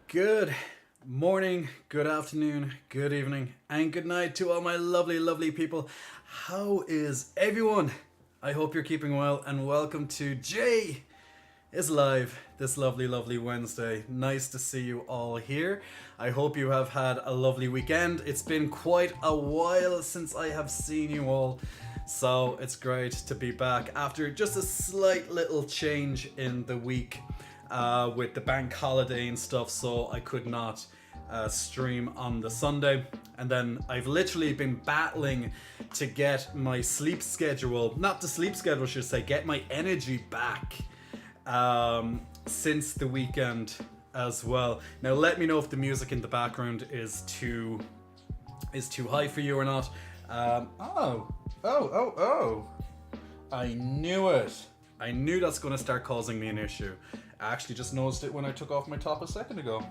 Good morning, good afternoon, good evening, and good night to all my lovely, lovely people. How is everyone? I hope you're keeping well, and welcome to Jay is Live this lovely, lovely Wednesday. Nice to see you all here. I hope you have had a lovely weekend. It's been quite a while since I have seen you all, so it's great to be back after just a slight little change in the week. With the bank holiday and stuff, so I could not stream on the Sunday. And then I've literally been battling to get my sleep schedule, not the sleep schedule, I should say, get my energy back since the weekend as well. Now let me know if the music in the background is too high for you or not. I knew it. I knew that's going to start causing me an issue. I actually just noticed it when I took off my top a second ago.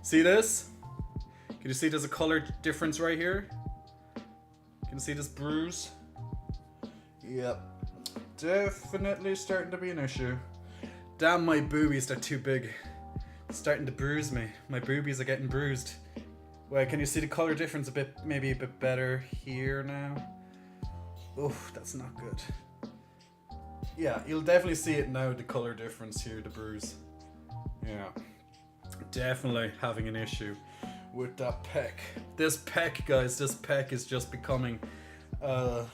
See this? Can you see there's a color difference right here? Can you see this bruise? Yep. Definitely starting to be an issue. Damn, my boobies, they're too big. It's starting to bruise me. My boobies are getting bruised. Wait, can you see the color difference maybe a bit better here now? Oof, that's not good. Yeah, you'll definitely see it now, the color difference here, the bruise. Yeah, definitely having an issue with that pec. This pec, guys, this pec is just becoming an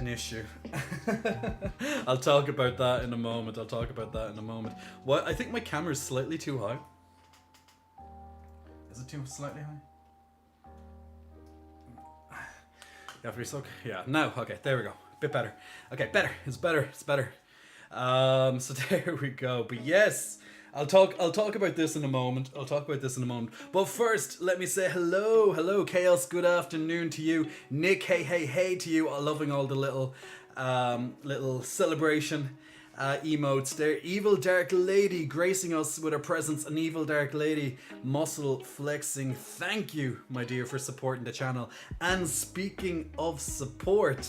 issue. I'll talk about that in a moment. What? I think my camera's slightly too high. Is it too slightly high? You have to be so... Yeah, now, okay, there we go. Bit better. Okay, better. It's better. So there we go. But yes, I'll talk about this in a moment. But first, let me say hello, Chaos. Good afternoon to you, Nick. Hey to you. Loving all the little celebration emotes there. Evil Dark Lady gracing us with her presence. An Evil Dark Lady muscle flexing. Thank you, my dear, for supporting the channel. And speaking of support,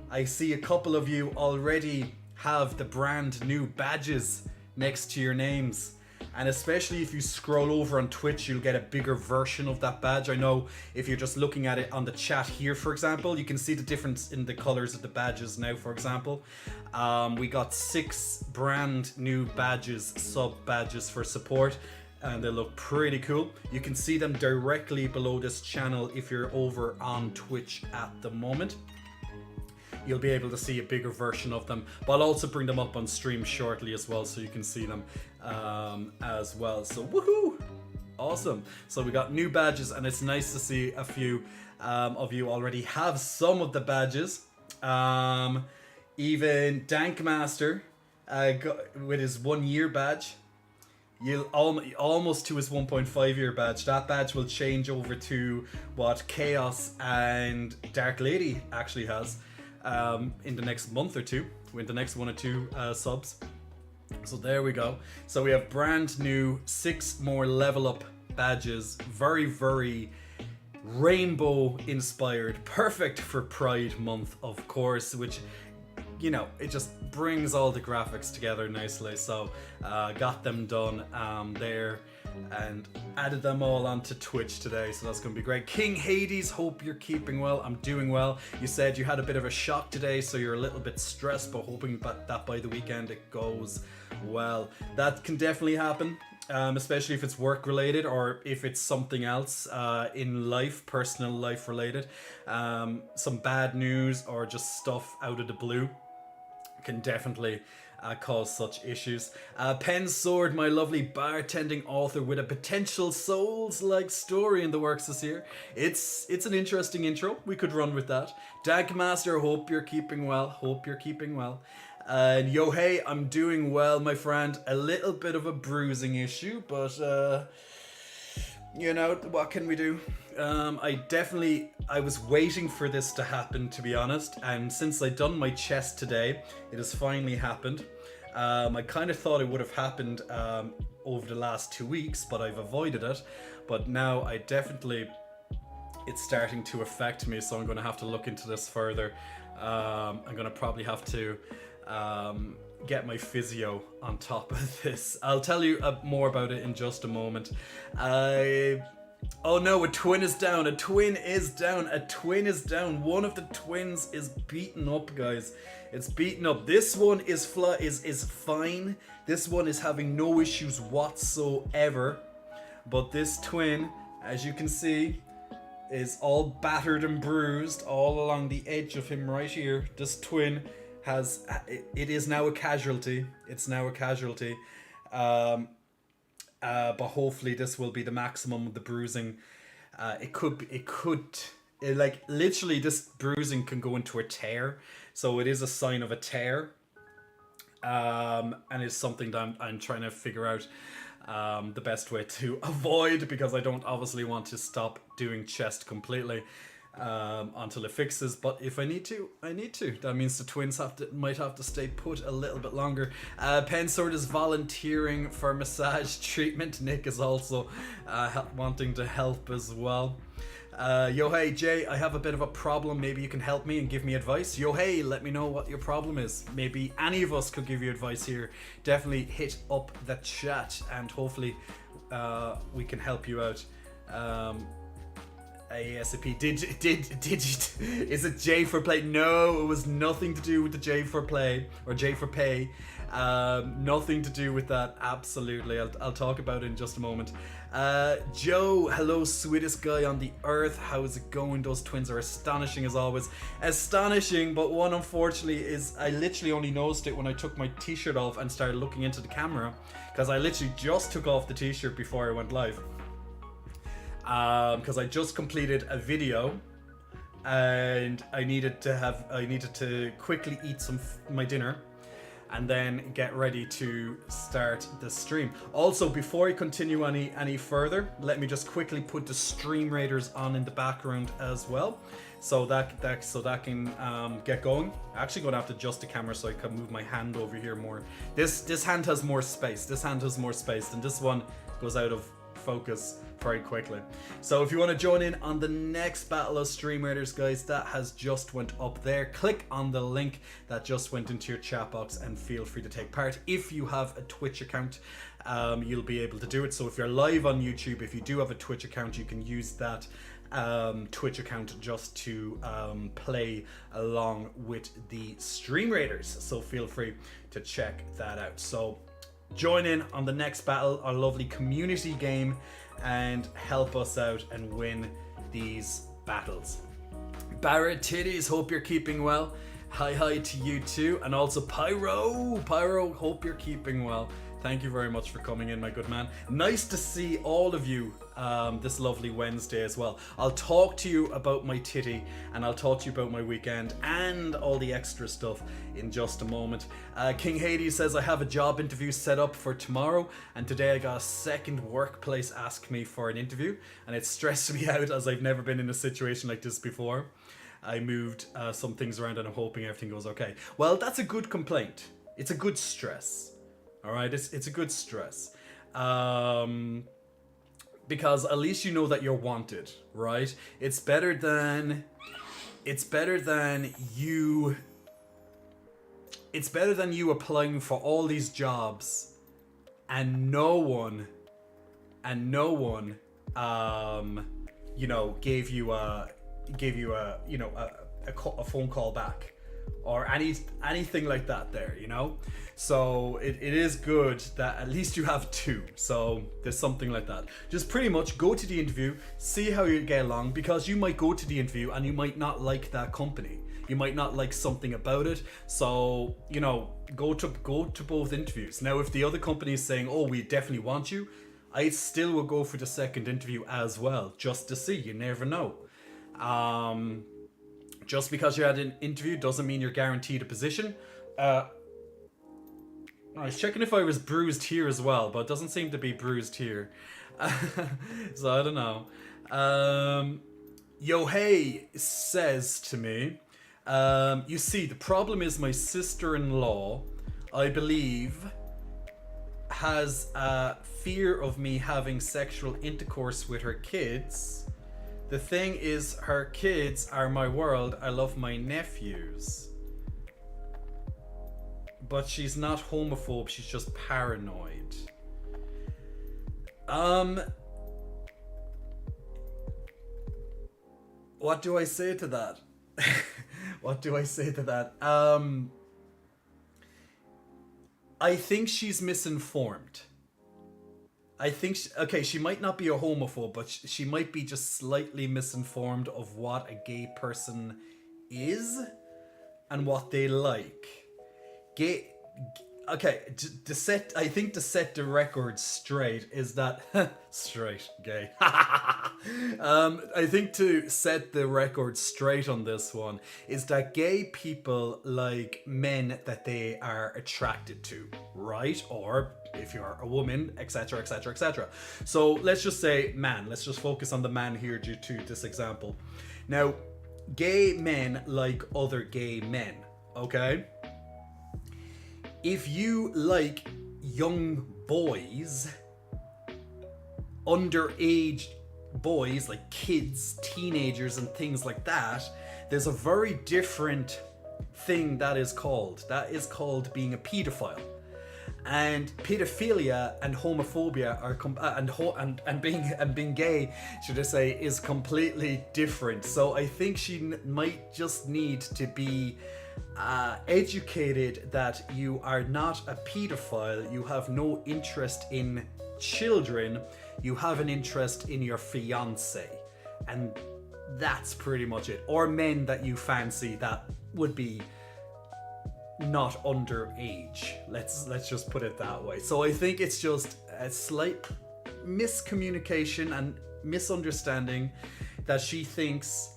I see a couple of you already have the brand new badges next to your names. And especially if you scroll over on Twitch, you'll get a bigger version of that badge. I know if you're just looking at it on the chat here, for example, you can see the difference in the colors of the badges now, for example. We got 6 brand new badges, sub badges for support. And they look pretty cool. You can see them directly below this channel if you're over on Twitch at the moment. You'll be able to see a bigger version of them, but I'll also bring them up on stream shortly as well, so you can see them as well. So woohoo! Awesome. So we got new badges, and it's nice to see a few of you already have some of the badges. Even Dankmaster with his 1 year badge. Almost to his 1.5 year badge. That badge will change over to what Chaos and Dark Lady actually has. In the next month or two, with the next 1 or 2 subs. So there we go. So we have brand new 6 more level up badges. Very, very rainbow inspired. Perfect for Pride Month, of course, which, you know, it just brings all the graphics together nicely. So got them done there and added them all onto Twitch today, so that's going to be great. King Hades, hope you're keeping well. I'm doing well. You said you had a bit of a shock today, so you're a little bit stressed, but hoping that by the weekend it goes well. That can definitely happen, especially if it's work related or if it's something else in life, personal life related. Some bad news or just stuff out of the blue can definitely cause such issues. Pen Sword, my lovely bartending author with a potential Souls-like story in the works this year. It's an interesting intro. We could run with that. Dagmaster, hope you're keeping well. And yo, hey, I'm doing well, my friend. A little bit of a bruising issue, but you know, what can we do? I was waiting for this to happen, to be honest, and since I done my chest today, it has finally happened. I kind of thought it would have happened over the last 2 weeks, but I've avoided it. But now it's starting to affect me, so I'm going to have to look into this further. I'm going to probably have to get my physio on top of this. I'll tell you more about it in just a moment. Oh no, a twin is down. A twin is down. A twin is down. One of the twins is beaten up, guys. It's beaten up. This one is fine. This one is having no issues whatsoever. But this twin, as you can see, is all battered and bruised all along the edge of him right here. This twin it is now a casualty. It's now a casualty. But hopefully this will be the maximum of the bruising. Like literally this bruising can go into a tear. So it is a sign of a tear. And it's something that I'm trying to figure out the best way to avoid, because I don't obviously want to stop doing chest completely until it fixes. But if I need to, I need to. That means the twins might have to stay put a little bit longer. Pensword is volunteering for massage treatment. Nick is also wanting to help as well. Yo hey Jay, I have a bit of a problem. Maybe you can help me and give me advice. Yo hey, let me know what your problem is. Maybe any of us could give you advice here. Definitely hit up the chat and hopefully we can help you out. ASAP. Is it J for play? No, it was nothing to do with the J for play or J for pay. Nothing to do with that. Absolutely. I'll talk about it in just a moment. Joe, hello, sweetest guy on the earth. How is it going? Those twins are astonishing as always. Astonishing, but one unfortunately is I literally only noticed it when I took my t-shirt off and started looking into the camera, because I literally just took off the t-shirt before I went live. Because I just completed a video and I needed to quickly eat my dinner and then get ready to start the stream. Also, before I continue any further, let me just quickly put the Stream Raiders on in the background as well, so that can get going. I'm actually going to have to adjust the camera so I can move my hand over here more. This hand has more space. This hand has more space, and this one goes out of focus very quickly. So if you want to join in on the next battle of Stream Raiders, guys, that has just went up there. Click on the link that just went into your chat box and feel free to take part. If you have a Twitch account, you'll be able to do it. So if you're live on YouTube, if you do have a Twitch account, you can use that Twitch account just to play along with the Stream Raiders. So feel free to check that out. So join in on the next battle, our lovely community game, and help us out and win these battles. Barrett Titties, hope you're keeping well. Hi to you too. And also Pyro, hope you're keeping well. Thank you very much for coming in, my good man. Nice to see all of you this lovely Wednesday as well. I'll talk to you about my titty, and I'll talk to you about my weekend and all the extra stuff in just a moment. King Hades says, I have a job interview set up for tomorrow, and today I got a second workplace ask me for an interview, and it stressed me out as I've never been in a situation like this before. I moved some things around and I'm hoping everything goes okay. Well, that's a good complaint. It's a good stress. All right, it's a good stress, because at least you know that you're wanted, right? It's better than you applying for all these jobs and no one gave you a phone call back or anything like that there, you know? So it is good that at least you have two. So there's something like that. Just pretty much go to the interview, see how you get along, because you might go to the interview and you might not like that company. You might not like something about it. So, you know, go to both interviews. Now, if the other company is saying, oh, we definitely want you, I still will go for the second interview as well, just to see. You never know. Just because you had an interview doesn't mean you're guaranteed a position. I was checking if I was bruised here as well, but it doesn't seem to be bruised here. So I don't know. Yohei says to me, you see, the problem is my sister-in-law, I believe, has a fear of me having sexual intercourse with her kids. The thing is, her kids are my world. I love my nephews. but she's not homophobe, she's just paranoid. What do I say to that? What do I say to that? I think she's misinformed. I think, she might not be a homophobe, but she might be just slightly misinformed of what a gay person is and what they like. Gay, to set the record straight is that straight gay. I think to set the record straight on this one is that gay people like men that they are attracted to, right? Or if you're a woman, etc., etc., etc. So let's just say man. Let's just focus on the man here due to this example. Now, gay men like other gay men, okay? If you like young boys, underage boys, like kids, teenagers, and things like that, there's a very different thing that is called. That is called being a pedophile. And pedophilia and homophobia are being gay, should I say, is completely different. So I think she might just need to be educated that you are not a pedophile, you have no interest in children, you have an interest in your fiance, and that's pretty much it. Or men that you fancy that would be not underage. Let's just put it that way. So I think it's just a slight miscommunication and misunderstanding that she thinks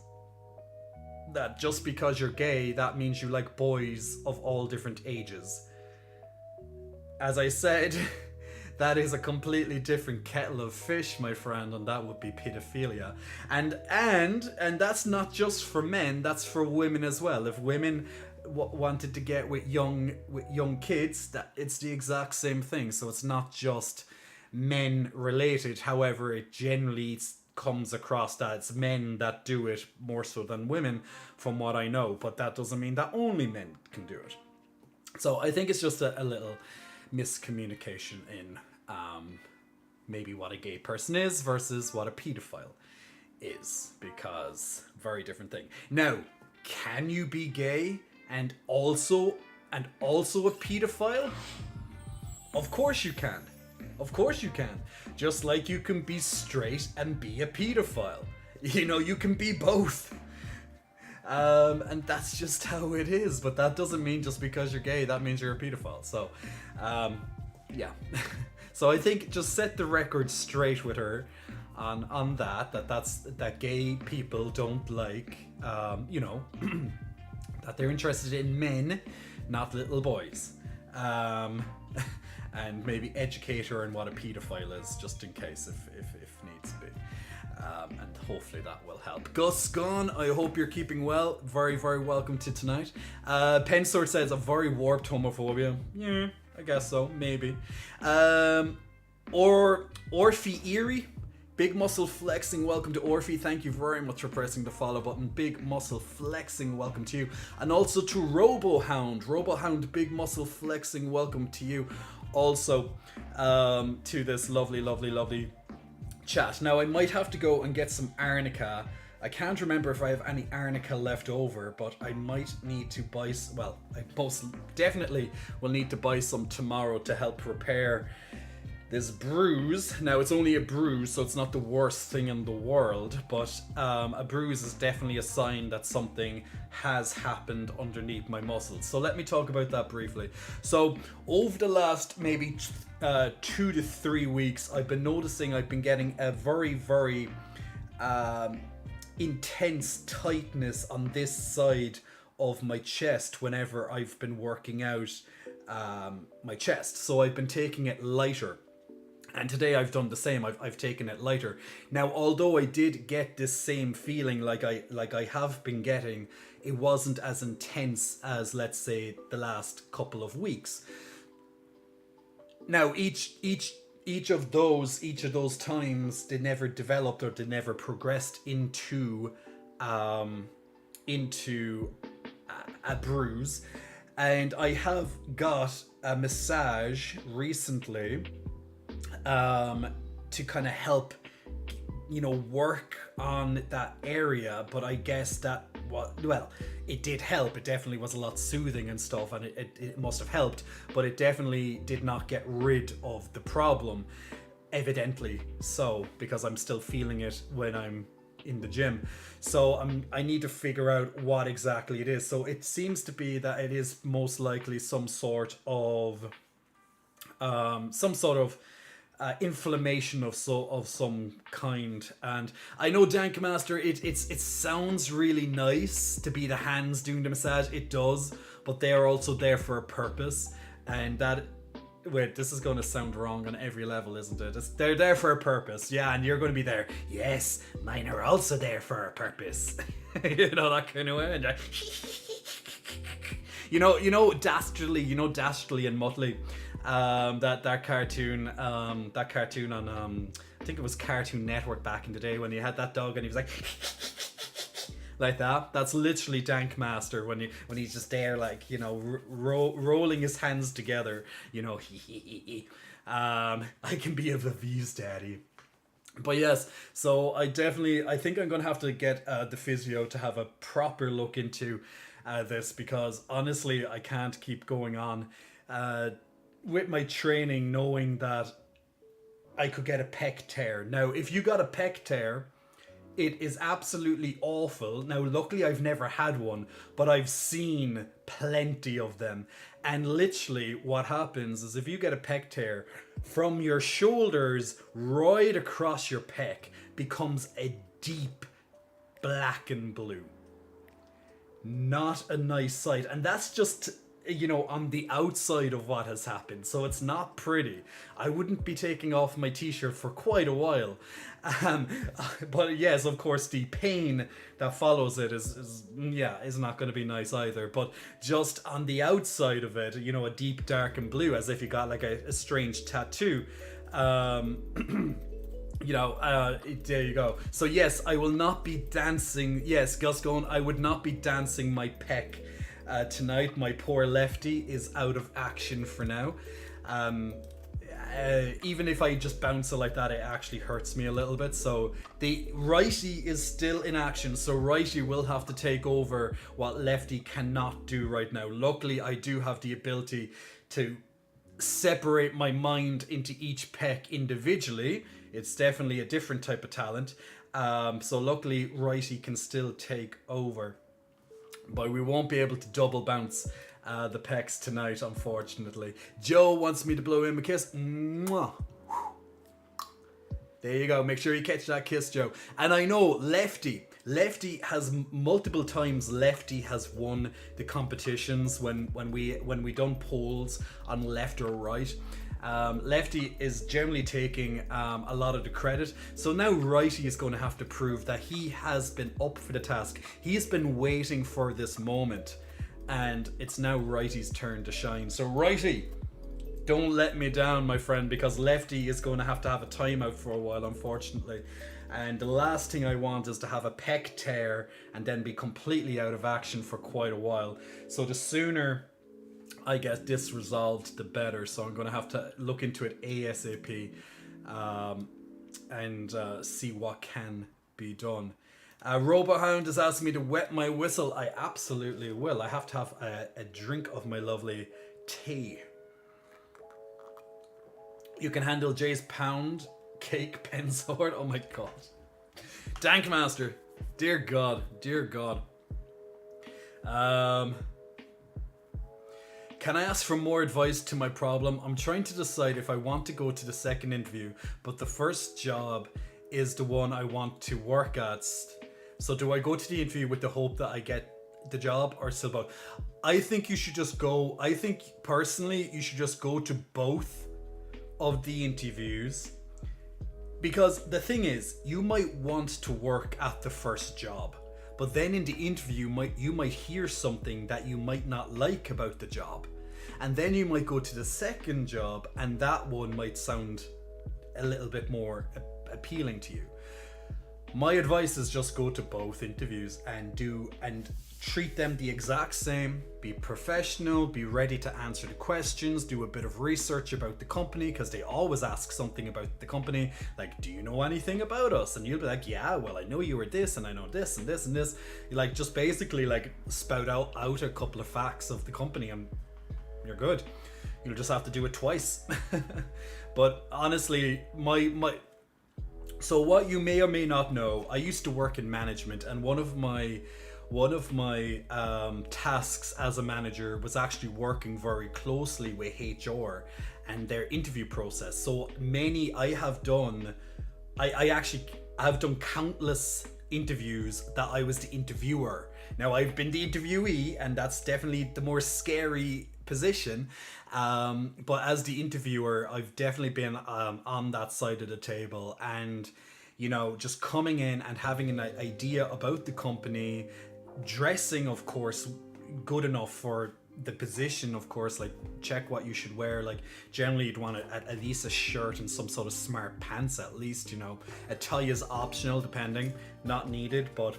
that just because you're gay, that means you like boys of all different ages. As I said, that is a completely different kettle of fish, my friend, and that would be pedophilia. And that's not just for men, that's for women as well. If women wanted to get with young kids, that it's the exact same thing. So it's not just men related. However, it generally comes across that it's men that do it more so than women, from what I know, but that doesn't mean that only men can do it. So I think it's just a little miscommunication in maybe what a gay person is versus what a pedophile is, because very different thing. Now, can you be gay and also a pedophile? Of course you can. Of course you can. Just like you can be straight and be a pedophile. You know, you can be both. And that's just how it is. But that doesn't mean just because you're gay, that means you're a pedophile. So, yeah. So I think just set the record straight with her on that gay people don't like, that they're interested in men, not little boys. And maybe educate her on what a pedophile is, just in case if needs be. And hopefully that will help. Gus Gone, I hope you're keeping well. Very, very welcome to tonight. Pensword says a very warped homophobia. Yeah, I guess so, maybe. Or Orphe Erie. Big Muscle Flexing, welcome to Orphe. Thank you very much for pressing the follow button. Big Muscle Flexing, welcome to you. And also to Robohound. Robohound, Big Muscle Flexing, welcome to you. Also to this lovely chat. Now I might have to go and get some arnica. I can't remember if I have any arnica left over, but I might need to buy, I most definitely will need to buy some tomorrow to help repair this bruise. Now it's only a bruise, so it's not the worst thing in the world, but a bruise is definitely a sign that something has happened underneath my muscles. So let me talk about that briefly. So over the last maybe 2 to 3 weeks, I've been noticing I've been getting a very intense tightness on this side of my chest whenever I've been working out my chest. So I've been taking it lighter. And today I've done the same. I've taken it lighter. Now, although I did get this same feeling like I have been getting, it wasn't as intense as, let's say, the last couple of weeks. Now, each of those times, they never developed or they never progressed into a bruise. And I have got a massage recently to kind of help, work on that area. But I guess that, well, it did help. It definitely was a lot soothing and stuff, and it must have helped, but it definitely did not get rid of the problem. Evidently so, because I'm still feeling it when I'm in the gym. So I need to figure out what exactly it is. So it seems to be that it is most likely some sort of inflammation of some kind. And I know, Dankmaster, it sounds really nice to be the hands doing the massage. It does, but they are also there for a purpose. And that, wait, this is going to sound wrong on every level, isn't it? They're there for a purpose, yeah, and you're going to be there. Yes, mine are also there for a purpose. That kind of way. And Dastardly and Muttley, that cartoon on I think it was Cartoon Network back in the day, when he had that dog and he was like like that. That's literally Dankmaster when he's just there, like, rolling his hands together, I can be a Viv's daddy. But yes, so I think I'm gonna have to get the physio to have a proper look into this, because honestly I can't keep going on with my training knowing that I could get a pec tear. Now, if you got a pec tear, it is absolutely awful. Now, luckily I've never had one, but I've seen plenty of them. And literally what happens is, if you get a pec tear, from your shoulders right across your pec becomes a deep black and blue. Not a nice sight. And that's just, on the outside of what has happened. So it's not pretty. I wouldn't be taking off my t-shirt for quite a while. But yes, of course, the pain that follows it is not going to be nice either. But just on the outside of it, a deep dark and blue, as if you got like a strange tattoo. There you go. So yes, I will not be dancing. Yes, Guscone, I would not be dancing my pec tonight. My poor lefty is out of action for now. Even if I just bounce it like that, it actually hurts me a little bit. So the righty is still in action. So righty will have to take over what lefty cannot do right now. Luckily, I do have the ability to separate my mind into each pec individually. It's definitely a different type of talent. So luckily, righty can still take over. But we won't be able to double bounce the pecs tonight, unfortunately. Joe wants me to blow him a kiss. Mwah. There you go. Make sure you catch that kiss, Joe. And I know Lefty has multiple times. Lefty has won the competitions when we done polls on left or right. Lefty is generally taking a lot of the credit. So now righty is going to have to prove that he has been up for the task. He's been waiting for this moment, and it's now righty's turn to shine. So righty, don't let me down, my friend, because lefty is going to have a timeout for a while, unfortunately. And the last thing I want is to have a pec tear and then be completely out of action for quite a while. So the sooner I get this resolved, the better. So I'm going to have to look into it ASAP and see what can be done. Robohound has asked me to wet my whistle. I absolutely will. I have to have a drink of my lovely tea. You can handle Jay's pound cake pen sword. Oh my god. Dankmaster. Dear God. Dear God. Can I ask for more advice to my problem? I'm trying to decide if I want to go to the second interview, but the first job is the one I want to work at. So do I go to the interview with the hope that I get the job, or still both? I think you should just go. I think personally you should just go to both of the interviews, because the thing is, you might want to work at the first job, but then in the interview you might hear something that you might not like about the job, and then you might go to the second job and that one might sound a little bit more appealing to you. My advice is just go to both interviews and treat them the exact same. Be professional, be ready to answer the questions, do a bit of research about the company, because they always ask something about the company, like, do you know anything about us? And you'll be like, yeah, well, I know you were this, and I know this and this and this. You like just basically like spout out a couple of facts of the company, and you're good. You'll just have to do it twice. But honestly, so what you may or may not know, I used to work in management, and one of my tasks as a manager was actually working very closely with HR and their interview process. So many I have done countless interviews that I was the interviewer. Now I've been the interviewee, and that's definitely the more scary position. But as the interviewer, I've definitely been on that side of the table, and just coming in and having an idea about the company, dressing, of course, good enough for the position, of course, like check what you should wear. Like generally you'd want at least a shirt and some sort of smart pants, at least. A tie is optional, depending, not needed, but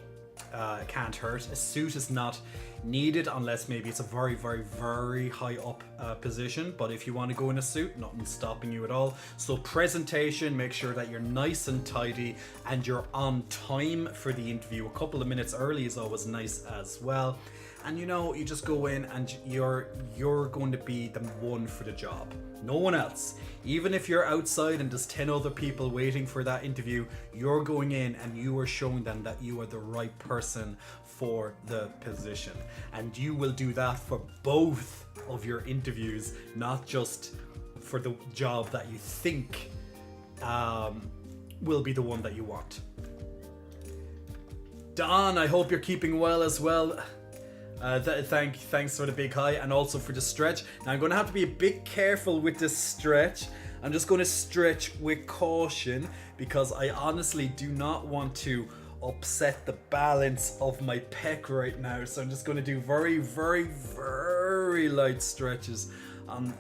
it can't hurt. A suit is not needed unless maybe it's a very, very, very high up position, but if you want to go in a suit, nothing's stopping you at all. So presentation, make sure that you're nice and tidy and you're on time for the interview. A couple of minutes early is always nice as well. And you just go in and you're going to be the one for the job, no one else. Even if you're outside and there's 10 other people waiting for that interview, you're going in and you are showing them that you are the right person for the position. And you will do that for both of your interviews, not just for the job that you think will be the one that you want. Don, I hope you're keeping well as well. Thanks for the big hi, and also for the stretch. Now I'm going to have to be a bit careful with this stretch. I'm just going to stretch with caution because I honestly do not want to upset the balance of my pec right now. So I'm just going to do very, very, very light stretches on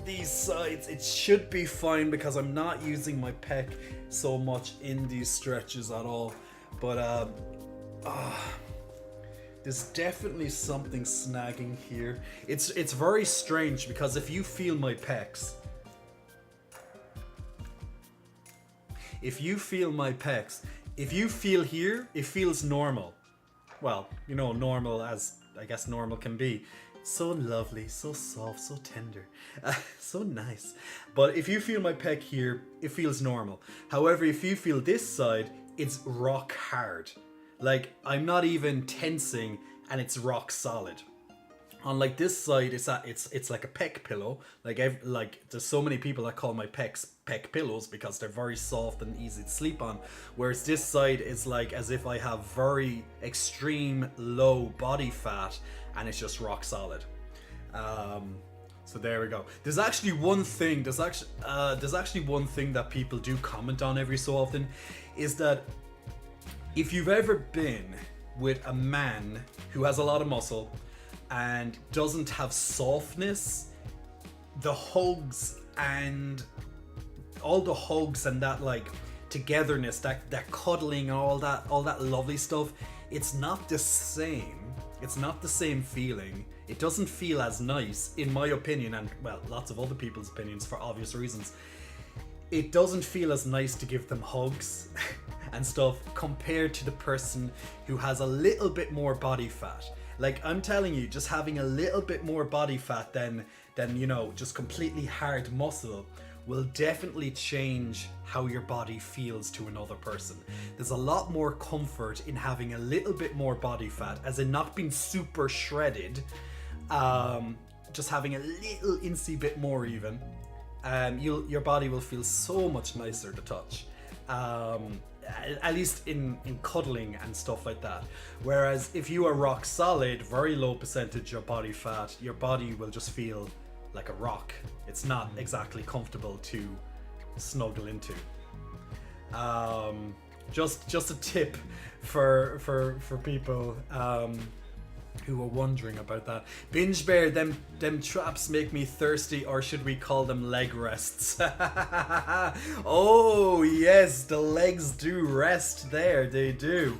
these sides. It should be fine because I'm not using my pec so much in these stretches at all. But there's definitely something snagging here. It's very strange because if you feel my pecs, if you feel here, it feels normal. Well, normal as I guess normal can be. So lovely, so soft, so tender, so nice. But if you feel my pec here, it feels normal. However, if you feel this side, it's rock hard. Like I'm not even tensing and it's rock solid. On like this side, it's like a pec pillow. Like there's so many people that call my pecs pec pillows because they're very soft and easy to sleep on. Whereas this side is like as if I have very extreme low body fat and it's just rock solid. So there we go. There's actually one thing. There's actually one thing that people do comment on every so often, is that if you've ever been with a man who has a lot of muscle and doesn't have softness, the hugs and all the hugs and that like togetherness, that cuddling, all that lovely stuff, it's not the same. It's not the same feeling. It doesn't feel as nice, in my opinion, and well, lots of other people's opinions for obvious reasons. It doesn't feel as nice to give them hugs and stuff compared to the person who has a little bit more body fat. Like I'm telling you, just having a little bit more body fat than just completely hard muscle will definitely change how your body feels to another person. There's a lot more comfort in having a little bit more body fat, as in not being super shredded, just having a little incy bit more even. Your body will feel so much nicer to touch. At least in cuddling and stuff like that. Whereas if you are rock solid, very low percentage of body fat, your body will just feel like a rock. It's not exactly comfortable to snuggle into. Just a tip for people. who were wondering about that. Binge Bear, them traps make me thirsty, or should we call them leg rests? Oh yes, the legs do rest there, they do.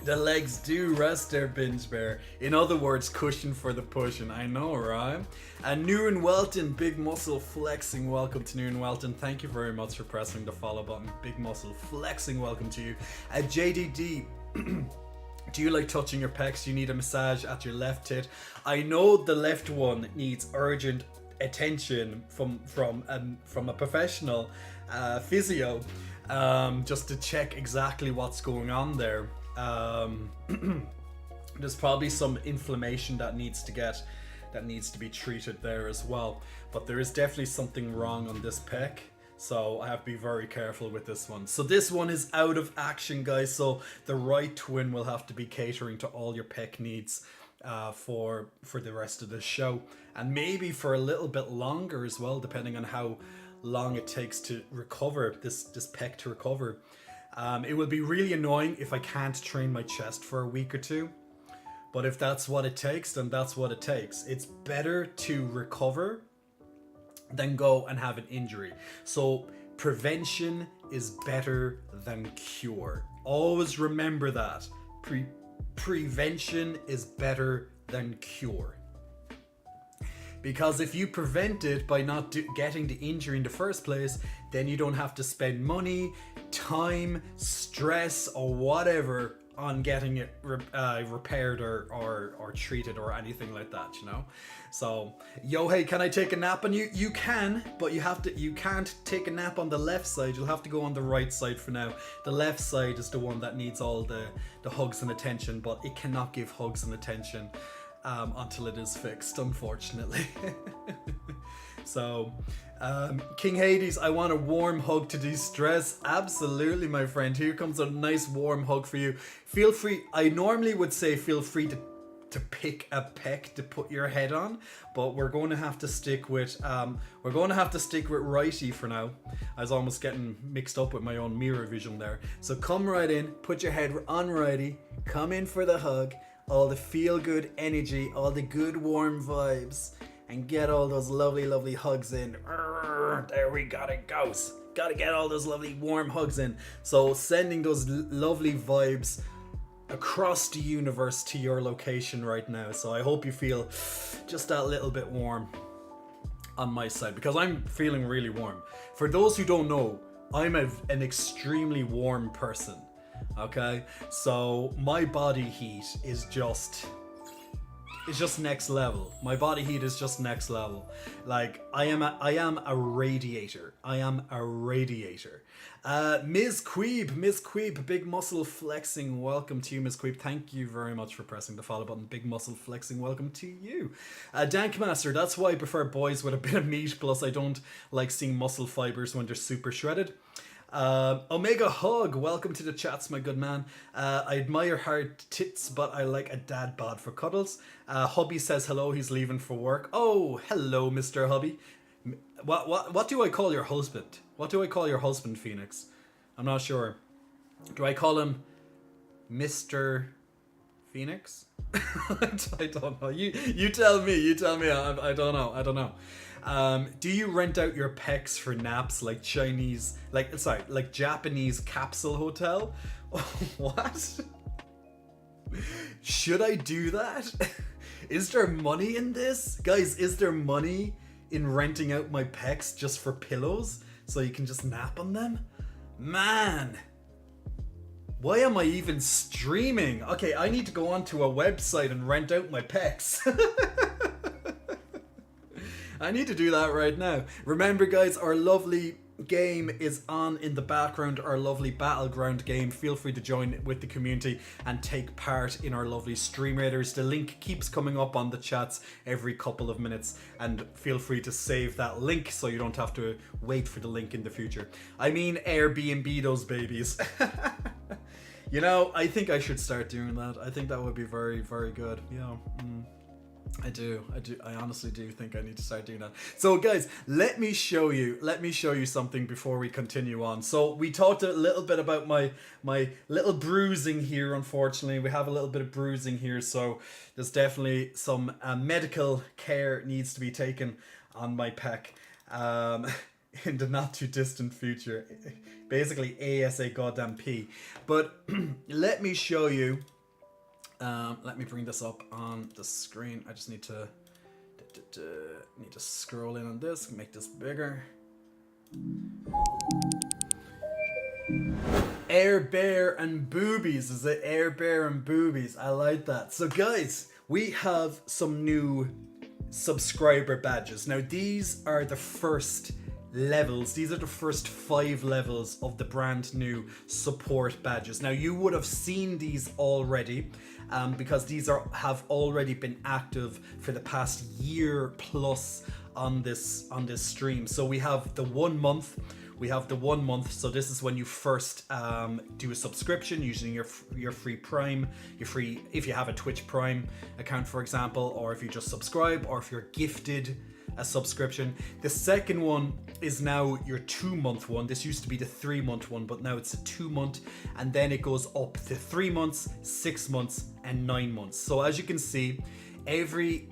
The legs do rest there, Binge Bear. In other words, cushion for the pushing. I know, right? And Nurin Welton, Big Muscle Flexing, welcome to Nurin Welton. Thank you very much for pressing the follow button. Big Muscle Flexing, welcome to you. JDD, do you like touching your pecs? Do you need a massage at your left tit? I know the left one needs urgent attention from a professional physio, just to check exactly what's going on there. There's probably some inflammation that needs to be treated there as well, but there is definitely something wrong on this pec, so I have to be very careful with this one. So this one is out of action, guys, so the right twin will have to be catering to all your pec needs for the rest of the show, and maybe for a little bit longer as well, depending on how long it takes to recover this pec to recover. It will be really annoying if I can't train my chest for a week or two. But if that's what it takes, then that's what it takes. It's better to recover than go and have an injury. So prevention is better than cure. Always remember that. Prevention is better than cure. Because if you prevent it by not getting the injury in the first place, then you don't have to spend money, time, stress, or whatever on getting it repaired or treated or anything like that, you know? So, yo, hey, can I take a nap on you? You can, but you can't take a nap on the left side. You'll have to go on the right side for now. The left side is the one that needs all the hugs and attention, but it cannot give hugs and attention until it is fixed, unfortunately. So, King Hades, I want a warm hug to de-stress. Absolutely, my friend. Here comes a nice warm hug for you. Feel free, I normally would say feel free to pick a pec to put your head on, but we're going to have to stick with righty for now. I was almost getting mixed up with my own mirror vision there. So come right in, put your head on righty, come in for the hug, all the feel-good energy, all the good warm vibes, and get all those lovely, lovely hugs in. There we gotta go. Gotta get all those lovely warm hugs in. So sending those lovely vibes across the universe to your location right now. So I hope you feel just that little bit warm on my side, because I'm feeling really warm. For those who don't know, I'm an extremely warm person. Okay, so my body heat is just next level. My body heat is just next level. Like I am a radiator. I am a radiator. Ms. Queeb, Big Muscle Flexing, welcome to you, Ms. Queeb. Thank you very much for pressing the follow button. Big Muscle Flexing, welcome to you. Dankmaster, that's why I prefer boys with a bit of meat, plus I don't like seeing muscle fibers when they're super shredded. Omega Hug, welcome to the chats, my good man. I admire hard tits, but I like a dad bod for cuddles. Hubby says hello, he's leaving for work. Oh, hello, Mr. Hubby. What do I call your husband? What do I call your husband, Phoenix? I'm not sure. Do I call him Mr. Phoenix? I don't know. You tell me. I don't know. Do you rent out your pecs for naps like Japanese capsule hotel? What? Should I do that? Is there money in this? Guys, is there money in renting out my pecs just for pillows so you can just nap on them? Man, why am I even streaming? Okay, I need to go onto a website and rent out my pecs. I need to do that right now. Remember, guys, our lovely game is on in the background, our lovely Battleground game. Feel free to join with the community and take part in our lovely Stream Raiders. The link keeps coming up on the chats every couple of minutes, and feel free to save that link so you don't have to wait for the link in the future. I mean, Airbnb those babies. You know, I think I should start doing that. I think that would be very, very good. You know, I honestly do think I need to start doing that. So guys, let me show you something before we continue on. So we talked a little bit about my little bruising here. Unfortunately, we have a little bit of bruising here, so there's definitely some medical care needs to be taken on my pec in the not too distant future. Basically ASA goddamn P. But let me show you. Let me bring this up on the screen. I just need to scroll in on this, make this bigger. Air Bear and Boobies. Is it Air Bear and Boobies? I like that. So guys, we have some new subscriber badges. Now these are the first levels. These are the first 5 levels of the brand new support badges. Now you would have seen these already because these have already been active for the past year plus on this stream. So we have the 1 month. So this is when you first do a subscription using your free Prime, if you have a Twitch Prime account, for example, or if you just subscribe, or if you're gifted a subscription. The second one is now your 2-month one. This used to be the 3-month one, but now it's a 2-month, and then it goes up to 3 months, 6 months, and 9 months. So as you can see, every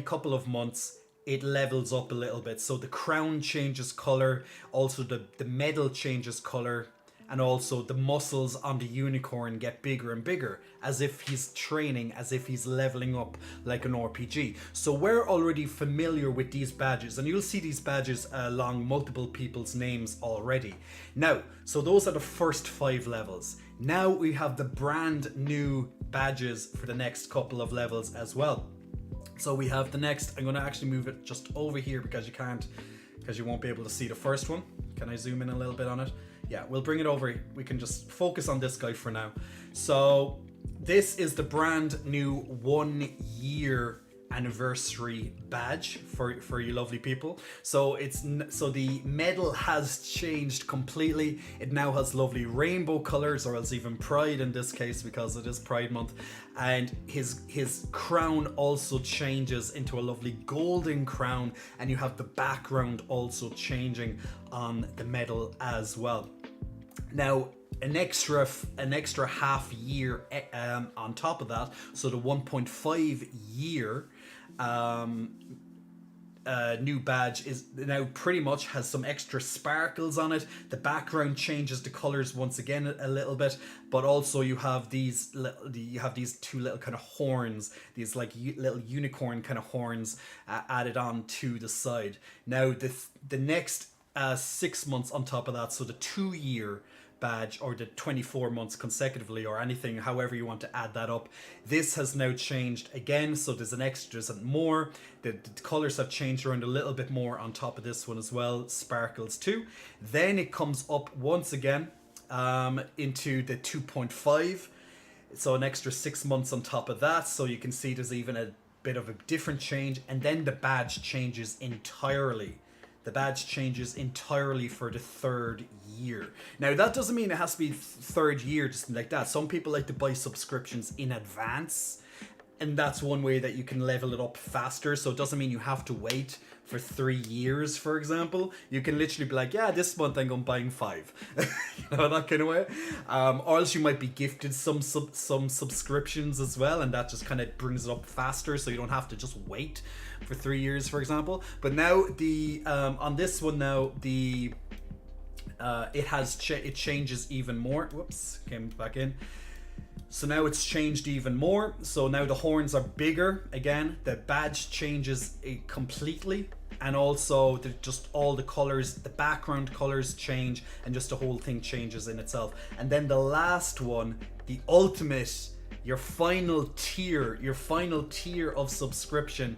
couple of months it levels up a little bit. So the crown changes color, also the medal changes color, and also the muscles on the unicorn get bigger and bigger, as if he's training, as if he's leveling up like an RPG. So we're already familiar with these badges, and you'll see these badges along multiple people's names already. Now, so those are the first 5 levels. Now we have the brand new badges for the next couple of levels as well. So we have the next, I'm going to actually move it just over here because you won't be able to see the first one. Can I zoom in a little bit on it? Yeah, we'll bring it over. We can just focus on this guy for now. So this is the brand new 1 year anniversary badge for you lovely people. So the medal has changed completely. It now has lovely rainbow colors, or else even pride in this case, because it is Pride Month. And his crown also changes into a lovely golden crown, and you have the background also changing on the medal as well. Now an extra half year on top of that, so the 1.5 year new badge is now pretty much has some extra sparkles on it. The background changes the colors once again a little bit, but also you have these 2 little kind of horns, these like little unicorn kind of horns added on to the side. Now the next 6 months on top of that, so the 2-year badge, or the 24 months consecutively, or anything, however you want to add that up, this has now changed again. So there's more. The colors have changed around a little bit more on top of this one as well, sparkles too. Then it comes up once again into the 2.5, so an extra 6 months on top of that. So you can see there's even a bit of a different change, and then the badge changes entirely. The badge changes entirely for the 3rd year. Now that doesn't mean it has to be 3rd year just like that. Some people like to buy subscriptions in advance, and that's one way that you can level it up faster. So it doesn't mean you have to wait for 3 years, for example. You can literally be like, yeah, this month I'm buying 5. You know, that kind of way. Or else you might be gifted some subscriptions as well, and that just kind of brings it up faster, so you don't have to just wait for 3 years, for example. But now on this one now, it changes even more. Whoops, came back in. So now it's changed even more. So now the horns are bigger again. The badge changes completely, and also just all the colors, the background colors change, and just the whole thing changes in itself. And then the last one, the ultimate, your final tier of subscription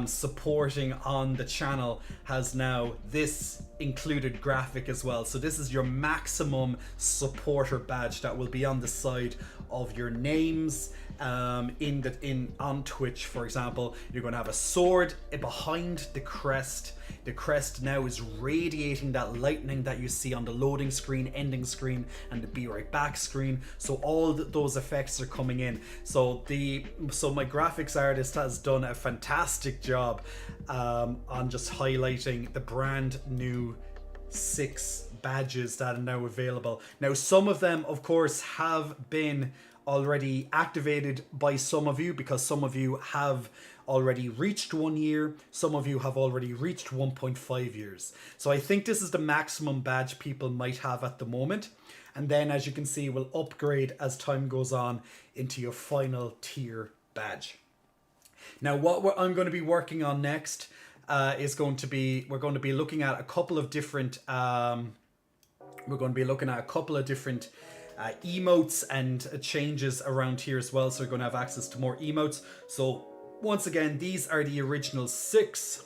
supporting on the channel has now this included graphic as well. So this is your maximum supporter badge that will be on the side of your names. On Twitch, for example, you're going to have a sword behind the crest. The crest now is radiating that lightning that you see on the loading screen, ending screen, and the be right back screen. So all those effects are coming in. So my graphics artist has done a fantastic job on just highlighting the brand new 6 badges that are now available. Now, some of them, of course, have been already activated by some of you, because some of you have already reached 1 year, some of you have already reached 1.5 years. So I think this is the maximum badge people might have at the moment. And then, as you can see, will upgrade as time goes on into your final tier badge. Now, what I'm going to be working on next is going to be, we're going to be looking at a couple of different emotes and changes around here as well. So you're going to have access to more emotes. So once again, these are the original 6.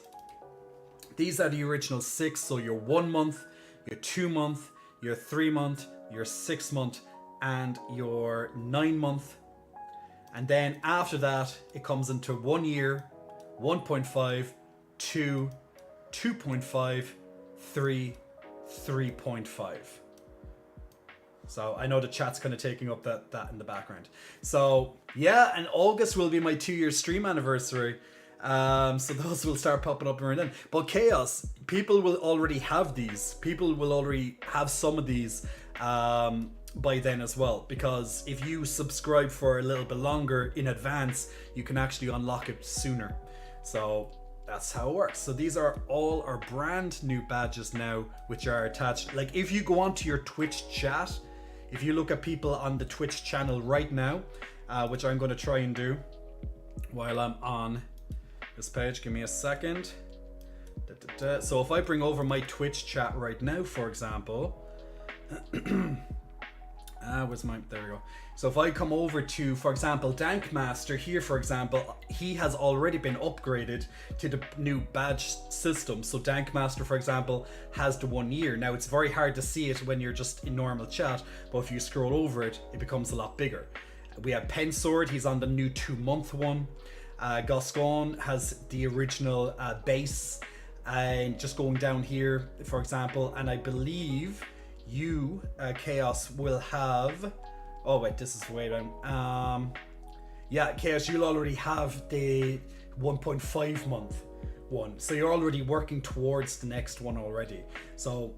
These are the original 6. So your 1 month, your 2 month, your 3 month, your 6 month, and your 9 month. And then after that, it comes into 1 year, 1.5, 2, 2.5, 3, 3.5. So I know the chat's kind of taking up that in the background. So yeah, and August will be my 2-year stream anniversary. So those will start popping up around then. But Chaos, people will already have these. People will already have some of these by then as well. Because if you subscribe for a little bit longer in advance, you can actually unlock it sooner. So that's how it works. So these are all our brand new badges now, which are attached. Like if you go onto your Twitch chat, if you look at people on the Twitch channel right now, which I'm going to try and do while I'm on this page, give me a second. So if I bring over my Twitch chat right now, for example, where's my, there we go. So if I come over to, for example, Dankmaster here, for example, he has already been upgraded to the new badge system. So Dankmaster, for example, has the 1 year. Now it's very hard to see it when you're just in normal chat, but if you scroll over it, it becomes a lot bigger. We have Pensword, he's on the new 2-month one. Gascon has the original base, and just going down here, for example, and I believe you, Chaos, will have, oh wait, this is way down. Yeah, Chaos, you'll already have the 1.5 month one, so you're already working towards the next one already. So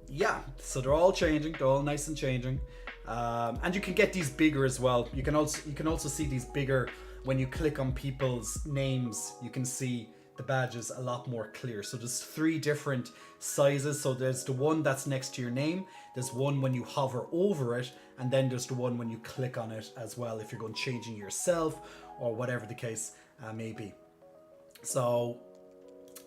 yeah, so they're all changing, they're all nice and changing. And you can get these bigger as well. You can also see these bigger when you click on people's names. You can see the badges a lot more clear. So there's 3 different sizes. So there's the one that's next to your name, there's one when you hover over it, and then there's the one when you click on it as well, if you're going changing yourself or whatever the case may be. So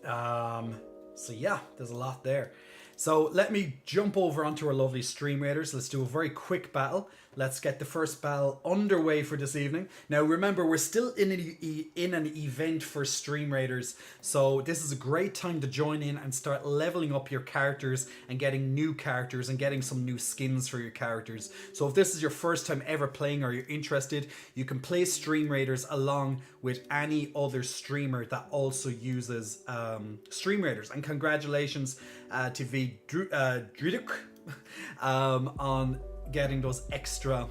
yeah, there's a lot there. So let me jump over onto our lovely Stream Raiders. Let's do a very quick battle. Let's get the first battle underway for this evening. Now remember, we're still in an event for Stream Raiders, so this is a great time to join in and start leveling up your characters and getting new characters and getting some new skins for your characters. So if this is your first time ever playing or you're interested, you can play Stream Raiders along with any other streamer that also uses Stream Raiders. And congratulations to Driduk on getting those extra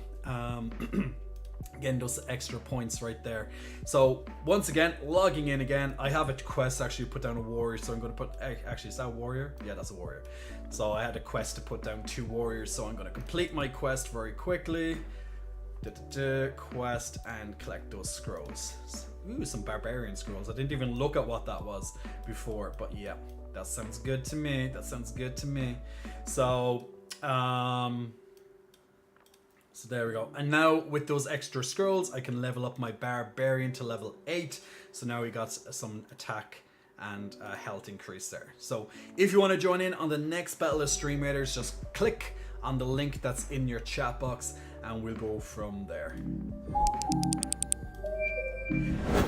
points right there. So once again, logging in again, I have a quest actually to put down a warrior, so I'm going to put, actually, is that a warrior? Yeah, that's a warrior. So I had a quest to put down 2 warriors, so I'm going to complete my quest very quickly. Quest and collect those scrolls. Ooh, some barbarian scrolls. I didn't even look at what that was before, but yeah, that sounds good to me. That sounds good to me. So so there we go. And now with those extra scrolls, I can level up my barbarian to level 8. So now we got some attack and health increase there. So if you want to join in on the next battle of Stream Raiders, just click on the link that's in your chat box and we'll go from there.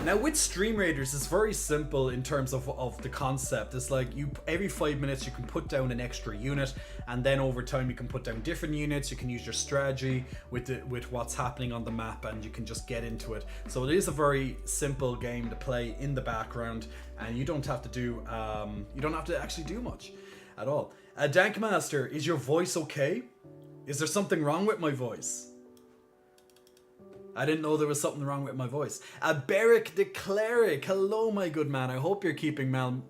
Now with Stream Raiders, it's very simple in terms of the concept. It's like every 5 minutes you can put down an extra unit, and then over time you can put down different units. You can use your strategy with what's happening on the map, and you can just get into it. So it is a very simple game to play in the background, and you don't have to actually do much at all. Dankmaster, is your voice okay? Is there something wrong with my voice? I didn't know there was something wrong with my voice. Beric the Cleric, hello my good man. I hope you're keeping well.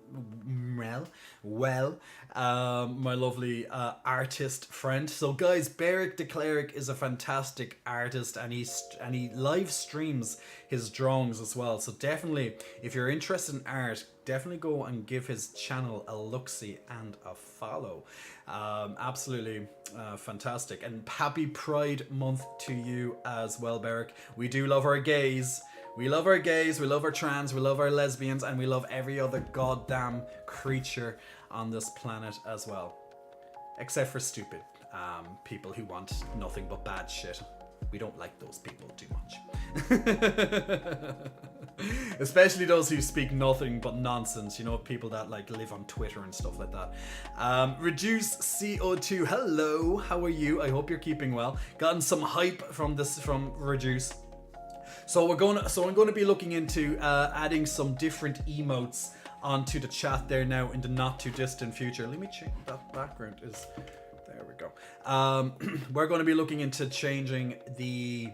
My lovely artist friend. So guys, Beric the Cleric is a fantastic artist, and he live streams his drawings as well. So definitely, if you're interested in art, definitely go and give his channel a look-see and a follow. Absolutely fantastic. And happy Pride Month to you as well, Beric. We do love our gays. We love our gays, we love our trans, we love our lesbians, and we love every other goddamn creature on this planet as well. Except for stupid people who want nothing but bad shit. We don't like those people too much. Especially those who speak nothing but nonsense, you know, people that like live on Twitter and stuff like that. Reduce CO2, hello, how are you? I hope you're keeping well. Gotten some hype from Reduce. So I'm going to be looking into adding some different emotes onto the chat there now in the not too distant future. Let me change that background is. There we go. We're going to be looking into changing the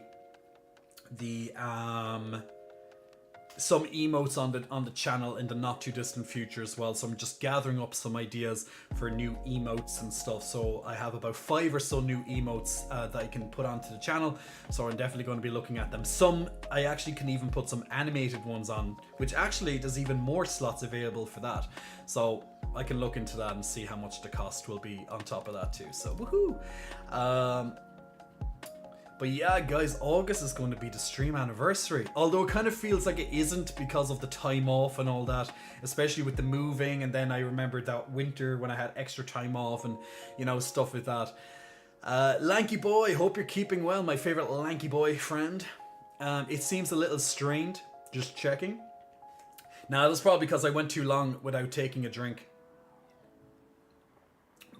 some emotes on the channel in the not too distant future as well. So I'm just gathering up some ideas for new emotes and stuff. So I have about 5 or so new emotes that I can put onto the channel. So I'm definitely going to be looking at them. Some I actually can even put some animated ones on, which actually there's even more slots available for that. So I can look into that and see how much the cost will be on top of that too. So woohoo! But yeah, guys, August is going to be the stream anniversary. Although it kind of feels like it isn't because of the time off and all that, especially with the moving. And then I remembered that winter when I had extra time off and, you know, stuff like that. Lanky boy, hope you're keeping well. My favorite lanky boy friend. It seems a little strained. Just checking. Now, that's probably because I went too long without taking a drink.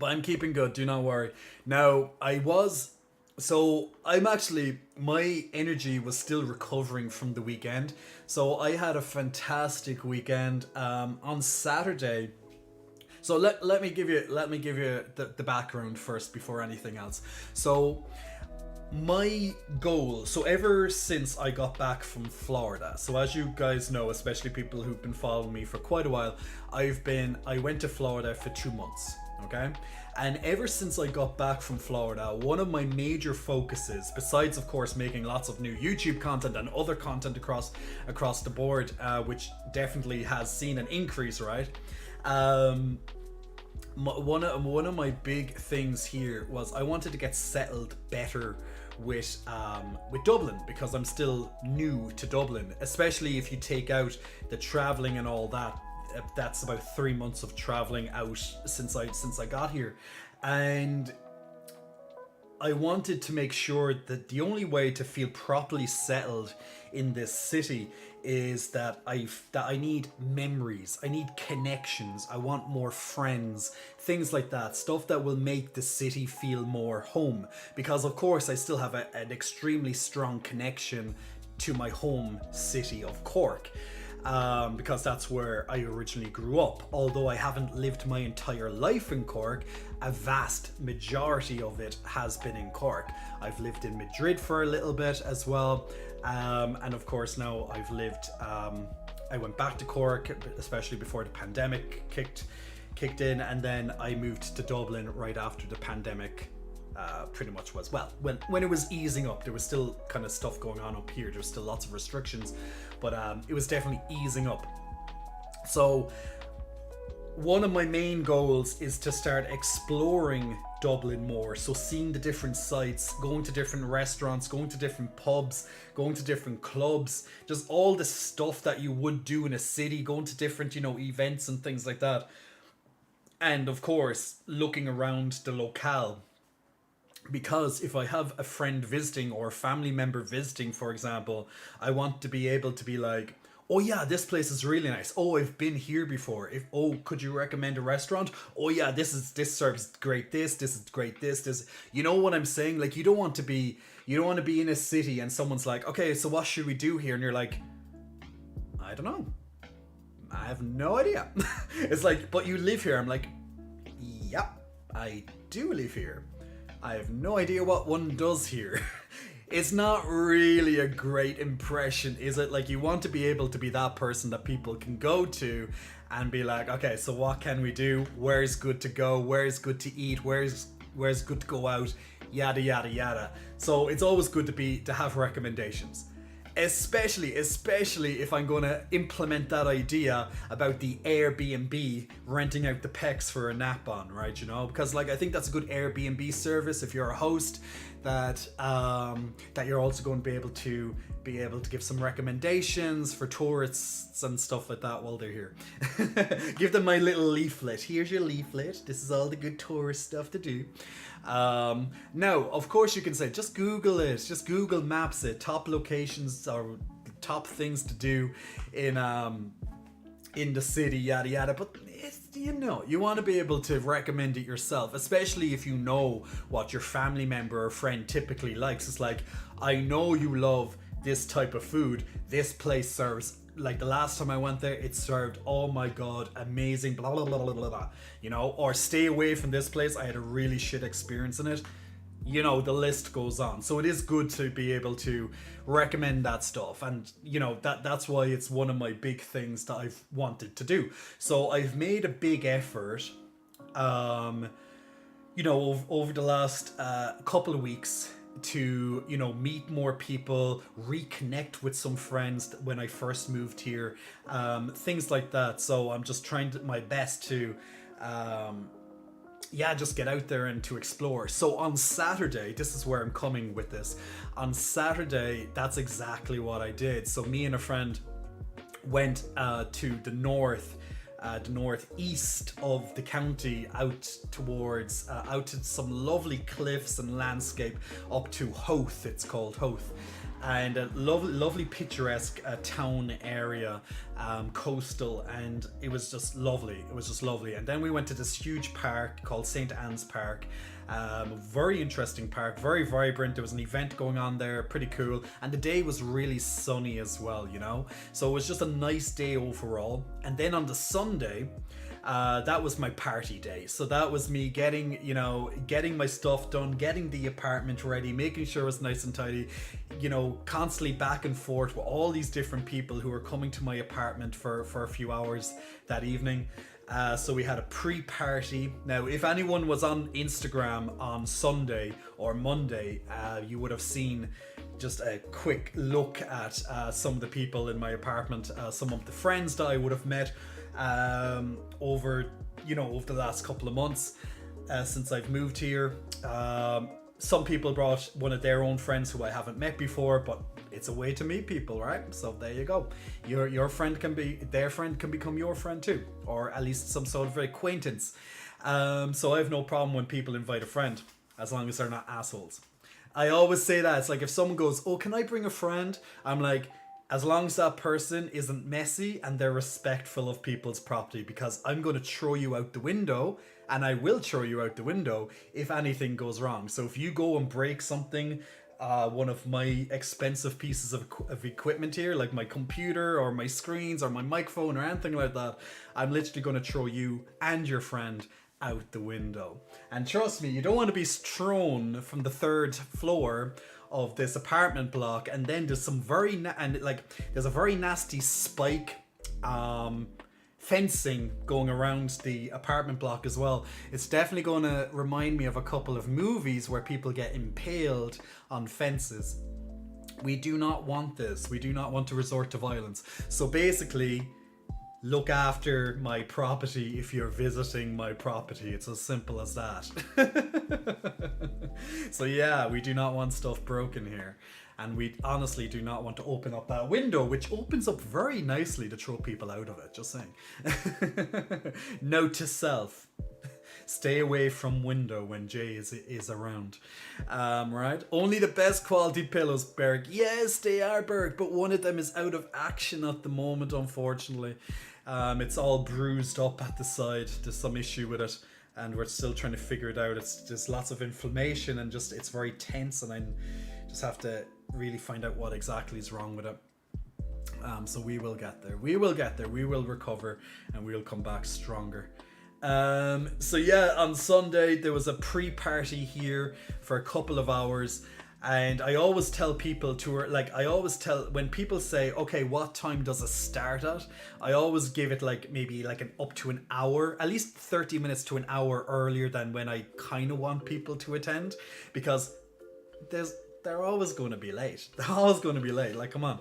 But I'm keeping good, do not worry. Now, my energy was still recovering from the weekend. So I had a fantastic weekend on Saturday. So let me give you the background first before anything else. So my goal, so ever since I got back from Florida, so as you guys know, especially people who've been following me for quite a while, I went to Florida for 2 months. Okay, and ever since I got back from Florida, one of my major focuses, besides of course making lots of new YouTube content and other content across the board, which definitely has seen an increase, right? One of my big things here was I wanted to get settled better with Dublin, because I'm still new to Dublin, especially if you take out the traveling and all that. That's about 3 months of traveling out since I got here, and I wanted to make sure that the only way to feel properly settled in this city is that I need memories, I need connections, I want more friends, things like that, stuff that will make the city feel more home, because of course I still have an extremely strong connection to my home city of Cork. Because that's where I originally grew up. Although I haven't lived my entire life in Cork, a vast majority of it has been in Cork. I've lived in Madrid for a little bit as well, and of course now I've lived, I went back to Cork, especially before the pandemic kicked in, and then I moved to Dublin right after the pandemic pretty much was. Well, when it was easing up, there was still kind of stuff going on up here. There was still lots of restrictions, but it was definitely easing up. So one of my main goals is to start exploring Dublin more. So seeing the different sites, going to different restaurants, going to different pubs, going to different clubs, just all the stuff that you would do in a city, going to different, events and things like that. And of course, looking around the locale. Because if I have a friend visiting or a family member visiting, for example, I want to be able to be like, oh yeah, this place is really nice. Oh, I've been here before. If oh, could you recommend a restaurant? Oh yeah, this serves great this is great this. You know what I'm saying? Like you don't want to be in a city and someone's like, okay, so what should we do here? And you're like, I don't know. I have no idea. It's like, but you live here. I'm like, yep, I do live here. I have no idea what one does here. It's not really a great impression, is it? Like, you want to be able to be that person that people can go to and be like, okay, so what can we do? Where's good to go? Where's good to eat? Where's good to go out? Yada yada yada. So it's always good to have recommendations. Especially if I'm going to implement that idea about the Airbnb renting out the pecs for a nap on, right? You know, because like I think that's a good Airbnb service if you're a host, that you're also going to be able to give some recommendations for tourists and stuff like that while they're here. Give them my little leaflet. Here's your leaflet. This is all the good tourist stuff to do. Now, of course, you can say just Google it. Just Google Maps it. Top locations or top things to do in the city, yada yada. But it's, you know, you want to be able to recommend it yourself, especially if you know what your family member or friend typically likes. It's like, I know you love this type of food. This place serves, like the last time I went there, it served, oh my god, amazing, blah blah blah blah blah blah. You know, or stay away from this place, I had a really shit experience in it. You know, the list goes on. So it is good to be able to recommend that stuff, and you know that's why it's one of my big things that I've wanted to do. So I've made a big effort, you know, over the last couple of weeks to, you know, meet more people, reconnect with some friends when I first moved here, things like that. So I'm just trying my best to just get out there and to explore. So on Saturday, this is where I'm coming with this. On Saturday, that's exactly what I did. So me and a friend went to the northeast of the county, out to some lovely cliffs and landscape up to Howth. It's called Howth, and a lovely picturesque town area, coastal, and it was just lovely. And then we went to this huge park called St. Anne's Park. Very interesting park, very vibrant. There was an event going on there, pretty cool, and the day was really sunny as well, you know, so it was just a nice day overall. And then on the Sunday, that was my party day. So that was me getting my stuff done, getting the apartment ready, making sure it was nice and tidy, you know, constantly back and forth with all these different people who were coming to my apartment for a few hours that evening. So we had a pre-party. Now, if anyone was on Instagram on Sunday or Monday, you would have seen just a quick look at some of the people in my apartment, some of the friends that I would have met over the last couple of months since I've moved here. Some people brought one of their own friends who I haven't met before, but it's a way to meet people, right? So there you go. Their friend can become your friend too, or at least some sort of acquaintance. So I have no problem when people invite a friend, as long as they're not assholes. I always say that. It's like if someone goes, oh, can I bring a friend? I'm like, as long as that person isn't messy and they're respectful of people's property, because I'm going to throw you out the window, and I will throw you out the window if anything goes wrong. So if you go and break something, one of my expensive pieces of equipment here, like my computer or my screens or my microphone or anything like that, I'm literally going to throw you and your friend out the window. And trust me, you don't want to be thrown from the third floor of this apartment block, and then there's some there's a very nasty spike fencing going around the apartment block as well. It's definitely going to remind me of a couple of movies where people get impaled on fences. We do not want this. We do not want to resort to violence. So basically, look after my property if you're visiting my property. It's as simple as that. So yeah, we do not want stuff broken here. And we honestly do not want to open up that window, which opens up very nicely to throw people out of it, just saying. Note to self. Stay away from window when Jay is around. Right? Only the best quality pillows, Berg. Yes, they are, Berg, but one of them is out of action at the moment, unfortunately. It's all bruised up at the side. There's some issue with it, and we're still trying to figure it out. It's just lots of inflammation, and just it's very tense, and I just have to really find out what exactly is wrong with it. So we will get there. We will get there. We will recover, and we'll come back stronger. So yeah, on Sunday there was a pre-party here for a couple of hours. And I always tell people when people say, okay, what time does it start at? I always give it maybe up to an hour, at least 30 minutes to an hour earlier than when I kind of want people to attend, because they're always going to be late. They're always going to be late. Like, come on.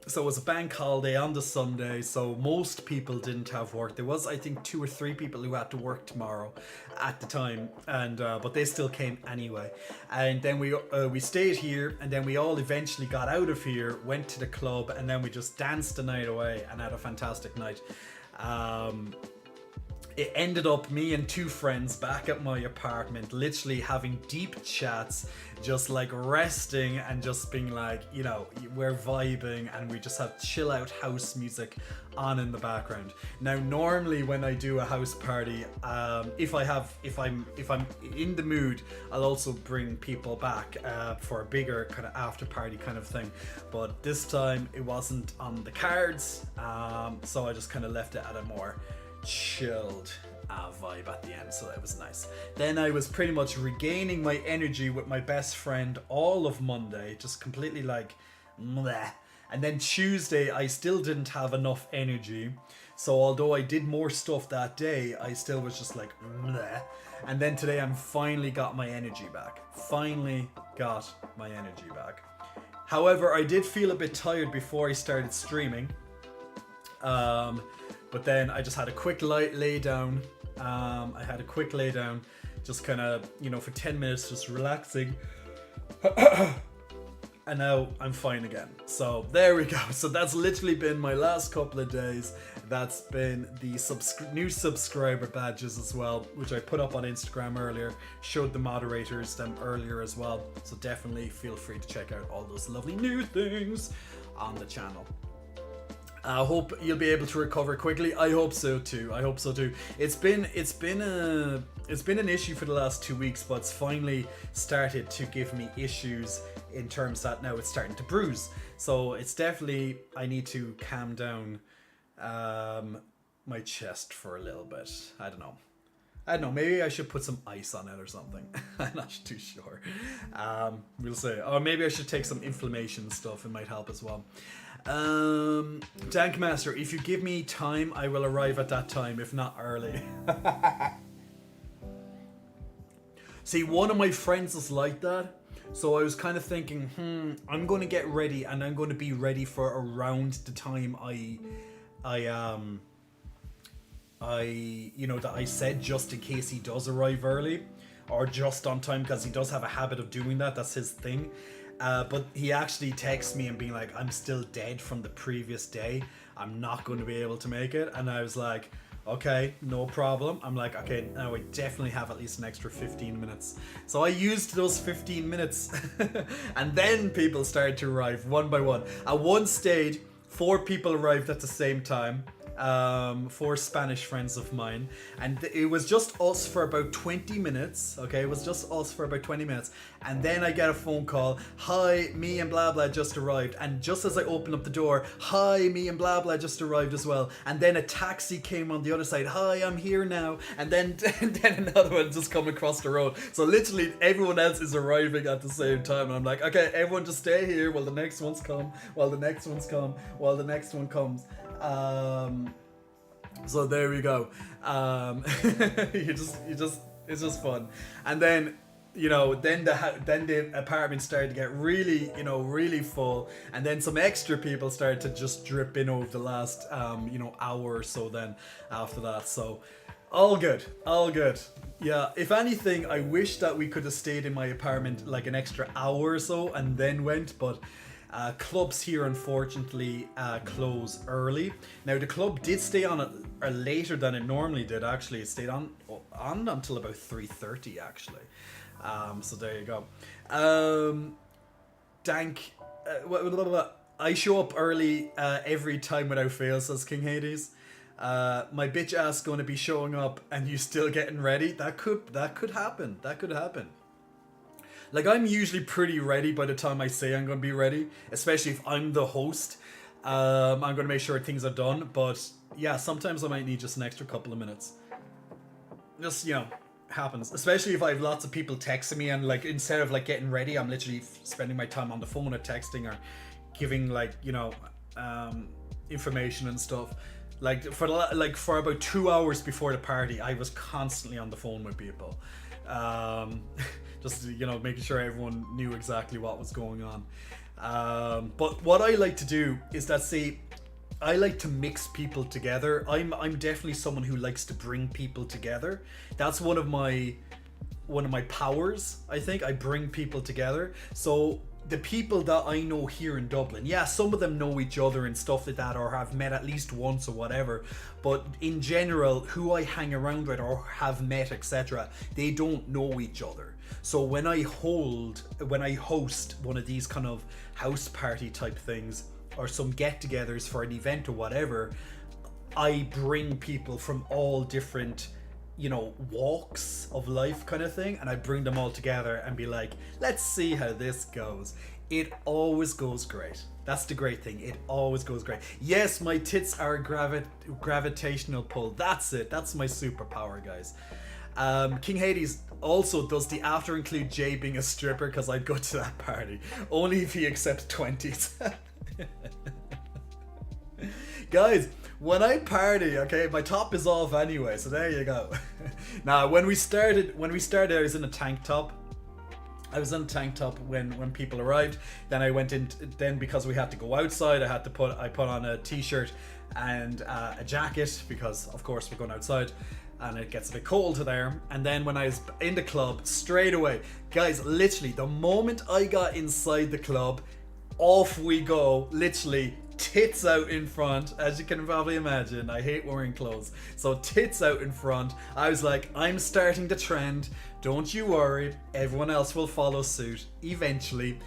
So it was a bank holiday on the Sunday, so most people didn't have work. There was, I think, 2 or 3 people who had to work tomorrow at the time, and but they still came anyway. And then we stayed here, and then we all eventually got out of here, went to the club, and then we just danced the night away and had a fantastic night. It ended up me and 2 friends back at my apartment, literally having deep chats, just resting and just being we're vibing, and we just have chill out house music on in the background. Now, normally when I do a house party, if I'm in the mood, I'll also bring people back for a bigger kind of after party kind of thing. But this time it wasn't on the cards, so I just kind of left it at a more chilled vibe at the end, so that was nice. Then I was pretty much regaining my energy with my best friend all of Monday, just completely meh. And then Tuesday I still didn't have enough energy, so although I did more stuff that day, I still was just meh. And then today I'm finally got my energy back. However, I did feel a bit tired before I started streaming. But then I just had a quick lay down. Just kind of, for 10 minutes, just relaxing. And now I'm fine again. So there we go. So that's literally been my last couple of days. That's been the new subscriber badges as well, which I put up on Instagram earlier. Showed the moderators them earlier as well. So definitely feel free to check out all those lovely new things on the channel. I hope you'll be able to recover quickly. I hope so too. It's been an issue for the last 2 weeks, but it's finally started to give me issues in terms that now it's starting to bruise. So it's definitely, I need to calm down my chest for a little bit. I don't know. Maybe I should put some ice on it or something. I'm not too sure. We'll see. Or maybe I should take some inflammation stuff. It might help as well. Dankmaster, if you give me time, I will arrive at that time, if not early. See, one of my friends is like that, so I was kind of thinking, I'm going to get ready, and I'm going to be ready for around the time that I said, just in case he does arrive early, or just on time, because he does have a habit of doing that. That's his thing. But he actually texts me and being like, I'm still dead from the previous day. I'm not going to be able to make it. And I was like, okay, no problem. I'm like, okay, now I definitely have at least an extra 15 minutes. So I used those 15 minutes and then people started to arrive one by one. At one stage, 4 people arrived at the same time. 4 Spanish friends of mine, and it was just us for about 20 minutes. Okay, it was just us for about 20 minutes, and then I get a phone call. Hi, me and blah blah just arrived. And just as I open up the door, hi, me and blah blah just arrived as well. And then a taxi came on the other side. Hi, I'm here now. And then another one just come across the road. So literally everyone else is arriving at the same time, and I'm like, okay, everyone just stay here while the next ones come, while the next ones come, while the next one comes. So there we go. It's just fun. And then, then the apartment started to get really, really full, and then some extra people started to just drip in over the last, hour or so then after that. So all good. Yeah, if anything, I wish that we could have stayed in my apartment like an extra hour or so and then went, but Clubs here, unfortunately, close early. Now, the club did stay on later than it normally did. Actually, it stayed on until about 3:30. Actually, so there you go. Dank. I show up early every time without fail, says King Hades. My bitch ass going to be showing up, and you still getting ready. That could happen. That could happen. Like, I'm usually pretty ready by the time I say I'm going to be ready, especially if I'm the host. I'm going to make sure things are done, but yeah, sometimes I might need just an extra couple of minutes. Just, happens. Especially if I have lots of people texting me, and like, instead of like getting ready, I'm literally spending my time on the phone or texting or giving information and stuff. Like for about 2 hours before the party, I was constantly on the phone with people. Just making sure everyone knew exactly what was going on. But what I like to do is I like to mix people together. I'm definitely someone who likes to bring people together. That's one of my powers. I think I bring people together. So the people that I know here in Dublin, yeah, some of them know each other and stuff like that, or have met at least once or whatever, but in general, who I hang around with or have met, etc., they don't know each other. So when I host one of these kind of house party type things, or some get-togethers for an event or whatever, I bring people from all different walks of life kind of thing, and I bring them all together and be like, let's see how this goes. It always goes great. That's the great thing. It always goes great. Yes, my tits are gravitational pull. That's it. That's my superpower, guys. King Hades also does the after include Jay being a stripper, because I'd go to that party. Only if he accepts 20s. Guys, when I party, okay, my top is off anyway, so there you go. Now, when we started, I was in a tank top. I was in a tank top when people arrived. Then I went in. Then because we had to go outside, I put on a t-shirt and a jacket, because of course we're going outside, and it gets a bit cold there. And then when I was in the club, straight away, guys, literally the moment I got inside the club, off we go, literally. Tits out in front, as you can probably imagine. I hate wearing clothes, so tits out in front. I was like, I'm starting the trend, don't you worry, everyone else will follow suit eventually.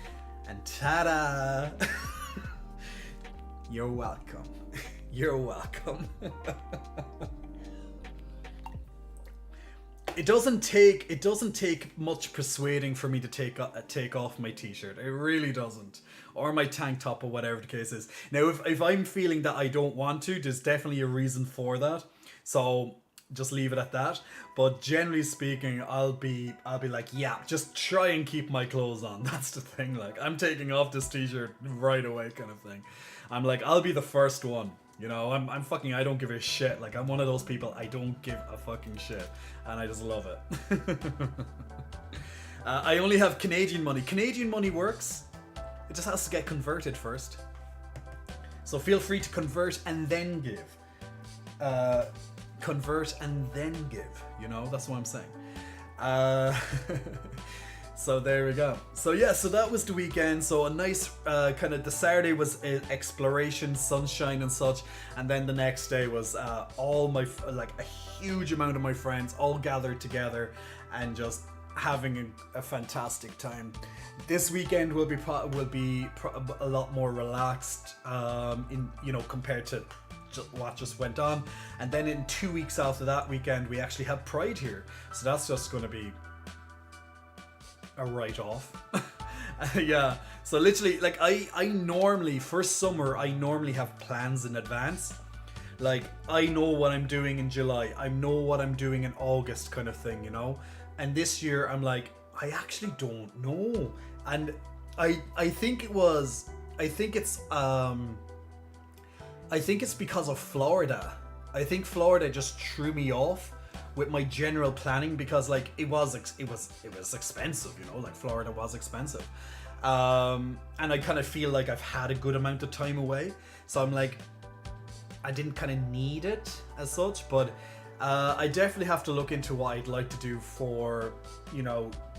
And ta-da! You're welcome. You're welcome. It doesn't take much persuading for me to take off my t-shirt. It really doesn't. Or my tank top, or whatever the case is. Now, if I'm feeling that I don't want to, there's definitely a reason for that. So just leave it at that. But generally speaking, I'll be like, yeah, just try and keep my clothes on. That's the thing. Like, I'm taking off this t-shirt right away, kind of thing. I'm like, I'll be the first one. I'm fucking, I don't give a shit. Like, I'm one of those people, I don't give a fucking shit. And I just love it. I only have Canadian money. Canadian money works. It just has to get converted first. So feel free to convert and then give. Convert and then give. That's what I'm saying. So there we go. So yeah, so that was the weekend. So a nice kind of, the Saturday was exploration, sunshine and such, and then the next day was all my a huge amount of my friends all gathered together and just having a fantastic time. This weekend will be a lot more relaxed compared to what just went on. And then in 2 weeks after that weekend, we actually have Pride here, so that's just going to be a write-off. Yeah, so literally, like, I normally, for summer, I normally have plans in advance. Like, I know what I'm doing in July, I know what I'm doing in August, kind of thing, and this year I'm like, I actually don't know. And I think it's because of Florida. I think Florida just threw me off with my general planning, because like it was expensive, like Florida was expensive. And I kind of feel like I've had a good amount of time away, so I'm like, I didn't kind of need it as such, but I definitely have to look into what I'd like to do for,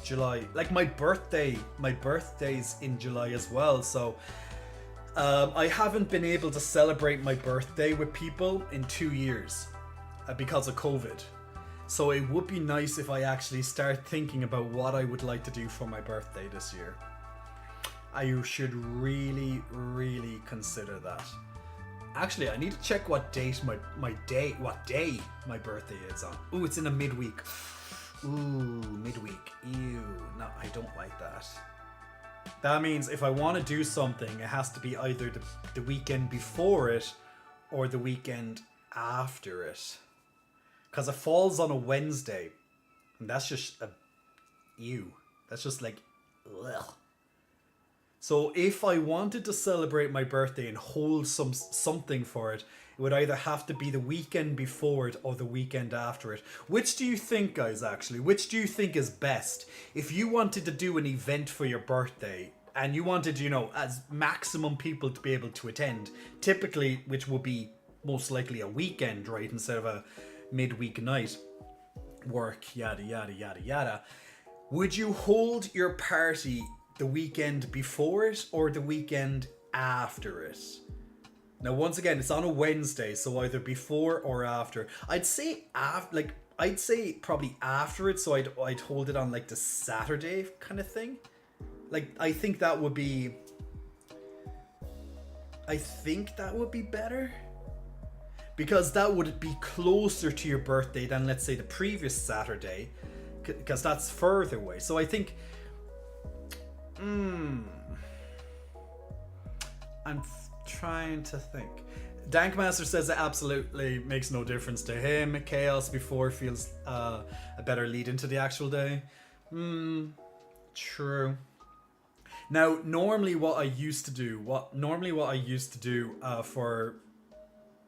July. Like my birthday's in July as well, so I haven't been able to celebrate my birthday with people in 2 years because of COVID. So it would be nice if I actually start thinking about what I would like to do for my birthday this year. I should really, really consider that. Actually, I need to check what date what day my birthday is on. Ooh, it's in a midweek. Ooh, midweek. Ew, no, I don't like that. That means if I want to do something, it has to be either the weekend before it or the weekend after it. Because it falls on a Wednesday. And that's just ew. That's just like, ugh. So if I wanted to celebrate my birthday and hold something for it, it would either have to be the weekend before it or the weekend after it. Which do you think, guys, actually? Which do you think is best? If you wanted to do an event for your birthday and you wanted, as maximum people to be able to attend, typically, which would be most likely a weekend, right? Instead of a midweek night, work, yada, yada, yada, yada. Would you hold your party the weekend before it or the weekend after it? Now, once again, it's on a Wednesday, so either before or after. I'd say I'd say probably after it, so I'd hold it on like the Saturday kind of thing. Like, I think that would be better. Because that would be closer to your birthday than, let's say, the previous Saturday. Because that's further away. So I think... I'm trying to think. Dankmaster says it absolutely makes no difference to him. Chaos before feels a better lead into the actual day. True. Now, normally what I used to do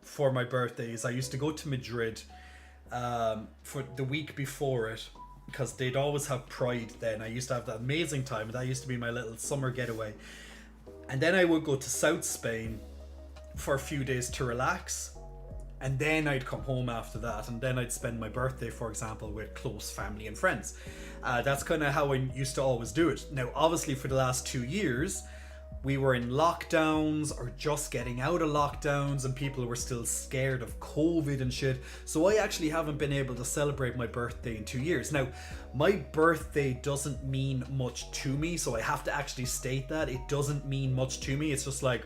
for my birthdays, I used to go to Madrid for the week before it, because they'd always have Pride then. I used to have that amazing time. That used to be my little summer getaway. And then I would go to South Spain for a few days to relax. And then I'd come home after that. And then I'd spend my birthday, for example, with close family and friends. That's kind of how I used to always do it. Now, obviously, for the last 2 years, we were in lockdowns or just getting out of lockdowns, and people were still scared of COVID and shit. So I actually haven't been able to celebrate my birthday in 2 years. Now, my birthday doesn't mean much to me, so I have to actually state that. It doesn't mean much to me. It's just like,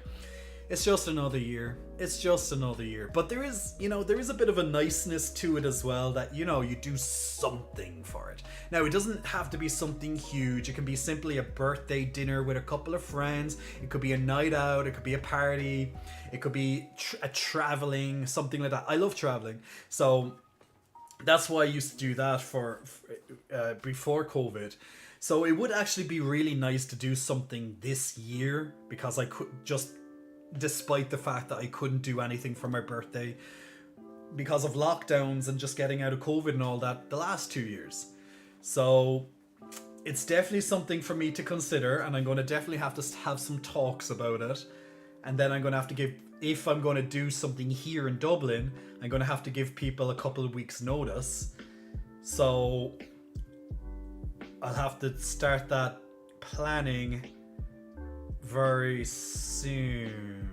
it's just another year. It's just another year. But there is a bit of a niceness to it as well, that, you do something for it. Now, it doesn't have to be something huge. It can be simply a birthday dinner with a couple of friends. It could be a night out. It could be a party. It could be a traveling, something like that. I love traveling. So that's why I used to do that for before COVID. So it would actually be really nice to do something this year, because I could just... despite the fact that I couldn't do anything for my birthday because of lockdowns and just getting out of COVID and all that the last 2 years. So it's definitely something for me to consider, and I'm going to definitely have to have some talks about it. And then I'm going to have to give, if I'm going to do something here in Dublin, I'm going to have to give people a couple of weeks notice. So I'll have to start that planning very soon.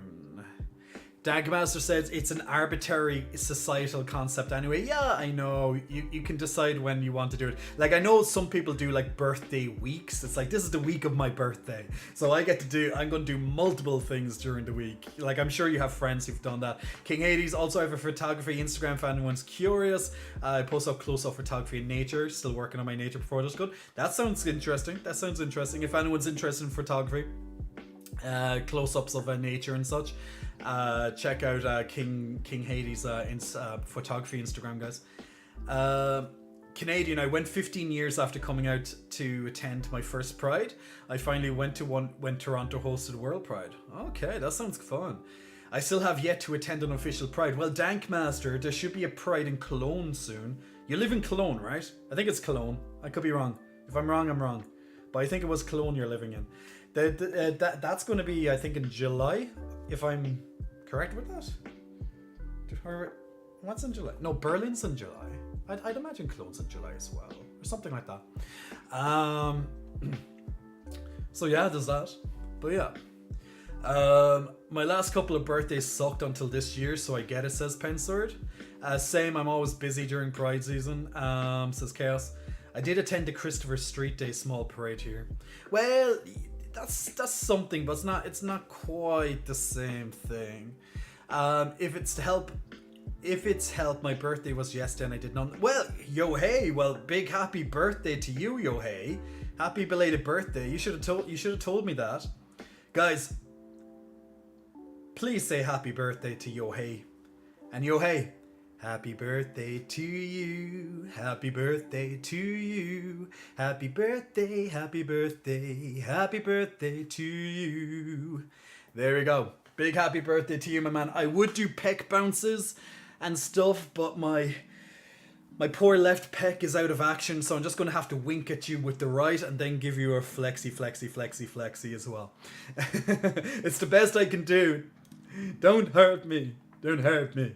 Dagmaster says it's an arbitrary societal concept anyway. Yeah, I know. You can decide when you want to do it. Like, I know some people do like birthday weeks. It's like, this is the week of my birthday, so I'm going to do multiple things during the week. Like, I'm sure you have friends who've done that. King Hades also have a photography Instagram if anyone's curious. I post up close-up photography in nature. Still working on my nature before that's good. That sounds interesting. If anyone's interested in photography, close-ups of nature and such, check out King Hades photography Instagram, guys. Canadian, I went 15 years after coming out to attend my first Pride. I finally went to one when Toronto hosted World Pride. Okay, that sounds fun. I still have yet to attend an official Pride. Well, Dankmaster, there should be a Pride in Cologne soon. You live in Cologne, right? I think it's Cologne. I could be wrong. If I'm wrong, I'm wrong. But I think it was Cologne you're living in. That's going to be, I think, in July, if I'm correct with that. Or what's in July? No, Berlin's in July. I'd imagine Cologne's in July as well, or something like that. So yeah, there's that. But yeah, My last couple of birthdays sucked until this year, so I get it, says Pensword. Same, I'm always busy during Pride season, says Chaos. I did attend the Christopher Street Day small parade here. Well, that's something, but it's not quite the same thing. If it's help, my birthday was yesterday and I did not. Well, yo hey, well, big happy birthday to you, yo hey. Happy belated birthday. You should have told me that. Guys, please say happy birthday to yo hey. And yo hey, happy birthday to you. Happy birthday to you. Happy birthday, happy birthday, happy birthday to you. There we go. Big happy birthday to you, my man. I would do peck bounces and stuff, but my poor left pec is out of action, so I'm just going to have to wink at you with the right and then give you a flexy as well. It's the best I can do. Don't hurt me. Don't hurt me.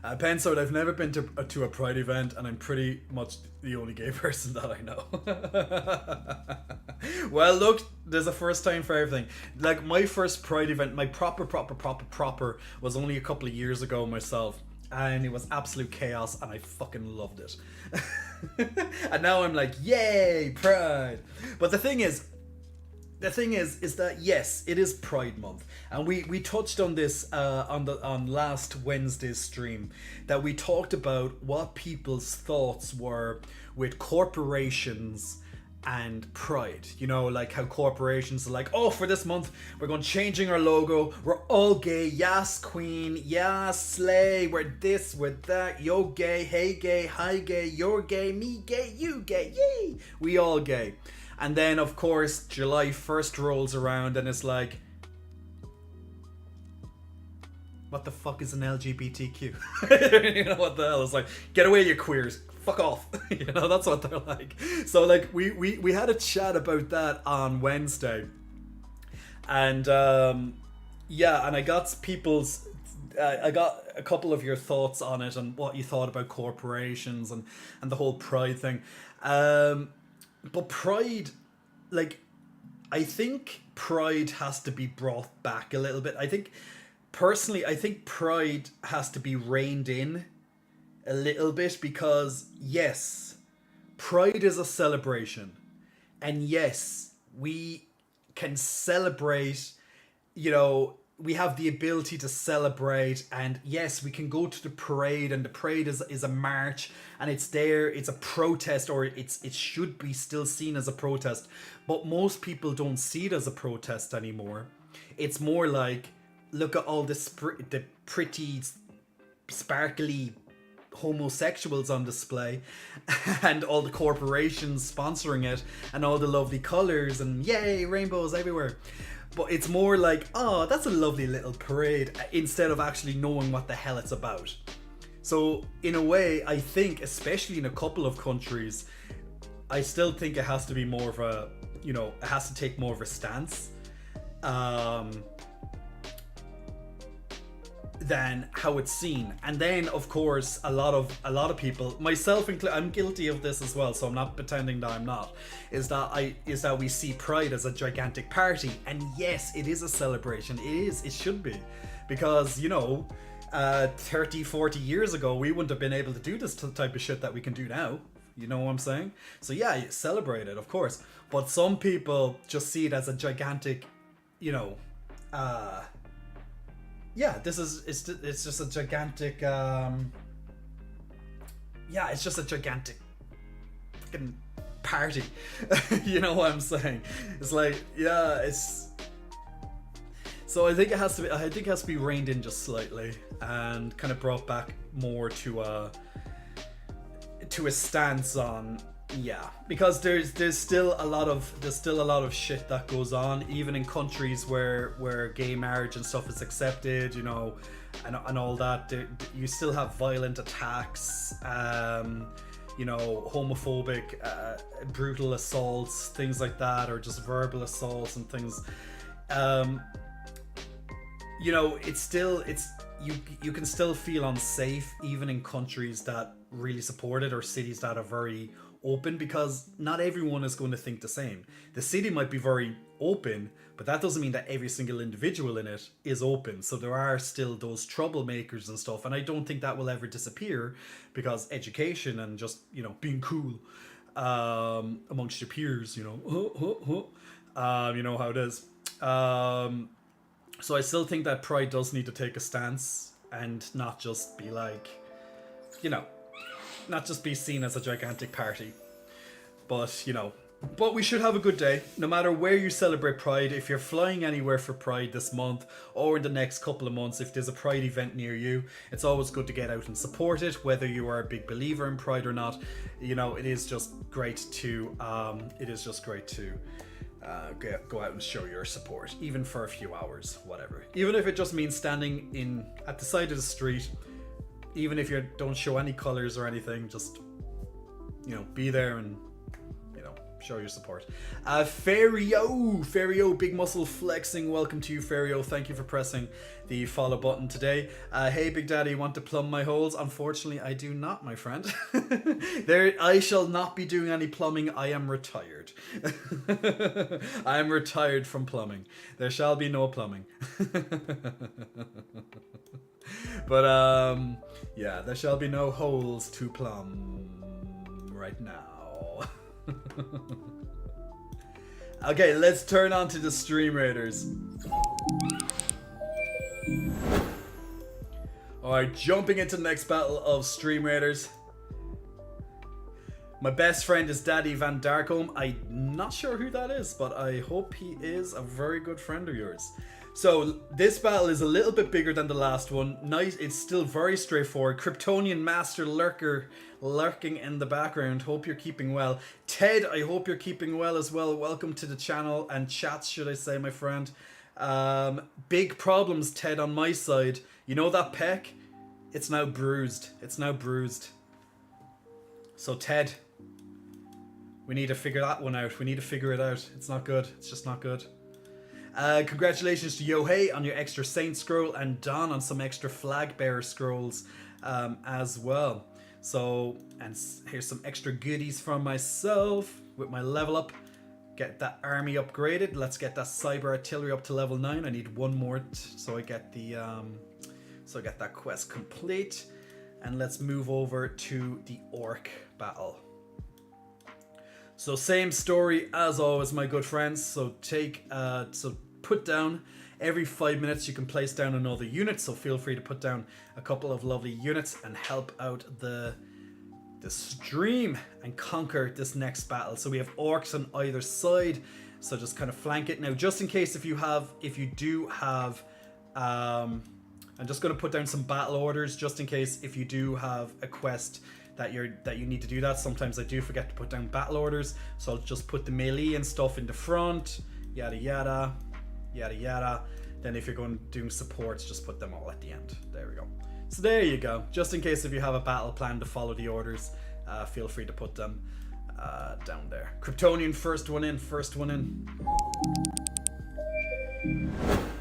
Pensword, I've never been to a Pride event, and I'm pretty much the only gay person that I know. Well, look, there's a first time for everything. Like, my first Pride event, my proper was only a couple of years ago myself, and it was absolute chaos, and I fucking loved it. And now I'm like, yay, Pride! But the thing is that yes, it is Pride Month, and we touched on this on last Wednesday's stream, that we talked about what people's thoughts were with corporations and Pride. You know, like how corporations are like, oh, for this month we're changing our logo, we're all gay, yes queen, yes slay, we're this, we're that, yo gay, hey gay, hi gay, you're gay, me gay, you gay, yay, we all gay. And then, of course, July 1st rolls around and it's like, what the fuck is an LGBTQ? You know, what the hell? It's like, get away, you queers. Fuck off. You know, that's what they're like. So, like, we had a chat about that on Wednesday. And, yeah, and I got people's... I got a couple of your thoughts on it and what you thought about corporations and the whole Pride thing. But Pride, like, I think Pride has to be brought back a little bit. I think Pride has to be reined in a little bit, because yes, Pride is a celebration, and yes, we can celebrate, you know, we have the ability to celebrate, and yes, we can go to the parade, and the parade is a march, and it's a protest, or it should be still seen as a protest, but most people don't see it as a protest anymore. It's more like, look at all the pretty sparkly homosexuals on display, and all the corporations sponsoring it, and all the lovely colors, and yay, rainbows everywhere. But it's more like, oh, that's a lovely little parade, instead of actually knowing what the hell it's about. So in a way, I think, especially in a couple of countries, I still think it has to be more of a, you know, it has to take more of a stance than how it's seen. And then, of course, a lot of people, myself included, I'm guilty of this as well, so I'm not pretending that I'm not, is that we see Pride as a gigantic party. And yes, it is a celebration. It should be, because, you know, 30, 40 years ago, we wouldn't have been able to do this type of shit that we can do now. You know what I'm saying? So yeah, celebrate it, of course. But some people just see it as a gigantic, you know, yeah, it's just a gigantic, yeah, it's just a gigantic fucking party. You know what I'm saying? It's like, yeah, it's... So I think it has to be reined in just slightly, and kind of brought back more to a stance on, yeah, because there's still a lot of shit that goes on, even in countries where gay marriage and stuff is accepted, you know, and all that. You still have violent attacks, you know, homophobic, brutal assaults, things like that, or just verbal assaults and things. You know, you can still feel unsafe even in countries that really support it, or cities that are very open, because not everyone is going to think the same. The city might be very open, but that doesn't mean that every single individual in it is open. So there are still those troublemakers and stuff, and I don't think that will ever disappear, because education and just, you know, being cool amongst your peers, you know, you know how it is. So I still think that Pride does need to take a stance and not just be like, you know, not just be seen as a gigantic party. But, you know, but we should have a good day. No matter where you celebrate Pride, if you're flying anywhere for Pride this month or in the next couple of months, if there's a Pride event near you, it's always good to get out and support it, whether you are a big believer in Pride or not. You know, it is just great to, go out and show your support, even for a few hours, whatever. Even if it just means standing at the side of the street, even if you don't show any colors or anything, just, you know, be there and, you know, show your support. Ferio, big muscle flexing. Welcome to you, Ferio. Thank you for pressing the follow button today. Hey, Big Daddy, want to plumb my holes? Unfortunately, I do not, my friend. I shall not be doing any plumbing. I am retired. I am retired from plumbing. There shall be no plumbing. But yeah, there shall be no holes to plumb right now. Okay, let's turn on to the Stream Raiders. Alright, jumping into the next battle of Stream Raiders. My best friend is Daddy Van Darkholm. I'm not sure who that is, but I hope he is a very good friend of yours. So this battle is a little bit bigger than the last one. Nice, it's still very straightforward. Kryptonian Master Lurker lurking in the background. Hope you're keeping well. Ted, I hope you're keeping well as well. Welcome to the channel and chats, should I say, my friend. Big problems, Ted, on my side. You know that pec? It's now bruised. It's now bruised. So Ted, we need to figure that one out. We need to figure it out. It's not good. It's just not good. Congratulations to Yohei on your extra Saint scroll, and Don on some extra flag bearer scrolls as well. So, and here's some extra goodies from myself with my level up. Get that army upgraded. Let's get that cyber artillery up to level 9. I need one more so I get the that quest complete. And let's move over to the orc battle. So same story as always, my good friends. So put down every 5 minutes. You can place down another unit. So feel free to put down a couple of lovely units and help out the stream and conquer this next battle. So we have orcs on either side. So just kind of flank it now. Just in case if you do have, I'm just going to put down some battle orders just in case if you do have a quest that you need to do that. Sometimes I do forget to put down battle orders, so I'll just put the melee and stuff in the front, yada yada, yada yada. Then if you're going doing supports, just put them all at the end. There we go. So there you go. Just in case if you have a battle plan to follow the orders, feel free to put them down there. Kryptonian, first one in.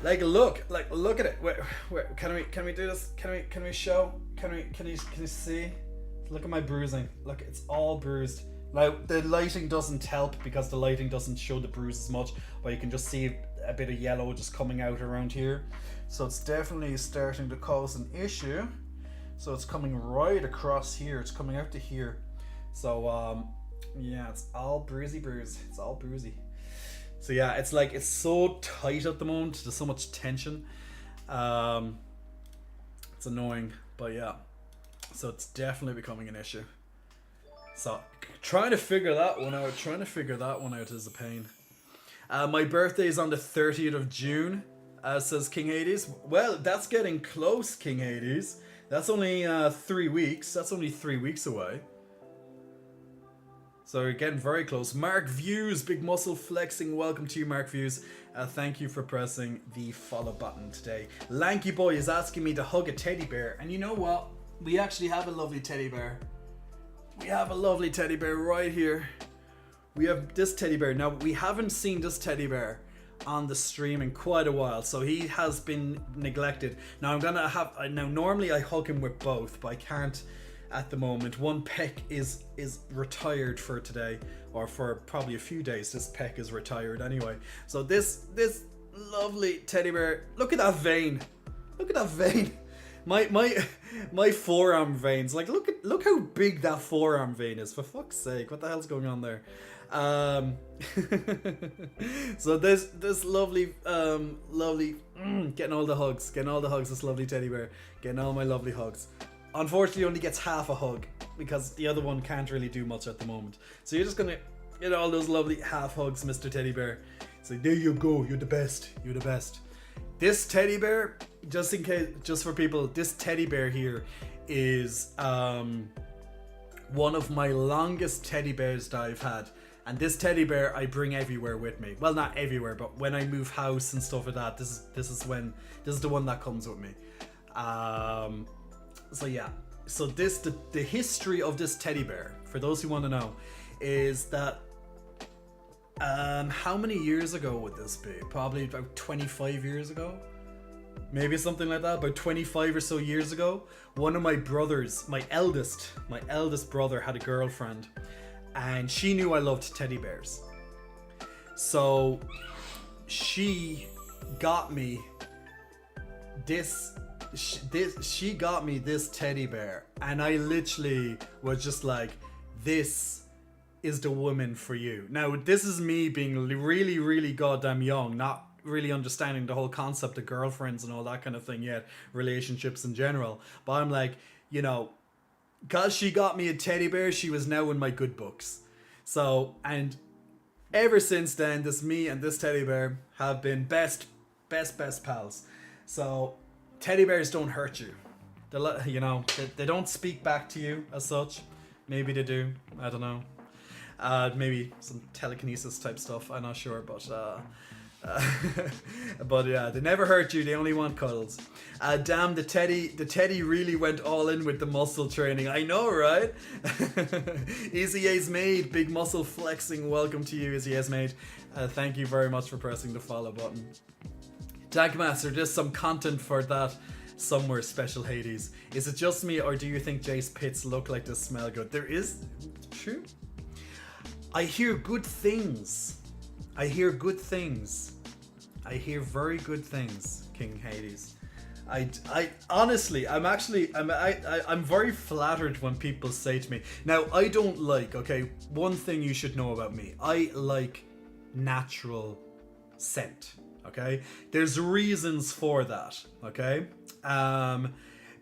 Look at it. Wait, can we do this? Can we show? Can you see? Look at my bruising. Look, it's all bruised. Now the lighting doesn't help because the lighting doesn't show the bruise as much, but you can just see a bit of yellow just coming out around here. So it's definitely starting to cause an issue. So it's coming right across here. It's coming out to here. So yeah, it's all bruisey. It's all bruisey. So yeah, it's like it's so tight at the moment. There's so much tension. It's annoying, but yeah. So it's definitely becoming an issue. So trying to figure that one out is a pain. My birthday is on the 30th of June, says King Hades. Well, that's getting close, King Hades. That's only 3 weeks. That's only 3 weeks away. So we're getting very close. Mark Views, big muscle flexing. Welcome to you, Mark Views. Thank you for pressing the follow button today. Lanky Boy is asking me to hug a teddy bear. And you know what? We actually have a lovely teddy bear. We have a lovely teddy bear right here. We have this teddy bear. Now, we haven't seen this teddy bear on the stream in quite a while, so he has been neglected. Now, I'm gonna have... Now, normally I hug him with both, but I can't at the moment. One Peck is retired for today, or for probably a few days. This Peck is retired anyway. So this lovely teddy bear. Look at that vein. Look at that vein. My forearm veins. Like look how big that forearm vein is. For fuck's sake, what the hell's going on there? So this lovely getting all the hugs. This lovely teddy bear. Getting all my lovely hugs. Unfortunately, only gets half a hug because the other one can't really do much at the moment. So you're just gonna get all those lovely half hugs, Mr. Teddy Bear. So there you go. You're the best. You're the best. This teddy bear, just in case, just for people, this teddy bear here is one of my longest teddy bears that I've had. And this teddy bear I bring everywhere with me. Well, not everywhere, but when I move house and stuff like that, this is the one that comes with me. So yeah, so the history of this teddy bear, for those who want to know, is that how many years ago would this be? Probably about 25 years ago, maybe something like that. About 25 or so years ago, one of my brothers, my eldest brother, had a girlfriend, and she knew I loved teddy bears. So she got me she got me this teddy bear, and I literally was just like, this is the woman for you. Now, this is me being really, really goddamn young, not really understanding the whole concept of girlfriends and all that kind of thing yet, relationships in general. But I'm like, you know, because she got me a teddy bear, she was now in my good books. So, and ever since then, me and this teddy bear have been best pals. So, teddy bears don't hurt you. They don't speak back to you as such. Maybe they do. I don't know. Maybe some telekinesis type stuff. I'm not sure, but but yeah, they never hurt you. They only want cuddles. Damn, the teddy really went all in with the muscle training. I know, right? Easy A's Made, big muscle flexing. Welcome to you, Easy A's Made. Thank you very much for pressing the follow button. Tankmaster, just some content for that somewhere special, Hades. Is it just me, or do you think Jace pits look like they smell good? There is true. I hear good things. I hear very good things, King Hades. I honestly, I'm very flattered when people say to me. Now, I don't like, okay, one thing you should know about me. I like natural scent, okay? There's reasons for that, okay?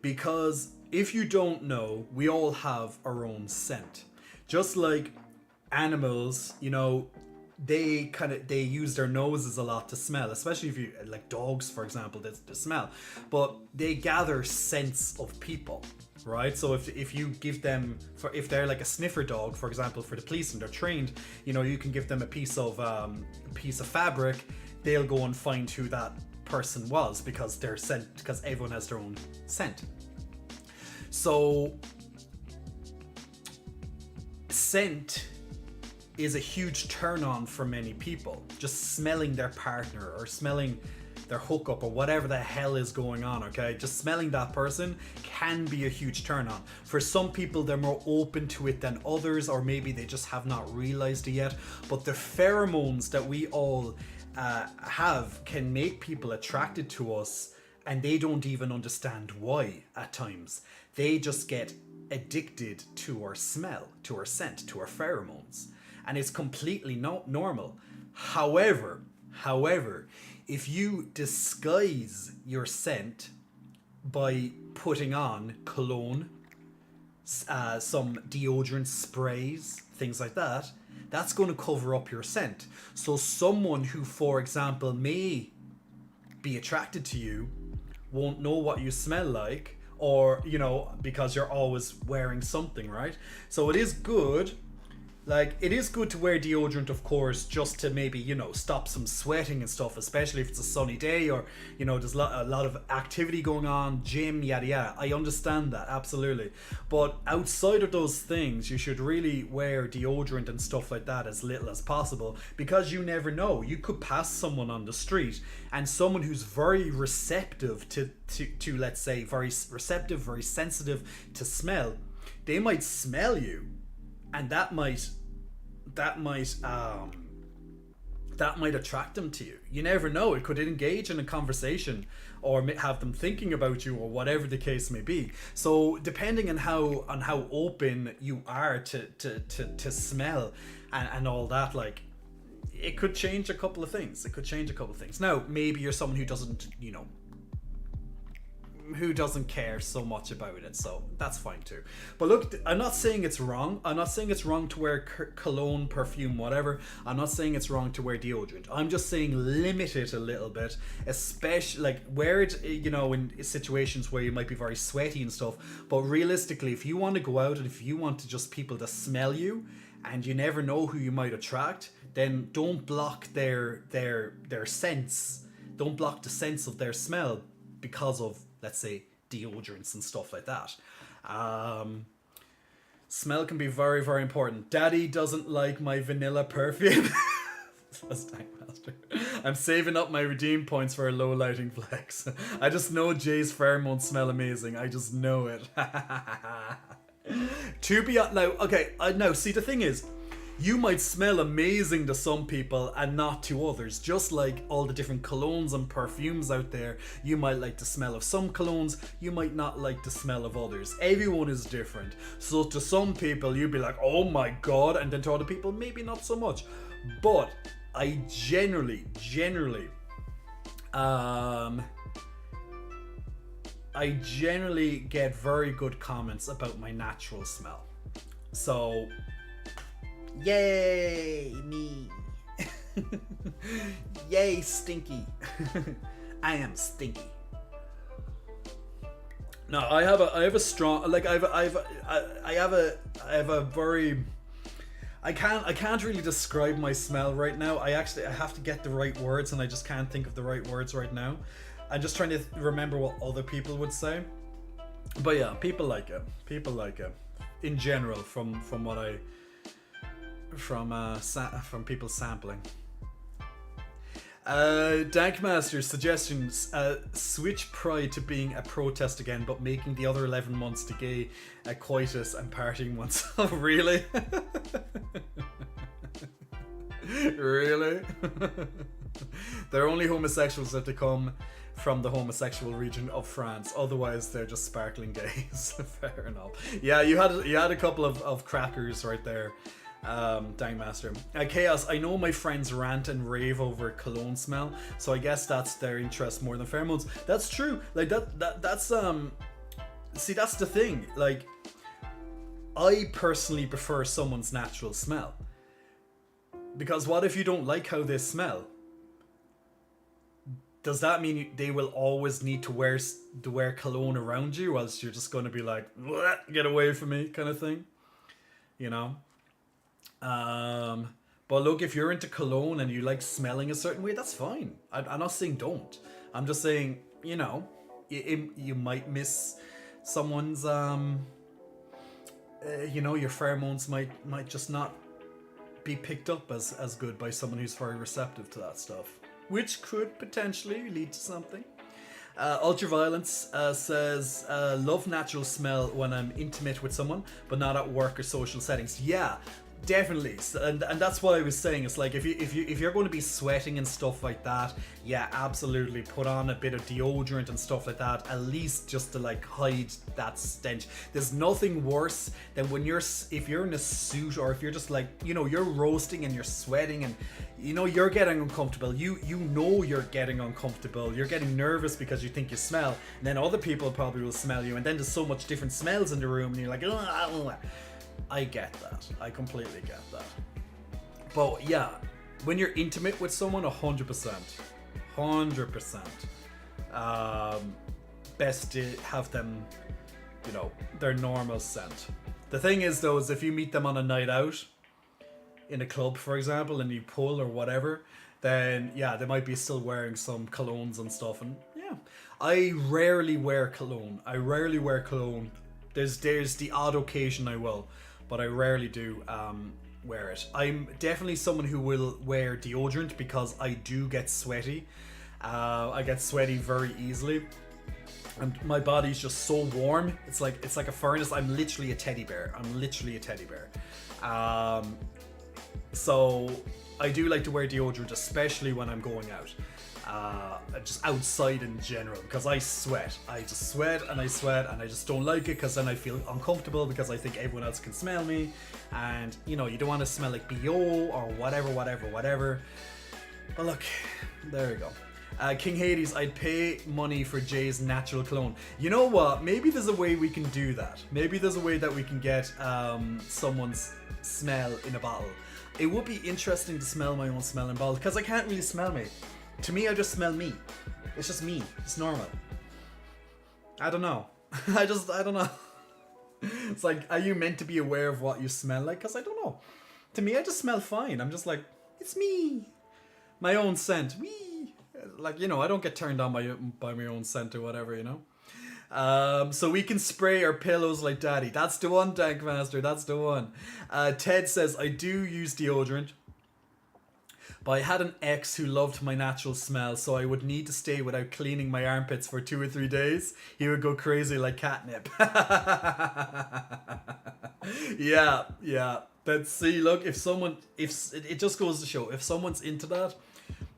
Because if you don't know, we all have our own scent. Just like animals, you know, they use their noses a lot to smell, especially if you, like dogs, for example, they smell, but they gather scents of people, right? So if you give them, if they're like a sniffer dog, for example, for the police, and they're trained, you know, you can give them a piece of fabric, they'll go and find who that person was because everyone has their own scent. So scent is a huge turn on for many people. Just smelling their partner or smelling their hookup or whatever the hell is going on, okay? Just smelling that person can be a huge turn on. For some people, they're more open to it than others, or maybe they just have not realized it yet. But the pheromones that we all have can make people attracted to us, and they don't even understand why at times. They just get addicted to our smell, to our scent, to our pheromones. And it's completely normal. However, if you disguise your scent by putting on cologne, some deodorant sprays, things like that, that's going to cover up your scent. So someone who, for example, may be attracted to you won't know what you smell like, or, you know, because you're always wearing something, right? So it is good. Like, it is good to wear deodorant, of course, just to maybe, you know, stop some sweating and stuff, especially if it's a sunny day, or, you know, there's a lot of activity going on, gym, yada yada. I understand that, absolutely. But outside of those things, you should really wear deodorant and stuff like that as little as possible, because you never know. You could pass someone on the street, and someone who's very receptive to let's say, very receptive, very sensitive to smell, they might smell you, and that might attract them to you. You never know. It could engage in a conversation or have them thinking about you or whatever the case may be. So depending on how open you are to smell and all that, like, it could change a couple of things. Now, maybe you're someone who doesn't, who doesn't care so much about it, so that's fine too. But look, I'm not saying it's wrong. I'm not saying it's wrong to wear cologne, perfume, whatever. I'm not saying it's wrong to wear deodorant. I'm just saying limit it a little bit, especially like wear it, in situations where you might be very sweaty and stuff. But realistically, if you want to go out and if you want to just people to smell you, and you never know who you might attract, then don't block their sense. Don't block the sense of their smell because of, let's say, deodorants and stuff like that. Smell can be very, very important. Daddy doesn't like my vanilla perfume. That's Tankmaster. I'm saving up my redeem points for a low lighting flex. I just know Jay's pheromones smell amazing. I just know it. To be now, okay. Now, see, the thing is, you might smell amazing to some people and not to others. Just like all the different colognes and perfumes out there, you might like the smell of some colognes, you might not like the smell of others. Everyone is different. So to some people, you'd be like, oh my god, and then to other people, maybe not so much. But I generally get very good comments about my natural smell. So, yay me. Yay stinky. I am stinky. No, I have a strong, like I have a very, I can't really describe my smell right now. I have to get the right words, and I just can't think of the right words right now. I'm just trying to remember what other people would say. But yeah, people like it. In general, from what from people sampling. Dankmaster's suggestions: switch Pride to being a protest again, but making the other 11 months to gay a coitus and partying once. Oh, really? Really? They're only homosexuals if they come from the homosexual region of France. Otherwise, they're just sparkling gays. Fair enough. Yeah, you had a couple of crackers right there. Dankmaster. Chaos, I know my friends rant and rave over cologne smell, so I guess that's their interest more than pheromones. That's true. Like that's see, that's the thing. Like, I personally prefer someone's natural smell. Because what if you don't like how they smell? Does that mean they will always need to wear cologne around you, or else you're just going to be like, get away from me, kind of thing? But look, if you're into cologne and you like smelling a certain way, that's fine. I'm not saying don't. I'm just saying, you might miss someone's, your pheromones might just not be picked up as good by someone who's very receptive to that stuff, which could potentially lead to something. Ultraviolence says, love natural smell when I'm intimate with someone, but not at work or social settings. Yeah, definitely. And that's what I was saying. It's like, if you're going to be sweating and stuff like that, yeah, absolutely put on a bit of deodorant and stuff like that, at least just to like hide that stench. There's nothing worse than when if you're in a suit, or if you're just like, you're roasting and you're sweating and you're getting uncomfortable. You're getting uncomfortable. You're getting nervous because you think you smell, and then other people probably will smell you, and then there's so much different smells in the room, and you're like, oh. I get that. I completely get that. But yeah, when you're intimate with someone, 100%. Best to have them, their normal scent. The thing is, though, is if you meet them on a night out, in a club, for example, and you pull or whatever, then yeah, they might be still wearing some colognes and stuff. And yeah, I rarely wear cologne. There's the odd occasion I will, but I rarely do wear it. I'm definitely someone who will wear deodorant because I do get sweaty. I get sweaty very easily. and my body's just so warm. It's like a furnace. I'm literally a teddy bear. So I do like to wear deodorant, especially when I'm going out. Just outside in general, because I sweat. I just sweat and I sweat, and I just don't like it, because then I feel uncomfortable because I think everyone else can smell me, and you know, you don't want to smell like BO or whatever. But look, there we go. King Hades, I'd pay money for Jay's natural cologne. You know what? Maybe there's a way we can do that. Maybe there's a way that we can get someone's smell in a bottle. It would be interesting to smell my own smell in a bottle, because I can't really smell me. To me, I just smell me. It's just me. It's normal. I don't know. I don't know. It's like, are you meant to be aware of what you smell like? Because I don't know. To me, I just smell fine. I'm just like, it's me. My own scent. Wee. Like, you know, I don't get turned on by my own scent or whatever, you know? So we can spray our pillows like daddy. That's the one, Dankmaster. That's the one. Ted says, I do use deodorant, but I had an ex who loved my natural smell, so I would need to stay without cleaning my armpits for 2 or 3 days. He would go crazy like catnip. Yeah. But see, look, if it just goes to show, if someone's into that,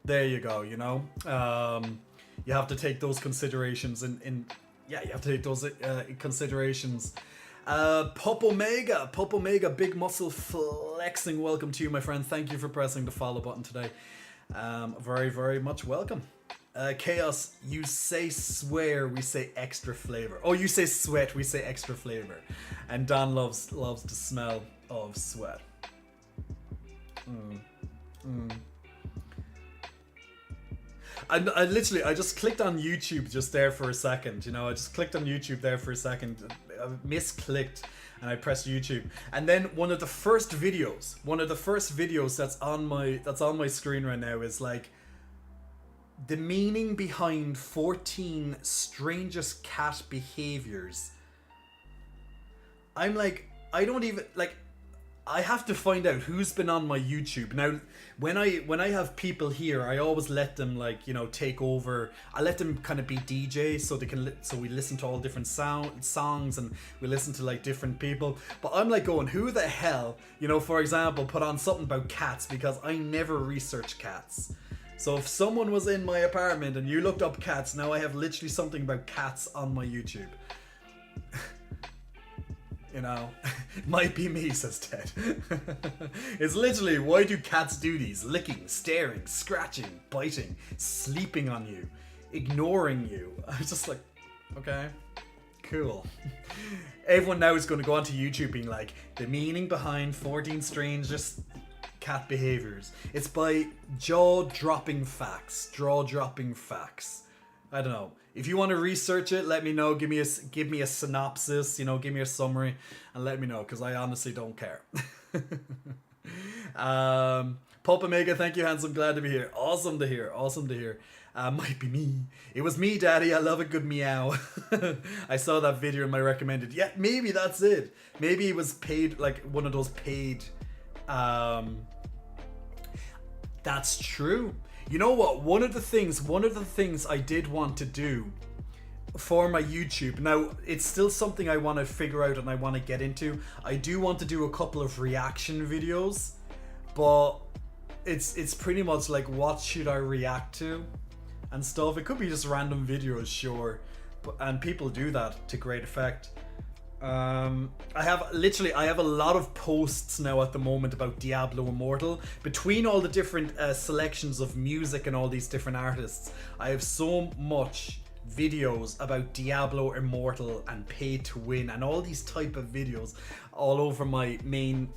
there you go, you know? You have to take those considerations you have to take those considerations. Pup Omega, big muscle flexing. Welcome to you, my friend. Thank you for pressing the follow button today. Very, very much welcome. Chaos, you say swear, we say extra flavor. Oh, you say sweat, we say extra flavor. And Don loves the smell of sweat. I literally, I just clicked on YouTube just there for a second, you know, I just clicked on YouTube there for a second, I misclicked, and I pressed YouTube, and then one of the first videos that's on my screen right now is like, the meaning behind 14 strangest cat behaviors. I'm like, I don't even, like, I have to find out who's been on my YouTube. Now, when I have people here, I always let them, like, you know, take over. I let them kind of be DJ, so they can so we listen to all different songs, and we listen to like different people. But I'm like going, who the hell, you know, for example, put on something about cats, because I never research cats. So if someone was in my apartment and you looked up cats, now I have literally something about cats on my YouTube. You know, might be me, says Ted. It's literally, why do cats do these? Licking, staring, scratching, biting, sleeping on you, ignoring you. I was just like, okay, cool. Everyone now is going to go onto YouTube being like, the meaning behind 14 strangest cat behaviors. It's by jaw-dropping facts. I don't know. If you want to research it, let me know. Give me a synopsis, you know, give me a summary, and let me know, because I honestly don't care. Pulp Omega, thank you, handsome. Glad to be here. Awesome to hear. Might be me. It was me, Daddy. I love a good meow. I saw that video in my recommended. Yeah, maybe that's it. Maybe it was paid, like one of those paid. That's true. You know what? One of the things I did want to do for my YouTube, now it's still something I want to figure out and I want to get into. I do want to do a couple of reaction videos, but it's pretty much like, what should I react to and stuff. It could be just random videos, sure, and people do that to great effect. I have a lot of posts now at the moment about Diablo Immortal. Between all the different selections of music and all these different artists, I have so much videos about Diablo Immortal and Pay to Win and all these type of videos all over my main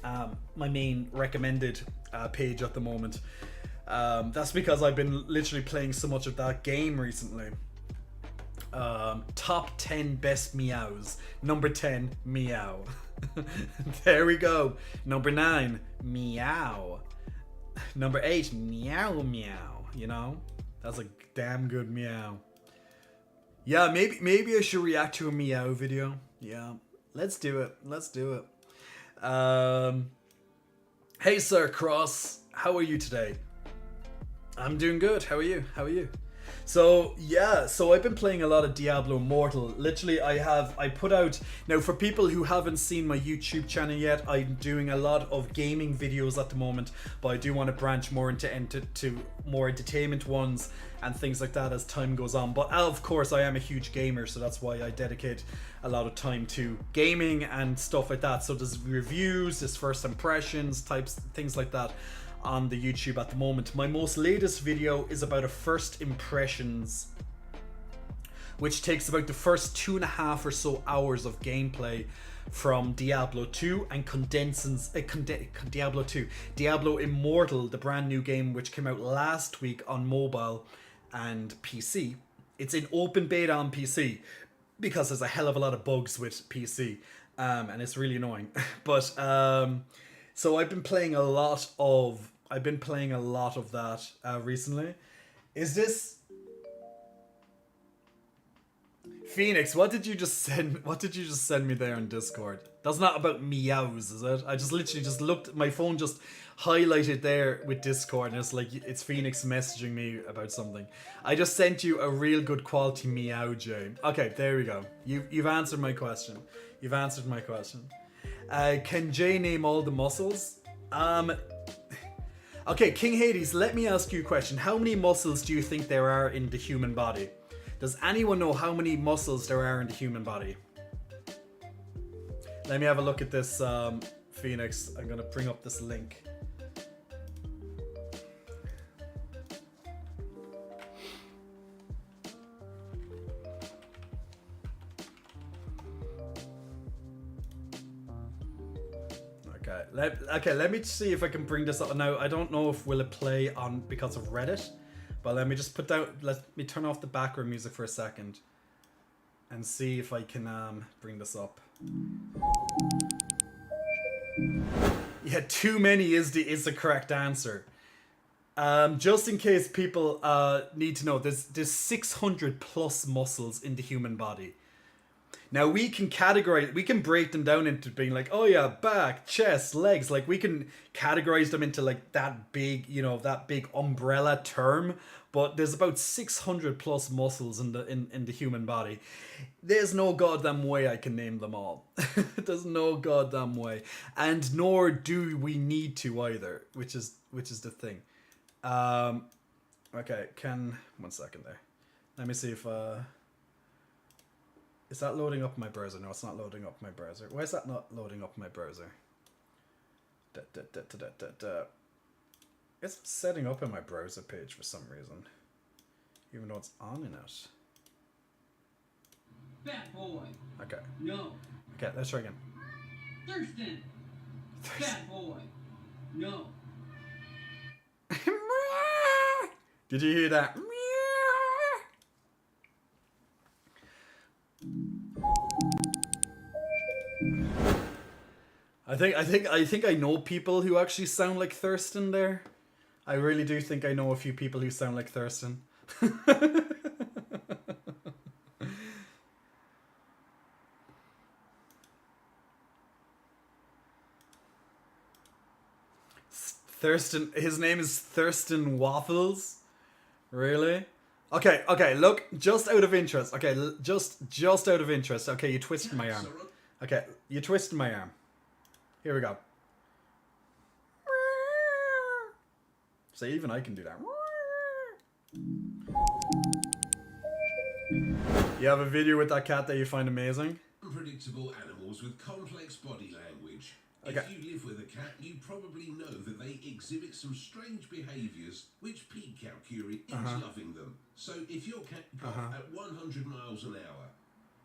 recommended page at the moment. That's because I've been literally playing so much of that game recently. Top 10 best meows. Number 10, meow. There we go. Number 9, meow. Number 8, meow meow. You know, that's a damn good meow. Yeah, maybe I should react to a meow video. Yeah, let's do it. Hey Sir Cross, how are you today? I'm doing good. How are you? So yeah, so I've been playing a lot of Diablo Immortal. Literally, I put out now for people who haven't seen my YouTube channel yet. I'm doing a lot of gaming videos at the moment, but I do want to branch more into more entertainment ones and things like that as time goes on. But of course, I am a huge gamer, so that's why I dedicate a lot of time to gaming and stuff like that. So there's reviews, there's first impressions, types, things like that on the YouTube at the moment. My most latest video is about a first impressions, which takes about the first 2.5 or so hours of gameplay from Diablo 2 and condenses Diablo 2, Diablo Immortal, the brand new game which came out last week on mobile and PC. It's in open beta on PC because there's a hell of a lot of bugs with PC, and it's really annoying. But so I've been playing a lot of that recently. Is this Phoenix? What did you just send me there on Discord? That's not about meows, is it? I just literally just looked. My phone just highlighted there with Discord, and it's like it's Phoenix messaging me about something. I just sent you a real good quality meow, Jay. Okay, there we go. You've answered my question. You've answered my question. Can Jay name all the muscles? Okay, King Hades, let me ask you a question. How many muscles do you think there are in the human body? Does anyone know how many muscles there are in the human body? Let me have a look at this, Phoenix. I'm going to bring up this link. Let me see if I can bring this up. Now, I don't know if will it play on because of Reddit, but let me just let me turn off the background music for a second and see if I can bring this up. Yeah, too many is the correct answer. Just in case people need to know, there's 600 plus muscles in the human body. Now we can break them down into being like, oh yeah, back, chest, legs. Like we can categorize them into like that big, that big umbrella term. But there's about 600 plus muscles in the human body. There's no goddamn way I can name them all. There's no goddamn way, and nor do we need to either, which is the thing. Okay, one second there. Let me see if is that loading up my browser? No, it's not loading up my browser. Why is that not loading up my browser? It's setting up in my browser page for some reason, even though it's on in it. Fat boy. Okay. No. Okay, let's try again. Thurston. Fat boy. No. Did you hear that? I think I know people who actually sound like Thurston there. I really do think I know a few people who sound like Thurston. Thurston, his name is Thurston Waffles? Really? Okay, look, just out of interest. Okay, just out of interest. Okay, you twisted my arm. Okay, you twisted my arm. Here we go. So even I can do that. You have a video with that cat that you find amazing? Unpredictable animals with complex body language. Okay. If you live with a cat, you probably know that they exhibit some strange behaviours which pique our curiosity into loving them. So if your cat got at 100 miles an hour,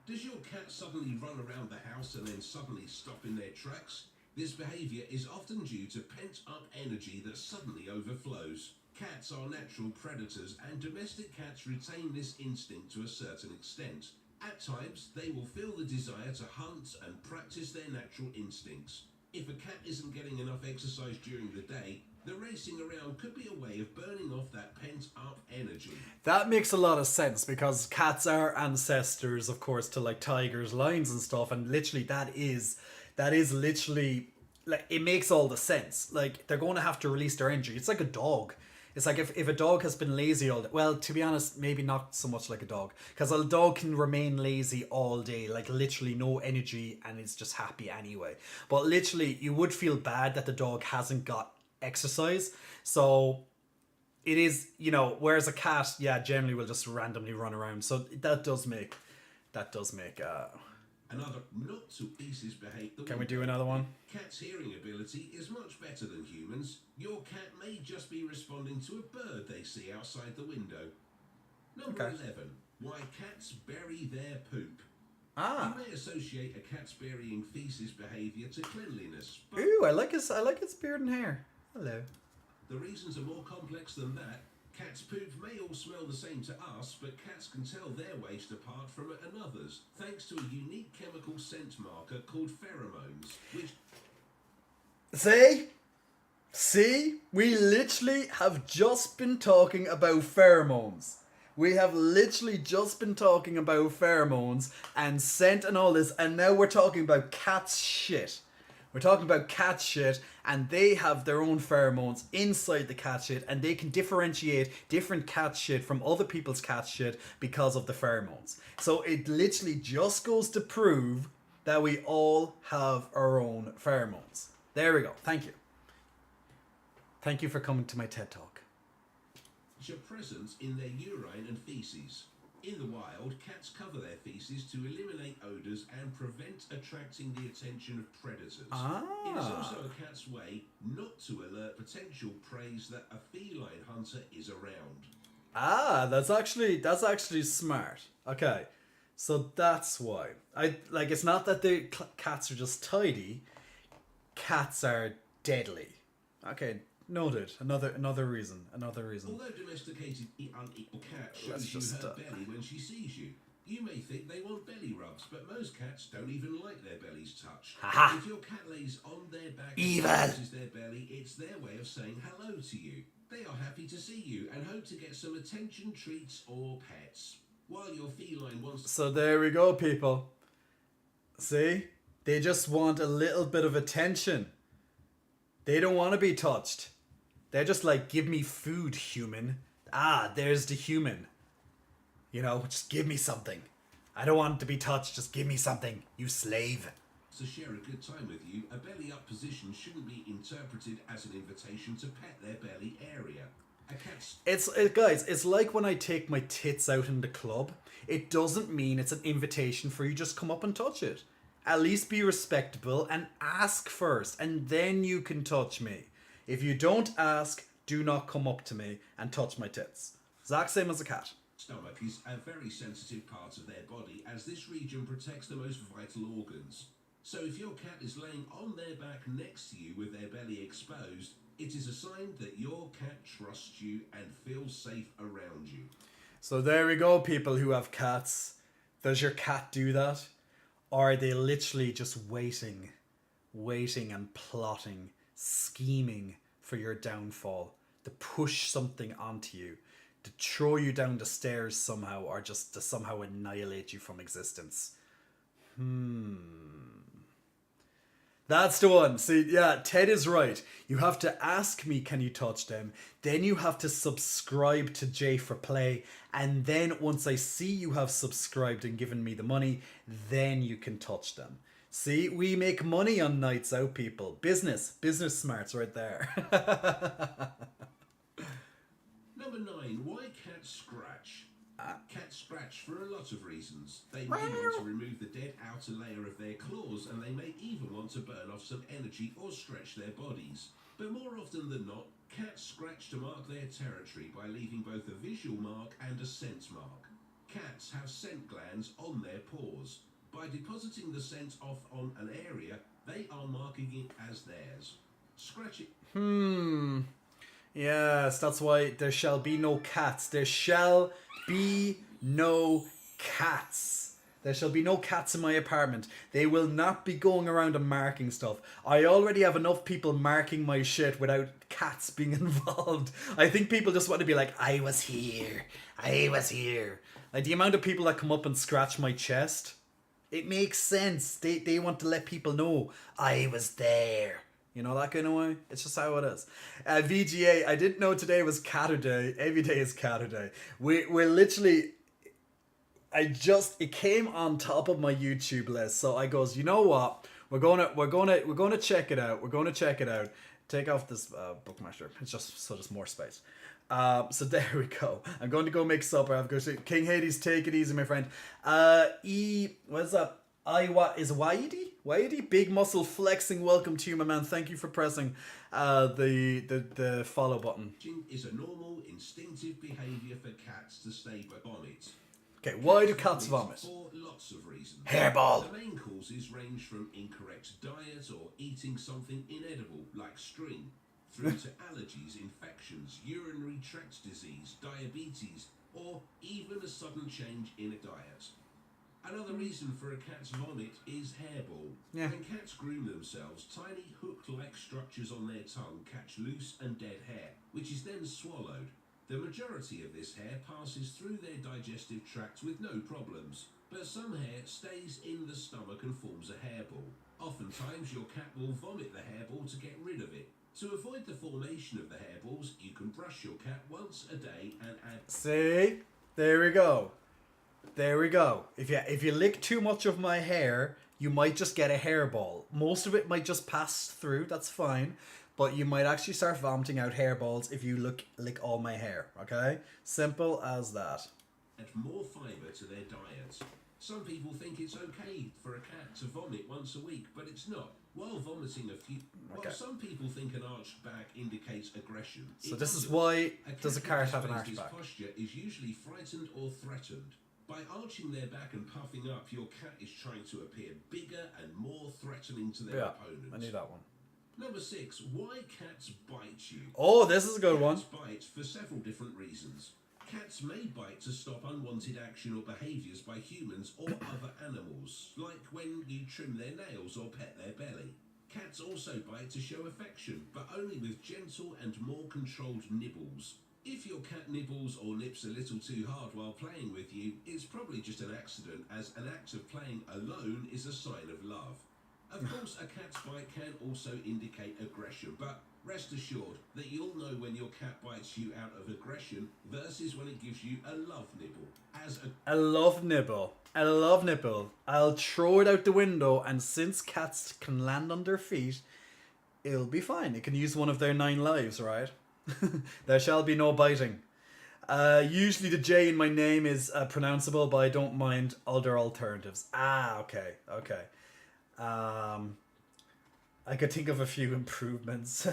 does your cat suddenly run around the house and then suddenly stop in their tracks? This behaviour is often due to pent-up energy that suddenly overflows. Cats are natural predators, and domestic cats retain this instinct to a certain extent. At times, they will feel the desire to hunt and practice their natural instincts. If a cat isn't getting enough exercise during the day, the racing around could be a way of burning off that pent-up energy. That makes a lot of sense because cats are ancestors, of course, to like tigers, lions and stuff, and literally that is literally, like, it makes all the sense. Like, they're going to have to release their energy. It's like a dog. It's like if a dog has been lazy all day. Well, to be honest, maybe not so much like a dog. Because a dog can remain lazy all day, like literally no energy, and it's just happy anyway. But literally, you would feel bad that the dog hasn't got exercise. So it is, whereas a cat, yeah, generally will just randomly run around. So that does make Another not to pieces behaviour. Can we do another one? Cat's hearing ability is much better than humans. Your cat may just be responding to a bird they see outside the window. Number 11. Why cats bury their poop. You may associate a cat's burying feces behaviour to cleanliness. But ooh, I like its beard and hair. Hello. the reasons are more complex than that. Cat's poop may all smell the same to us, but cats can tell their waste apart from another's, thanks to a unique chemical scent marker called pheromones, which... See? We literally have just been talking about pheromones. We have literally just been talking about pheromones and scent and all this, and now we're talking about cat's shit. We're talking about cat shit, and they have their own pheromones inside the cat shit, and they can differentiate different cat shit from other people's cat shit because of the pheromones. So it literally just goes to prove that we all have our own pheromones. There we go. Thank you. Thank you for coming to my TED Talk. Which are present in their urine and feces. In the wild, cats cover their feces to eliminate odours and prevent attracting the attention of predators. It is also a cat's way not to alert potential prey that a feline hunter is around. That's actually smart. Okay, so that's why. It's not that the cats are just tidy. Cats are deadly. Okay. Noted. Another reason. Although domesticated unequal cat shows you her belly when she sees you. You may think they want belly rubs, but most cats don't even like their bellies touched. Haha. If your cat lays on their back Evil. and kisses their belly, it's their way of saying hello to you. They are happy to see you and hope to get some attention, treats, or pets. While your feline wants... So there we go, people. See? They just want a little bit of attention. They don't want to be touched. They're just like, give me food, human. There's the human. Just give me something. I don't want to be touched, just give me something, you slave. To share a good time with you, a belly up position shouldn't be interpreted as an invitation to pet their belly area. A cat's... Guys, it's like when I take my tits out in the club. It doesn't mean it's an invitation for you just come up and touch it. At least be respectable and ask first, and then you can touch me. If you don't ask, do not come up to me and touch my tits. Exact same as a cat. Stomach is a very sensitive part of their body, as this region protects the most vital organs. So if your cat is laying on their back next to you with their belly exposed, it is a sign that your cat trusts you and feels safe around you. So there we go, people who have cats. Does your cat do that? Or are they literally just waiting and plotting, scheming for your downfall, to push something onto you, to throw you down the stairs somehow, or just to somehow annihilate you from existence? That's the one. See, yeah, Ted is right. You have to ask me, can you touch them? Then you have to subscribe to J for Play. And then once I see you have subscribed and given me the money, then you can touch them. See, we make money on Nights Out, people. Business smarts right there. Number 9, why cats scratch? Cats scratch for a lot of reasons. They may want to remove the dead outer layer of their claws, and they may even want to burn off some energy or stretch their bodies. But more often than not, cats scratch to mark their territory by leaving both a visual mark and a scent mark. Cats have scent glands on their paws. By depositing the scent off on an area, they are marking it as theirs. Scratching... Yes, that's why there shall be no cats. There shall be no cats. There shall be no cats in my apartment. They will not be going around and marking stuff. I already have enough people marking my shit without cats being involved. I think people just want to be like, I was here. Like the amount of people that come up and scratch my chest, it makes sense. They want to let people know I was there. You know, that kind of way. It's just how it is. VGA, I didn't know today was Catter Day. Every day is Catter Day. We're literally. It came on top of my YouTube list, so I goes, you know what? We're gonna check it out. We're gonna check it out. Take off this bookmarker. It's just so there's more space. So there we go. I'm going to go make supper. I've got to King Hades. Take it easy, my friend. What's up? Is Waidi? Big muscle flexing. Welcome to you, my man. Thank you for pressing the follow button. Is a normal, instinctive behaviour for cats to stay by vomit. Okay, why do cats vomit? For lots of reasons. Hairball. The main causes range from incorrect diet or eating something inedible like string, through to allergies, infections, urinary tract disease, diabetes, or even a sudden change in a diet. Another reason for a cat's vomit is hairball. Yeah. When cats groom themselves, tiny hook-like structures on their tongue catch loose and dead hair, which is then swallowed. The majority of this hair passes through their digestive tract with no problems, but some hair stays in the stomach and forms a hairball. Oftentimes your cat will vomit the hairball to get rid of it. To avoid the formation of the hairballs, you can brush your cat once a day and add... See? There we go. There we go. If you lick too much of my hair, you might just get a hairball. Most of it might just pass through, that's fine. But you might actually start vomiting out hairballs if you lick all my hair, okay? Simple as that. Add more fibre to their diet. Some people think it's okay for a cat to vomit once a week, but it's not. While some people think an arched back indicates aggression. So this is why does a cat have an arched back? Posture is usually frightened or threatened. By arching their back and puffing up, your cat is trying to appear bigger and more threatening to their opponents. I knew that one. Number 6, why cats bite you. Oh, this is a good one. Cats bite for several different reasons. Cats may bite to stop unwanted action or behaviours by humans or other animals, like when you trim their nails or pet their belly. Cats also bite to show affection, but only with gentle and more controlled nibbles. If your cat nibbles or nips a little too hard while playing with you, it's probably just an accident, as an act of playing alone is a sign of love. Of course, a cat's bite can also indicate aggression, but rest assured that you'll know when your cat bites you out of aggression versus when it gives you a love nibble. A love nibble. A love nibble. I'll throw it out the window, and since cats can land on their feet, it'll be fine. It can use one of their 9 lives, right? There shall be no biting. Usually the J in my name is pronounceable, but I don't mind other alternatives. Okay. I could think of a few improvements.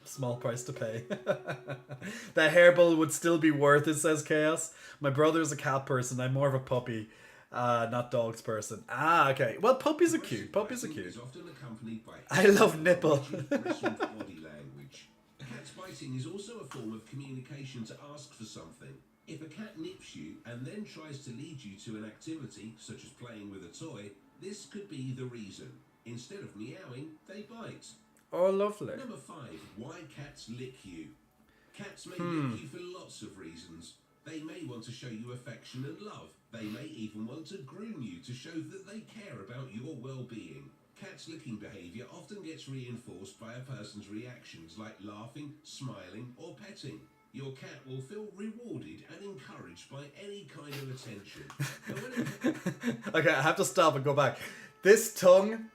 Small price to pay. The hairball would still be worth it, says Chaos. My brother's a cat person. I'm more of a puppy, not dogs person. Okay. Well, puppies are cute. Puppies are cute. Is often accompanied by I love nipple. body language. Cat's biting is also a form of communication to ask for something. If a cat nips you and then tries to lead you to an activity, such as playing with a toy, this could be the reason. Instead of meowing, they bite. Oh, lovely. Number 5, why cats lick you. Cats may lick you for lots of reasons. They may want to show you affection and love. They may even want to groom you to show that they care about your well-being. Cats' licking behaviour often gets reinforced by a person's reactions like laughing, smiling or petting. Your cat will feel rewarded and encouraged by any kind of attention. Okay, I have to stop and go back. This tongue...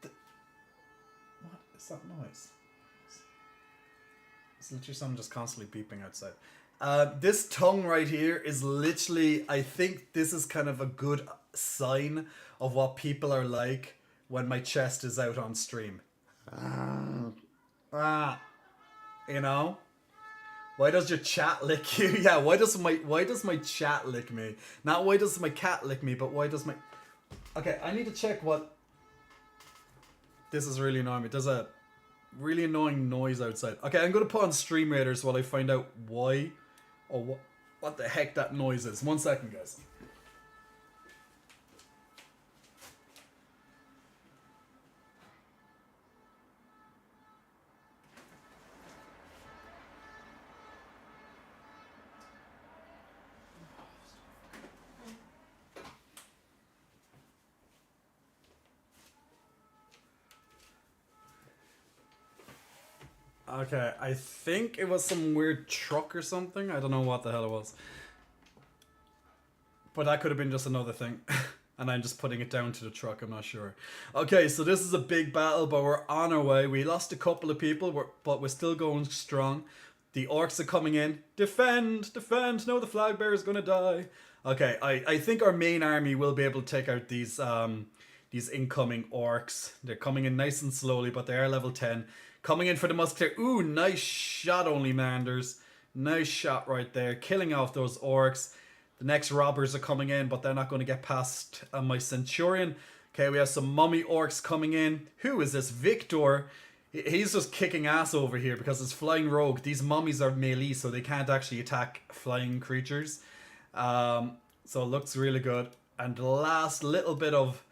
What is that noise? It's literally someone just constantly beeping outside. This tongue right here is literally... I think this is kind of a good sign of what people are like when my chest is out on stream. You know? Why does your chat lick you? Yeah, why does my chat lick me? Not why does my cat lick me, but why does my... Okay, I need to check what... This is really annoying me. There's a really annoying noise outside. Okay, I'm going to put on Stream Raiders while I find out why or what the heck that noise is. 1 second, guys. Okay, I think it was some weird truck or something. I don't know what the hell it was. But that could have been just another thing. And I'm just putting it down to the truck, I'm not sure. Okay, so this is a big battle, but we're on our way. We lost a couple of people, but we're still going strong. The orcs are coming in. Defend! Defend! No, the flag bearer is going to die. Okay, I think our main army will be able to take out these incoming orcs. They're coming in nice and slowly, but they are level 10. Coming in for the musketeer. Ooh, nice shot, only Manders. Nice shot right there. Killing off those orcs. The next robbers are coming in, but they're not going to get past my centurion. Okay, we have some mummy orcs coming in. Who is this? Victor. He's just kicking ass over here because it's flying rogue. These mummies are melee, so they can't actually attack flying creatures. So it looks really good. And the last little bit of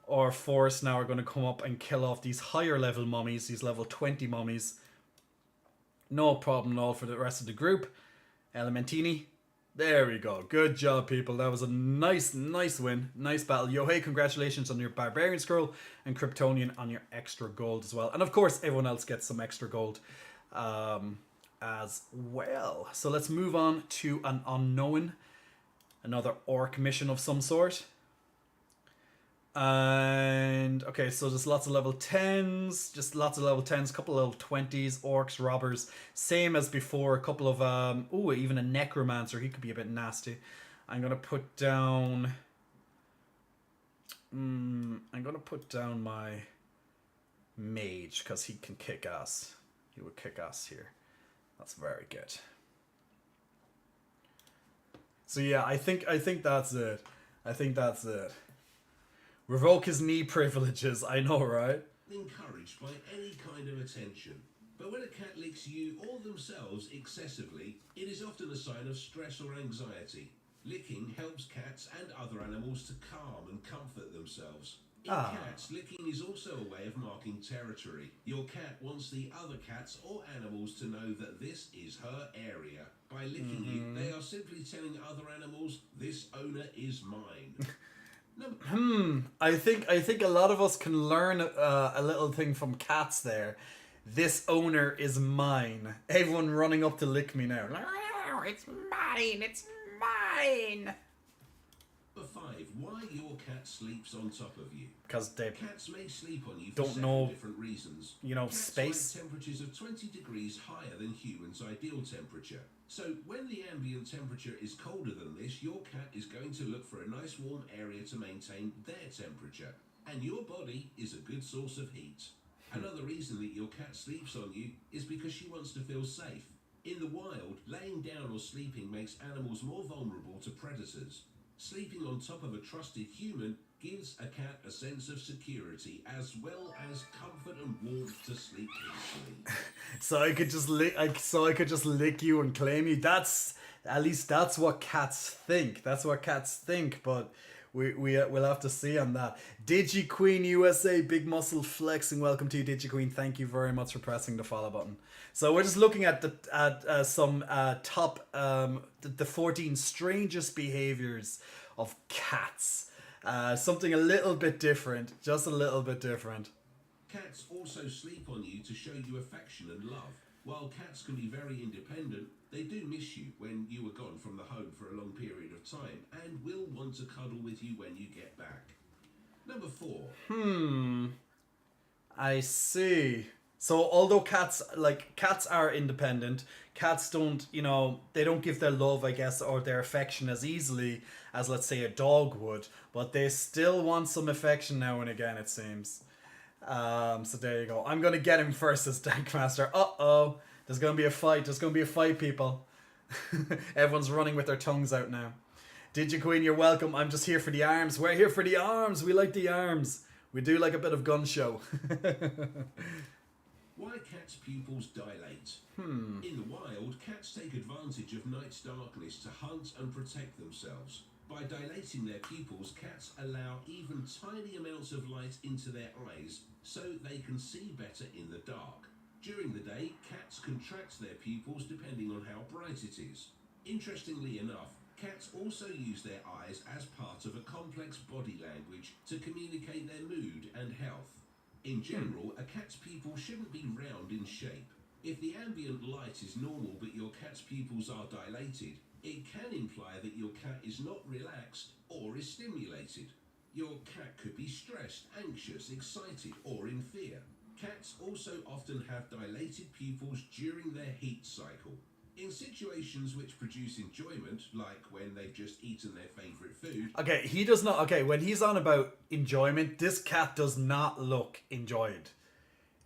our force now are going to come up and kill off these higher level mummies, these level 20 mummies. No problem at all for the rest of the group. Elementini. There we go. Good job, people. That was a nice win. Nice battle. Yo, hey, congratulations on your Barbarian Scroll and Kryptonian on your extra gold as well. And of course, everyone else gets some extra gold as well. So let's move on to an unknown. Another orc mission of some sort. And okay, so there's lots of level 10s, just lots of level 10s, couple of level 20s, orcs, robbers, same as before. A couple of oh, even a necromancer, he could be a bit nasty. I'm gonna put down my mage because he can kick ass. He would kick ass here. That's very good. So yeah, I think that's it. I think that's it. Revoke his knee privileges, I know, right? Encouraged by any kind of attention. But when a cat licks you or themselves excessively, it is often a sign of stress or anxiety. Licking helps cats and other animals to calm and comfort themselves. In cats, licking is also a way of marking territory. Your cat wants the other cats or animals to know that this is her area. By licking you, they are simply telling other animals, this owner is mine. I think a lot of us can learn a little thing from cats there. This owner is mine. Everyone running up to lick me now. It's mine. It's mine. Number 5. Why your cat sleeps on top of you? Because they Cats may sleep on you for don't know, different reasons. you know, Cats space. like temperatures of 20 degrees higher than humans' ideal temperature. So when the ambient temperature is colder than this, your cat is going to look for a nice warm area to maintain their temperature. And your body is a good source of heat. Another reason that your cat sleeps on you is because she wants to feel safe. In the wild, laying down or sleeping makes animals more vulnerable to predators. Sleeping on top of a trusted human gives a cat a sense of security as well as comfort and warmth to sleep peacefully. So I could just lick you and claim you. That's at least that's what cats think. That's what cats think. But we'll have to see on that. DigiQueen USA, big muscle flexing. Welcome to you, DigiQueen. Thank you very much for pressing the follow button. So we're just looking at some top the 14 strangest behaviors of cats. Something a little bit different, just a little bit different. Cats also sleep on you to show you affection and love. While cats can be very independent, they do miss you when you are gone from the home for a long period of time and will want to cuddle with you when you get back. Number 4. I see. So although cats are independent, cats don't, they don't give their love, I guess, or their affection as easily as, let's say, a dog would, but they still want some affection now and again, it seems. So there you go. I'm going to get him first as Dankmaster. Uh-oh. There's going to be a fight. There's going to be a fight, people. Everyone's running with their tongues out now. DigiQueen, you're welcome. I'm just here for the arms. We're here for the arms. We like the arms. We do like a bit of gun show. Why cats' pupils dilate. In the wild, cats take advantage of night's darkness to hunt and protect themselves. By dilating their pupils, cats allow even tiny amounts of light into their eyes so they can see better in the dark. During the day, cats contract their pupils depending on how bright it is. Interestingly enough, cats also use their eyes as part of a complex body language to communicate their mood and health. In general, a cat's pupil shouldn't be round in shape. If the ambient light is normal but your cat's pupils are dilated, it can imply that your cat is not relaxed or is stimulated. Your cat could be stressed, anxious, excited, or in fear. Cats also often have dilated pupils during their heat cycle. In situations which produce enjoyment, like when they've just eaten their favourite food. Okay, he does not. Okay, when he's on about enjoyment, this cat does not look enjoyed.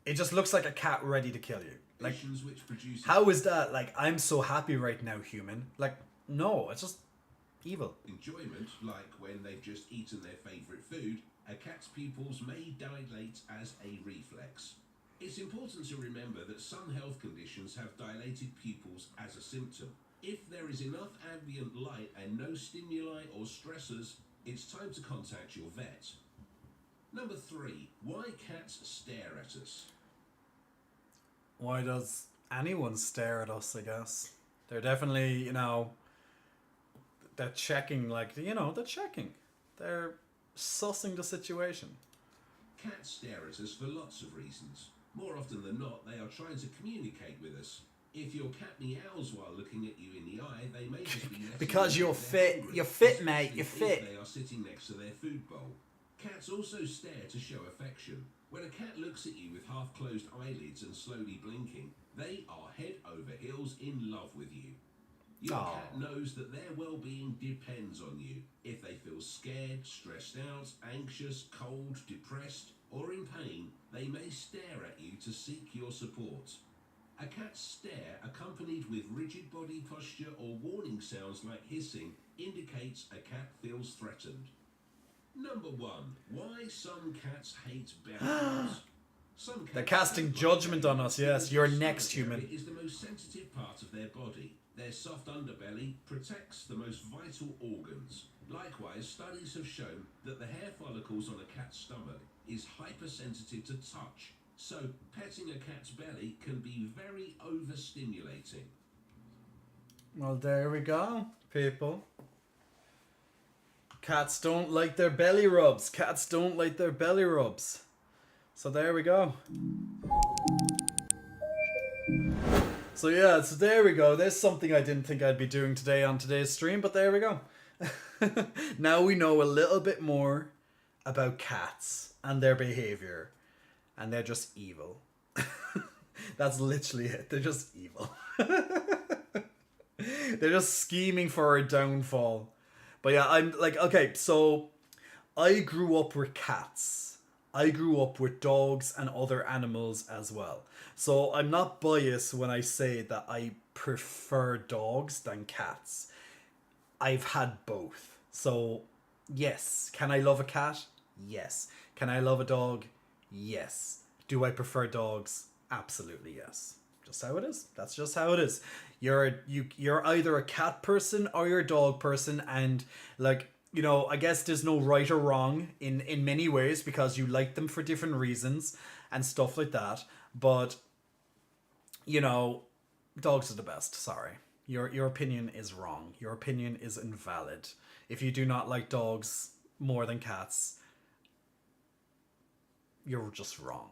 It just looks like a cat ready to kill you. Like, Which produce how is that? Like, I'm so happy right now, human. Like, no, it's just evil. enjoyment, like when they've just eaten their favourite food, a cat's pupils may dilate as a reflex. It's important to remember that some health conditions have dilated pupils as a symptom. If there is enough ambient light and no stimuli or stressors, it's time to contact your vet. Number 3, why cats stare at us. Why does anyone stare at us, I guess? They're definitely, they're checking, they're checking. They're sussing the situation. Cats stare at us for lots of reasons. More often than not, they are trying to communicate with us. If your cat meows while looking at you in the eye, they may just be letting Because you know you're they're fit. hungry, You're fit, mate. especially You're if fit. They are sitting next to their food bowl. Cats also stare to show affection. When a cat looks at you with half-closed eyelids and slowly blinking, they are head over heels in love with you. Your Aw. cat knows that their well-being depends on you. If they feel scared, stressed out, anxious, cold, depressed, or in pain, they may stare at you to seek your support. A cat's stare, accompanied with rigid body posture or warning sounds like hissing, indicates a cat feels threatened. Number 1. Why some cats hate belly rubs. Some cats They're casting don't like judgment belly on rubs us, yes. because You're their next, stomach area human. is the most sensitive part of their body. Their soft underbelly protects the most vital organs. Likewise, studies have shown that the hair follicles on a cat's stomach is hypersensitive to touch, so petting a cat's belly can be very overstimulating. Well, there we go, people. Cats don't like their belly rubs. Cats don't like their belly rubs. So there we go. So yeah, so there we go. There's something I didn't think I'd be doing today on today's stream, but there we go. Now we know a little bit more about cats and their behavior. And they're just evil. That's literally it. They're just evil. They're just scheming for our downfall. But yeah, I'm like, okay, so I grew up with cats. I grew up with dogs and other animals as well. So I'm not biased when I say that I prefer dogs than cats. I've had both. So yes, can I love a cat? Yes. Can I love a dog? Yes. Do I prefer dogs? Absolutely yes. Just how it is. That's just how it is. You're either a cat person or you're a dog person, and I guess there's no right or wrong in many ways because you like them for different reasons and stuff like that. But dogs are the best. Sorry. Your opinion is wrong. Your opinion is invalid. If you do not like dogs more than cats, you're just wrong.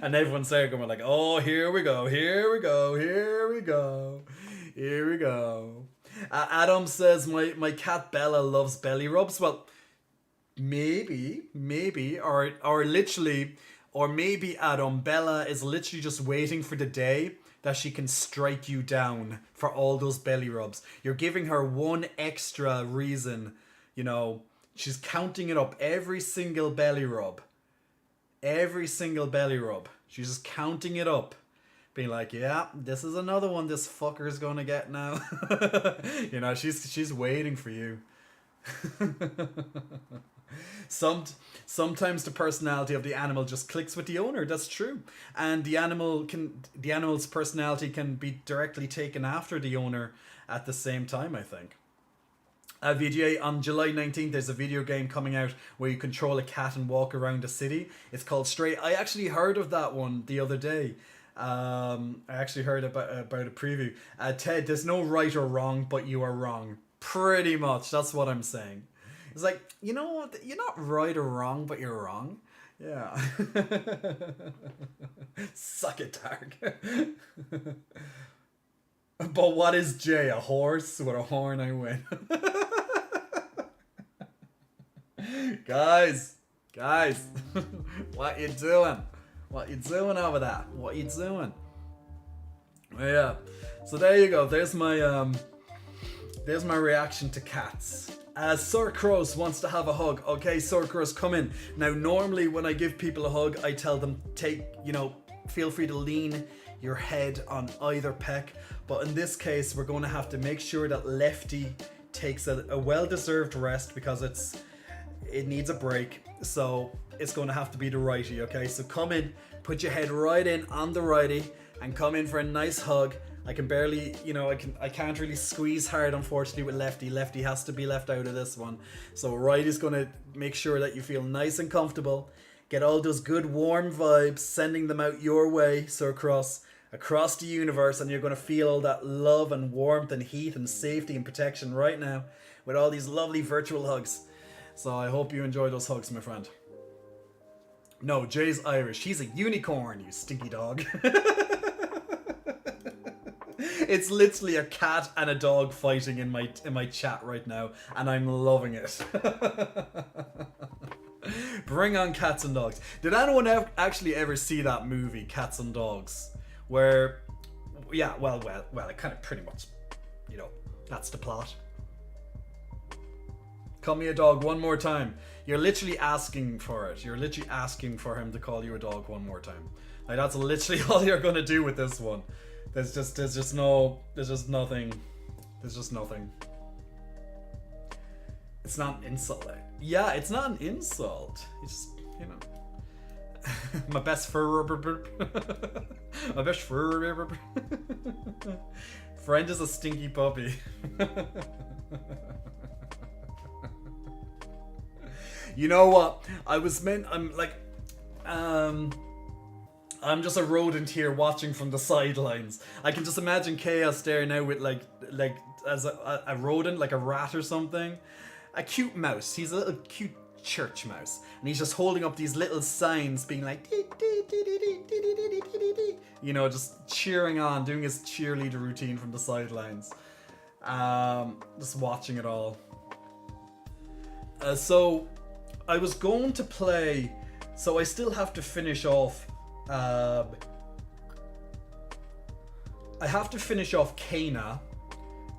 And everyone's there going like, oh, here we go. Adam says, my cat Bella loves belly rubs. Well, maybe, or literally, or maybe Adam, Bella is literally just waiting for the day that she can strike you down for all those belly rubs. You're giving her one extra reason, she's counting it up, every single belly rub. She's just counting it up. Being like, yeah, this is another one this fucker's gonna get now. She's waiting for you. Sometimes the personality of the animal just clicks with the owner. That's true, and the animal's personality can be directly taken after the owner at the same time. I think. VGA, on July 19th, there's a video game coming out where you control a cat and walk around a city. It's called Stray. I actually heard of that one the other day. I actually heard about a preview. Ted, there's no right or wrong, but you are wrong. Pretty much, that's what I'm saying. It's like, you know what? You're not right or wrong, but you're wrong. Yeah. Suck it, Dark. But what is Jay? A horse with a horn? I win. Guys, what you doing? What you doing over there? What you doing? Yeah. So there you go. There's my reaction to cats. Sir Crows wants to have a hug. Okay, Sir Crows, come in. Now, normally when I give people a hug, I tell them feel free to lean your head on either peck. But in this case, we're going to have to make sure that Lefty takes a well-deserved rest because it needs a break. So it's going to have to be the righty. Okay, so come in, put your head right in on the righty, and come in for a nice hug. I can barely, I can't really squeeze hard, unfortunately, with Lefty. Lefty has to be left out of this one. So righty's going to make sure that you feel nice and comfortable. Get all those good warm vibes, sending them out your way, Sir across the universe, and you're going to feel all that love and warmth and heat and safety and protection right now with all these lovely virtual hugs. So I hope you enjoy those hugs, my friend. No, Jay's Irish. He's a unicorn, you stinky dog. It's literally a cat and a dog fighting in my chat right now, and I'm loving it. Bring on cats and dogs. Did anyone actually ever see that movie, Cats and Dogs? Where, yeah, well, it kind of pretty much, that's the plot. Call me a dog one more time. You're literally asking for it. You're literally asking for him to call you a dog one more time. Like, that's literally all you're gonna do with this one. There's just nothing. It's not an insult. Yeah, it's not an insult. It's my best fur. My best fur. Friend is a stinky puppy. You know what? I'm just a rodent here watching from the sidelines. I can just imagine Chaos there now with like as a rodent, like a rat or something. A cute mouse. He's a little cute church mouse. And he's just holding up these little signs being like, just cheering on, doing his cheerleader routine from the sidelines. Just watching it all. So I was going to play, so I still have to finish off I have to finish off Kena,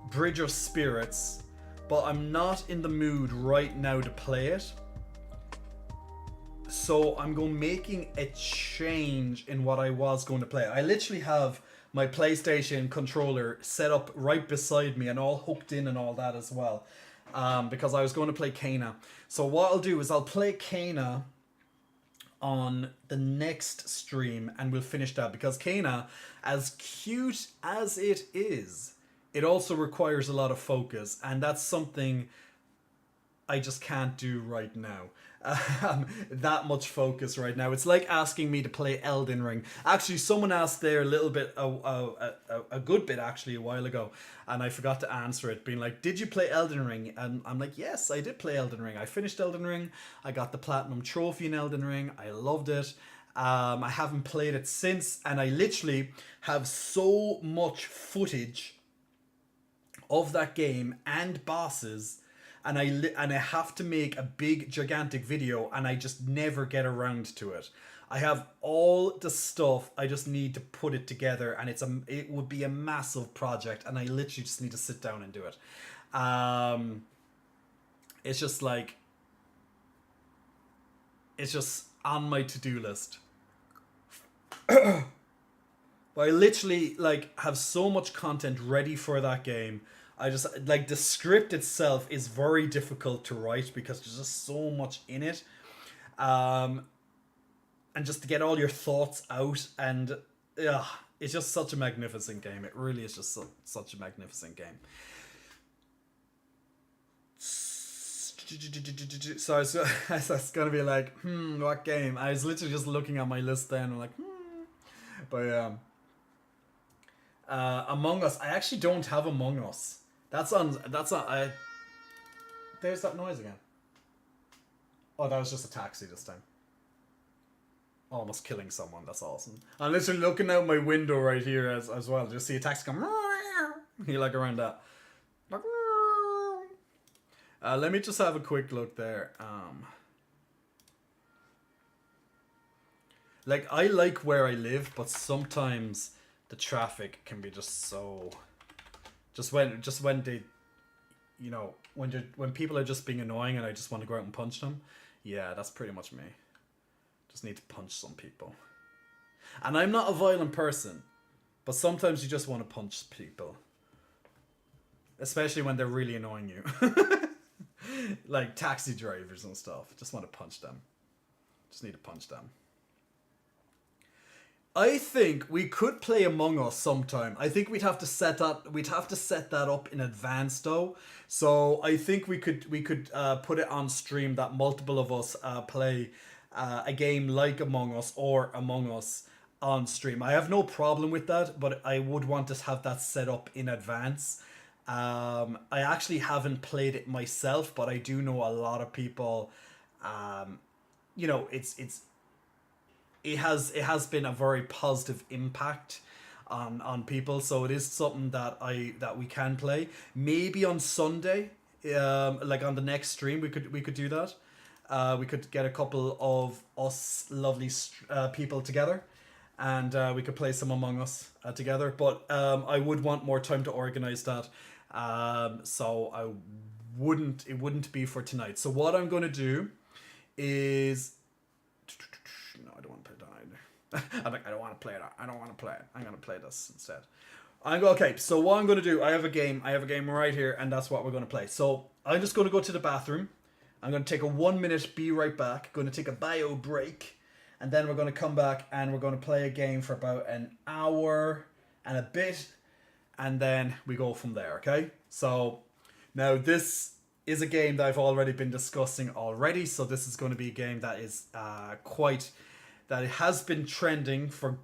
Bridge of Spirits, but I'm not in the mood right now to play it. So I'm making a change in what I was going to play. I literally have my PlayStation controller set up right beside me and all hooked in and all that as well. Because I was going to play Kena. So what I'll do is I'll play Kena on the next stream and we'll finish that, because Kena, as cute as it is, it also requires a lot of focus, and that's something I just can't do right now. That much focus right now. It's like asking me to play Elden Ring. Actually, someone asked there a little bit, a good bit actually, a while ago, and I forgot to answer it, being like, did you play Elden Ring? And I'm like, yes, I did play Elden Ring. I finished Elden Ring. I got the Platinum Trophy in Elden Ring. I loved it. I haven't played it since, and I literally have so much footage of that game and bosses, and I have to make a big gigantic video, and I just never get around to it. I have all the stuff, I just need to put it together, and it would be a massive project, and I literally just need to sit down and do it. It's just like, it's just on my to-do list. But I literally have so much content ready for that game. I just the script itself is very difficult to write because there's just so much in it, and just to get all your thoughts out, and it's just such a magnificent game. It really is just such a magnificent game. So I was gonna be like, what game? I was literally just looking at my list then, and I'm like, but Among Us. I actually don't have Among Us. That's on. There's that noise again. Oh, that was just a taxi this time. Almost killing someone. That's awesome. I'm literally looking out my window right here as well. Just see a taxi come. You like around that. Let me just have a quick look there. Like, I like where I live, but sometimes the traffic can be just so. Just when they, you know, when people are just being annoying and I just want to go out and punch them. Yeah, that's pretty much me. Just need to punch some people. And I'm not a violent person, but sometimes you just want to punch people. Especially when they're really annoying you. Like taxi drivers and stuff. Just want to punch them. Just need to punch them. I think we could play Among Us sometime. I think we'd have to set that up in advance though. So I think we could put it on stream that multiple of us play a game like Among Us or Among Us on stream. I have no problem with that, but I would want to have that set up in advance. I actually haven't played it myself, but I do know a lot of people. You know, it has been a very positive impact on people, so it is something that we can play. Maybe on Sunday, like on the next stream, we could do that. We could get a couple of us lovely people together, and we could play some Among Us together. But I would want more time to organize that. So it wouldn't be for tonight. So what I'm going to do is. No, I don't want to play that either. I don't want to play that. I don't want to play it. I'm going to play this instead. Okay, so what I'm going to do, I have a game right here, and that's what we're going to play. So I'm just going to go to the bathroom. I'm going to take a 1 minute, be right back. Going to take a bio break, and then we're going to come back and we're going to play a game for about an hour and a bit, and then we go from there, okay? So now this is a game that I've already been discussing already, so this is going to be a game that is that it has been trending for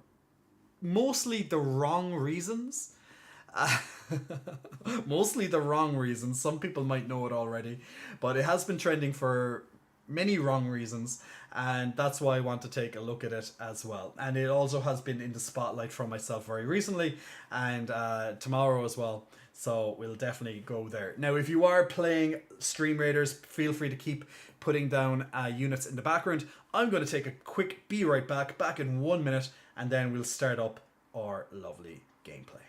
mostly the wrong reasons. Mostly the wrong reasons. Some people might know it already, but it has been trending for many wrong reasons, and that's why I want to take a look at it as well. And it also has been in the spotlight for myself very recently, and tomorrow as well. So we'll definitely go there. Now, if you are playing Stream Raiders, feel free to keep putting down units in the background. I'm going to take a quick be right back in 1 minute, and then we'll start up our lovely gameplay.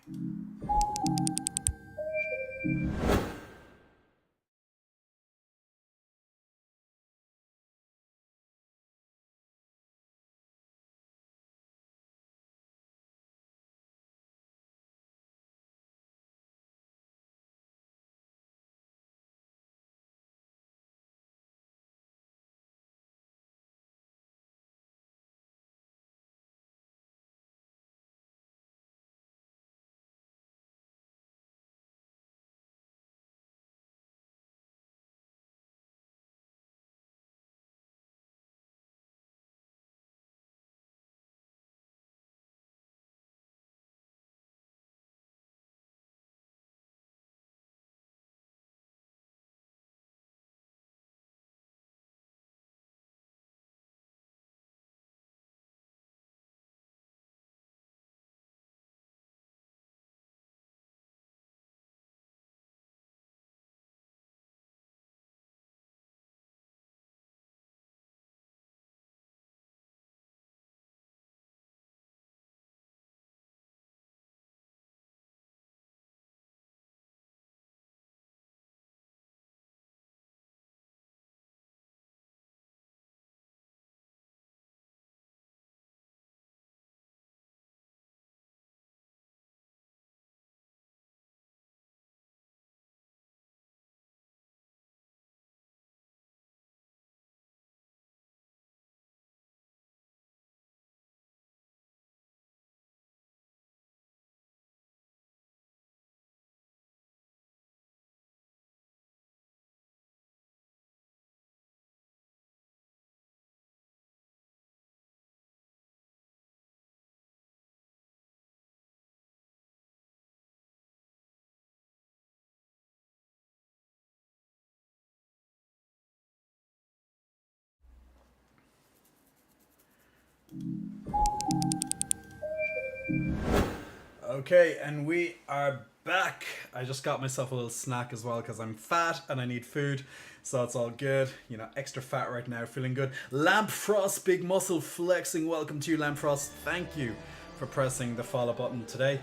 Okay, and we are back. I just got myself a little snack as well because I'm fat and I need food, so it's all good. You know, extra fat right now, feeling good. Lamp Frost, big muscle flexing. Welcome to you, Lamp Frost. Thank you for pressing the follow button today.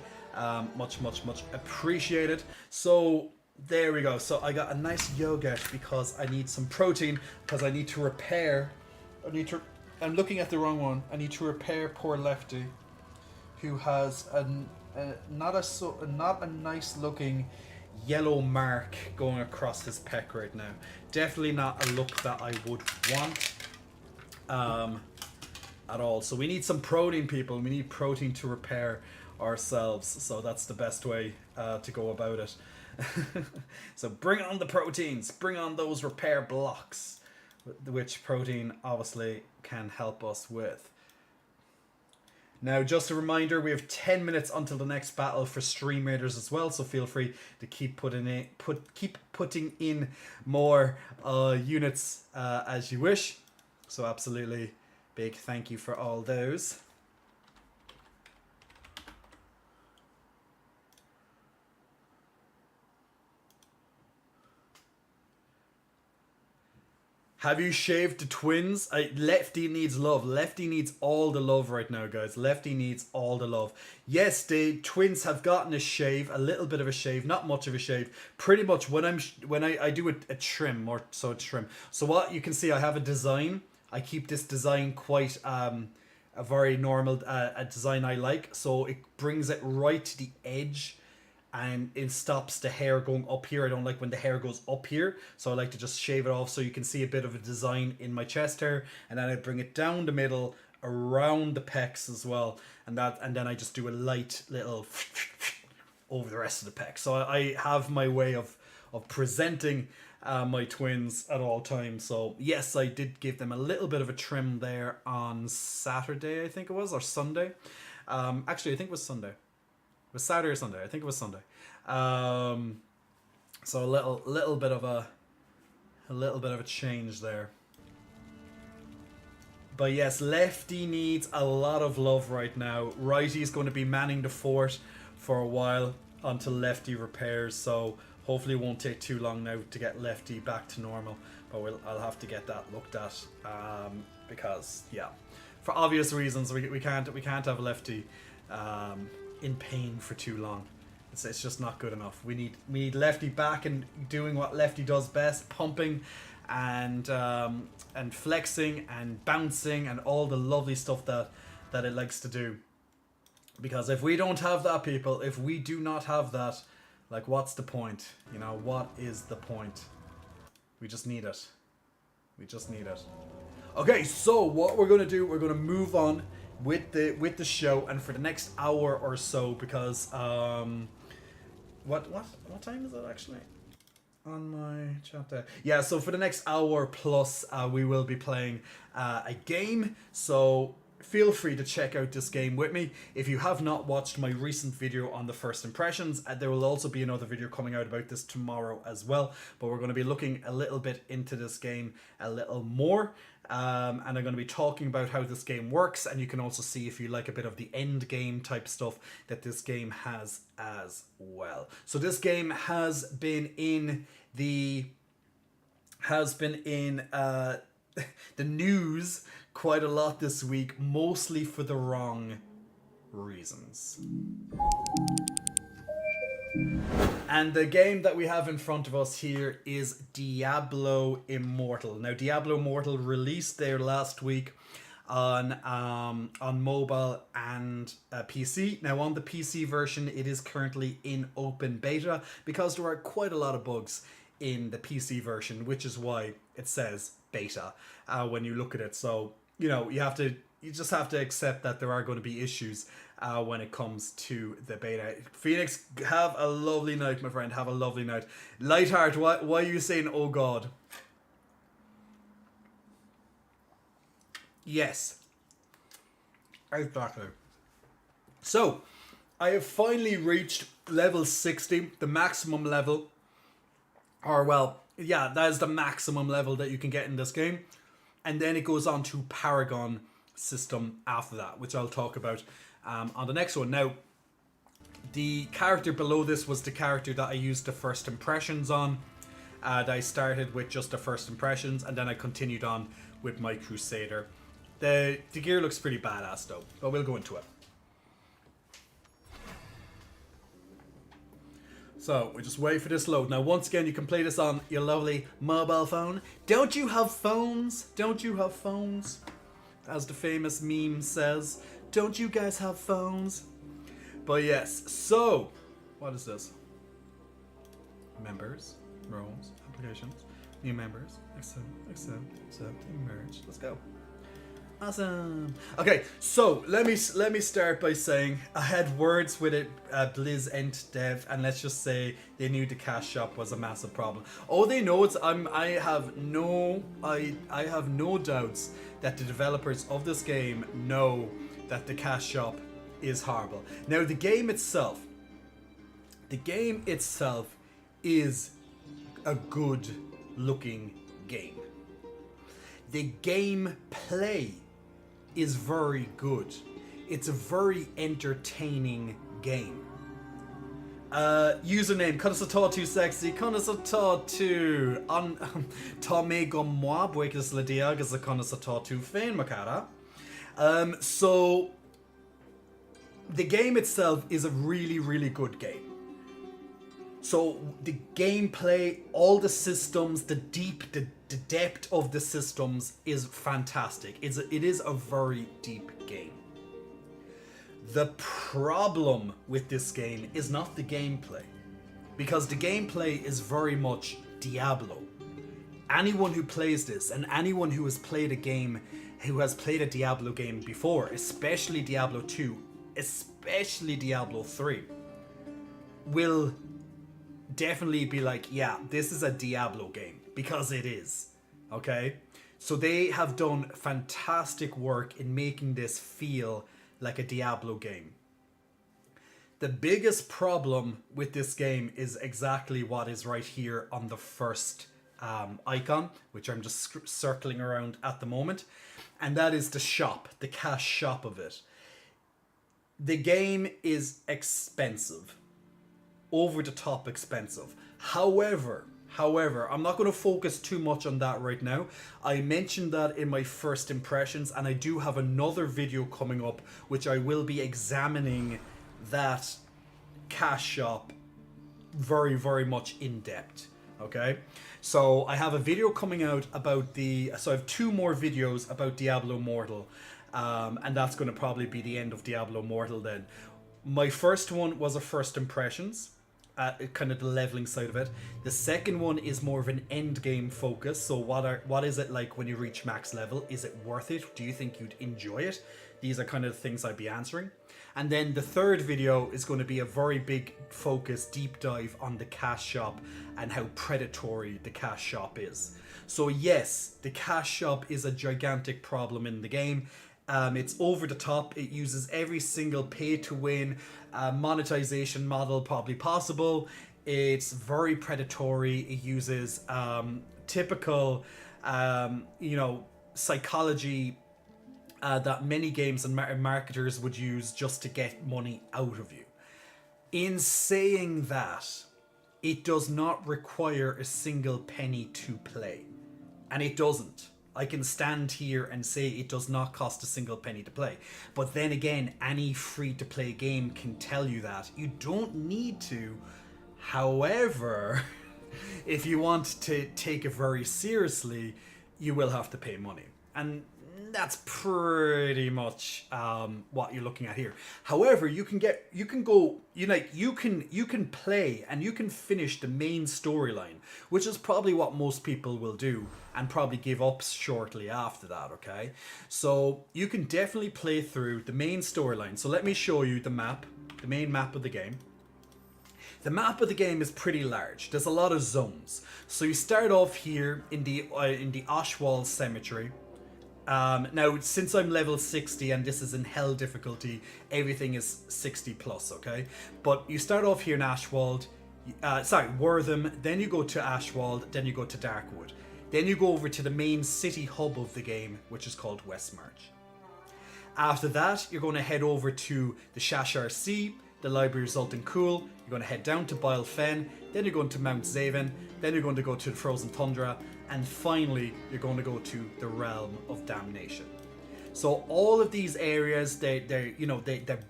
Much appreciated. So there we go. So I got a nice yogurt because I need some protein because I need to repair. I'm looking at the wrong one. I need to repair poor Lefty, who has not a nice looking yellow mark going across his pec right now. Definitely not a look that I would want at all. So we need some protein, people. We need protein to repair ourselves. So that's the best way to go about it. So bring on the proteins. Bring on those repair blocks, which protein obviously can help us with. Now, just a reminder, we have 10 minutes until the next battle for Stream Raiders as well, so feel free to keep putting in more units as you wish. So absolutely big thank you for all those. Have you shaved the twins? Lefty needs love. Lefty needs all the love right now, guys. Lefty needs all the love. Yes, the twins have gotten a shave, a little bit of a shave, not much of a shave. Pretty much when I do a trim, or so trim. So what you can see, I have a design. I keep this design quite a very normal a design I like. So it brings it right to the edge. And it stops the hair going up here. I don't like when the hair goes up here, so I like to just shave it off so you can see a bit of a design in my chest hair, and then I bring it down the middle around the pecs as well, and then I just do a light little over the rest of the pecs. So I have my way of presenting my twins at all times. So yes, I did give them a little bit of a trim there on Saturday, I think it was, or Sunday. Actually, I think it was Sunday. It was Saturday or Sunday. I think it was Sunday. So a little bit of a change there. But yes, Lefty needs a lot of love right now. Righty's going to be manning the fort for a while until Lefty repairs. So hopefully it won't take too long now to get Lefty back to normal. But I'll have to get that looked at because yeah, for obvious reasons we can't have Lefty in pain for too long. It's just not good enough. We need Lefty back and doing what Lefty does best, pumping and flexing and bouncing and all the lovely stuff that it likes to do. Because if we don't have that, people, if we do not have that, like, what's the point? You know, what is the point? We just need it. We just need it. Okay, so what we're gonna do, we're gonna move on with the show, and for the next hour or so, because what time is it actually on my chat there? Yeah, so for the next hour plus we will be playing a game, so feel free to check out this game with me. If you have not watched my recent video on the first impressions, there will also be another video coming out about this tomorrow as well, but we're going to be looking a little bit into this game a little more. And I'm going to be talking about how this game works, and you can also see, if you like a bit of the end game type stuff, that this game has as well. So this game has been in the news quite a lot this week, mostly for the wrong reasons. And the game that we have in front of us here is Diablo Immortal. Now, Diablo Immortal released there last week on mobile and PC. Now, on the PC version, it is currently in open beta because there are quite a lot of bugs in the PC version, which is why it says beta when you look at it. So, you know, you just have to accept that there are going to be issues when it comes to the beta. Phoenix, have a lovely night, my friend. Have a lovely night. Lightheart, why are you saying, oh God? Yes. Exactly. So, I have finally reached level 60, the maximum level. Or, well, yeah, that is the maximum level that you can get in this game. And then it goes on to Paragon system after that, which I'll talk about on the next one. Now, the character below this was the character that I used the first impressions on. I started with just the first impressions, and then I continued on with my Crusader. The gear looks pretty badass though, but we'll go into it. So we just wait for this load. Now once again, you can play this on your lovely mobile phone. Don't you have phones? Don't you have phones? As the famous meme says, don't you guys have phones? But yes, so what is this? Members, roles, applications, new members, accept, emerge. Let's go. Awesome. Okay, so let me start by saying I had words with it, Blizz Ent Dev, and let's just say they knew the cash shop was a massive problem. Oh, they know it's. I have no doubts that the developers of this game know that the cash shop is horrible. Now the game itself is a good looking game. The gameplay is very good. It's a very entertaining game. Username Conasatatu Sexy Conasatatu on Tá go moi buegas le dia agus a Conasatatu Féin Macara. So the game itself is a really, really good game. So the gameplay, all the systems, the depth of the systems is fantastic. It is a very deep game. The problem with this game is not the gameplay, because the gameplay is very much Diablo. Anyone who plays this, and anyone who has played a Diablo game before, especially Diablo 2, especially Diablo 3, will definitely be like, yeah, this is a Diablo game, because it is. Okay? So they have done fantastic work in making this feel like a Diablo game. The biggest problem with this game is exactly what is right here on the first icon, which I'm just circling around at the moment, and that is the shop, the cash shop of it. The game is expensive. Over the top expensive. However, I'm not going to focus too much on that right now. I mentioned that in my first impressions, and I do have another video coming up which I will be examining that cash shop very, very much in depth. Okay, so I have a video coming out about so I have 2 more videos about Diablo Immortal, and that's going to probably be the end of Diablo Immortal then. My first one was a first impressions, kind of the leveling side of it. The second one is more of an end game focus. So what is it like when you reach max level? Is it worth it? Do you think you'd enjoy it? These are kind of the things I'd be answering. And then the third video is going to be a very big focus, deep dive on the cash shop and how predatory the cash shop is. So yes, the cash shop is a gigantic problem in the game. It's over the top. It uses every single pay-to-win monetization model probably possible. It's very predatory. It uses typical, psychology that many games and marketers would use just to get money out of you. In saying that, it does not require a single penny to play. And it doesn't. I can stand here and say it does not cost a single penny to play. But then again, any free-to-play game can tell you that. You don't need to. However, if you want to take it very seriously, you will have to pay money. And that's pretty much what you're looking at here. However, you can play and you can finish the main storyline, which is probably what most people will do and probably give up shortly after that, okay? So you can definitely play through the main storyline. So let me show you the map, the main map of the game. The map of the game is pretty large. There's a lot of zones. So you start off here in the Ashwall Cemetery. Now, since I'm level 60 and this is in hell difficulty, everything is 60 plus, okay? But you start off here in Wortham, then you go to Ashwald, then you go to Darkwood. Then you go over to the main city hub of the game, which is called Westmarch. After that, you're going to head over to the Shashar Sea, the Library of Zoltun Kulle. You're going to head down to Bile Fen, then you're going to Mount Zaven, then you're going to go to the Frozen Tundra, and finally, you're going to go to the Realm of Damnation. So all of these areas, they're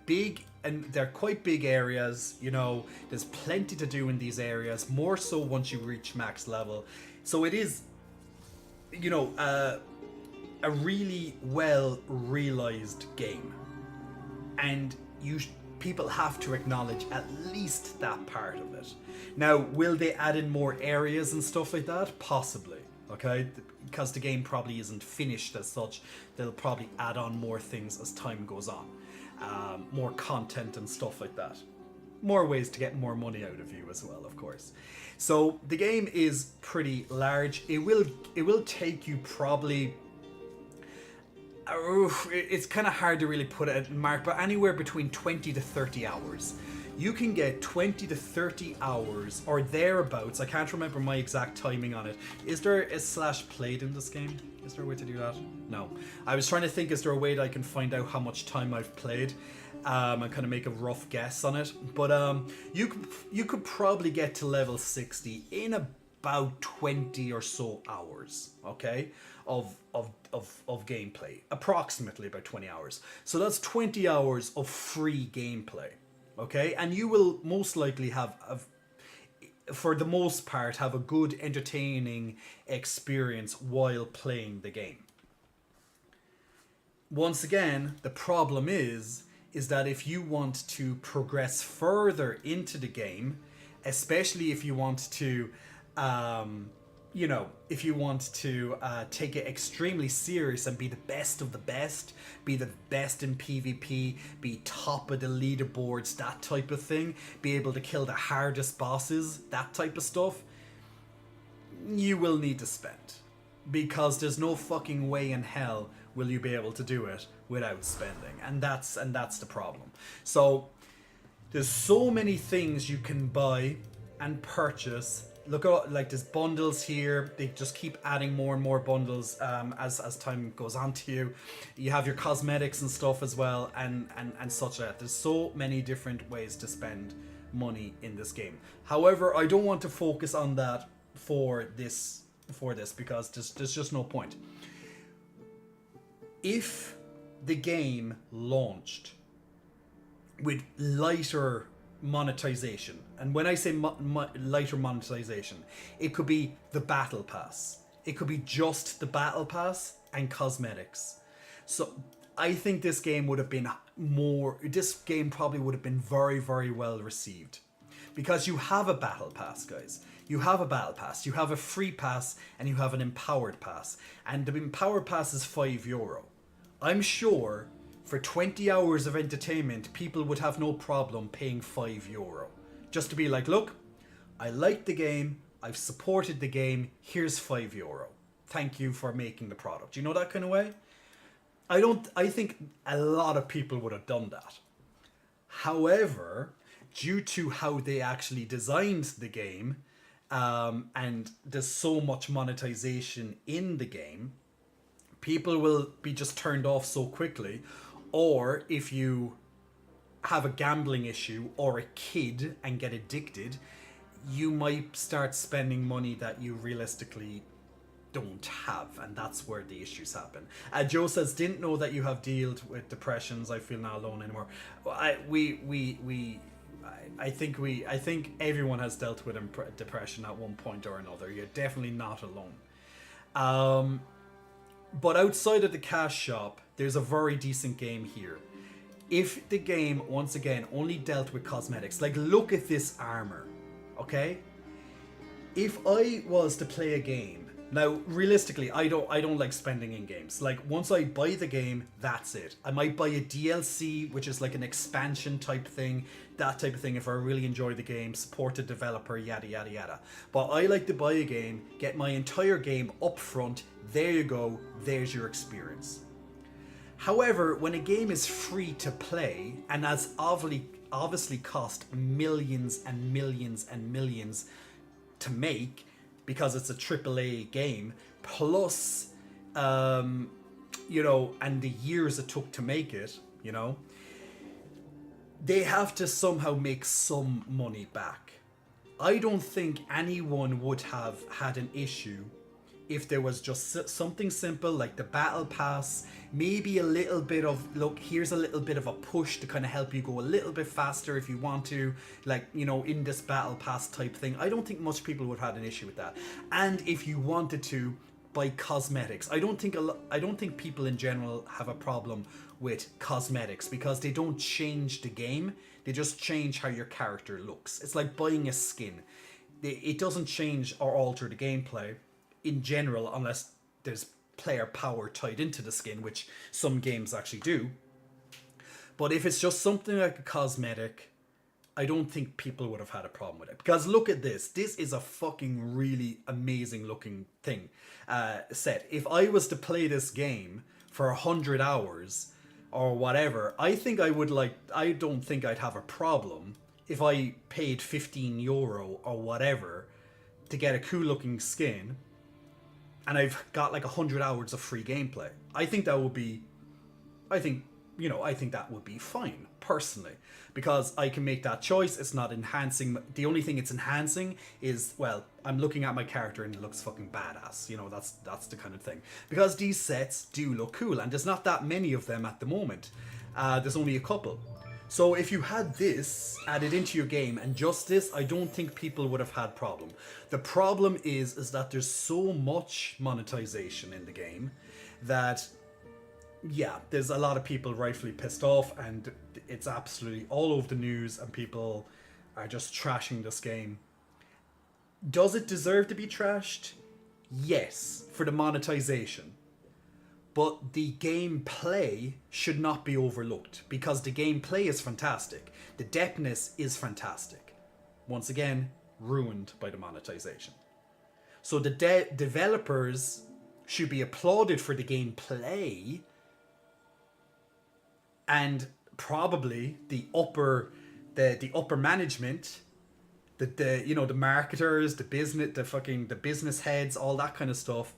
big, and they're quite big areas. You know, there's plenty to do in these areas, more so once you reach max level. So it is, you know, a really well realized game, and people have to acknowledge at least that part of it. Now, will they add in more areas and stuff like that? Possibly, okay? Because the game probably isn't finished as such. They'll probably add on more things as time goes on. More content and stuff like that. More ways to get more money out of you as well, of course. So the game is pretty large. It will take you probably... it's kind of hard to really put it mark, but anywhere between 20 to 30 hours. You can get 20 to 30 hours or thereabouts. I can't remember my exact timing on it. Is there a /played in this game? Is there a way to do that? No. I was trying to think, is there a way that I can find out how much time I've played and kind of make a rough guess on it? But you could probably get to level 60 in about 20 or so hours, okay, of gameplay. Approximately about 20 hours. So that's 20 hours of free gameplay. Okay, and you will most likely for the most part, have a good, entertaining experience while playing the game. Once again, the problem is that if you want to progress further into the game, especially if you want to, if you want to take it extremely serious and be the best of the best, be the best in PvP, be top of the leaderboards, that type of thing, be able to kill the hardest bosses, that type of stuff, you will need to spend. Because there's no fucking way in hell will you be able to do it without spending. And that's the problem. So there's so many things you can buy and purchase. Look at, like, there's bundles here. They just keep adding more and more bundles as time goes on to you. You have your cosmetics and stuff as well, and such that. There's so many different ways to spend money in this game. However, I don't want to focus on that for this because there's just no point. If the game launched with lighter monetization, and when I say lighter monetization, it could be the battle pass, it could be just the battle pass and cosmetics. So I think this game would have been probably would have been very, very well received, because you have a battle pass, guys. You have a battle pass, you have a free pass, and you have an empowered pass, and the empowered pass is €5. I'm sure for 20 hours of entertainment, people would have no problem paying €5. Just to be like, look, I liked the game, I've supported the game, here's €5. Thank you for making the product. You know, that kind of way? I think a lot of people would have done that. However, due to how they actually designed the game, and there's so much monetization in the game, people will be just turned off so quickly. Or if you have a gambling issue or a kid and get addicted, you might start spending money that you realistically don't have, and that's where the issues happen. Joe says, didn't know that you have dealt with depressions. I feel not alone anymore. I think everyone has dealt with depression at one point or another. You're definitely not alone. But outside of the cash shop, there's a very decent game here. If the game, once again, only dealt with cosmetics, like, look at this armor, okay? If I was to play a game, now realistically, I don't like spending in games. Like, once I buy the game, that's it. I might buy a DLC, which is like an expansion type thing, that type of thing, if I really enjoy the game, support the developer, yada yada yada. But I like to buy a game, get my entire game up front. There you go, there's your experience. However, when a game is free to play and has obviously cost millions and millions and millions to make, because it's a AAA game, plus you know, and the years it took to make it, you know, they have to somehow make some money back. I don't think anyone would have had an issue if there was just something simple like the battle pass, maybe a little bit of, look, here's a little bit of a push to kind of help you go a little bit faster if you want to, like, you know, in this battle pass type thing. I don't think much people would have had an issue with that. And if you wanted to buy cosmetics, I don't think people in general have a problem with cosmetics because they don't change the game. They just change how your character looks. It's like buying a skin. It doesn't change or alter the gameplay in general unless there's player power tied into the skin, which some games actually do. But if it's just something like a cosmetic, I don't think people would have had a problem with it. Because look at this. This is a fucking really amazing looking thing. Set. If I was to play this game for 100 hours or whatever, I don't think I'd have a problem if I paid €15 or whatever to get a cool looking skin and I've got like 100 hours of free gameplay. I think that would be fine, personally, because I can make that choice. It's not enhancing. The only thing it's enhancing is, well, I'm looking at my character and it looks fucking badass. You know, that's the kind of thing. Because these sets do look cool, and there's not that many of them at the moment. There's only a couple. So if you had this added into your game and just this, I don't think people would have had problem. The problem is that there's so much monetization in the game that, yeah, there's a lot of people rightfully pissed off, and it's absolutely all over the news, and people are just trashing this game. Does it deserve to be trashed? Yes, for the monetization. But the gameplay should not be overlooked, because the gameplay is fantastic. The depthness is fantastic. Once again, ruined by the monetization. So the developers should be applauded for the gameplay, and probably the upper management, the marketers, the business heads, all that kind of stuff.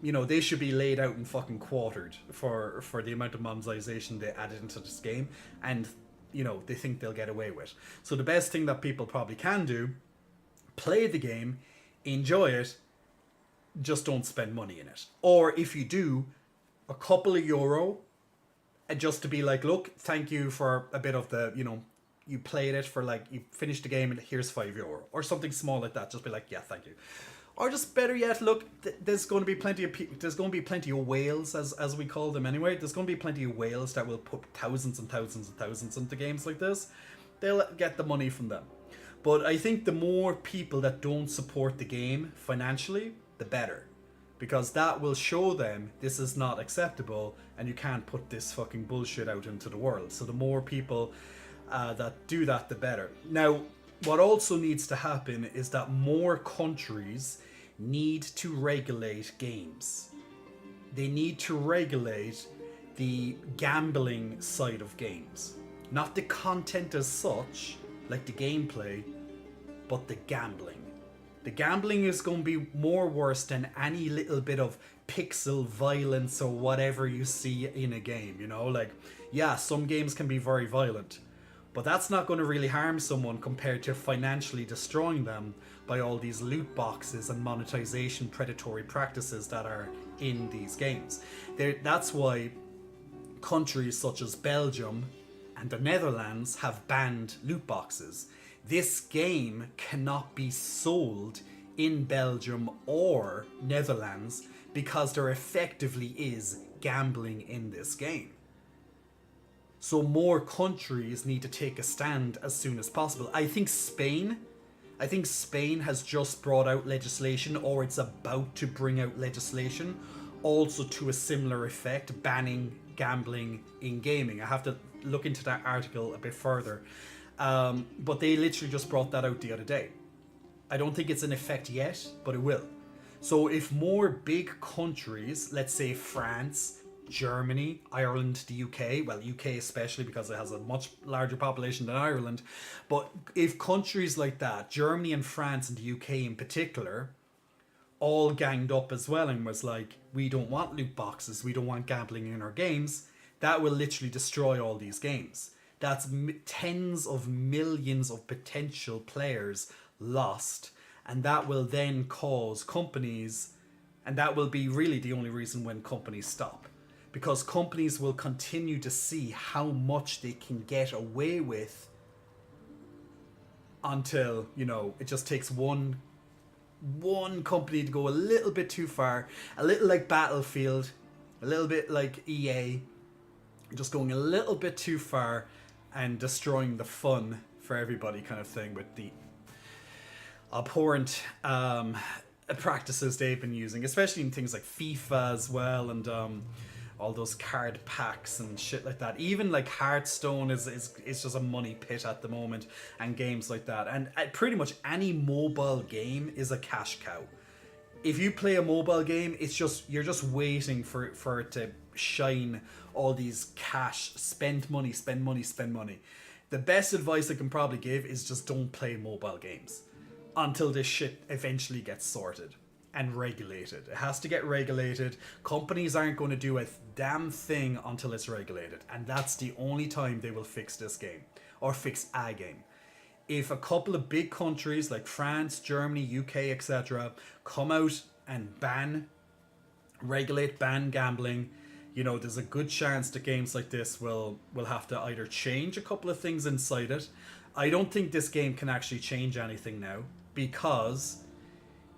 You know, they should be laid out and fucking quartered for the amount of monetization they added into this game, and, you know, they think they'll get away with. So the best thing that people probably can do, play the game, enjoy it, just don't spend money in it. Or if you do, a couple of euro, just to be like, look, thank you for a bit of the, you know, you played it for, like, you finished the game and here's €5 or something small like that. Just be like, yeah, thank you. Or just better yet, look, there's going to be plenty of whales, as we call them anyway. There's going to be plenty of whales that will put thousands and thousands and thousands into games like this. They'll get the money from them. But I think the more people that don't support the game financially, the better. Because that will show them this is not acceptable and you can't put this fucking bullshit out into the world. So the more people that do that, the better. Now, what also needs to happen is that more countries need to regulate games. They need to regulate the gambling side of games. Not the content as such, like the gameplay, but the gambling. The gambling is going to be more worse than any little bit of pixel violence or whatever you see in a game, you know? Like, yeah, some games can be very violent, but that's not going to really harm someone compared to financially destroying them by all these loot boxes and monetization predatory practices that are in these games. That's why countries such as Belgium and the Netherlands have banned loot boxes. This game cannot be sold in Belgium or Netherlands because there effectively is gambling in this game. So more countries need to take a stand as soon as possible. I think Spain has just brought out legislation, or it's about to bring out legislation also to a similar effect, banning gambling in gaming. I have to look into that article a bit further. But they literally just brought that out the other day. I don't think it's in effect yet, but it will. So if more big countries, let's say France, Germany, Ireland, the UK, well, UK especially because it has a much larger population than Ireland, but if countries like that, Germany and France and the UK in particular, all ganged up as well and was like, we don't want loot boxes, we don't want gambling in our games, that will literally destroy all these games. That's tens of millions of potential players lost, and that will then cause companies, and that will be really the only reason when companies stop, because companies will continue to see how much they can get away with until, you know, it just takes one company to go a little bit too far, a little like Battlefield, a little bit like EA, just going a little bit too far and destroying the fun for everybody kind of thing with the abhorrent practices they've been using, especially in things like FIFA as well, and all those card packs and shit like that. Even like Hearthstone is just a money pit at the moment, and games like that. And pretty much any mobile game is a cash cow. If you play a mobile game, it's just, you're just waiting for it to shine all these cash, spend money. The best advice I can probably give is just don't play mobile games until this shit eventually gets sorted and regulated. It has to get regulated. Companies aren't going to do a damn thing until it's regulated, and that's the only time they will fix this game, or fix a game. If a couple of big countries like France, Germany, UK, etc. come out and ban gambling, you know, there's a good chance that games like this will have to either change a couple of things inside it. I don't think this game can actually change anything now, because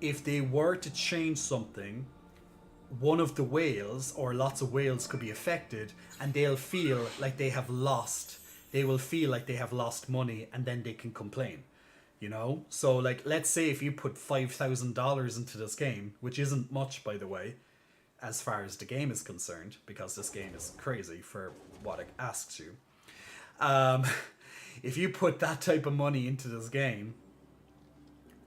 if they were to change something, one of the whales or lots of whales could be affected, and they'll feel like they have lost. They will feel like they have lost money, and then they can complain, you know? So like, let's say if you put $5,000 into this game, which isn't much, by the way, as far as the game is concerned, because this game is crazy for what it asks you. If you put that type of money into this game,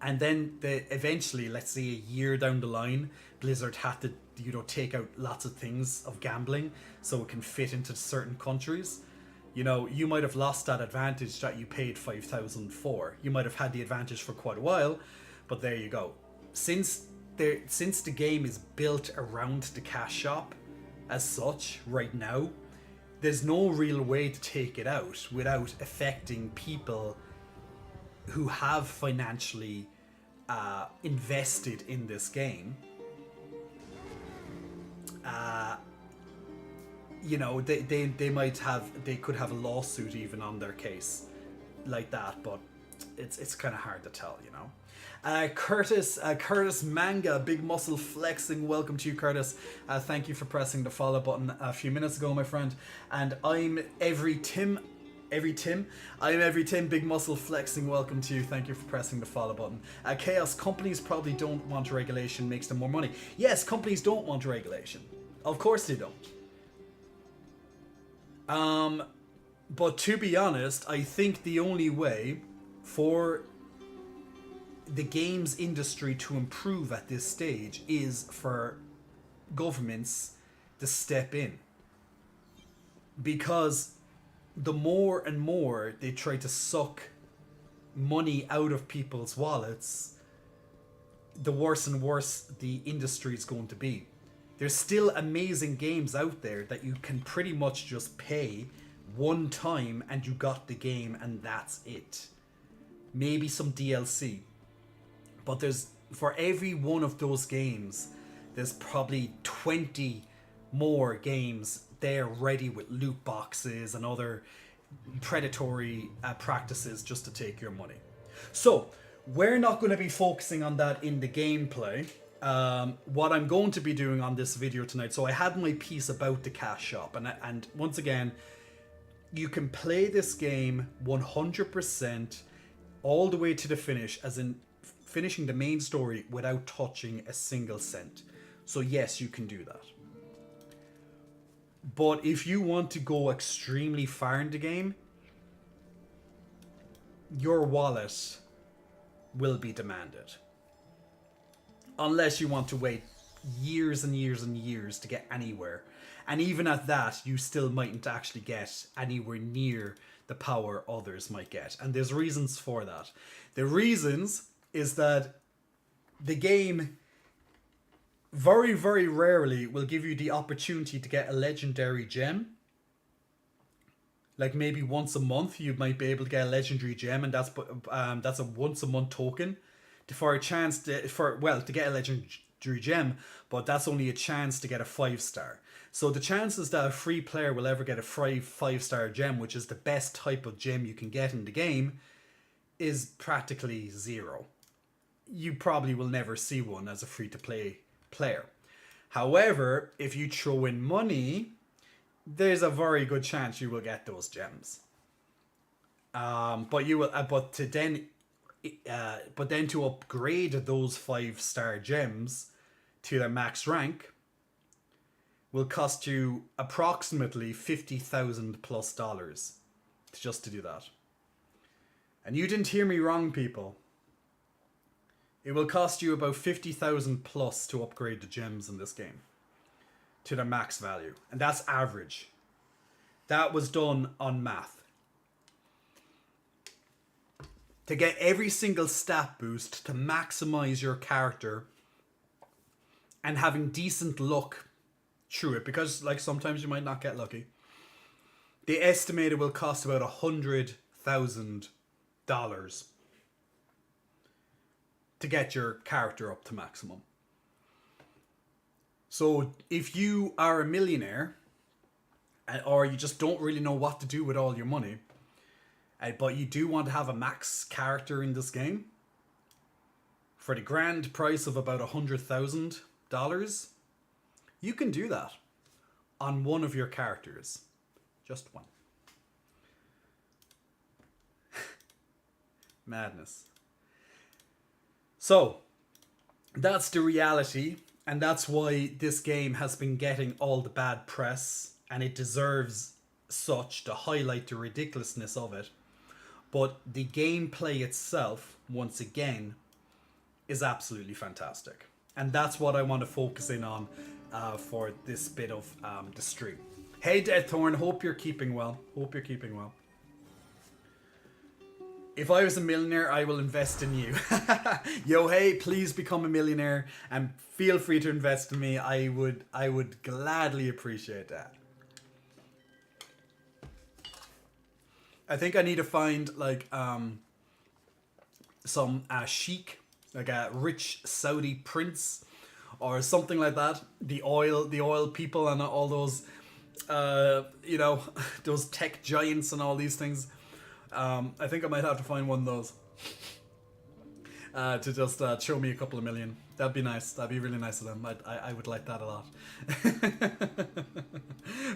and then eventually, let's say a year down the line, Blizzard had to, you know, take out lots of things of gambling so it can fit into certain countries. You know, you might have lost that advantage that you paid $5,000 for. You might have had the advantage for quite a while, but there you go. Since the game is built around the cash shop as such right now, there's no real way to take it out without affecting people who have financially invested in this game. You know, they could have a lawsuit even on their case like that, but it's kind of hard to tell, you know. Curtis Manga, big muscle flexing, welcome to you, Curtis. Thank you for pressing the follow button a few minutes ago, my friend. And I'm every Tim, big muscle flexing, welcome to you. Thank you for pressing the follow button. Chaos, companies probably don't want regulation, makes them more money. Yes, companies don't want regulation. Of course they don't. But to be honest, I think the only way for the games industry to improve at this stage is for governments to step in. Because the more and more they try to suck money out of people's wallets, the worse and worse the industry is going to be. There's still amazing games out there that you can pretty much just pay one time and you got the game and that's it. Maybe some DLC. But for every one of those games, there's probably 20 more games there ready with loot boxes and other predatory practices just to take your money. So we're not going to be focusing on that in the gameplay. What I'm going to be doing on this video tonight, so I had my piece about the cash shop, and once again, you can play this game 100% all the way to the finish, as in finishing the main story without touching a single cent. So yes, you can do that. But if you want to go extremely far in the game, your wallet will be demanded. Unless you want to wait years and years and years to get anywhere. And even at that, you still mightn't actually get anywhere near the power others might get. And there's reasons for that. The reasons is that the game very, very rarely will give you the opportunity to get a legendary gem. Like maybe once a month you might be able to get a legendary gem, and that's a once a month token for a chance to get a legendary gem, but that's only a chance to get a 5-star. So the chances that a free player will ever get a 5-star gem, which is the best type of gem you can get in the game, is practically zero. You probably will never see one as a free to play player. However, if you throw in money, there's a very good chance you will get those gems. But you will, but then to upgrade those 5-star gems to their max rank will cost you approximately $50,000+ just to do that. And you didn't hear me wrong, people. It will cost you about $50,000+ to upgrade the gems in this game to their max value, and that's average. That was done on math. To get every single stat boost to maximize your character and having decent luck through it, because like sometimes you might not get lucky, they estimate it will cost about $100,000 to get your character up to maximum. So if you are a millionaire, or you just don't really know what to do with all your money, but you do want to have a max character in this game, for the grand price of about $100,000, you can do that on one of your characters. Just one. Madness. So, that's the reality, and that's why this game has been getting all the bad press, and it deserves such to highlight the ridiculousness of it. But the gameplay itself, once again, is absolutely fantastic. And that's what I want to focus in on for this bit of the stream. Hey Deaththorn, hope you're keeping well. Hope you're keeping well. If I was a millionaire, I will invest in you. Yo, hey, please become a millionaire and feel free to invest in me. I would gladly appreciate that. I think I need to find like some sheikh, like a rich Saudi prince or something like that. The oil people and all those, you know, those tech giants and all these things. I think I might have to find one of those to just show me a couple of million. That'd be nice. That'd be really nice of them. I would like that a lot.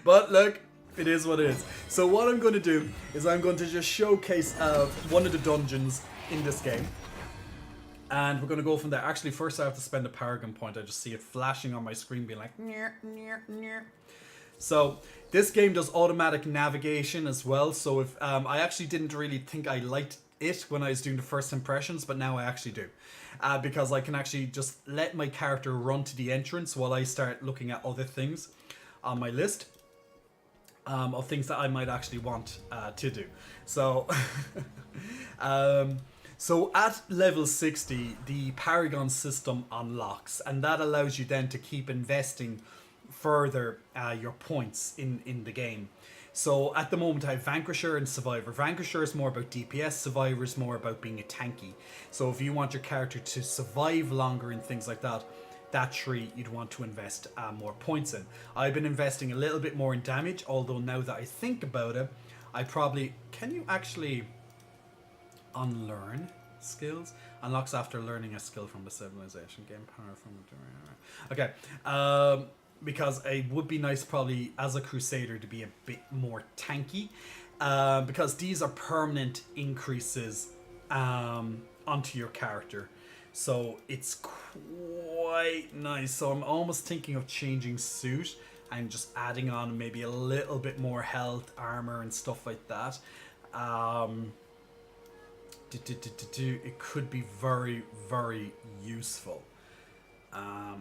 But look, it is what it is. So what I'm going to do is I'm going to just showcase one of the dungeons in this game. And we're going to go from there. Actually, first I have to spend a Paragon point. I just see it flashing on my screen being like... Near, near, near. So this game does automatic navigation as well. So if I actually didn't really think I liked it when I was doing the first impressions, but now I actually do. Because I can actually just let my character run to the entrance while I start looking at other things on my list. Of things that I might actually want to do. So, so at level 60, the Paragon system unlocks, and that allows you then to keep investing further your points in the game. So at the moment I have Vanquisher and Survivor. Vanquisher is more about DPS, Survivor is more about being a tanky. So if you want your character to survive longer and things like that, that tree you'd want to invest more points in. I've been investing a little bit more in damage, although now that I think about it, I probably... Can you actually unlearn skills? Unlocks after learning a skill from the civilization. Gain power from... Okay. Because it would be nice probably as a Crusader to be a bit more tanky. Because these are permanent increases onto your character. So it's quite nice. So I'm almost thinking of changing suit and just adding on maybe a little bit more health, armor and stuff like that. It could be very, very useful. 30%.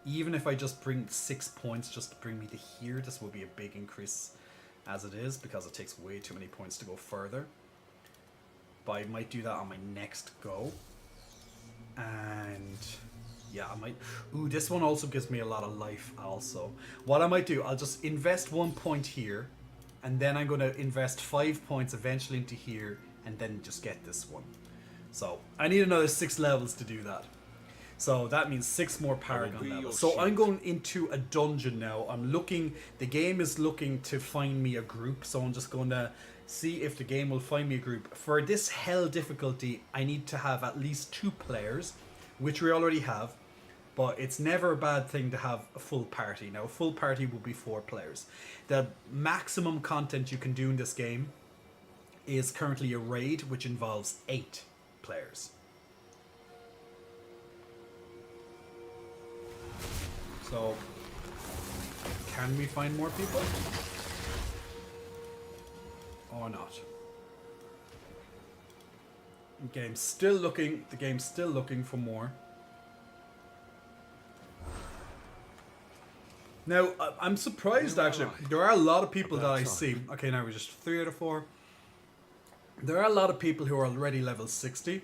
Even if I just bring 6 points just to bring me to here, this will be a big increase as it is, because it takes way too many points to go further. But I might do that on my next go. And yeah, I might. Ooh, this one also gives me a lot of life. Also, what I might do, I'll just invest 1 point here, and then I'm going to invest 5 points eventually into here, and then just get this one. So I need another 6 levels to do that. So that means 6 more Paragon levels. So I'm going into a dungeon now. I'm looking, the game is looking to find me a group. So I'm just going to see if the game will find me a group. For this hell difficulty, I need to have at least 2 players, which we already have. But it's never a bad thing to have a full party. Now, a full party will be 4 players. The maximum content you can do in this game is currently a raid, which involves 8 players. So, can we find more people? Or not? The game's still looking for more. Now, I'm surprised actually. There are a lot of people that I see. Okay, now we're just 3 out of 4. There are a lot of people who are already level 60.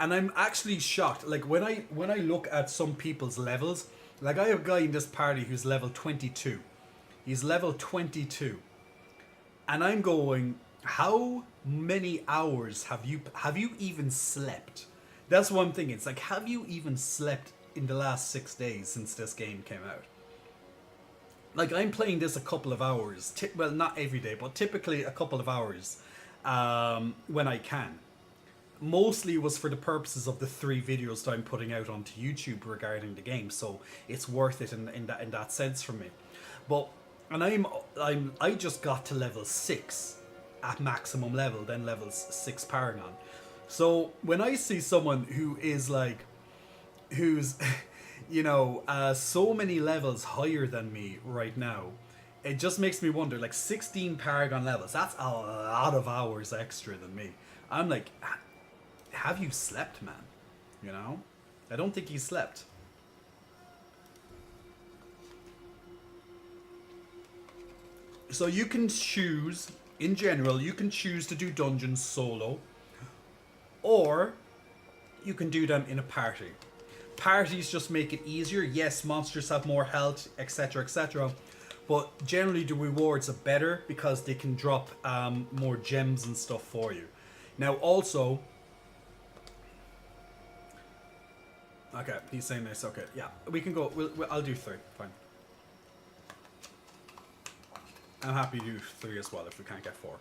And I'm actually shocked. Like when I look at some people's levels, like I have a guy in this party who's level 22. He's level 22. And I'm going, how many hours have you even slept? That's one thing. It's like, have you even slept in the last 6 days since this game came out? Like, I'm playing this a couple of hours. Well, not every day, but typically a couple of hours when I can. Mostly was for the purposes of the 3 videos that I'm putting out onto YouTube regarding the game, so it's worth it in that sense for me. But I just got to level 6 at maximum level, then level 6 Paragon. So when I see someone who's you know, so many levels higher than me right now, it just makes me wonder, like 16 Paragon levels, that's a lot of hours extra than me. I'm like, have you slept, man? You know? I don't think he slept. So you can choose, in general, you can choose to do dungeons solo, or you can do them in a party. Parties just make it easier. Yes, monsters have more health, etc, etc, but generally the rewards are better because they can drop more gems and stuff for you. Now also, okay, he's saying this. Okay, yeah, we can go. I'll do 3. Fine. I'm happy to do 3 as well if we can't get 4.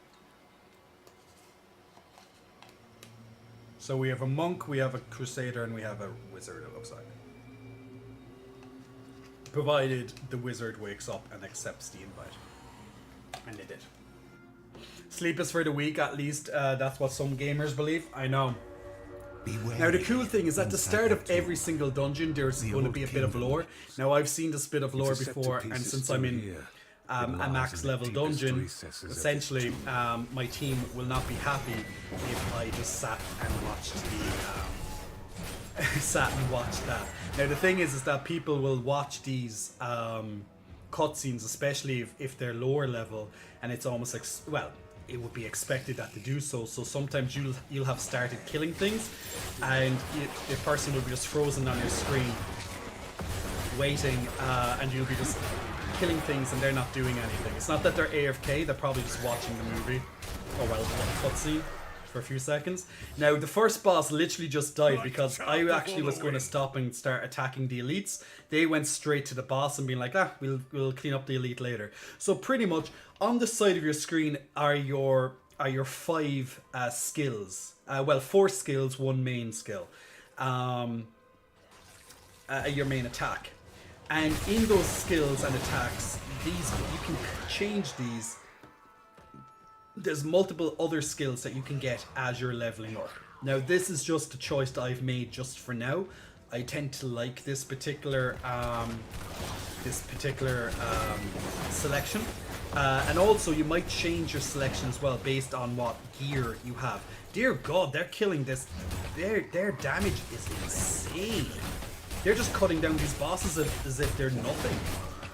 So we have a monk, we have a crusader, and we have a wizard, it looks like. Provided the wizard wakes up and accepts the invite. And they did. Sleep is for the weak, at least. That's what some gamers believe. I know. Now the cool thing is at the start of every single dungeon there's going to be a bit of lore. Now I've seen this bit of lore before, and since I'm in a max level dungeon, essentially my team will not be happy if I just sat and watched that. Now the thing is that people will watch these cutscenes, especially if they're lower level, and it's almost like, well, it would be expected that to do so. So sometimes you'll have started killing things, and the person will be just frozen on your screen, waiting, and you'll be just killing things, and they're not doing anything. It's not that they're AFK; they're probably just watching the movie, or well, the cutscene for a few seconds. Now the first boss literally just died because I actually was going to stop and start attacking the elites. They went straight to the boss and being like, we'll clean up the elite later. So pretty much on the side of your screen are your 5 skills. Well, 4 skills, 1 main skill. Your main attack. And in those skills and attacks, these you can change these. There's multiple other skills that you can get as you're leveling up. Now this is just a choice that I've made just for now. I tend to like this particular selection, and also you might change your selection as well based on what gear you have. Dear God, they're killing this. Their damage is insane. They're just cutting down these bosses as if they're nothing.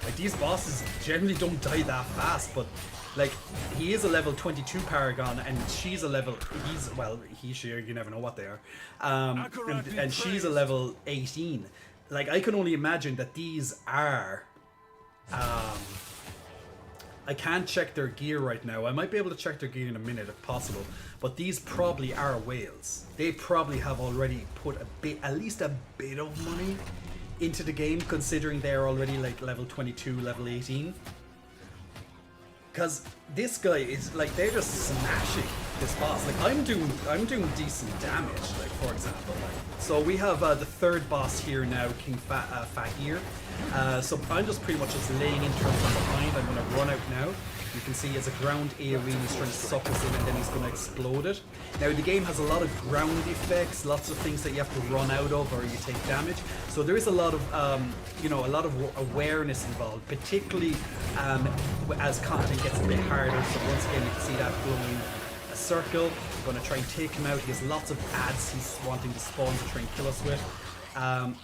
Like, these bosses generally don't die that fast, but like he is a level 22 Paragon, and she's a level. She, you never know what they are. And she's a level 18. Like I can only imagine that these are. I can't check their gear right now. I might be able to check their gear in a minute if possible. But these probably are whales. They probably have already put at least a bit of money into the game, considering they're already like level 22, level 18. Because this guy is like, they're just smashing this boss. Like I'm doing decent damage. Like for example, so we have the third boss here now, King Fahir. So I'm just pretty much just laying in terms of behind. I'm going to run out now. You can see as a ground AoE, he's trying to suck us in and then he's going to explode it. Now the game has a lot of ground effects, lots of things that you have to run out of or you take damage. So there is a lot of, a lot of awareness involved, particularly as content gets a bit harder. So once again, you can see that glowing circle. I'm going to try and take him out. He has lots of ads he's wanting to spawn to try and kill us with. And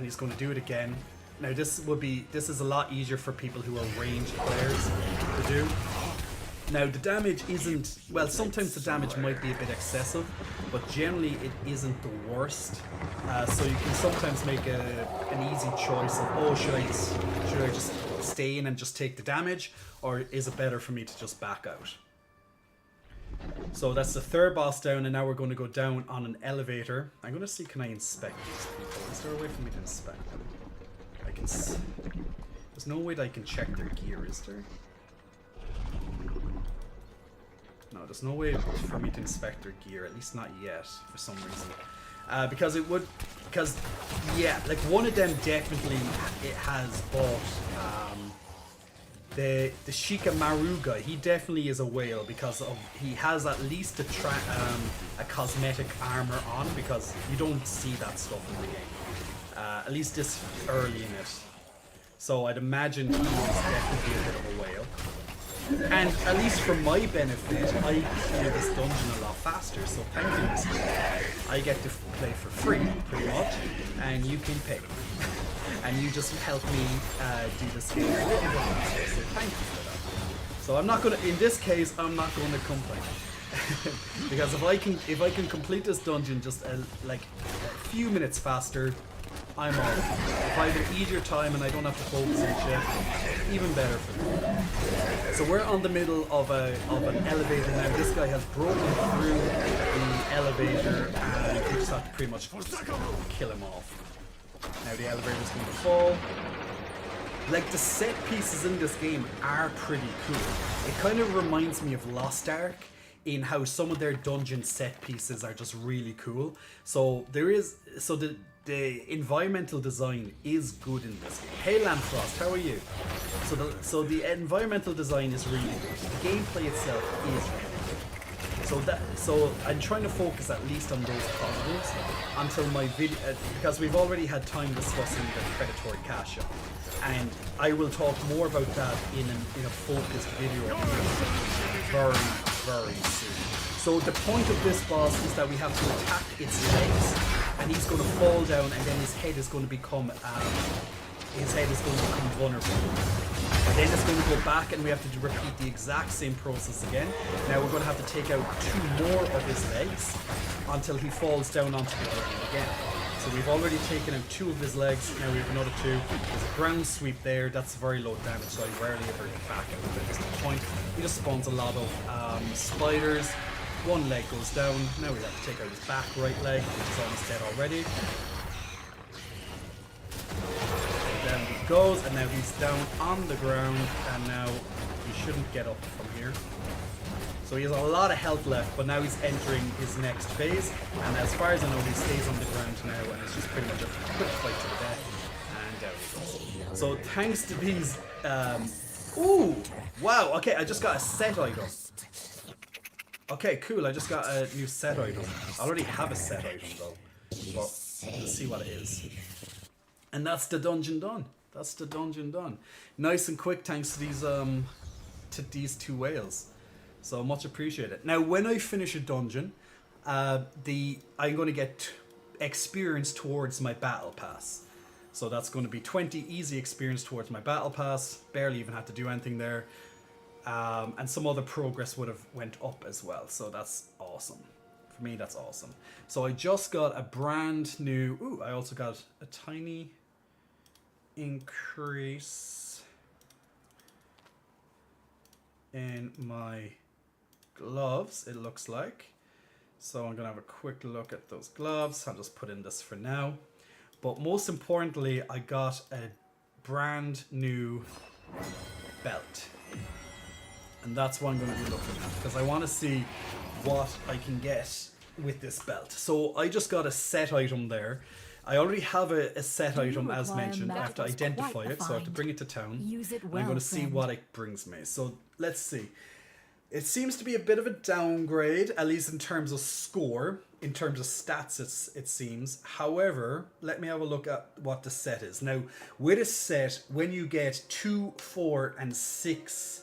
he's going to do it again. Now this is a lot easier for people who are ranged players to do. Now the damage isn't, well, sometimes the damage might be a bit excessive, but generally it isn't the worst. So you can sometimes make an easy choice of, oh, should I just stay in and just take the damage, or is it better for me to just back out? So that's the third boss down, and now we're going to go down on an elevator. I'm going to see, can I inspect these people? Is there a way for me to inspect them? There's no way that I can check their gear, is there? No, there's no way for me to inspect their gear, at least not yet, for some reason. Because like one of them definitely has bought the Shikamaru guy. He definitely is a whale because he has at least a cosmetic armor on, because you don't see that stuff in the game. At least this early in it. So I'd imagine he's definitely a bit of a whale. And at least for my benefit, I clear this dungeon a lot faster, so thank you, Mr. I get to play for free, pretty much, and you can pay. And you just help me do this game a little bit faster, so thank you for that. So I'm not gonna, in this case, I'm not gonna complain. Because if I can complete this dungeon just like a few minutes faster, I'm all. If I have an easier time and I don't have to focus and shit, even better for me. So we're on the middle of an elevator now. This guy has broken through the elevator and we just have to pretty much kill him off. Now the elevator's going to fall. Like, the set pieces in this game are pretty cool. It kind of reminds me of Lost Ark in how some of their dungeon set pieces are just really cool. So the environmental design is good in this game. Hey Landfrost, how are you? So the environmental design is really good. The gameplay itself is really good. So I'm trying to focus at least on those positives until my video, because we've already had time discussing the predatory cache out, and I will talk more about that in a focused video very, very soon. So the point of this boss is that we have to attack its legs, and he's going to fall down, and then his head is going to become vulnerable. And then it's going to go back, and we have to repeat the exact same process again. Now we're going to have to take out 2 more of his legs until he falls down onto the ground again. So we've already taken out 2 of his legs, now we have another 2. There's a ground sweep there, that's very low damage, so I rarely ever get back out of it. That's the point. He just spawns a lot of spiders. 1 leg goes down, now we have to take out his back right leg, which is almost dead already. And down he goes, and now he's down on the ground, and now he shouldn't get up from here. So he has a lot of health left, but now he's entering his next phase, and as far as I know, he stays on the ground now, and it's just pretty much a quick fight to the death, and down he goes. So thanks to these, ooh, wow, okay, I just got a set item. Okay, cool, I just got a new set item. I already have a set item though, but let's see what it is. And that's the dungeon done. That's the dungeon done. Nice and quick, thanks to these 2 whales. So much appreciated. Now, when I finish a dungeon, I'm going to get experience towards my battle pass. So that's going to be 20 easy experience towards my battle pass. Barely even have to do anything there. And some other progress would have went up as well. So that's awesome. For me, that's awesome. So I just got a brand new... Ooh, I also got a tiny increase in my gloves, it looks like. So I'm going to have a quick look at those gloves. I'll just put in this for now. But most importantly, I got a brand new belt. And that's what I'm going to be looking at, because I want to see what I can get with this belt. So I just got a set item there. I already have a set item, as mentioned. I have to identify it, so I have to bring it to town. Use it And well, I'm going to see friend. what it brings me. So let's see. It seems to be a bit of a downgrade, at least in terms of score. In terms of stats, it seems. However, let me have a look at what the set is. Now, with a set, when you get 2, 4, and 6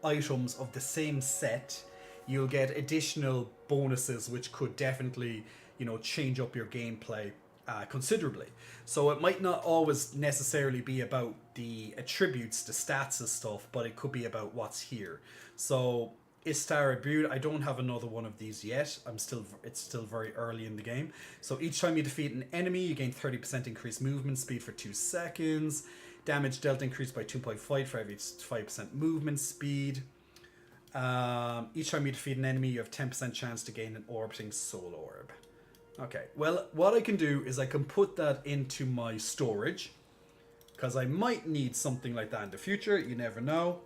items of the same set, you'll get additional bonuses, which could definitely, change up your gameplay considerably. So it might not always necessarily be about the attributes, the stats and stuff, but it could be about what's here. So Istar Abud, I don't have another one of these yet. It's still very early in the game. So each time you defeat an enemy, you gain 30% increased movement speed for 2 seconds. Damage dealt increased by 2.5 for every 5% movement speed. Each time you defeat an enemy, you have 10% chance to gain an orbiting soul orb. Okay, well, what I can do is I can put that into my storage, because I might need something like that in the future. You never know.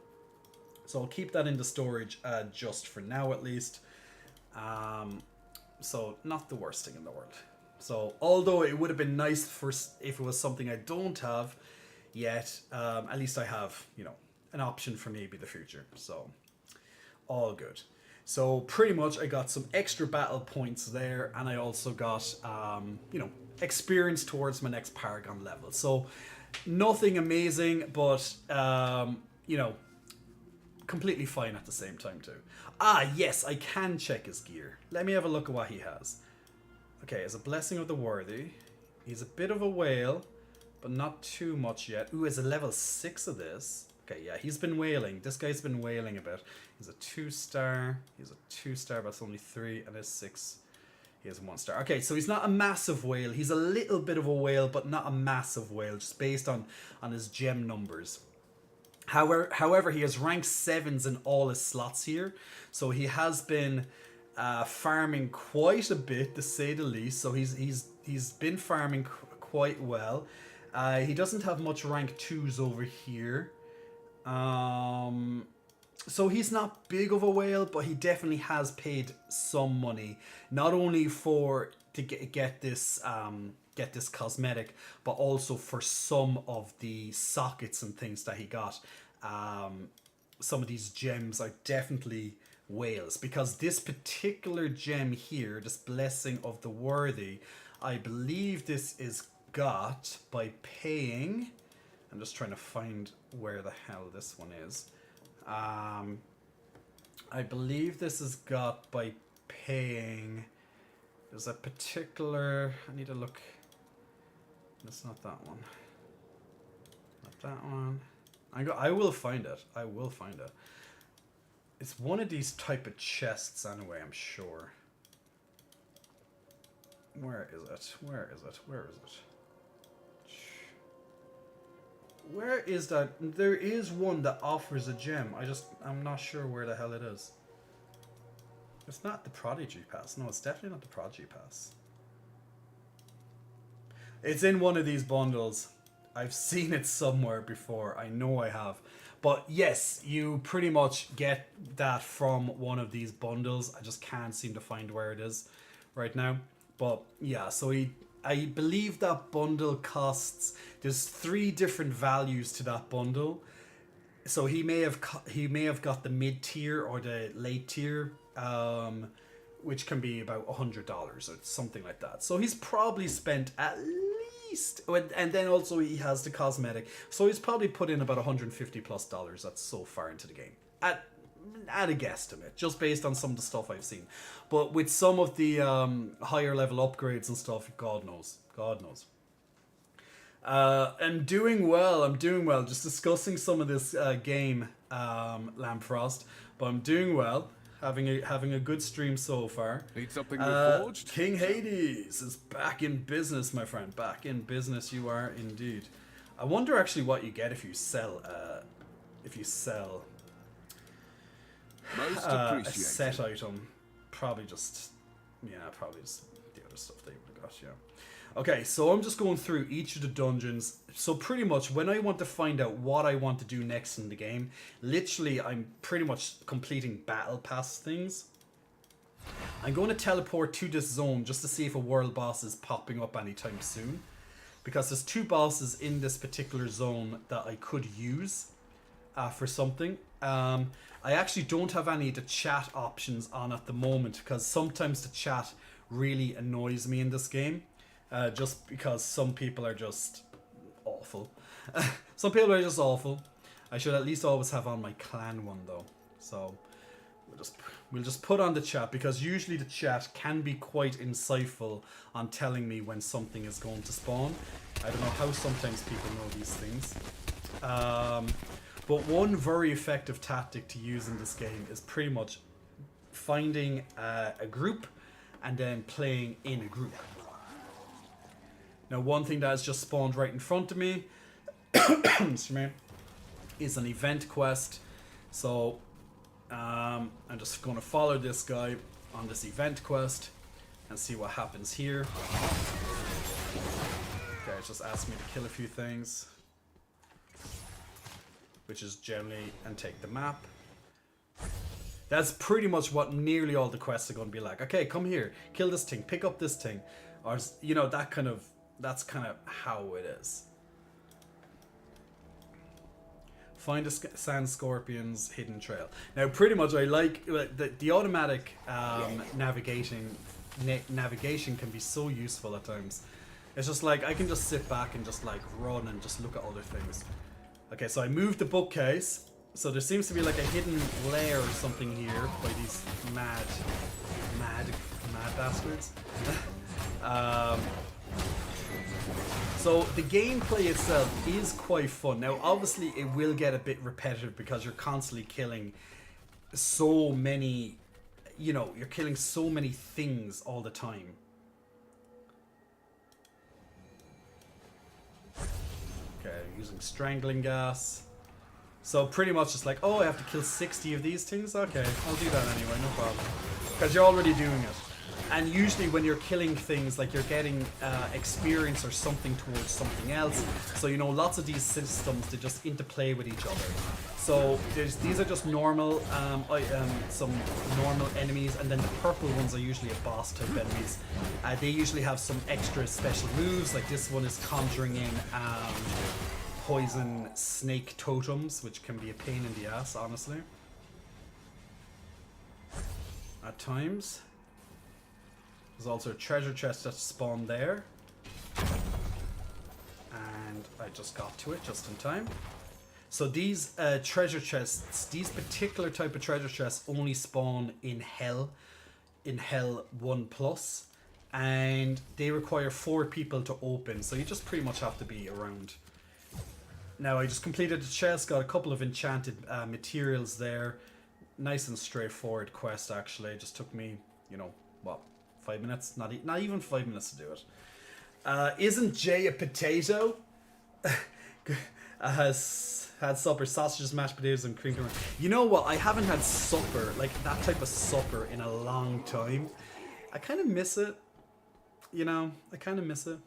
So I'll keep that in the storage just for now, at least. So not the worst thing in the world. So although it would have been nice if it was something I don't have yet, at least I have, an option for maybe the future. So all good. So pretty much I got some extra battle points there, and I also got, experience towards my next Paragon level. So nothing amazing, but, completely fine at the same time too. Ah, yes, I can check his gear. Let me have a look at what he has. Okay, as a Blessing of the Worthy. He's a bit of a whale, but not too much yet. Ooh, is a level 6 of this. Okay, yeah, he's been whaling. This guy's been whaling a bit. He's a 2-star. He's a 2-star, but it's only 3, and a 6. He has a 1-star. Okay, so he's not a massive whale. He's a little bit of a whale, but not a massive whale, just based on his gem numbers. However, he has rank 7s in all his slots here. So he has been farming quite a bit, to say the least. So he's been farming quite well. He doesn't have much rank 2s over here. So he's not big of a whale, but he definitely has paid some money, not only to get this cosmetic, but also for some of the sockets and things that he got. Some of these gems are definitely whales, because this particular gem here, this Blessing of the Worthy, I believe this is got by paying. I'm just trying to find where the hell this one is. I believe this is got by paying. There's a particular... I need to look. That's not that one. Not that one. I will find it. I will find it. It's one of these type of chests anyway, I'm sure. Where is it? Where is it? Where is it? Where is that? There is one that offers a gem. I'm not sure where the hell it is. It's not the Prodigy Pass. No, it's definitely not the Prodigy Pass. It's in one of these bundles. I've seen it somewhere before. I know I have. But yes, you pretty much get that from one of these bundles. I just can't seem to find where it is right now. But yeah, so I believe that bundle costs... There's 3 different values to that bundle. So he may have got the mid-tier or the late tier, which can be about $100 or something like that. So he's probably spent at least... And then also he has the cosmetic. So he's probably put in about $150+ that's so far into the game. At a guesstimate, just based on some of the stuff I've seen. But with some of the higher level upgrades and stuff, God knows. God knows. I'm doing well. Just discussing some of this game Lampfrost, but I'm doing well. Having a good stream so far. Need something reforged? King Hades is back in business, my friend. Back in business, you are indeed. I wonder actually what you get if you sell. Most A appreciated. set item. Probably just the other stuff they would have got. Yeah. Okay, so I'm just going through each of the dungeons. So pretty much when I want to find out what I want to do next in the game, literally I'm pretty much completing battle pass things. I'm going to teleport to this zone just to see if a world boss is popping up anytime soon. Because there's 2 bosses in this particular zone that I could use for something. I actually don't have any of the chat options on at the moment because sometimes the chat really annoys me in this game. Just because some people are just awful. Some people are just awful. I should at least always have on my clan one though. So we'll just put on the chat because usually the chat can be quite insightful on telling me when something is going to spawn. I don't know how sometimes people know these things. But one very effective tactic to use in this game is pretty much finding a group and then playing in a group. Now, one thing that has just spawned right in front of me is an event quest. So, I'm just going to follow this guy on this event quest and see what happens here. Okay, it's just asked me to kill a few things, which is generally, and take the map. That's pretty much what nearly all the quests are going to be like. Okay, come here, kill this thing, pick up this thing, or you know, that's kind of how it is. Find a sand scorpion's hidden trail. Now, pretty much, I like the automatic navigation can be so useful at times. It's just like I can just sit back and just like run and just look at other things. Okay, so I moved the bookcase. So there seems to be like a hidden lair or something here by these mad bastards. So the gameplay itself is quite fun. Now obviously it will get a bit repetitive because you're constantly killing so many, you know, you're killing so many things all the time. Okay, using strangling gas. So pretty much it's like, oh, I have to kill 60 of these things? Okay, I'll do that anyway, no problem. Because you're already doing it. And usually when you're killing things, like you're getting experience or something towards something else. So, you know, lots of these systems, they just interplay with each other. So these are just normal, some normal enemies, and then the purple ones are usually a boss type enemies. They usually have some extra special moves, like this one is conjuring in poison snake totems, which can be a pain in the ass, honestly. At times. There's also a treasure chest that spawned there. And I just got to it just in time. So these treasure chests, these particular type of treasure chests only spawn in Hell 1+. And they require 4 people to open, so you just pretty much have to be around. Now I just completed the chest, got a couple of enchanted materials there. Nice and straightforward quest actually. It just took me, you know, what, 5 minutes? Not even 5 minutes to do it. Isn't Jay a potato? Has had supper, sausages, mashed potatoes, and cream. You know what? I haven't had supper, like that type of supper, in a long time. I kind of miss it. You know, I kind of miss it.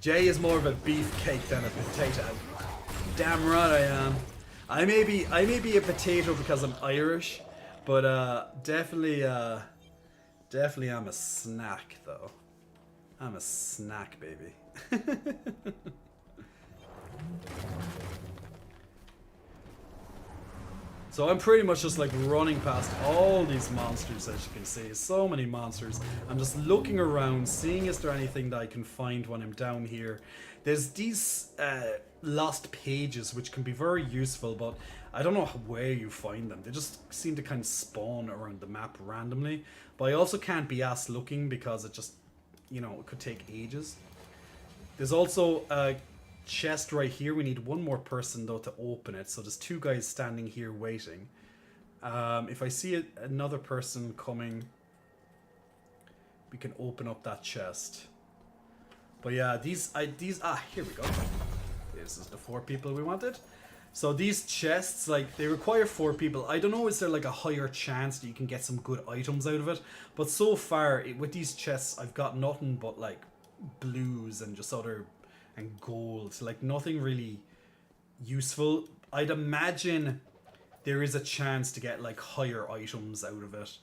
Jay is more of a beefcake than a potato. Damn right I am. I may be a potato because I'm Irish, but definitely I'm a snack though. I'm a snack, baby. So I'm pretty much just like running past all these monsters, as you can see. So many monsters. I'm just looking around, seeing is there anything that I can find when I'm down here. There's these lost pages which can be very useful, but I don't know where you find them. They just seem to kind of spawn around the map randomly. But I also can't be asked looking because it just, you know, it could take ages. There's also chest right here. We need one more person though to open it. So there's 2 guys standing here waiting. If I see another person coming, we can open up that chest. But yeah, here we go. This is the 4 people we wanted. So these chests, like, they require 4 people. I don't know, is there like a higher chance that you can get some good items out of it? But so far, with these chests, I've got nothing but like blues and just and gold. Like nothing really useful. I'd imagine there is a chance to get like higher items out of it.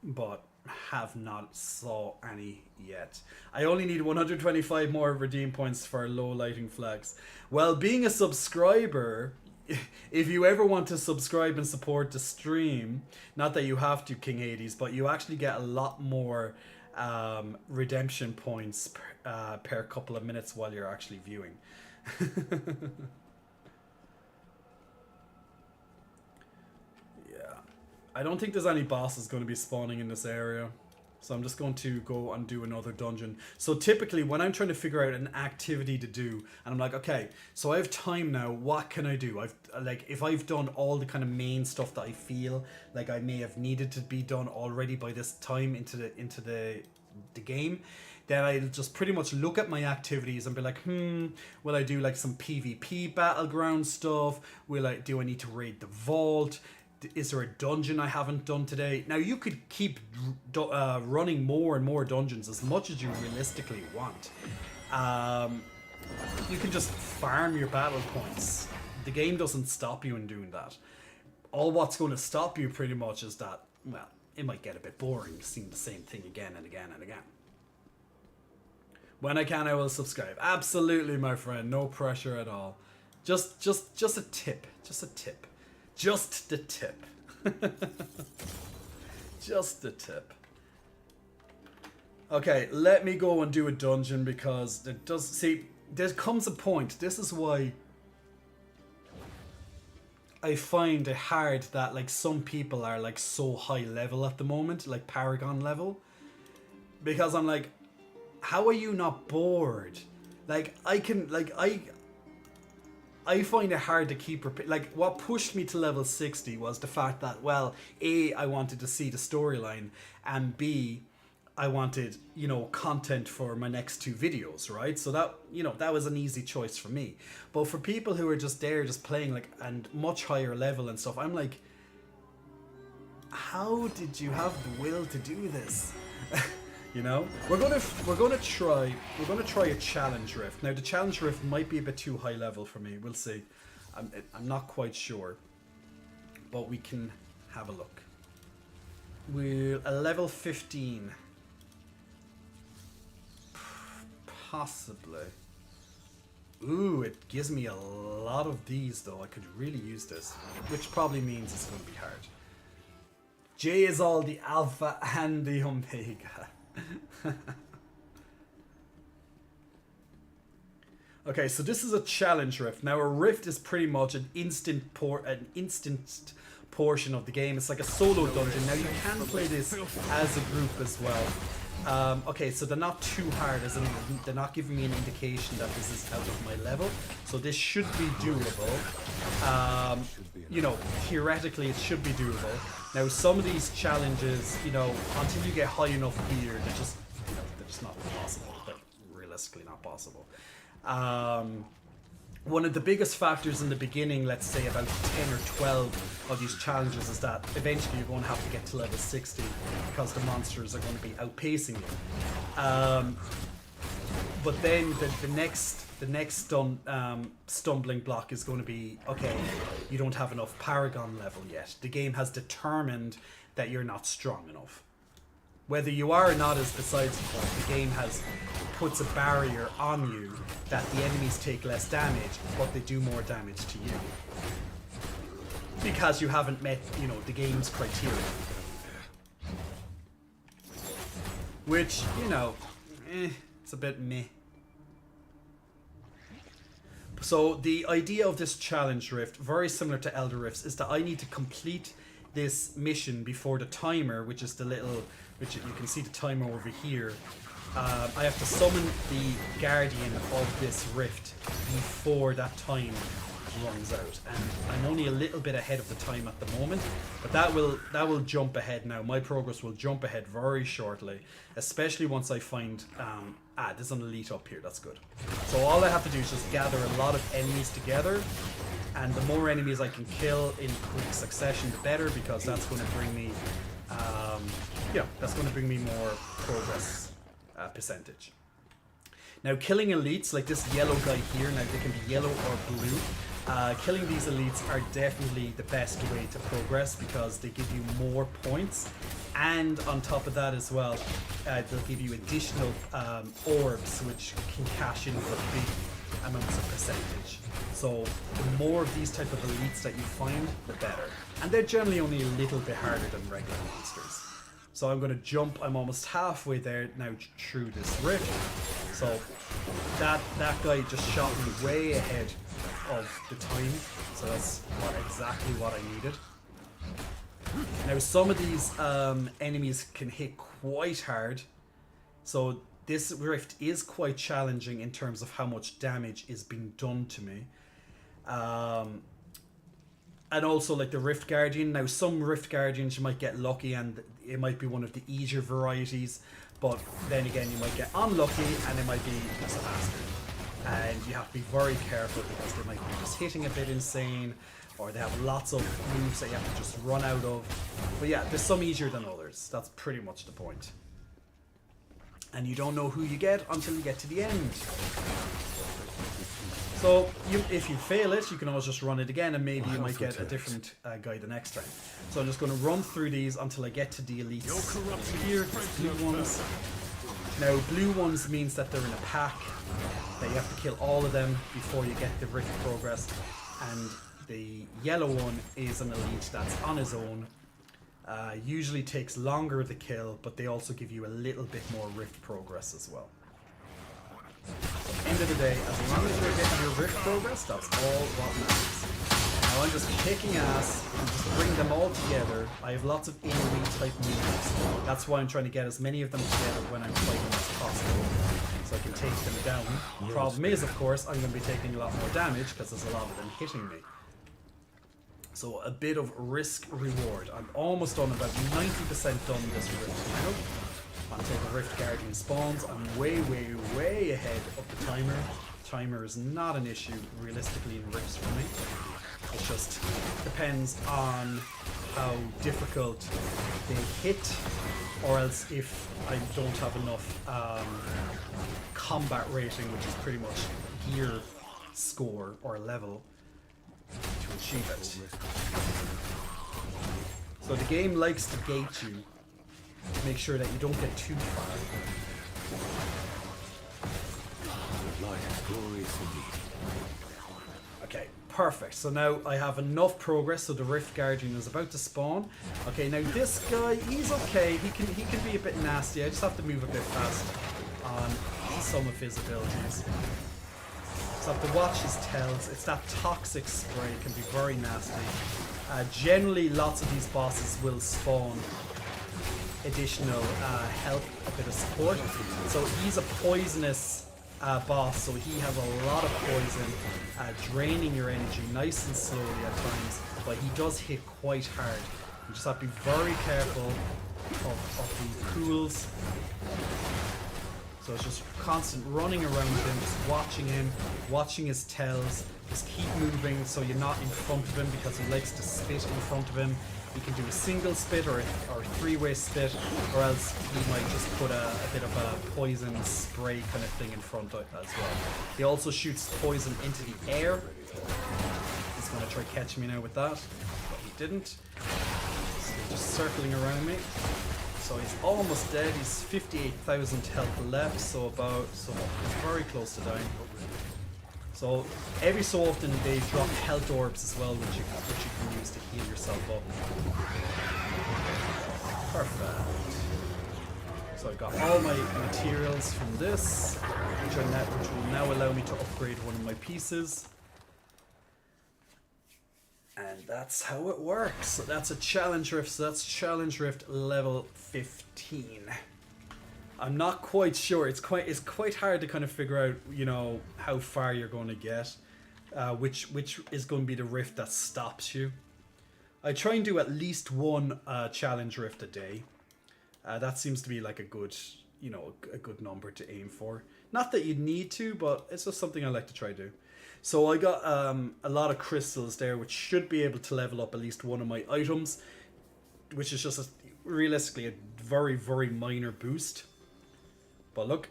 But have not saw any yet. I only need 125 more redeem points for low lighting flags. Well, being a subscriber, if you ever want to subscribe and support the stream, not that you have to, King Hades, but you actually get a lot more redemption points per couple of minutes while you're actually viewing. I don't think there's any bosses going to be spawning in this area. So I'm just going to go and do another dungeon. So typically when I'm trying to figure out an activity to do, and I'm like, okay, so I have time now, what can I do? If I've done all the kind of main stuff that I feel like I may have needed to be done already by this time into the game, then I'll just pretty much look at my activities and be like, will I do like some PvP battleground stuff? Do I need to raid the vault? Is there a dungeon I haven't done today? Now you could keep running more and more dungeons as much as you realistically want. You can just farm your battle points. The game doesn't stop you in doing that. All what's going to stop you pretty much is that, well, it might get a bit boring seeing the same thing again and again and again. When I can, I will subscribe. Absolutely, my friend. No pressure at all. Just a tip. Just a tip. Just the tip. Just the tip. Okay, let me go and do a dungeon because it does... See, there comes a point. This is why I find it hard that like some people are like so high level at the moment, like Paragon level. Because I'm like, how are you not bored? Like, I find it hard to keep like what pushed me to level 60 was the fact that, well, A, I wanted to see the storyline, and B, I wanted, content for my next 2 videos, right? So that, that was an easy choice for me. But for people who are just there, just playing like and much higher level and stuff, I'm like, how did you have the will to do this? We're gonna try a challenge rift. Now the challenge rift might be a bit too high level for me. We'll see. I'm not quite sure, but we can have a look. We're a level 15, possibly. Ooh, it gives me a lot of these though. I could really use this, which probably means it's gonna be hard. J is all the alpha and the omega. Okay, so this is a challenge rift. Now a rift is pretty much an instant portion of the game. It's like a solo dungeon. Now you can play this as a group as well. Okay, so they're not too hard, as in they're not giving me an indication that this is out of my level. So this should be doable. Theoretically it should be doable. Now some of these challenges, until you get high enough gear, they're just not possible. They're realistically not possible. One of the biggest factors in the beginning, let's say about 10 or 12 of these challenges, is that eventually you're going to have to get to level 60 because the monsters are going to be outpacing you. But then the next stumbling block is going to be, okay, you don't have enough Paragon level yet. The game has determined that you're not strong enough. Whether you are or not is besides the point. The game puts a barrier on you that the enemies take less damage, but they do more damage to you. Because you haven't met, the game's criteria. Which, it's a bit meh. So the idea of this challenge rift, very similar to Elder Rifts, is that I need to complete this mission before the timer, which is the little, which you can see the timer over here, I have to summon the Guardian of this rift before that time runs out, and I'm only a little bit ahead of the time at the moment, but that will jump ahead now. My progress will jump ahead very shortly, especially once I find there's an elite up here. That's good. So all I have to do is just gather a lot of enemies together, and the more enemies I can kill in quick succession, the better, because that's going to bring me that's going to bring me more progress percentage. Now, killing elites like this yellow guy here, now they can be yellow or blue. Killing these elites are definitely the best way to progress, because they give you more points, and on top of that as well, they'll give you additional orbs which can cash in for big amounts of percentage. So the more of these type of elites that you find, the better. And they're generally only a little bit harder than regular monsters. So I'm going to jump, I'm almost halfway there now through this rift. So that guy just shot me way ahead of the time, so that's exactly what I needed. Now some of these enemies can hit quite hard, so this rift is quite challenging in terms of how much damage is being done to me. And also like the Rift Guardian. Now some Rift Guardians you might get lucky and it might be one of the easier varieties, but then again you might get unlucky and it might be just a bastard. And you have to be very careful, because they might be just hitting a bit insane, or they have lots of moves that you have to just run out of. But yeah, there's some easier than others. That's pretty much the point. And you don't know who you get until you get to the end. So if you fail it, you can always just run it again, and maybe you might get a different guy the next time. So I'm just going to run through these until I get to the elites. Here, blue ones. Now, blue ones means that they're in a pack, that you have to kill all of them before you get the rift progress. And the yellow one is an elite that's on his own. Usually takes longer to kill, but they also give you a little bit more rift progress as well. End of the day, as long as you're getting your rift progress, that's all what matters. Now I'm just kicking ass and just bring them all together. I have lots of AoE type moves. That's why I'm trying to get as many of them together when I'm fighting as possible, so I can take them down. The problem is, of course, I'm going to be taking a lot more damage because there's a lot of them hitting me. So a bit of risk reward. I'm almost done, about 90% done this rift now. Until the Rift Guardian spawns, I'm way ahead of the timer. Timer is not an issue realistically in rifts for me. It just depends on how difficult they hit, or else if I don't have enough combat rating, which is pretty much gear score or level, to achieve it. So the game likes to gate you to make sure that you don't get too far. Okay, perfect. So now I have enough progress, so the Rift Guardian is about to spawn. Okay, now this guy, he's okay. He can be a bit nasty. I just have to move a bit fast on some of his abilities. So I have to watch his tells. It's that toxic spray, can be very nasty. Generally, lots of these bosses will spawn additional help, a bit of support. So he's a poisonous boss, so he has a lot of poison, draining your energy nice and slowly at times, but he does hit quite hard. You just have to be very careful of the pools. So it's just constant running around him, just watching his tells, just keep moving so you're not in front of him, because he likes to spit in front of him. You can do a single spit or a three-way spit, or else he might just put a bit of a poison spray kind of thing in front as well. He also shoots poison into the air. He's going to try catching me now with that, but he didn't. So he's just circling around me. So he's almost dead. He's 58,000 health left, so he's very close to dying. So every so often they drop health orbs as well, which you can use to heal yourself up. Perfect. So I got all my materials from this, which will now allow me to upgrade one of my pieces. And that's how it works. So that's a challenge rift. So that's challenge rift level 15. I'm not quite sure. It's quite hard to kind of figure out, you know, how far you're going to get, which is going to be the rift that stops you. I try and do at least one challenge rift a day. That seems to be like a good, you know, a good number to aim for. Not that you need to, but it's just something I like to try to do. So I got a lot of crystals there, which should be able to level up at least one of my items, which is just realistically a very, very minor boost. But look,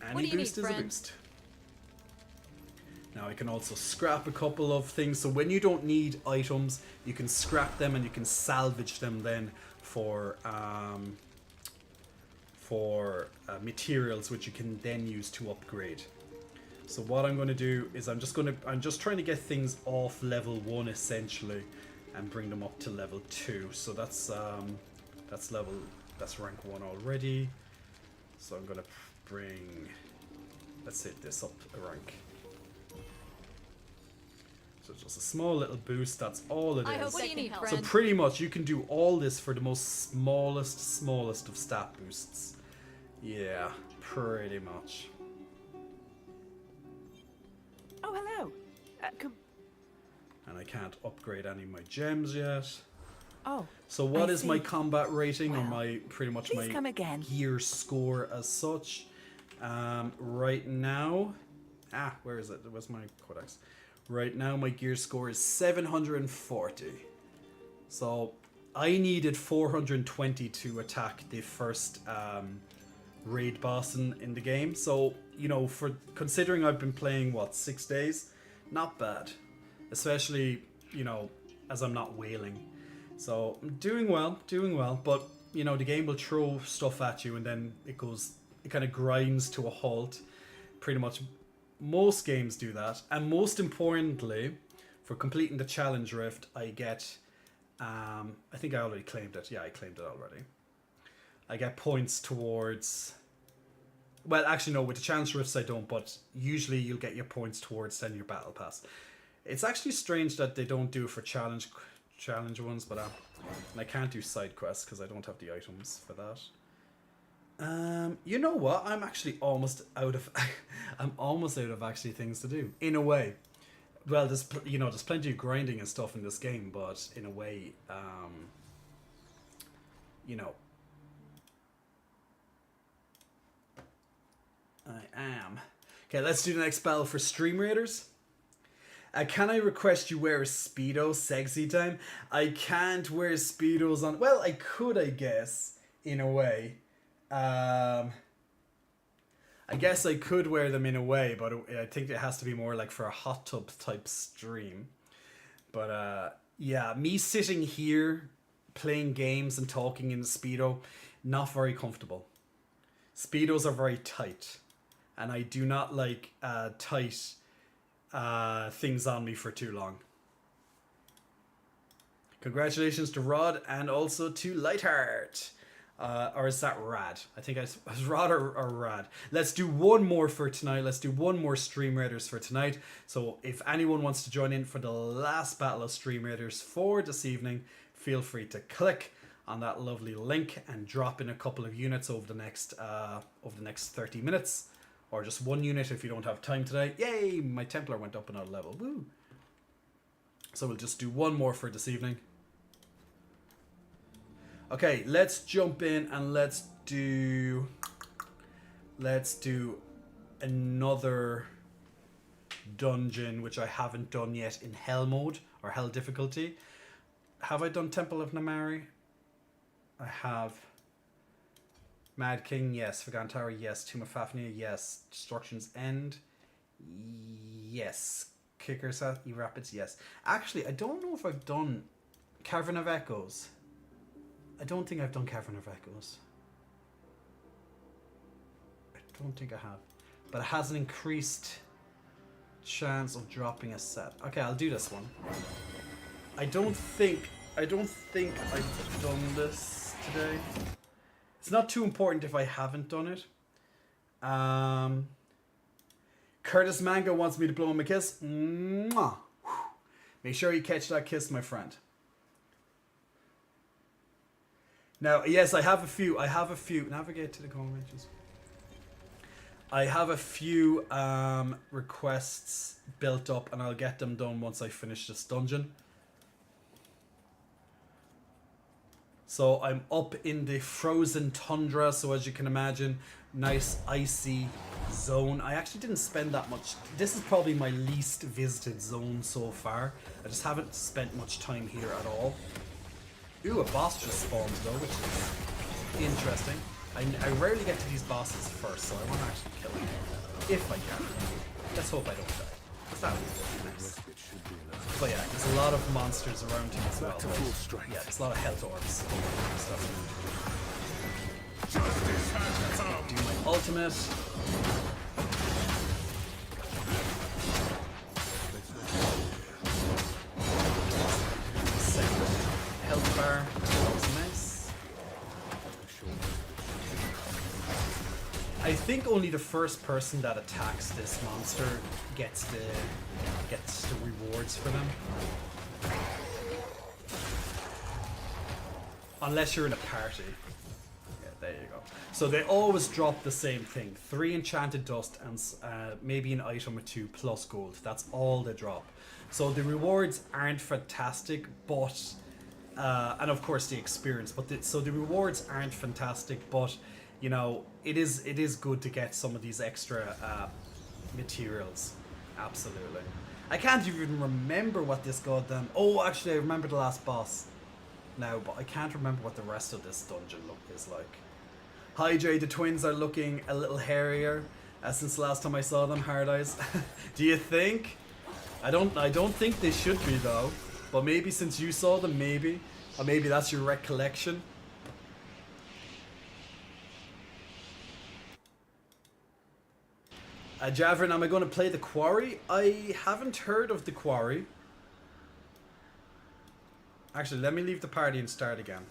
any boost is a boost. Now I can also scrap a couple of things. So when you don't need items, you can scrap them and you can salvage them then for materials, which you can then use to upgrade. So what I'm going to do is I'm just trying to get things off level 1 essentially, and bring them up to level 2. So that's rank 1 already. So I'm going to bring, let's say, this up a rank. So just a small little boost, that's all it is. What do you need, So friend? pretty much you can do all this for the most smallest of stat boosts. Yeah, pretty much. Oh, hello. And I can't upgrade any of my gems yet. Oh. So what I is my see. combat rating, or Well, my pretty much please come my again. gear score as such? Right now, where is it? Where's my codex? Right now my gear score is 740. So I needed 420 to attack the first raid boss in the game. So, you know, for considering I've been playing, what, 6 days? Not bad. Especially, you know, as I'm not wailing. So I'm doing well, but, you know, the game will throw stuff at you and then it kind of grinds to a halt. Pretty much most games do that. And most importantly, for completing the challenge rift, I get, I think I already claimed it. Yeah, I claimed it already. I get points towards, well, actually no, with the challenge rifts I don't, but usually you'll get your points towards then your battle pass. It's actually strange that they don't do it for challenge ones, but and I can't do side quests because I don't have the items for that. You know what? I'm actually almost out of actually things to do in a way. Well, there's plenty of grinding and stuff in this game, but in a way, you know, I am. Okay, let's do the next battle for Stream Raiders. Can I request you wear a Speedo sexy time? I can't wear Speedos on... Well, I could, I guess, in a way. I guess I could wear them in a way, but I think it has to be more like for a hot tub type stream. But yeah, me sitting here playing games and talking in a Speedo, not very comfortable. Speedos are very tight, and I do not like tight things on me for too long. Congratulations to Rod and also to Lightheart. Or is that Rad? I think it's Rod or Rad. Let's do one more for tonight. Let's do one more Stream Raiders for tonight. So if anyone wants to join in for the last battle of Stream Raiders for this evening, feel free to click on that lovely link and drop in a couple of units over the next 30 minutes. Or just one unit if you don't have time today. Yay! My Templar went up another level. Woo! So we'll just do one more for this evening. Okay, let's jump in and let's do another dungeon, which I haven't done yet in Hell mode or Hell difficulty. Have I done Temple of Namari? I have. Mad King, yes. Vagan Tower, yes. Tomb of Fafnir, yes. Destruction's End, yes. Kickers at E-Rapids, yes. Actually, I don't know if I've done Cavern of Echoes. I don't think I've done Cavern of Echoes. I don't think I have. But it has an increased chance of dropping a set. Okay, I'll do this one. I don't think I've done this today. It's not too important if I haven't done it. Curtis Mango wants me to blow him a kiss. Mwah. Make sure you catch that kiss, my friend. Now, yes, I have a few. Navigate to the comments. I have a few requests built up, and I'll get them done once I finish this dungeon. So I'm up in the frozen tundra, so as you can imagine, nice icy zone. I actually didn't spend that much. This is probably my least visited zone so far. I just haven't spent much time here at all. Ooh, a boss just spawned though, which is interesting. I rarely get to these bosses first, so I want to actually kill them. If I can. Let's hope I don't die. That would be nice. But yeah, there's a lot of monsters around here as well. Right? Yeah, there's a lot of health orbs and stuff. Do my ultimate. Second health bar. That was nice. I think only the first person that attacks this monster gets the rewards for them. Unless you're in a party. Yeah, there you go. So they always drop the same thing. 3 enchanted dust and maybe an item or 2 plus gold. That's all they drop. So the rewards aren't fantastic, but and of course the experience. But so the rewards aren't fantastic, but you know, it is good to get some of these extra materials. Absolutely. I can't even remember what this goddamn... Oh, actually, I remember the last boss now, but I can't remember what the rest of this dungeon is like. Hi, Jay. The twins are looking a little hairier since the last time I saw them. Hard eyes. Do you think? I don't think they should be though. But maybe since you saw them, maybe, or maybe that's your recollection. Javrin, am I going to play The Quarry? I haven't heard of The Quarry. Actually, let me leave the party and start again.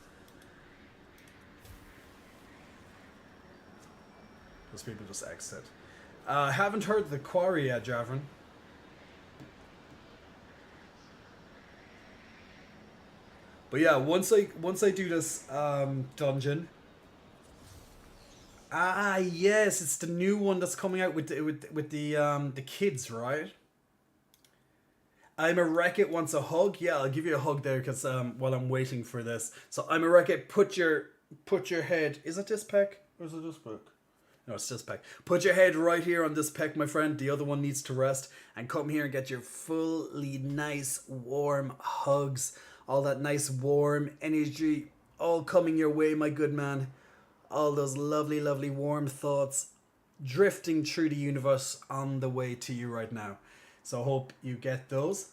Those people just exit. I haven't heard of The Quarry yet, Javrin. But yeah, once I do this dungeon. Ah, yes, it's the new one that's coming out with the kids, right? I'm a Wreck-It wants a hug. Yeah, I'll give you a hug there because while I'm waiting for this. So I'm a Wreck-It. Put your head. Is it this peck or is it this peck? No, it's this peck. Put your head right here on this peck, my friend. The other one needs to rest, and come here and get your fully nice warm hugs. All that nice warm energy, all coming your way, my good man. All those lovely, lovely warm thoughts drifting through the universe on the way to you right now. So I hope you get those.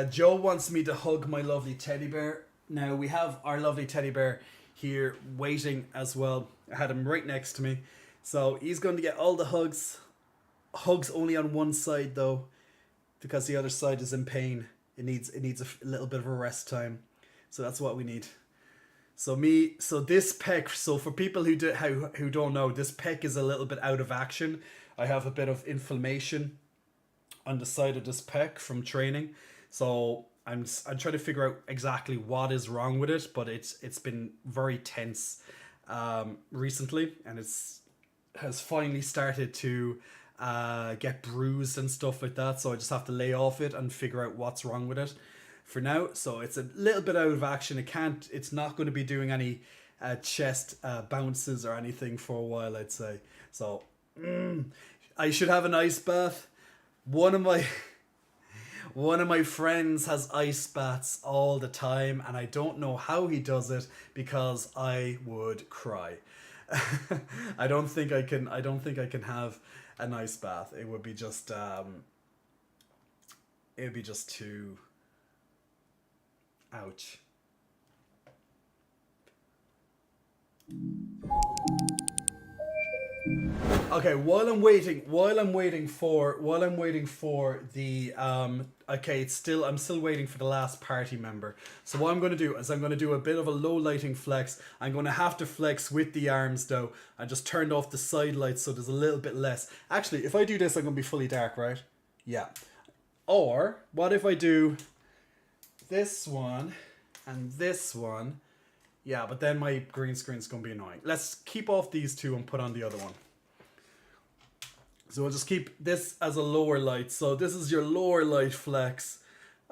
Joe wants me to hug my lovely teddy bear. Now we have our lovely teddy bear here waiting as well. I had him right next to me. So he's going to get all the hugs. Hugs only on one side though, because the other side is in pain. It needs a little bit of a rest time. So that's what we need. So this peck, so for people who don't know, this peck is a little bit out of action. I have a bit of inflammation on the side of this peck from training. So I'm trying to figure out exactly what is wrong with it, but it's been very tense recently, and has finally started to get bruised and stuff like that. So I just have to lay off it and figure out what's wrong with it for now. So it's a little bit out of action. It's not going to be doing any chest bounces or anything for a while, I'd say. So I should have an ice bath. One of my friends has ice baths all the time, and I don't know how he does it because I would cry. I don't think I can have an ice bath. It would be just too... Ouch. Okay, while I'm waiting for the I'm still waiting for the last party member. So what I'm going to do is I'm going to do a bit of a low lighting flex. I'm going to have to flex with the arms though. I just turned off the side lights so there's a little bit less. Actually, if I do this, I'm going to be fully dark, right? Yeah. Or what if I do this one and this one? Yeah, but then my green screen's going to be annoying. Let's keep off these two and put on the other one. So we'll just keep this as a lower light. So this is your lower light flex,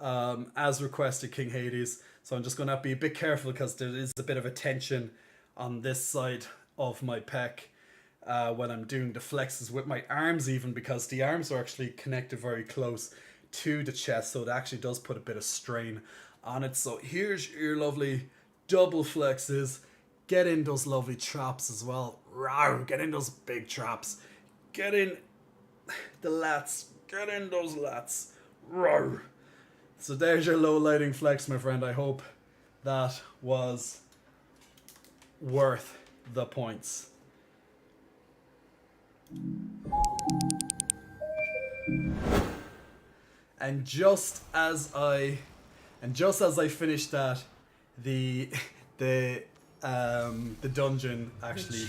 as requested, King Hades. So I'm just going to be a bit careful because there is a bit of a tension on this side of my pec when I'm doing the flexes with my arms, even because the arms are actually connected very close to the chest. So it actually does put a bit of strain on it. So here's your lovely double flexes. Get in those lovely traps as well. Rawr, get in those big traps. Get in the lats. Get in those lats. Rawr. So there's your low lighting flex, my friend. I hope that was worth the points. And just as I finished that, the dungeon actually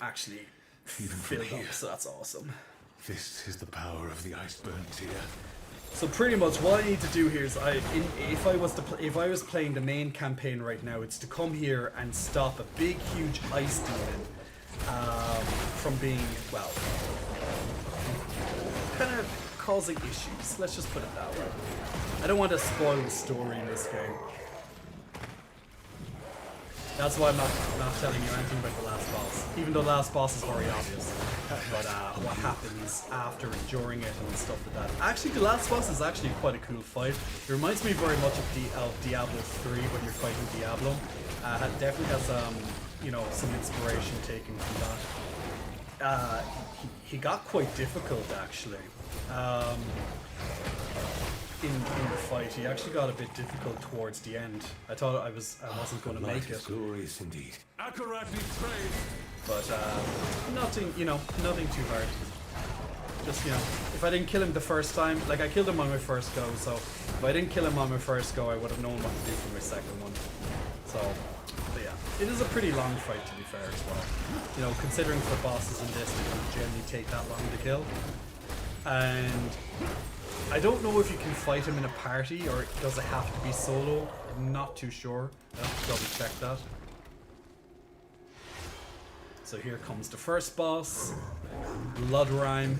actually filled up, so that's awesome. This is the power of the Iceburn Tear. So pretty much what I need to do here is if I was playing the main campaign right now, it's to come here and stop a big huge ice demon from being, well, kind of causing issues. Let's just put it that way. I don't want to spoil the story in this game. That's why I'm not telling you anything about the last boss, even though the last boss is very obvious. But what happens after and during it and stuff like that. Actually, the last boss is actually quite a cool fight. It reminds me very much of Diablo 3 when you're fighting Diablo. It definitely has some inspiration taken from that. He got quite difficult actually. In the fight, he actually got a bit difficult towards the end. I thought I wasn't going to make it. Glorious indeed. Accurately trained. But nothing too hard. Just if I didn't kill him the first time, like I killed him on my first go, so if I didn't kill him on my first go, I would have known what to do for my second one. So, but yeah, it is a pretty long fight to be fair as well. Considering for bosses in this, they don't generally take that long to kill. And I don't know if you can fight him in a party or does it have to be solo. I'm not too sure. I'll have to double check that. So here comes the first boss, Bloodrime,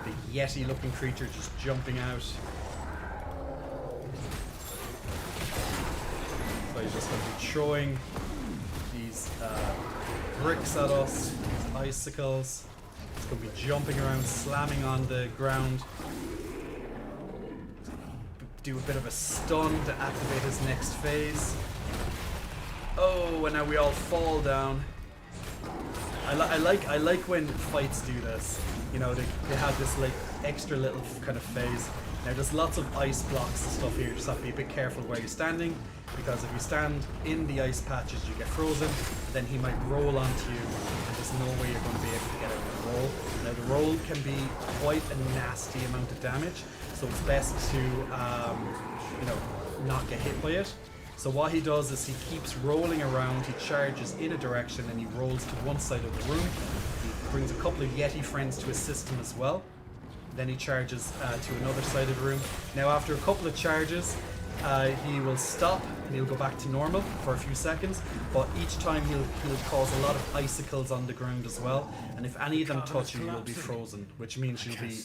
the Yeti looking creature just jumping out. So he's just going to be throwing these bricks at us, these icicles. He's going to be jumping around, slamming on the ground. Do a bit of a stun to activate his next phase. Oh, and now we all fall down. I like when fights do this. They have this like extra little kind of phase. Now there's lots of ice blocks and stuff here. You just have to be a bit careful where you're standing, because if you stand in the ice patches, you get frozen. Then he might roll onto you, and there's no way you're going to be able to get out of the roll. Now the roll can be quite a nasty amount of damage, so it's best to not get hit by it. So what he does is he keeps rolling around, he charges in a direction and he rolls to one side of the room. He brings a couple of Yeti friends to assist him as well. Then he charges to another side of the room. Now after a couple of charges, he will stop and he'll go back to normal for a few seconds, but each time he'll cause a lot of icicles on the ground as well, and if any of them touch you, you'll be frozen, which means you'll be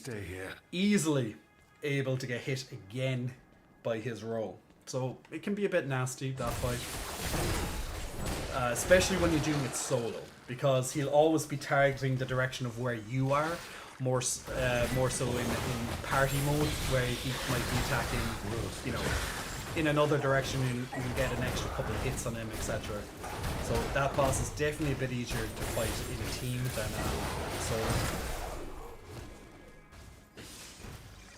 easily able to get hit again by his roll. So it can be a bit nasty, that fight, especially when you're doing it solo, because he'll always be targeting the direction of where you are, more so in party mode, where he might be attacking, in another direction. You can get an extra couple of hits on him, etc. So that boss is definitely a bit easier to fight in a team than solo.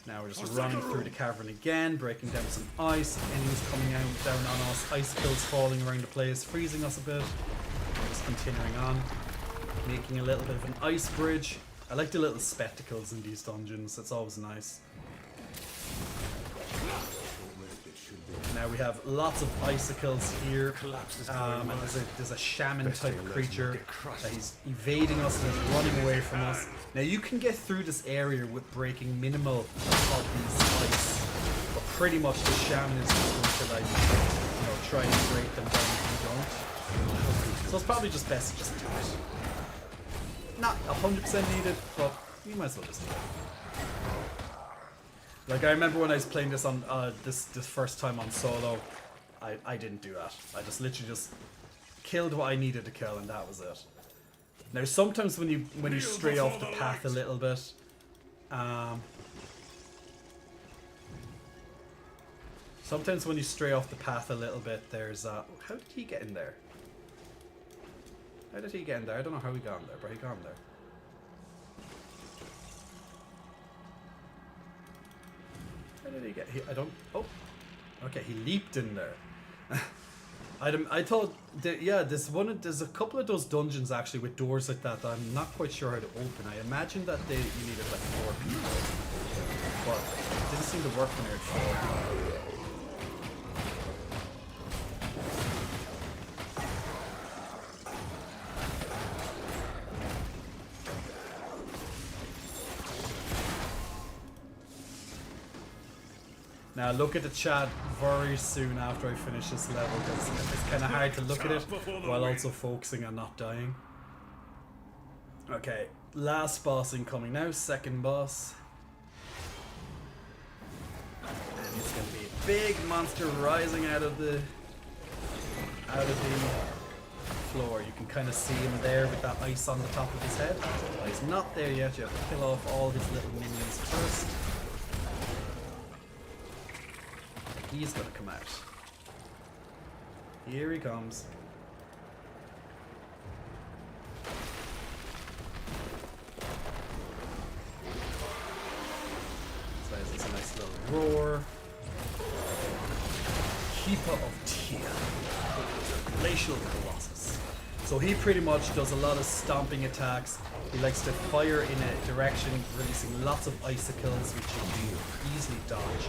Now we're just running through the cavern again, breaking down some ice, enemies coming down on us, icicles falling around the place, freezing us a bit. We're just continuing on, making a little bit of an ice bridge. I like the little spectacles in these dungeons, it's always nice. Now we have lots of icicles here, and there's a shaman type creature that he's evading us and is running away from us. Now you can get through this area with breaking minimal of these ice, but pretty much the shaman is just going to try and break them down if you don't. So it's probably just best to just do it. Not 100% needed, but you might as well just do it. Like, I remember when I was playing this on this first time on solo, I didn't do that. I just literally just killed what I needed to kill, and that was it. Now, sometimes when you stray off the path a little bit, sometimes when you stray off the path a little bit, there's how did he get in there? How did he get in there? I don't know how he got in there, but he got in there. How did he get? I don't. Oh, okay. He leaped in there. I thought that, yeah. There's a couple of those dungeons actually with doors like that I'm not quite sure how to open. I imagine that you needed like 4 people, but it didn't seem to work when you're at 4 people. Now look at the chat very soon after I finish this level, because it's kind of hard to look at it while also focusing on not dying. Okay, last boss incoming now, second boss. And it's going to be a big monster rising out of the floor. You can kind of see him there with that ice on the top of his head. But he's not there yet. You have to kill off all his little minions first. He's gonna come out. Here he comes. So there's this nice little roar. Keeper of Tyr, glacial colossus. So he pretty much does a lot of stomping attacks. He likes to fire in a direction, releasing lots of icicles, which you can easily dodge.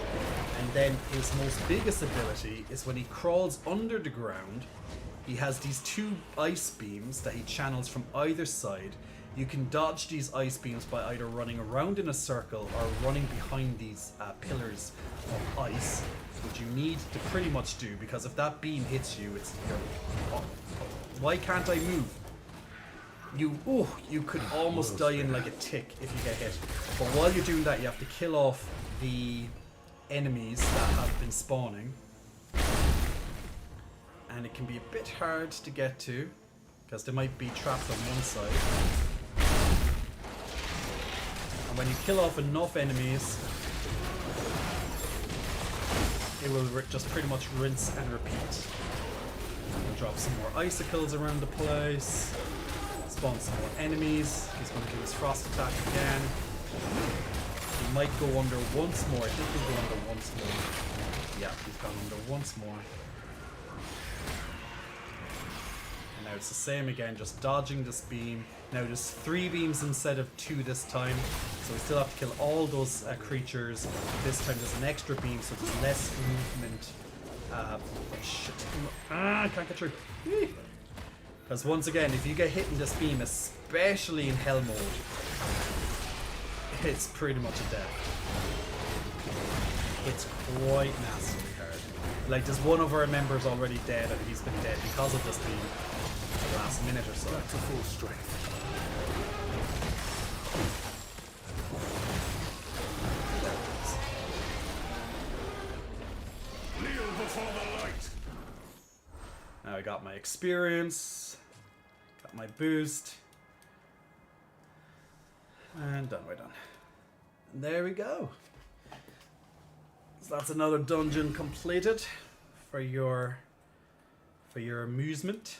And then his most biggest ability is when he crawls under the ground. He has these 2 ice beams that he channels from either side. You can dodge these ice beams by either running around in a circle or running behind these pillars of ice, which you need to pretty much do, because if that beam hits you, why can't I move? You could almost die in like a tick if you get hit. But while you're doing that, you have to kill off the enemies that have been spawning. And it can be a bit hard to get to, because they might be trapped on one side. And when you kill off enough enemies, it will just pretty much rinse and repeat. We'll drop some more icicles around the place. Spawn some more enemies. He's going to do his frost attack again. He might go under once more. I think he'll go under once more. Yeah, he's gone under once more. And now it's the same again, just dodging this beam. Now there's 3 beams instead of 2 this time. So we still have to kill all those creatures. This time there's an extra beam, so there's less movement. Shit. I can't get through. Because once again, if you get hit in this beam, especially in hell mode, it's pretty much a death. It's quite nastily hard. Like, there's one of our members already dead, and he's been dead because of this beam for the last minute or so. Back to full strength. Kneel before the light. Now I got my experience, got my boost, and done, we're done. And there we go. So that's another dungeon completed for your amusement.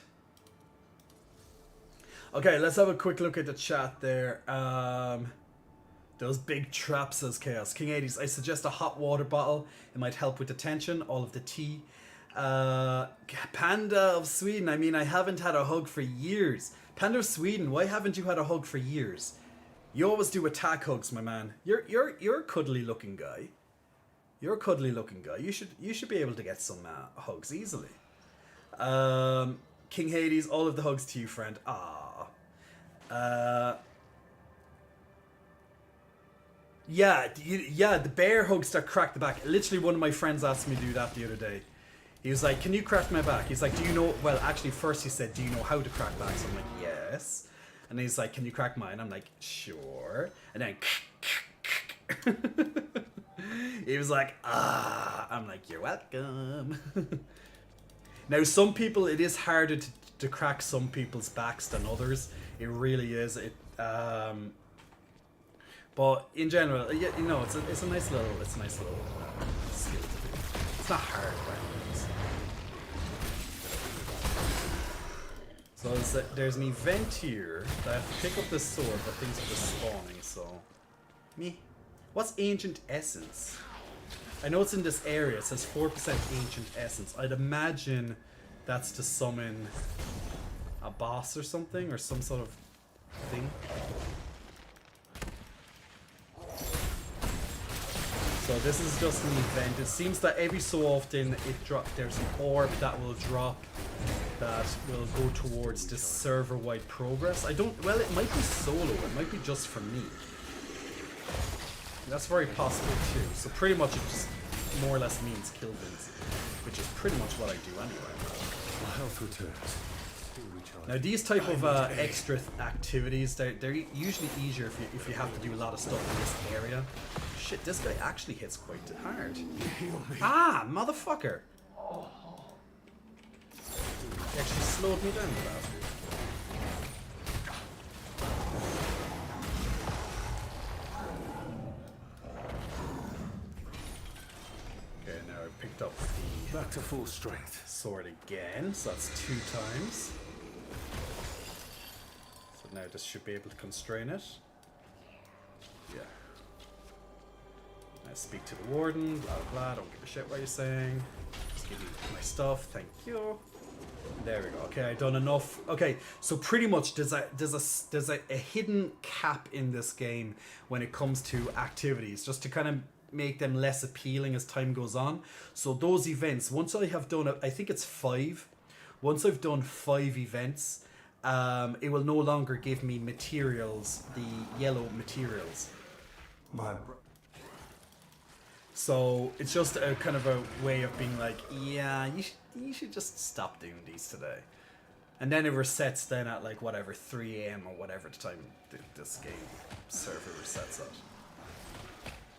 Okay, let's have a quick look at the chat there. Those big traps, says Chaos. King 80s, I suggest a hot water bottle. It might help with the tension, all of the tea. Panda of Sweden, I mean, I haven't had a hug for years. Panda of Sweden, why haven't you had a hug for years? You always do attack hugs, my man. You're a cuddly looking guy. You're a cuddly looking guy. You should be able to get some hugs easily. King Hades, all of the hugs to you, friend. Yeah, the bear hugs that crack the back. Literally, one of my friends asked me to do that the other day. He was like, can you crack my back? He's like, do you know, well, actually, first he said, do you know how to crack backs? I'm like, yes. And he's like, can you crack mine? I'm like, sure. And then he was like, ah. I'm like, you're welcome. Now, some people, it is harder to crack some people's backs than others. It really is. But in general, you know, it's a nice little skill to do. It's not hard by any means. So there's an event here that I have to pick up this sword, but things are just spawning. So, me. What's Ancient Essence? I know it's in this area. It says 4% Ancient Essence. I'd imagine that's to summon a boss or something, or some sort of thing. So this is just an event. It seems that every so often there's an orb that will drop that will go towards this server-wide progress. Well, it might be solo. It might be just for me. That's very possible too. So pretty much it just more or less means kill bins, which is pretty much what I do anyway. My health returns. Now these type of extra activities, they're usually easier if you have to do a lot of stuff in this area. Shit, this guy actually hits quite hard. Ah, motherfucker! He actually slowed me down, the bastard. Okay, now I've picked up the Back to full strength. sword again, so that's 2 times. So now this should be able to constrain it. Yeah. Now speak to the warden, blah blah blah, don't give a shit what you're saying. Just give you my stuff, thank you. There we go. Okay, I've done enough. Okay, so pretty much there's a hidden cap in this game when it comes to activities, just to kind of make them less appealing as time goes on. So those events, once I have done, I think it's 5. Once I've done 5 events, it will no longer give me materials, the yellow materials. So it's just a kind of a way of being like, yeah, you should just stop doing these today. And then it resets then at like whatever 3 AM or whatever the time this game server resets at.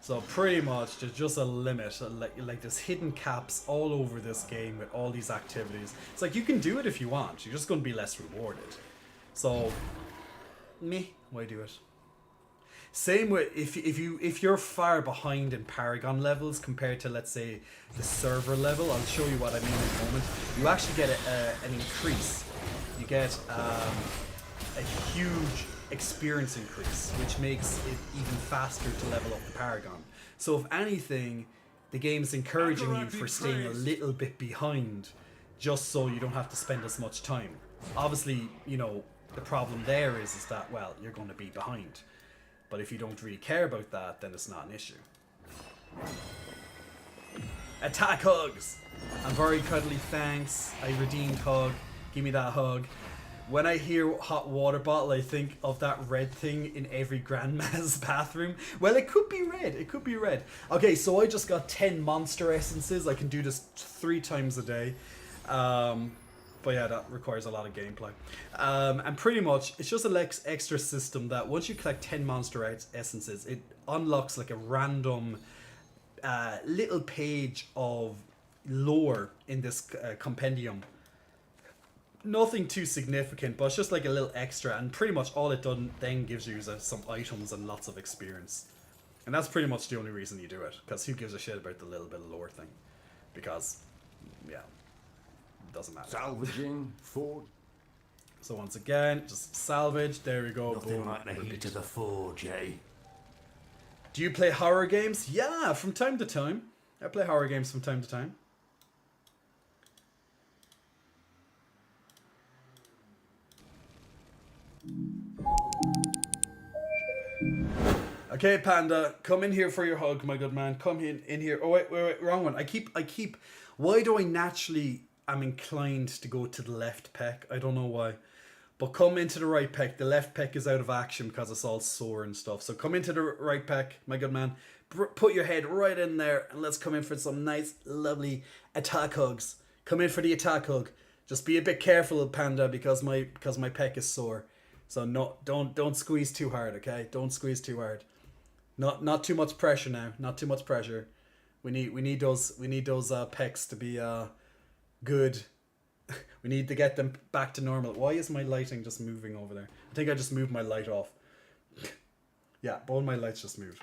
So pretty much there's just a limit, like there's hidden caps all over this game with all these activities. It's like you can do it if you want, you're just going to be less rewarded. So, why do it? Same with if you're far behind in Paragon levels compared to, let's say, the server level. I'll show you what I mean in a moment. You actually get an increase. You get a huge experience increase, which makes it even faster to level up the Paragon. So if anything, the game's encouraging you for staying a little bit behind, just so you don't have to spend as much time. Obviously, you know, the problem there is that, well, you're going to be behind. But if you don't really care about that, then it's not an issue. Attack hugs! I'm very cuddly, thanks. I redeemed hug. Give me that hug. When I hear hot water bottle, I think of that red thing in every grandma's bathroom. Well, it could be red. It could be red. Okay, so I just got 10 monster essences. I can do this 3 times a day. But yeah, that requires a lot of gameplay. And pretty much, it's just an extra system that once you collect 10 monster essences, it unlocks like a random little page of lore in this compendium. Nothing too significant, but it's just like a little extra, and pretty much all it then gives you is some items and lots of experience. And that's pretty much the only reason you do it, because who gives a shit about the little bit of lore thing? Because, yeah, it doesn't matter. Salvaging, forge. So once again, just salvage, there we go. Nothing Boom. like the heat of the forge, eh? Do you play horror games? Yeah, from time to time. I play horror games from time to time. Okay, Panda, come in here for your hug, my good man. Come in here. Oh, wait, wrong one. I keep. Why do I naturally am inclined to go to the left pec? I don't know why. But come into the right pec. The left pec is out of action because it's all sore and stuff. So come into the right pec, my good man. Put your head right in there and let's come in for some nice, lovely attack hugs. Come in for the attack hug. Just be a bit careful, Panda, because my pec is sore. So no, don't squeeze too hard, okay? Don't squeeze too hard. Not too much pressure now. Not too much pressure. We need those pecs to be good. We need to get them back to normal. Why is my lighting just moving over there? I think I just moved my light off. Yeah, both my lights just moved.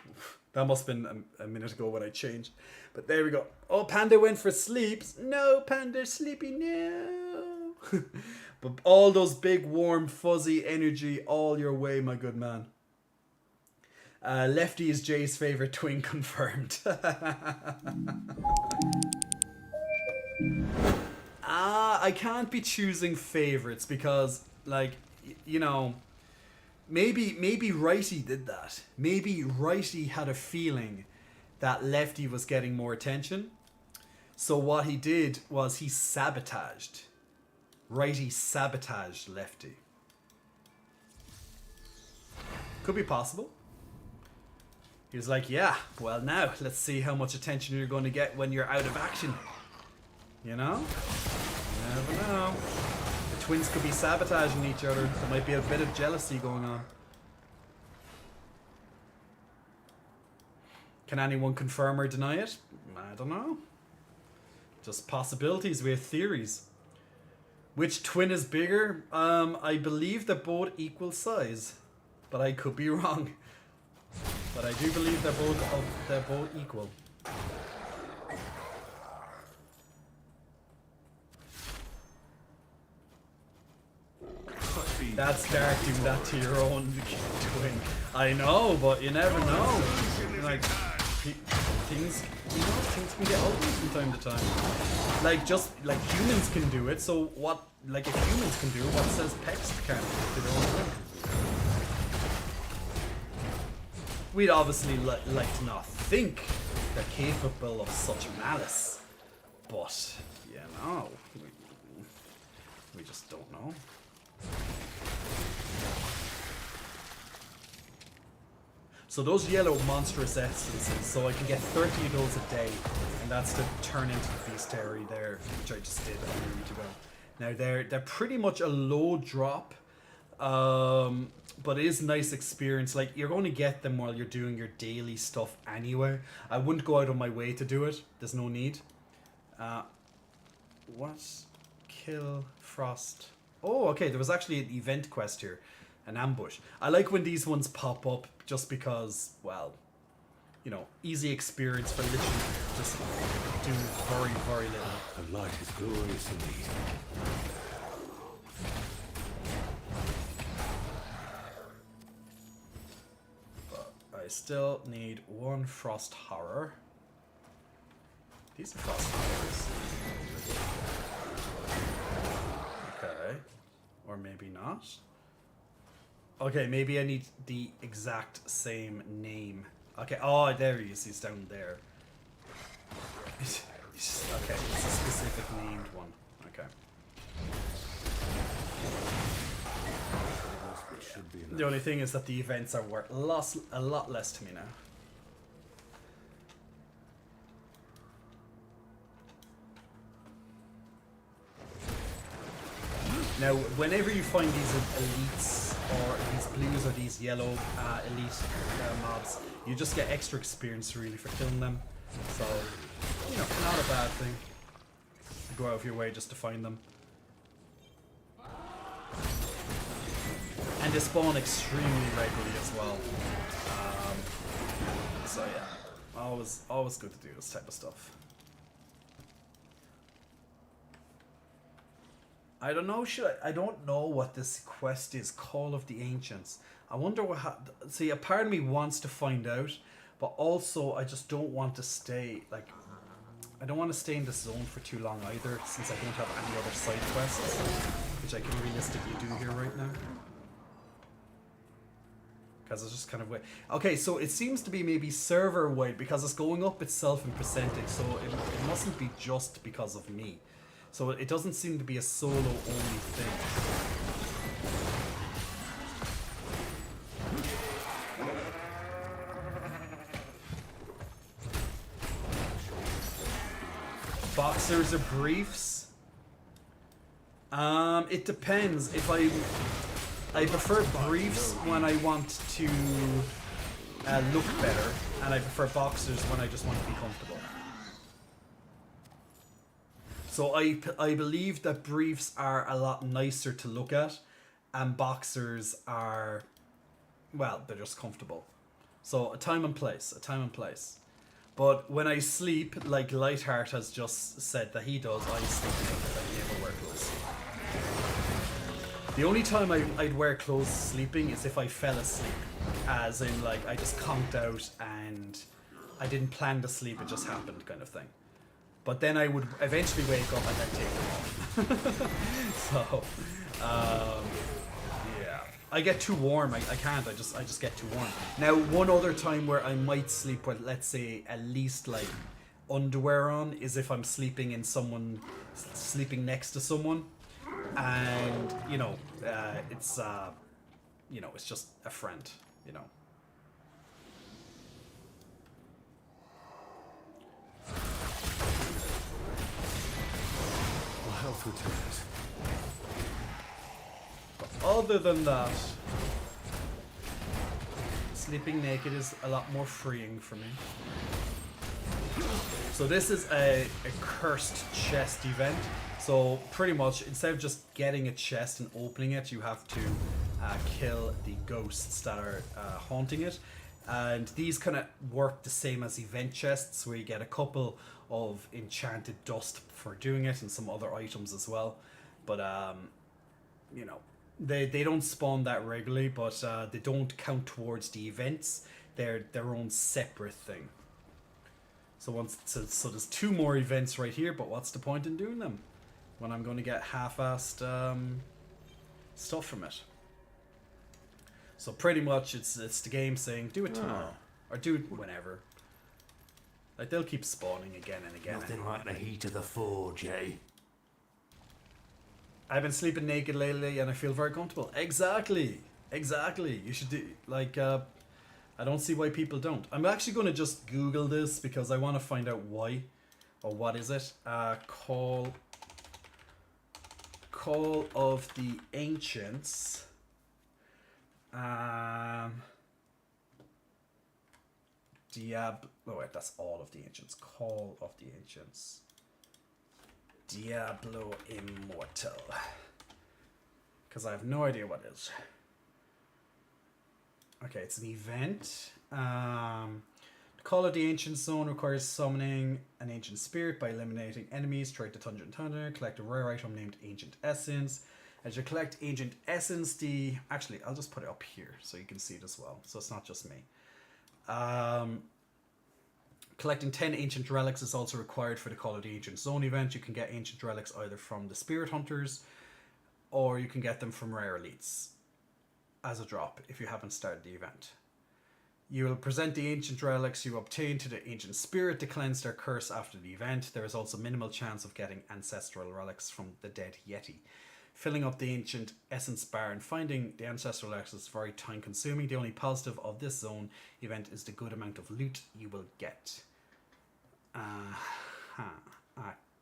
That must have been a minute ago when I changed. But there we go. Oh, Panda went for sleeps. No, Panda, sleepy, no. But all those big, warm, fuzzy energy all your way, my good man. Lefty is Jay's favorite twin confirmed. I can't be choosing favorites because, like, you know, maybe Righty did that. Maybe Righty had a feeling that Lefty was getting more attention. So what he did was he sabotaged. Righty sabotaged Lefty. Could be possible. He was like, yeah, well now, let's see how much attention you're going to get when you're out of action. You know? You never know. The twins could be sabotaging each other. There might be a bit of jealousy going on. Can anyone confirm or deny it? I don't know. Just possibilities. We have theories. Which twin is bigger? I believe they're both equal size, but I could be wrong. But I do believe they're both equal. That's dark, doing that to your own twin. I know, but you never know. Like, things can get ugly from time to time. Like, just like humans can do it, so what? Like, if humans can do it, what says pecs can't do their own thing? We'd obviously like to not think they're capable of such malice, but you know, we just don't know. So those yellow monstrous essences, so I can get 30 of those a day, and that's to turn into the bestiary there, which I just did a minute ago. Now they're pretty much a low drop, but it is a nice experience. Like, you're going to get them while you're doing your daily stuff anyway. I wouldn't go out of my way to do it. There's no need. What? Kill Frost. Oh, okay, there was actually an event quest here. An ambush. I like when these ones pop up just because, well, you know, easy experience for literally just do very, very little. The light is glorious indeed. But I still need one Frost Horror. These are Frost Horrors. Okay. Or maybe not. Okay, maybe I need the exact same name. Okay, oh, there he is. He's down there. Okay, it's a specific named one. Okay. The only thing is that the events are worth a lot less to me now. Now, whenever you find these elites, or these blues, or these yellow elite mobs, you just get extra experience really for killing them. So, you know, not a bad thing. Go out of your way just to find them. And they spawn extremely regularly as well. So yeah, always good to do this type of stuff. I don't know. I don't know what this quest is. Call of the Ancients. I wonder what. See, a part of me wants to find out, but also I just don't want to stay. Like, I don't want to stay in this zone for too long either, since I don't have any other side quests, which I can realistically do here right now. Because it's just kind of okay, so it seems to be maybe server wide because it's going up itself in percentage, so it mustn't be just because of me. So it doesn't seem to be a solo only thing. Boxers or briefs? It depends. If I prefer briefs when I want to look better, and I prefer boxers when I just want to be comfortable. So I believe that briefs are a lot nicer to look at, and boxers are, well, they're just comfortable. So a time and place. But when I sleep, like Lightheart has just said that he does, I sleep naked. I never wear clothes. The only time I'd wear clothes sleeping is if I fell asleep. As in, like, I just conked out and I didn't plan to sleep, it just happened kind of thing. But then I would eventually wake up and then take them off. So, yeah. I get too warm, I can't, I just get too warm. Now, one other time where I might sleep with, let's say, at least, like, underwear on is if I'm sleeping next to someone. And, you know, it's just a friend, you know. My health returns. Other than that, sleeping naked is a lot more freeing for me. So this is a cursed chest event. So pretty much, instead of just getting a chest and opening it, you have to kill the ghosts that are haunting it. And these kind of work the same as event chests, where you get a couple of enchanted dust for doing it and some other items as well. But, you know, they don't spawn that regularly, but they don't count towards the events. They're their own separate thing. So so there's 2 more events right here, but what's the point in doing them when I'm going to get half-assed stuff from it? So pretty much it's the game saying do it tomorrow or do it whenever. Like, they'll keep spawning again and again. Nothing like the heat of the forge, eh? I've been sleeping naked lately and I feel very comfortable. Exactly. You should do, like, I don't see why people don't. I'm actually going to just Google this because I want to find out why. Or what is it? Call of the Ancients. Diablo. Oh wait, that's all of the Ancients. Call of the Ancients. Diablo Immortal. Because I have no idea what it is. Okay, it's an event. The Call of the Ancient Zone requires summoning an ancient spirit by eliminating enemies. Trade the Dungeon Thunder. Collect a rare item named Ancient Essence. As you collect Ancient Essence, actually, I'll just put it up here so you can see it as well. So it's not just me. Collecting 10 Ancient Relics is also required for the Call of the Ancient Zone event. You can get Ancient Relics either from the Spirit Hunters, or you can get them from Rare Elites as a drop if you haven't started the event. You will present the Ancient Relics you obtain to the Ancient Spirit to cleanse their curse after the event. There is also minimal chance of getting Ancestral Relics from the Dead Yeti. Filling up the Ancient Essence bar and finding the Ancestral Relics is very time consuming. The only positive of this zone event is the good amount of loot you will get.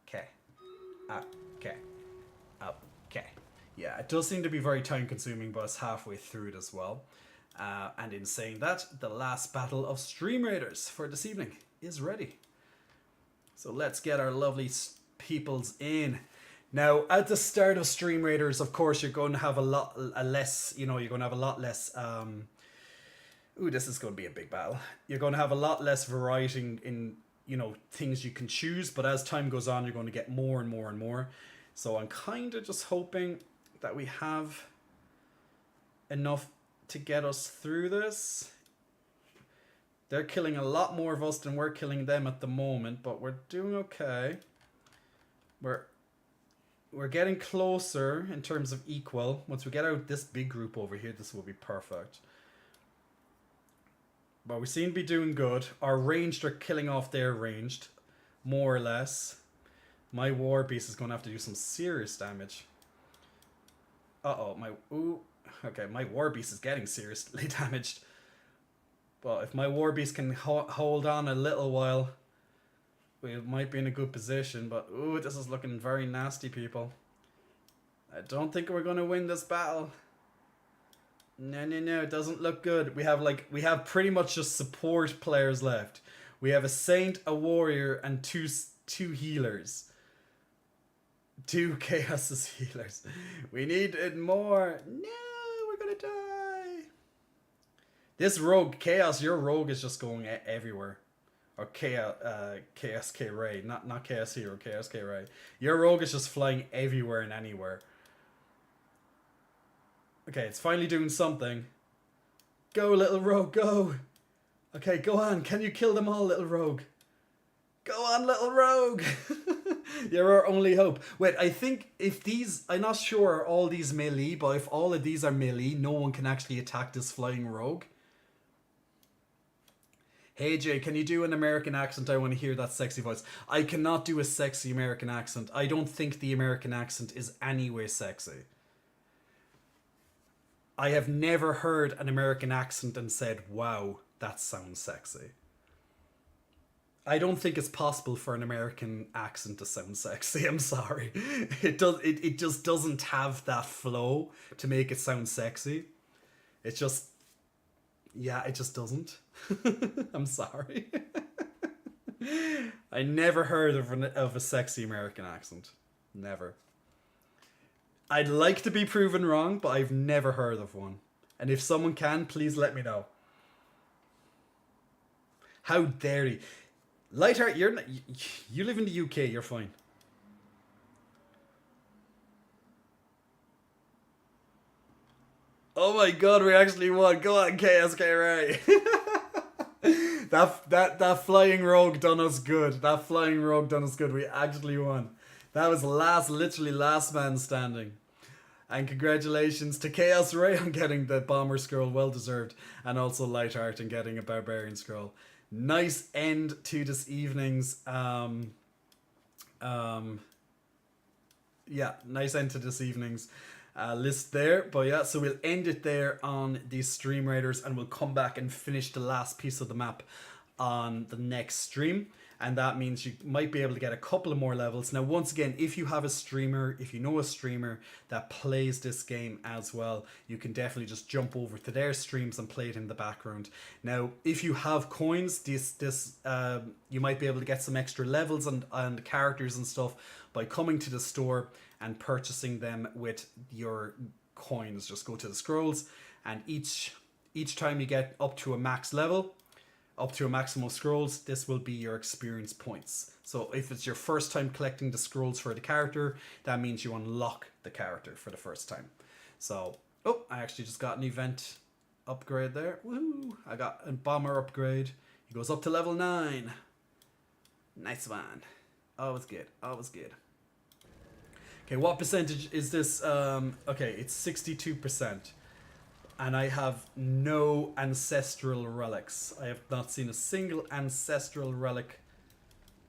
Okay. Yeah, it does seem to be very time consuming, but it's halfway through it as well. And in saying that, the last battle of Stream Raiders for this evening is ready. So let's get our lovely peoples in. Now, at the start of Stream Raiders, of course, you're going to have a lot less. Ooh, this is going to be a big battle. You're going to have a lot less variety in things you can choose. But as time goes on, you're going to get more and more and more. So I'm kind of just hoping that we have enough to get us through this. They're killing a lot more of us than we're killing them at the moment, but we're doing okay. We're getting closer in terms of equal. Once we get out this big group over here, this will be perfect. But we seem to be doing good. Our ranged are killing off their ranged, more or less. My war beast is going to have to do some serious damage. Okay, my war beast is getting seriously damaged. But if my war beast can hold on a little while, we might be in a good position. But ooh, this is looking very nasty, people. I don't think we're gonna win this battle. No, no, no, it doesn't look good. We have pretty much just support players left. We have a Saint, a Warrior, and two healers. 2 Chaos' healers. We need it more. No, we're gonna die. This rogue, Chaos, your rogue is just going everywhere. Or Chaos K Ray, not Chaos Hero, Chaos K Ray. Your rogue is just flying everywhere and anywhere. Okay, it's finally doing something. Go, little rogue, go. Okay, go on. Can you kill them all, little rogue? Go on, little rogue. You're our only hope. Wait, I think if these... I'm not sure are all these melee, but if all of these are melee, no one can actually attack this flying rogue. Hey Jay, can you do an American accent? I want to hear that sexy voice. I cannot do a sexy American accent. I don't think the American accent is anyway sexy. I have never heard an American accent and said, wow, that sounds sexy. I don't think it's possible for an American accent to sound sexy. I'm sorry. It just doesn't have that flow to make it sound sexy. It just... yeah, it just doesn't. I'm sorry. I never heard of a sexy American accent. Never. I'd like to be proven wrong, but I've never heard of one. And if someone can, please let me know. How dare you? Lightheart, you live in the UK, you're fine. Oh my god, we actually won. Go on, KSK Ray. That flying rogue done us good. That flying rogue done us good. We actually won. That was literally last man standing. And congratulations to Chaos Ray on getting the Bomber Scroll, well deserved. And also Lightheart on getting a Barbarian Scroll. Nice end to this evening's yeah, nice end to this evening's list there. But yeah, so we'll end it there on these Stream Raiders, and we'll come back and finish the last piece of the map on the next stream. And that means you might be able to get a couple of more levels. Now, once again, if you have a streamer, if you know a streamer that plays this game as well, you can definitely just jump over to their streams and play it in the background. Now, if you have coins, you might be able to get some extra levels and characters and stuff by coming to the store and purchasing them with your coins. Just go to the scrolls, and each time you get up to a max level, up to a maximum of scrolls, this will be your experience points. So if it's your first time collecting the scrolls for the character, that means you unlock the character for the first time. So, oh, I actually just got an event upgrade there. Woo! I got a bomber upgrade. He goes up to level 9. Nice one. Always good. Always good. Okay, what percentage is this? Okay, it's 62%. And I have no ancestral relics. I have not seen a single ancestral relic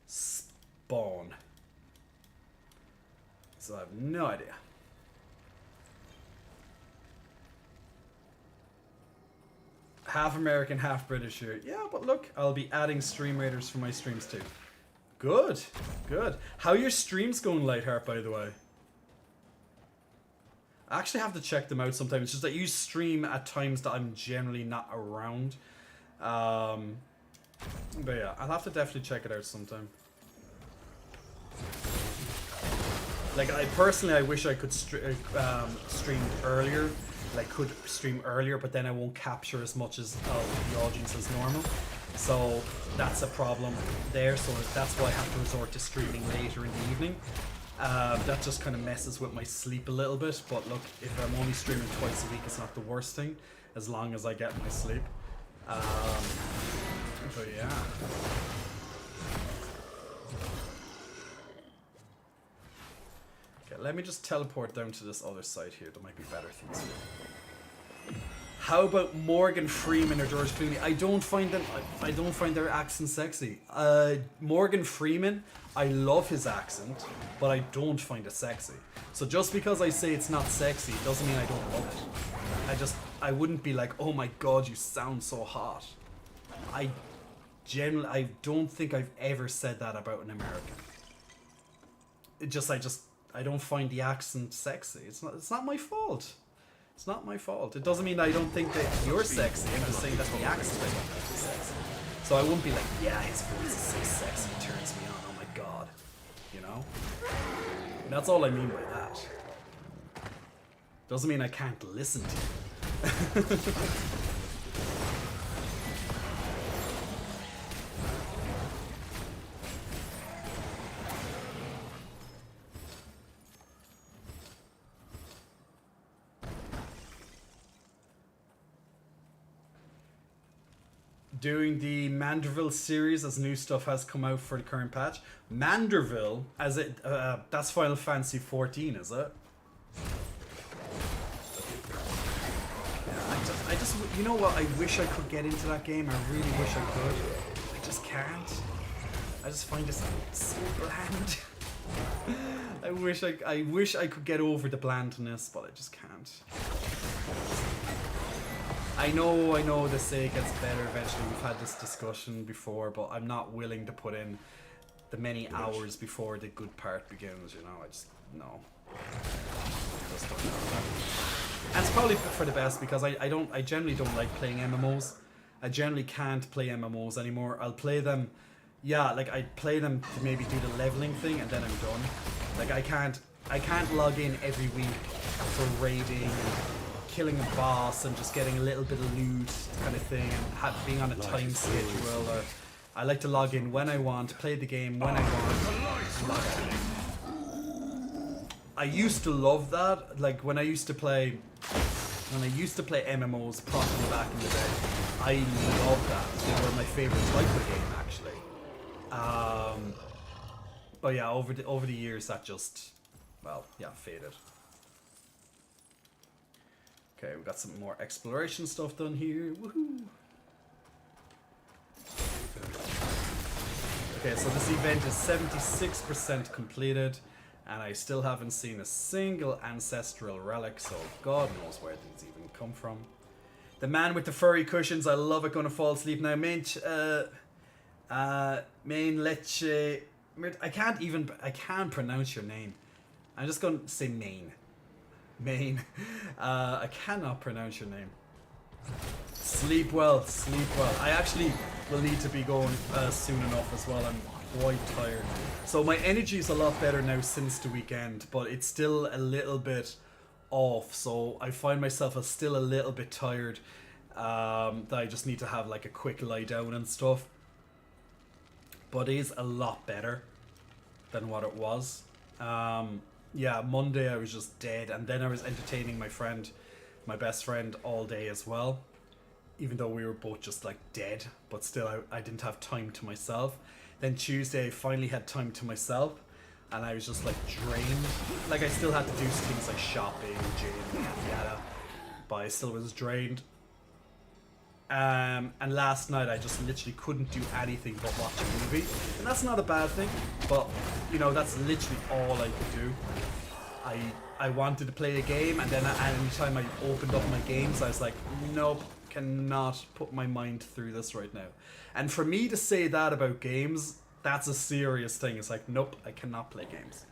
spawn. So I have no idea. Half American, half British here. Yeah, but look, I'll be adding Stream Raiders for my streams too. Good, good. How are your streams going, Lightheart, by the way? I actually have to check them out sometimes. It's just that you stream at times that I'm generally not around. But yeah, I'll have to definitely check it out sometime. Like, I wish I could stream earlier. Like, could stream earlier, but then I won't capture as much as the audience as normal. So that's a problem there. So that's why I have to resort to streaming later in the evening. That just kind of messes with my sleep a little bit, but look, if I'm only streaming twice a week, it's not the worst thing, as long as I get my sleep. But yeah. Okay, let me just teleport down to this other side here. There might be better things here. How about Morgan Freeman or George Clooney? I don't find their accent sexy. Morgan Freeman, I love his accent, but I don't find it sexy. So just because I say it's not sexy doesn't mean I don't love it. I wouldn't be like, oh my god, you sound so hot. I don't think I've ever said that about an American. I don't find the accent sexy. It's not my fault. It's not my fault. It doesn't mean I don't think that you're sexy. I'm just saying that the accent I don't think is sexy. So I won't be like, yeah, his voice is so sexy, it turns me on. Oh my god, you know. And that's all I mean by that. Doesn't mean I can't listen to you. Doing the Manderville series as new stuff has come out for the current patch. Manderville, as it that's Final Fantasy 14, is it? Yeah, I just, you know what? I wish I could get into that game. I really wish I could. I just can't. I just find it so bland. I wish I could get over the blandness, but I just can't. I know the say it gets better eventually. We've had this discussion before, but I'm not willing to put in the many hours before the good part begins, you know. I just, no. Just don't know. And it's probably for the best because I generally don't like playing MMOs. I generally can't play MMOs anymore. I'll play them, yeah, like I play them to maybe do the leveling thing and then I'm done. Like I can't log in every week for raiding, killing a boss and just getting a little bit of loot kind of thing and being on a time schedule. Or I like to log in when I want, play the game when I want, log out. I used to love that, like when I used to play MMOs properly back in the day. I loved that. They were my favorite type of game actually. But yeah, over the years that just, well, yeah, faded. Okay, we got some more exploration stuff done here. Woohoo! Okay, so this event is 76% completed, and I still haven't seen a single ancestral relic, so God knows where these even come from. The man with the furry cushions, I love it. Gonna fall asleep now. Main leche. I can't pronounce your name. I'm just gonna say Main. I cannot pronounce your name. Sleep well, sleep well. I actually will need to be going soon enough as well. I'm quite tired. So my energy is a lot better now since the weekend, but it's still a little bit off. So I find myself still a little bit tired. That I just need to have like a quick lie down and stuff. But it is a lot better than what it was. Yeah, Monday I was just dead, and then I was entertaining my best friend all day as well, even though we were both just like dead, but still I didn't have time to myself. Then Tuesday I finally had time to myself, and I was just like drained. Like I still had to do things like shopping, gym, yada, but I still was drained. And last night I just literally couldn't do anything but watch a movie, and that's not a bad thing, but you know, that's literally all I could do. I wanted to play a game, and then anytime I opened up my games I was like, nope, cannot put my mind through this right now. And for me to say that about games, that's a serious thing. It's like, nope, I cannot play games.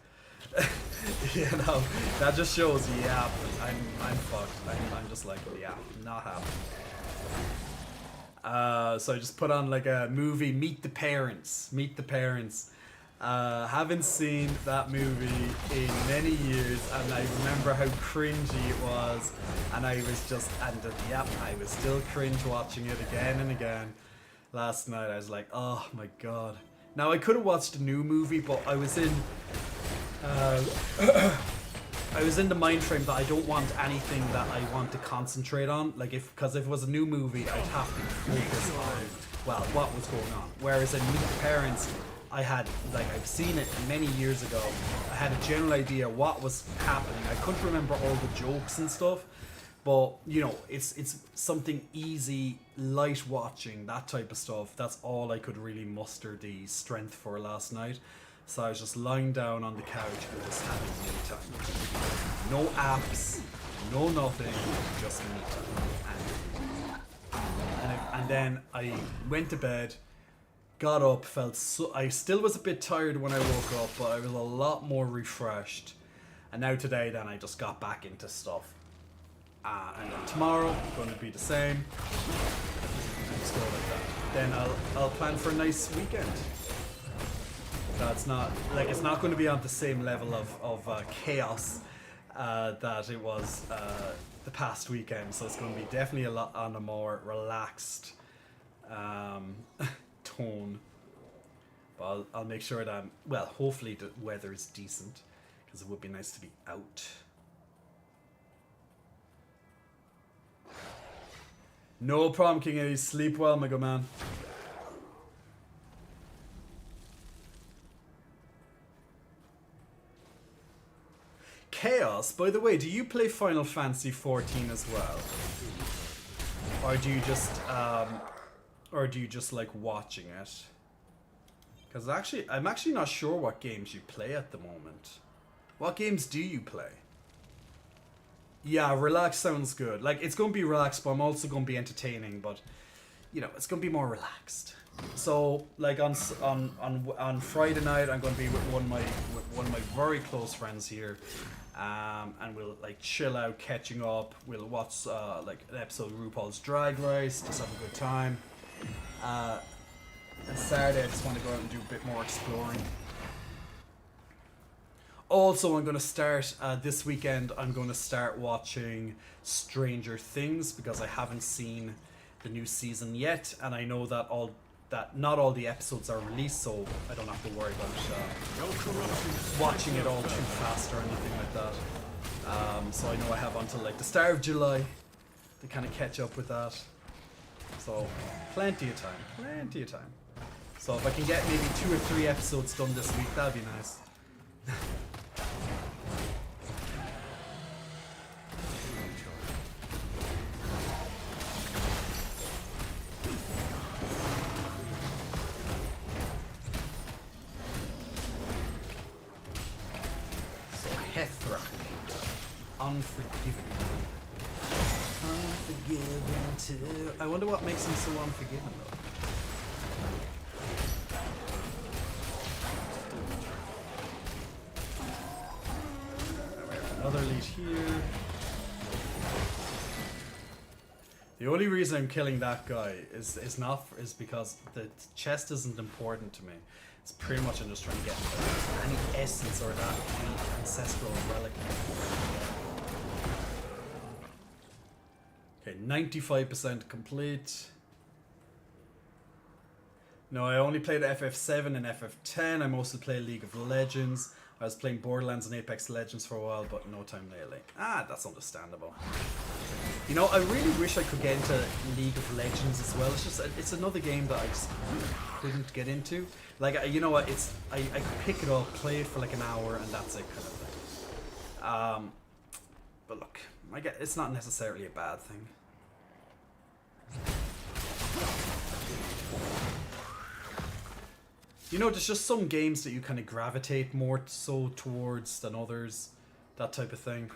You know, that just shows, yeah, I'm fucked. I'm just like, yeah, not happening. So I just put on like a movie, Meet the Parents. Haven't seen that movie in many years, and I remember how cringy it was, and I was just, I was still cringe watching it again and again. Last night I was like, oh my god. Now I could have watched a new movie, but I was in the mind frame that I don't want anything that I want to concentrate on. Like because if it was a new movie, I'd have to focus on, well, what was going on. Whereas in Meet the Parents, I had, like, I've seen it many years ago. I had a general idea what was happening. I couldn't remember all the jokes and stuff, but you know, it's something easy, light watching, that type of stuff. That's all I could really muster the strength for last night. So I was just lying down on the couch and just having me time. No apps, no nothing, just me time. And then I went to bed, got up, I still was a bit tired when I woke up, but I was a lot more refreshed. And now today, then I just got back into stuff. And then tomorrow, going to be the same. And just go like that. Then I'll plan for a nice weekend. That's not like it's not going to be on the same level of chaos that it was the past weekend. So it's going to be definitely a lot on a more relaxed tone. But I'll make sure that well, hopefully the weather is decent because it would be nice to be out. No problem, King Eddie. Sleep well, my good man. Chaos, by the way, do you play Final Fantasy 14 as well? Or do you just like watching it? Because I'm actually not sure what games you play at the moment. What games do you play? Yeah, relax sounds good. Like, it's going to be relaxed, but I'm also going to be entertaining, but, you know, it's going to be more relaxed. So, like, on Friday night, I'm going to be with one of my very close friends here, and we'll, like, chill out, catching up. We'll watch, like, an episode of RuPaul's Drag Race, just have a good time. And Saturday, I just want to go out and do a bit more exploring. Also, I'm going to start, this weekend, I'm going to start watching Stranger Things because I haven't seen the new season yet, and I know that not all the episodes are released, so I don't have to worry about watching it all too fast or anything like that. So I know I have until like the start of July to kind of catch up with that. So, plenty of time. So if I can get maybe 2 or 3 episodes done this week, that'd be nice. Unforgiven too. I wonder what makes him so unforgiving though. Another lead here. The only reason I'm killing that guy is because the chest isn't important to me. It's pretty much I'm just trying to get any essence or that ancestral relic. Okay, 95% complete. No, I only played FF7 and FF10. I mostly play League of Legends. I was playing Borderlands and Apex Legends for a while, but no time lately. That's understandable. You know, I really wish I could get into League of Legends as well. It's another game that I just couldn't get into. Like, you know what? I could pick it up, play it for like an hour, and that's it, kind of thing. But look, it's not necessarily a bad thing. You know, there's just some games that you kind of gravitate more so towards than others, that type of thing.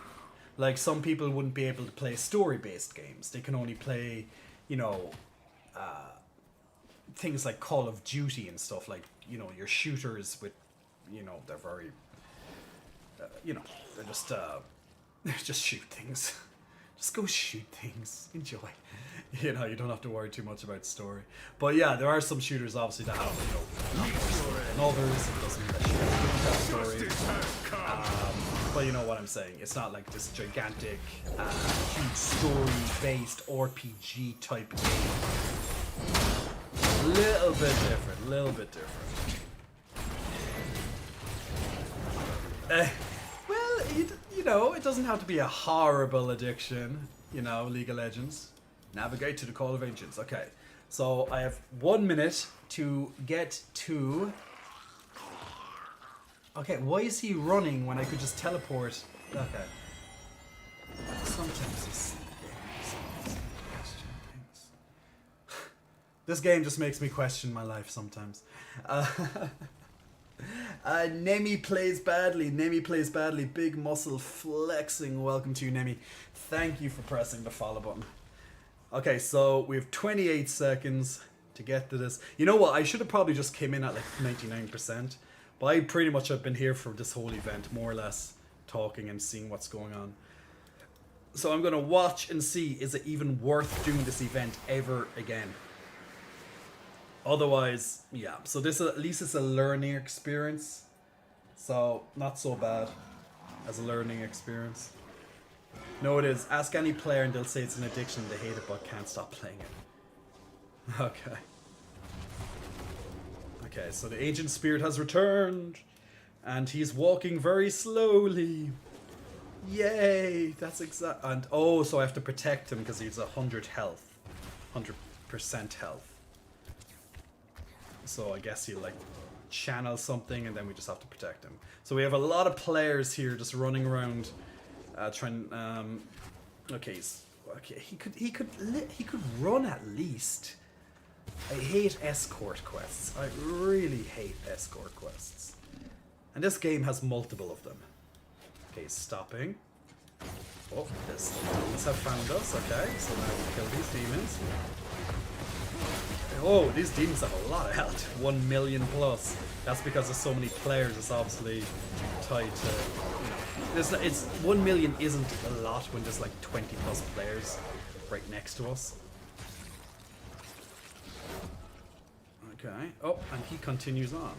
Like, some people wouldn't be able to play story-based games. They can only play, you know, things like Call of Duty and stuff, like, you know, your shooters with, you know, they're very, you know, they're just shoot things. Just go shoot things. Enjoy. You know, you don't have to worry too much about story. But yeah, there are some shooters obviously that have, you know, not more story than others. It doesn't have story. But you know what I'm saying. It's not like this gigantic, huge story-based RPG type game. Little bit different. Well, you know, it doesn't have to be a horrible addiction. You know, League of Legends. Navigate to the Call of Ancients. Okay, so I have 1 minute to get to... Okay, why is he running when I could just teleport? Okay. Sometimes these games question things. This game just makes me question my life sometimes. Nemi plays badly. Big muscle flexing. Welcome to you, Nemi. Thank you for pressing the follow button. Okay, so we have 28 seconds to get to this. You know what? I should have probably just came in at like 99%. But I pretty much have been here for this whole event, more or less. talking and seeing what's going on. So I'm gonna watch and see, is it even worth doing this event ever again? Otherwise, yeah. So this at least is a learning experience. So not so bad as a learning experience. No, it is. Ask any player and they'll say it's an addiction. They hate it but can't stop playing it. Okay. Okay, so the ancient spirit has returned. And he's walking very slowly. Yay! That's exact. And oh, so I have to protect him because he's 100 health. 100% health. So I guess he'll like channel something and then we just have to protect him. So we have a lot of players here just running around trying okay, okay, he could run at least. I hate escort quests. I really hate escort quests. And this game has multiple of them. Okay, stopping. Oh, these demons have found us. Okay, so now we kill these demons. Oh, these demons have a lot of health. 1 million plus. That's because there's so many players. It's obviously tied to, you know, it's 1 million isn't a lot when there's like 20 plus players right next to us. Okay. Oh, and he continues on.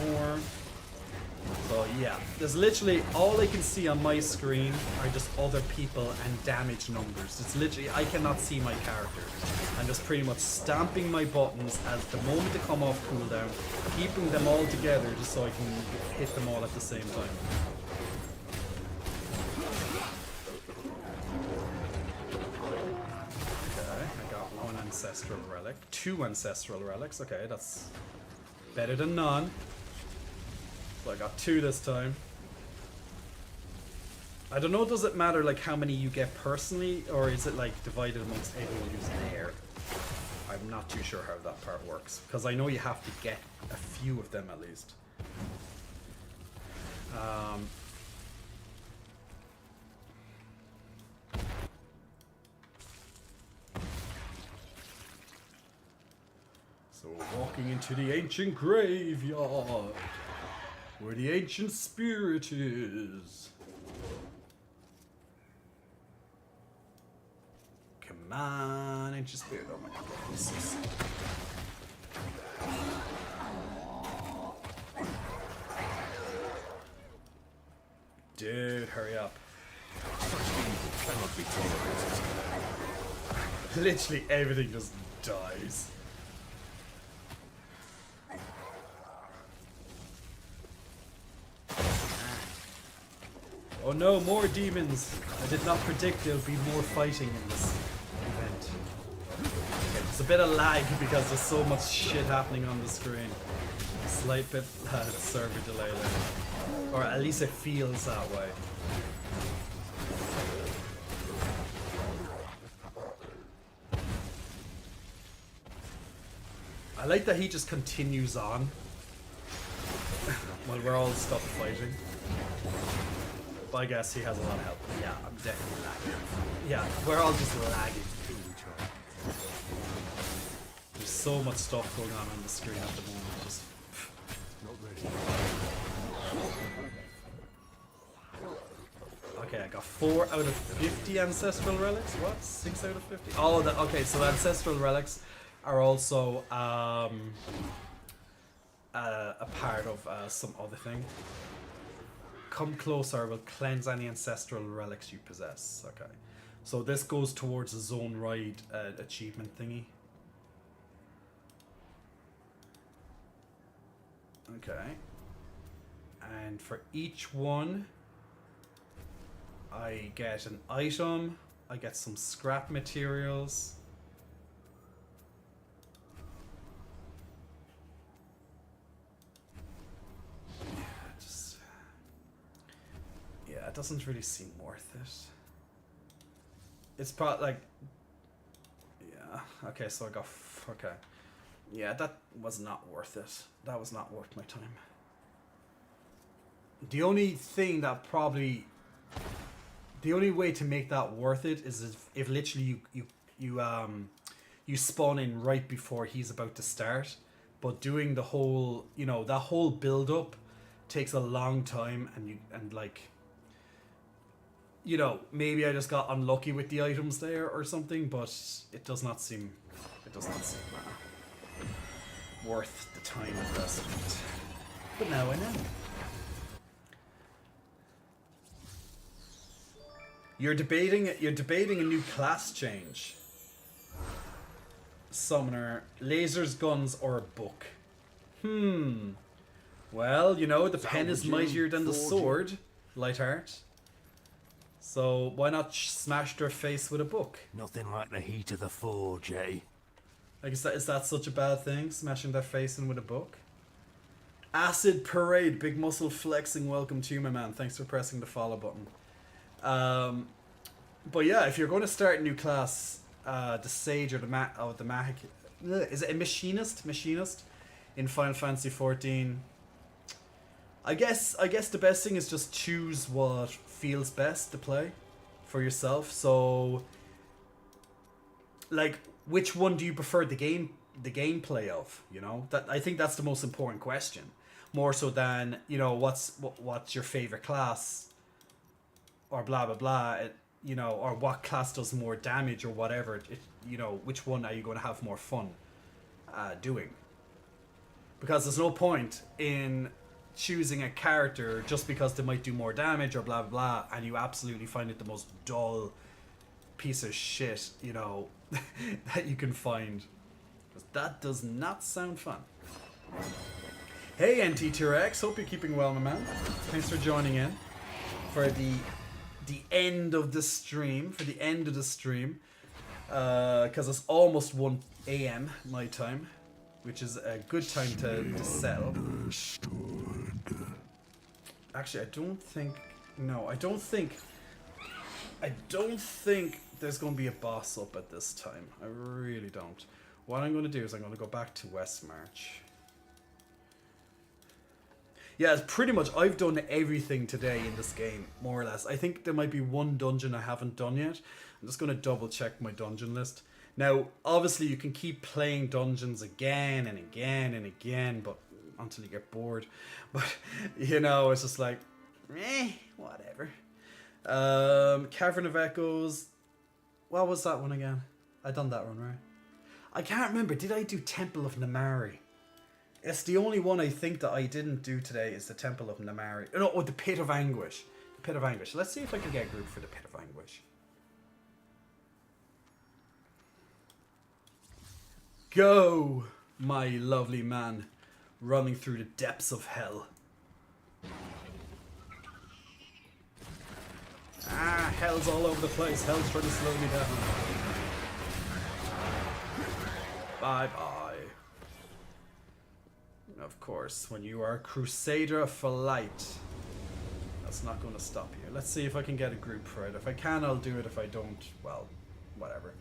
More. So yeah, there's literally all I can see on my screen are just other people and damage numbers. It's literally, I cannot see my character. I'm just pretty much stamping my buttons as the moment they come off cooldown, keeping them all together just so I can hit them all at the same time. Okay, I got 1 ancestral relic, 2 ancestral relics. Okay, that's better than none. So I got 2 this time. I don't know, does it matter like how many you get personally, or is it like divided amongst everyone who's there? I'm not too sure how that part works, because I know you have to get a few of them at least. So we're walking into the ancient graveyard, where the ancient spirit is. Come on, ancient spirit. Oh my god. This is... Dude, hurry up. Cannot be tolerated. Literally everything just dies. Oh no, more demons! I did not predict there'll be more fighting in this event. Okay, there's a bit of lag because there's so much shit happening on the screen. A slight bit server delay there. Or at least it feels that way. I like that he just continues on while we're all stopped fighting. But I guess he has a lot of help. Yeah, I'm definitely lagging. Yeah, we're all just lagging through each other. There's so much stuff going on the screen at the moment. Just Not ready. okay, I got 4 out of 50 ancestral relics. What? 6 out of 50? Oh, okay. So the ancestral relics are also a part of some other thing. Come closer, will cleanse any ancestral relics you possess. Okay, so this goes towards the zone ride achievement thingy. Okay, and for each one I get an item, I get some scrap materials. Yeah, it doesn't really seem worth it. It's probably like, yeah, okay, so I got, okay. Yeah, that was not worth it. That was not worth my time. The only thing that probably, the only way to make that worth it is if literally you spawn in right before he's about to start. but doing the whole, you know, that whole build up takes a long time, and like, you know, maybe I just got unlucky with the items there or something, but it does not seem worth the time investment. But now I know. You're debating a new class change. Summoner, lasers, guns, or a book. Well, you know, the pen is mightier than the sword, Lightheart. So why not smash their face with a book? Nothing like the heat of the forge, eh? Like, is that such a bad thing? Smashing their face in with a book? Acid Parade, big muscle flexing. Welcome to you, my man. Thanks for pressing the follow button. But yeah, if you're going to start a new class, the Sage or the Mahik, is it a Machinist in Final Fantasy 14? I guess the best thing is just choose what feels best to play for yourself. So, like, which one do you prefer the gameplay of? You know, that I think that's the most important question, more so than, you know, what's your favorite class, or blah blah blah. You know, or what class does more damage or whatever. You know, which one are you going to have more fun doing? Because there's no point in choosing a character just because they might do more damage or blah blah blah, and you absolutely find it the most dull piece of shit, you know, that you can find. That does not sound fun. Hey NT2X, hope you're keeping well, my man. Thanks for joining in for the end of the stream, because it's almost 1 a.m. my time, which is a good time to settle. Actually, I don't think there's going to be a boss up at this time. I really don't. What I'm going to do is I'm going to go back to Westmarch. Yeah, it's pretty much, I've done everything today in this game, more or less. I think there might be one dungeon I haven't done yet. I'm just going to double check my dungeon list. Now, obviously you can keep playing dungeons again and again and again, but until you get bored. But, you know, it's just like, whatever. Cavern of Echoes. What was that one again? I done that one, right? I can't remember. Did I do Temple of Namari? It's the only one I think that I didn't do today is the Temple of Namari. No, the Pit of Anguish. The Pit of Anguish. Let's see if I can get a group for the Pit of Anguish. Go, my lovely man, running through the depths of hell. Hell's all over the place. Hell's trying to slow me down. Bye-bye. Of course, when you are a Crusader for light, that's not going to stop you. Let's see if I can get a group for it. If I can, I'll do it. If I don't, well, whatever.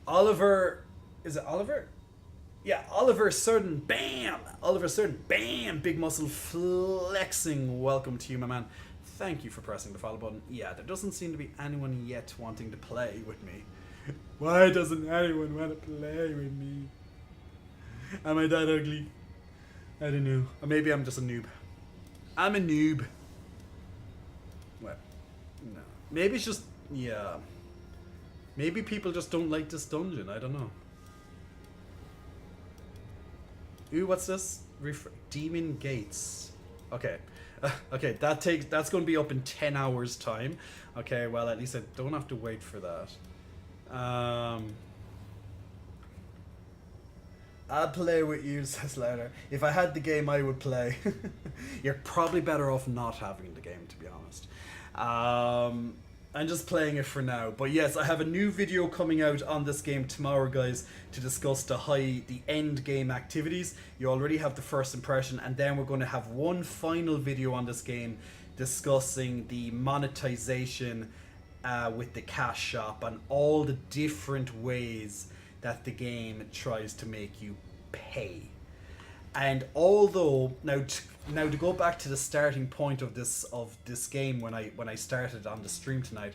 Oliver, is it Oliver? Yeah, Oliver Certain, bam! Oliver Certain, bam! Big muscle flexing. Welcome to you, my man. Thank you for pressing the follow button. Yeah, there doesn't seem to be anyone yet wanting to play with me. Why doesn't anyone want to play with me? Am I that ugly? I don't know. Or maybe I'm just a noob. I'm a noob. What? No. Maybe it's just... yeah. Maybe people just don't like this dungeon. I don't know. Ooh, what's this? Demon Gates. Okay. Okay, that's going to be up in 10 hours time. Okay, well, at least I don't have to wait for that. I'll play with you, says Louder. If I had the game, I would play. You're probably better off not having the game, to be honest. I'm just playing it for now. But yes, I have a new video coming out on this game tomorrow, guys, to discuss the end game activities. You already have the first impression, and then we're going to have one final video on this game discussing the monetization with the cash shop and all the different ways that the game tries to make you pay. And although now to go back to the starting point of this game when I started on the stream tonight,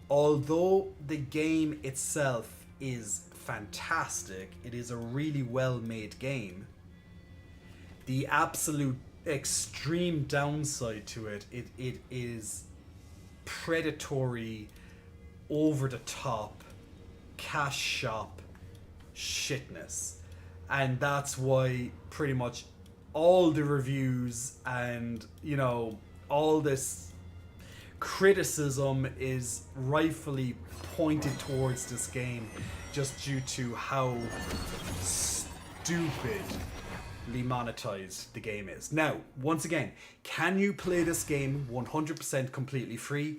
although the game itself is fantastic, it is a really well made game. The absolute extreme downside to it is predatory, over the top, cash shop shitness. And that's why pretty much all the reviews and, you know, all this criticism is rightfully pointed towards this game just due to how stupidly monetized the game is. Now, once again, can you play this game 100% completely free?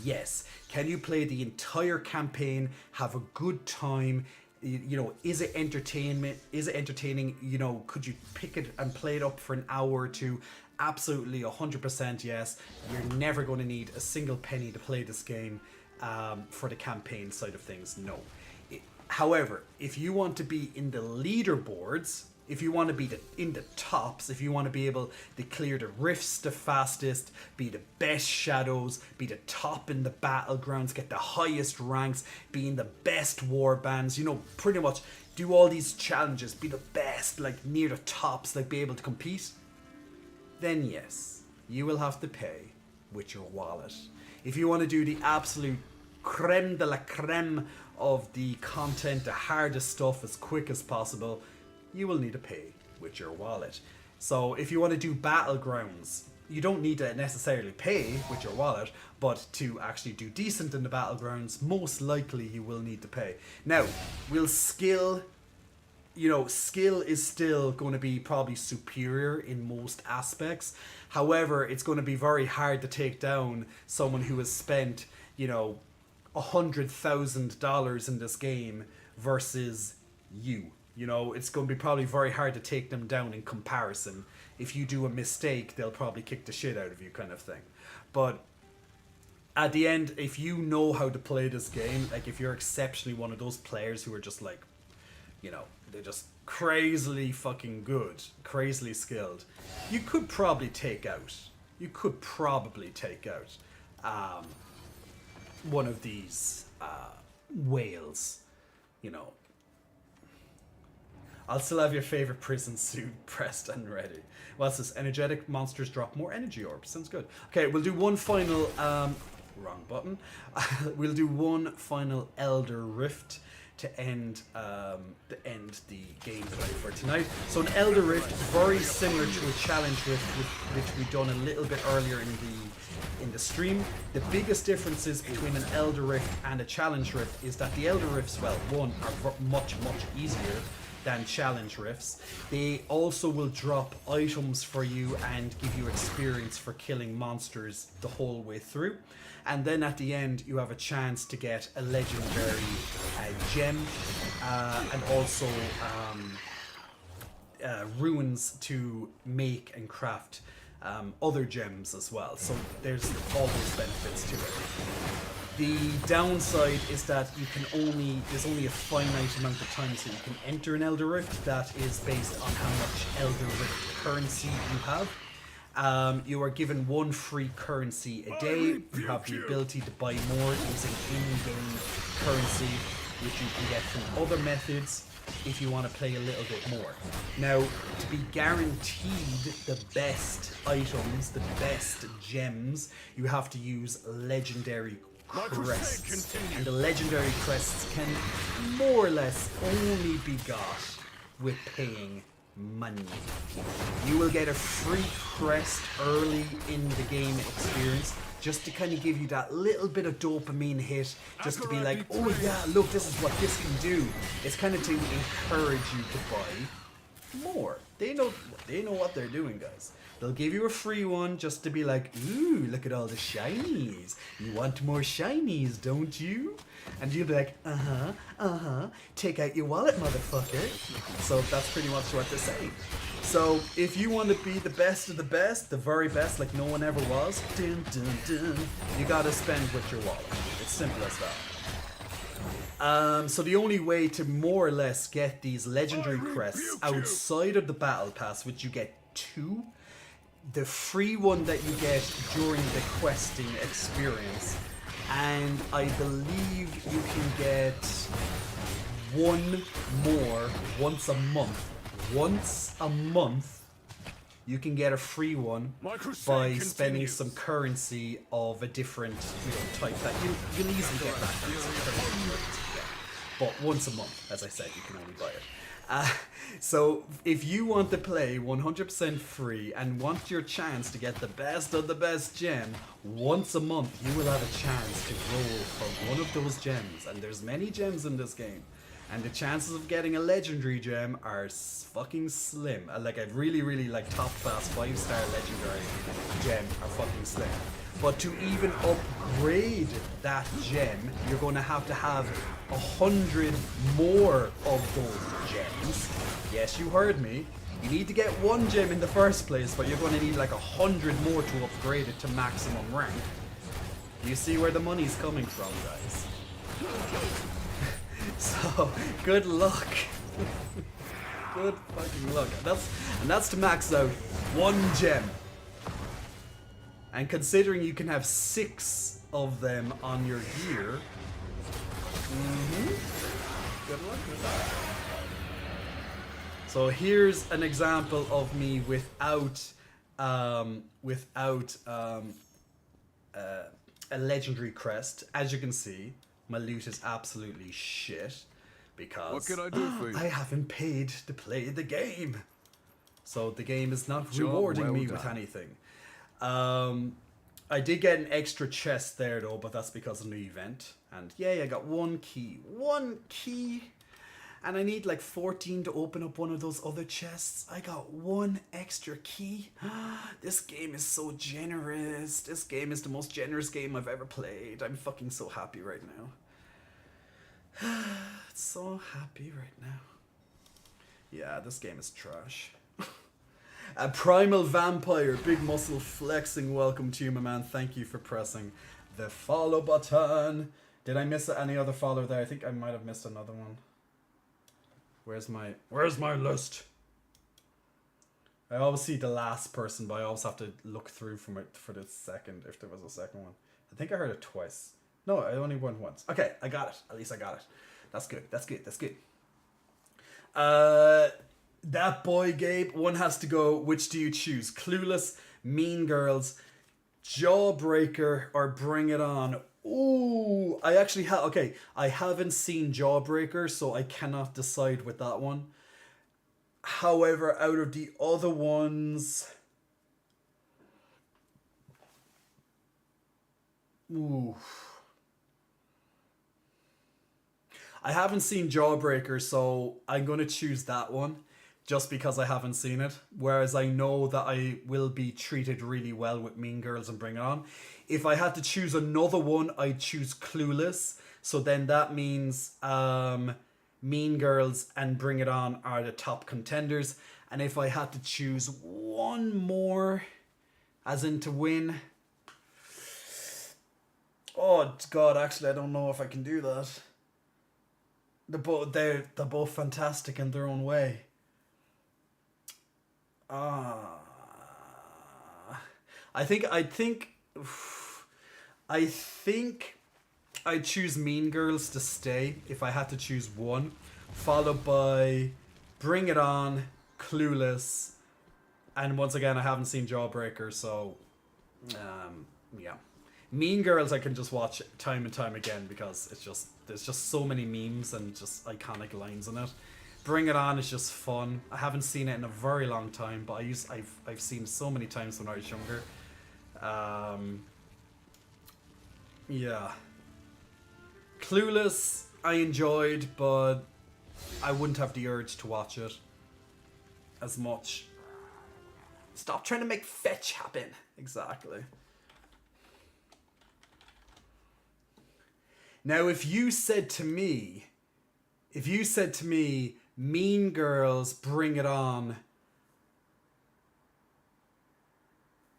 Yes. Can you play the entire campaign, have a good time? You know, is it entertainment? Is it entertaining? You know, could you pick it and play it up for an hour or two? Absolutely, 100% yes. You're never going to need a single penny to play this game for the campaign side of things. No. However, if you want to be in the leaderboards, if you want to be in the tops, if you want to be able to clear the rifts the fastest, be the best shadows, be the top in the battlegrounds, get the highest ranks, be in the best war bands, you know, pretty much do all these challenges, be the best, like near the tops, like be able to compete, then yes, you will have to pay with your wallet. If you want to do the absolute creme de la creme of the content, the hardest stuff as quick as possible, you will need to pay with your wallet. So if you want to do battlegrounds, you don't need to necessarily pay with your wallet, but to actually do decent in the battlegrounds, most likely you will need to pay. Now, will skill, you know, skill is still going to be probably superior in most aspects. However, it's going to be very hard to take down someone who has spent, you know, $100,000 in this game versus you. You know, it's going to be probably very hard to take them down in comparison. If you do a mistake, they'll probably kick the shit out of you, kind of thing. But at the end, if you know how to play this game, like if you're exceptionally one of those players who are just like, you know, they're just crazily fucking good, crazily skilled, you could probably take out one of these whales, you know. I'll still have your favorite prison suit pressed and ready. What's this? Energetic monsters drop more energy orbs. Sounds good. Okay, we'll do one final wrong button. We'll do one final Elder Rift to end the gameplay for tonight. So an Elder Rift, very similar to a Challenge Rift, which we've done a little bit earlier in the stream. The biggest differences between an Elder Rift and a Challenge Rift is that the Elder Rifts, well, one, are much easier than Challenge Rifts. They also will drop items for you and give you experience for killing monsters the whole way through. And then at the end, you have a chance to get a legendary gem and also runes to make and craft other gems as well. So there's all those benefits to it. The downside is that there's only a finite amount of times that you can enter an Elder Rift. That is based on how much Elder Rift currency you have. You are given one free currency a day. You have the ability to buy more using in-game currency, which you can get from other methods if you want to play a little bit more. Now, to be guaranteed the best items, the best gems, you have to use legendary crests. And the legendary crests can more or less only be got with paying money. You will get a free crest early in the game experience, just to kind of give you that little bit of dopamine hit, just to be like, oh yeah, look, this is what this can do. It's kind of to encourage you to buy more. They know what they're doing, guys. They'll give you a free one just to be like, ooh, look at all the shinies. You want more shinies, don't you? And you'll be like, take out your wallet, motherfucker. So that's pretty much what they're saying. So if you want to be the best of the best, the very best, like no one ever was, dun, dun, dun, you gotta spend with your wallet. It's simple as that. So the only way to more or less get these legendary crests outside of the battle pass, which you get 2, the free one that you get during the questing experience, and I believe you can get one more once a month you can get a free one My crusade by spending continues. some currency of a different type that you'll easily get that currency. But once a month, as I said, you can only buy it. So if you want to play 100% free and want your chance to get the best of the best gem, once a month you will have a chance to roll for one of those gems. And there's many gems in this game. And the chances of getting a legendary gem are fucking slim. Like a really like top class 5-star legendary gem are fucking slim. But to even upgrade that gem, you're going to have 100 more of those gems. Yes, you heard me. You need to get one gem in the first place, but you're going to need like 100 more to upgrade it to maximum rank. You see where the money's coming from, guys. So, good luck. Good fucking luck. And that's to max out one gem. And considering you can have 6 of them on your gear, good luck with that. So here's an example of me without a legendary crest. As you can see, my loot is absolutely shit because What can I do for you? I haven't paid to play the game. So the game is not Job rewarding well me with done. anything. I did get an extra chest there though, but that's because of the event. And yay, I got one key. One key! And I need like 14 to open up one of those other chests. I got one extra key. This game is so generous. This game is the most generous game I've ever played. I'm fucking so happy right now. So happy right now. Yeah, this game is trash. A Primal Vampire, big muscle flexing, welcome to you, my man. Thank you for pressing the follow button. Did I miss any other follower there? I think I might have missed another one. Where's my list? I always see the last person, but I always have to look through from it for the second, if there was a second one. I think I heard it twice. No, I only went once. Okay, I got it. At least I got it. That's good. That's good. That's good. That boy, Gabe, one has to go. Which do you choose? Clueless, Mean Girls, Jawbreaker, or Bring It On? Ooh, I actually have. Okay, I haven't seen Jawbreaker, so I cannot decide with that one. However, out of the other ones, ooh, I haven't seen Jawbreaker, so I'm gonna choose that one. Just because I haven't seen it. Whereas I know that I will be treated really well with Mean Girls and Bring It On. If I had to choose another one, I'd choose Clueless. So then that means Mean Girls and Bring It On are the top contenders. And if I had to choose one more, as in to win... Oh God, actually I don't know if I can do that. They're both fantastic in their own way. I think I'd choose Mean Girls to stay if I had to choose one, followed by Bring It On, Clueless, and once again I haven't seen Jawbreaker, so yeah. Mean Girls I can just watch time and time again because there's just so many memes and just iconic lines in it. Bring It On is just fun. I haven't seen it in a very long time, but I've seen it so many times when I was younger. Yeah. Clueless I enjoyed, but I wouldn't have the urge to watch it as much. Stop trying to make fetch happen. Exactly. Now, if you said to me, Mean Girls, Bring It On,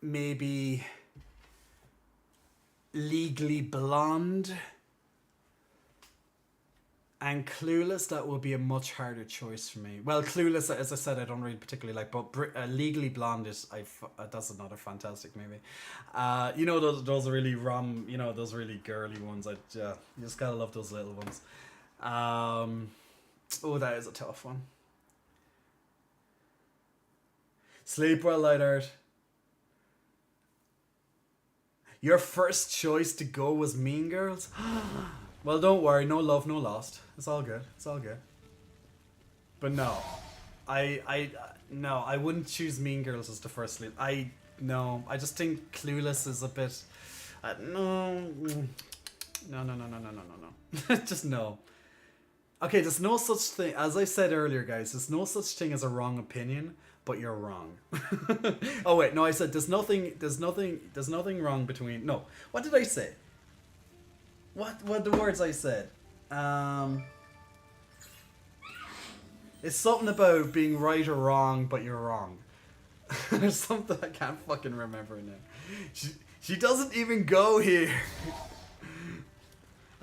maybe Legally Blonde, and Clueless, that would be a much harder choice for me. Well, Clueless, as I said, I don't really particularly like, but Legally Blonde is, that's another fantastic movie. You know, those really those really girly ones. You just gotta love those little ones. Oh, that is a tough one. Sleep well, Lightheart. Your first choice to go was Mean Girls? Well, don't worry. No love, no lost. It's all good. It's all good. But no. No, I wouldn't choose Mean Girls as the first sleep. I just think Clueless is a bit... No. Just no. Okay, there's no such thing, as I said earlier, guys, there's no such thing as a wrong opinion, but you're wrong. Oh wait, no, I said there's nothing wrong between, no. What did I say? What the words I said? It's something about being right or wrong, but you're wrong. There's something I can't fucking remember now. She doesn't even go here.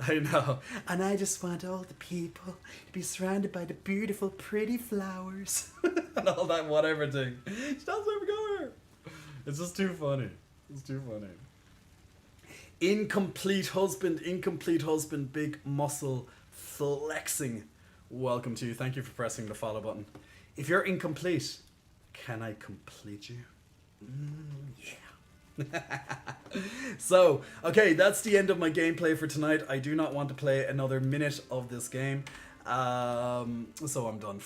I know. And I just want all the people to be surrounded by the beautiful, pretty flowers. And all that whatever thing. She doesn't ever go here. It's just too funny. It's too funny. Incomplete husband, big muscle flexing. Welcome to you. Thank you for pressing the follow button. If you're incomplete, can I complete you? Yeah. So, okay, that's the end of my gameplay for tonight. I do not want to play another minute of this game. So I'm done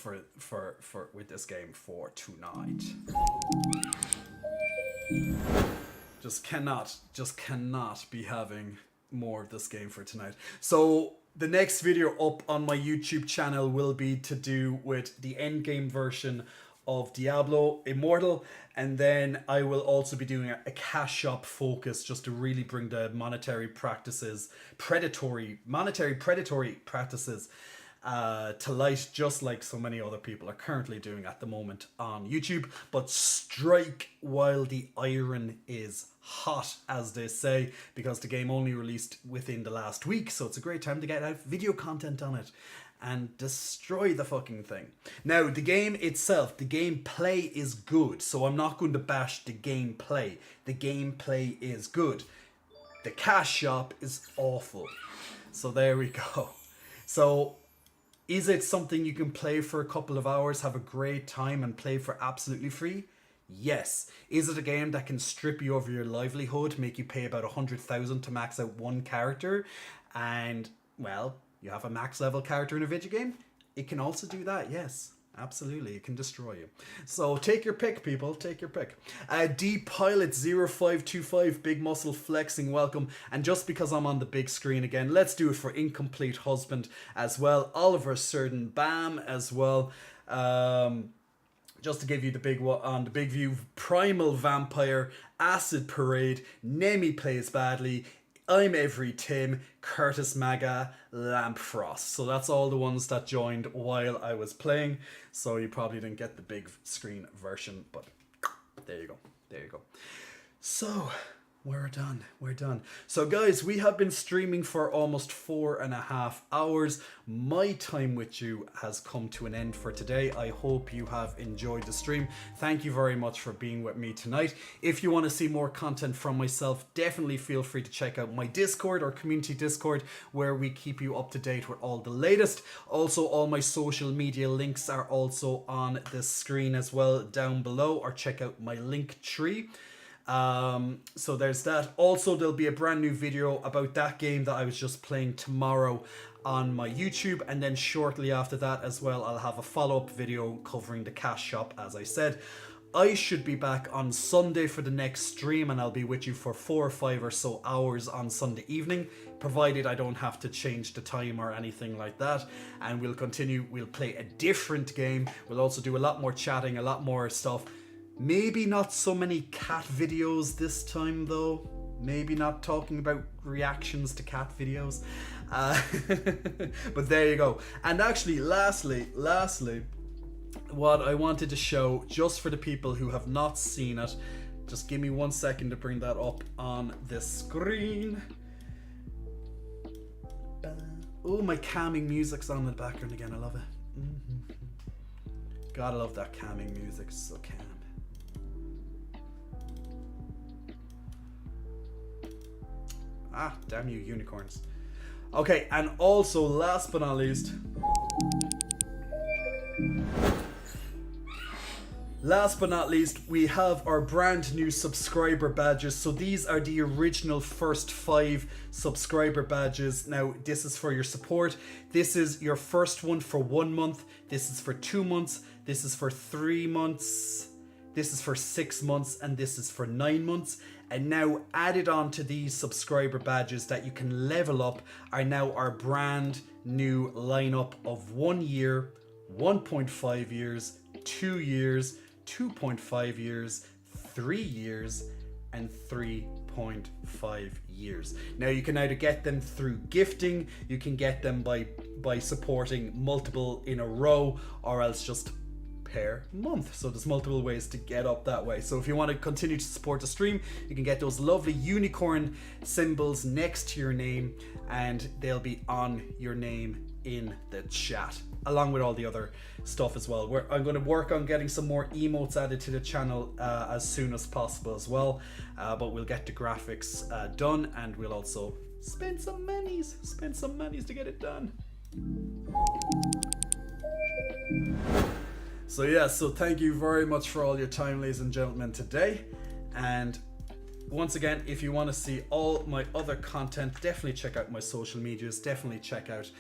with this game for tonight. Just cannot be having more of this game for tonight. So the next video up on my YouTube channel will be to do with the endgame version of Diablo Immortal, and then I will also be doing a cash shop focus just to really bring the monetary practices to light, just like so many other people are currently doing at the moment on YouTube. But strike while the iron is hot, as they say, because the game only released within the last week, so it's a great time to get out video content on it and destroy the fucking thing. Now, the game itself, the gameplay is good, so I'm not going to bash the gameplay. The gameplay is good. The cash shop is awful. So there we go. So, is it something you can play for a couple of hours, have a great time, and play for absolutely free? Yes. Is it a game that can strip you of your livelihood, make you pay about 100,000 to max out one character, and, well, you have a max level character in a video game? It can also do that, yes. Absolutely, it can destroy you. So take your pick, people. Take your pick. DPilot0525, big muscle flexing, welcome. And just because I'm on the big screen again, let's do it for Incomplete Husband as well. Oliver Certain Bam as well. Just to give you the big one on the big view: Primal Vampire, Acid Parade, Nemi Plays Badly, I'm Every Tim, Curtis Maga, Lampfrost. So that's all the ones that joined while I was playing. So you probably didn't get the big screen version, but there you go. There you go. So we're done. We're done. So guys, we have been streaming for almost 4.5 hours. My time with you has come to an end for today. I hope you have enjoyed the stream. Thank you very much for being with me tonight. If you want to see more content from myself, definitely feel free to check out my Discord or community Discord, where we keep you up to date with all the latest. Also, all my social media links are also on the screen as well down below, or check out my link tree. So there's that. Also, there'll be a brand new video about that game that I was just playing tomorrow on my YouTube, and then shortly after that as well, I'll have a follow-up video covering the cash shop. As I said, I should be back on Sunday for the next stream, and I'll be with you for 4 or 5 or so hours on Sunday evening, provided I don't have to change the time or anything like that. And we'll continue, we'll play a different game. We'll also do a lot more chatting, a lot more stuff. Maybe not so many cat videos this time though. Maybe not talking about reactions to cat videos. But there you go. And actually, lastly, what I wanted to show, just for the people who have not seen it, just give me 1 second to bring that up on the screen. Oh, my calming music's on in the background again. I love it. Gotta love that calming music. It's so calm. Ah, damn you, unicorns. Okay, and also, last but not least, Last but not least, we have our brand new subscriber badges. So these are the original first 5 subscriber badges. Now, this is for your support. This is your first one for 1 month. This is for 2 months. This is for 3 months. This is for 6 months. And this is for 9 months. And now added on to these subscriber badges that you can level up are now our brand new lineup of 1 year, 1.5 years, 2 years, 2.5 years, 3 years, and 3.5 years. Now you can either get them through gifting, you can get them by supporting multiple in a row, or else just per month. So there's multiple ways to get up that way. So if you want to continue to support the stream, you can get those lovely unicorn symbols next to your name, and they'll be on your name in the chat, along with all the other stuff as well. I'm going to work on getting some more emotes added to the channel as soon as possible as well, but we'll get the graphics done, and we'll also spend some monies to get it done. So yeah, so thank you very much for all your time, ladies and gentlemen, today. And once again, if you want to see all my other content, definitely check out my social medias, definitely check out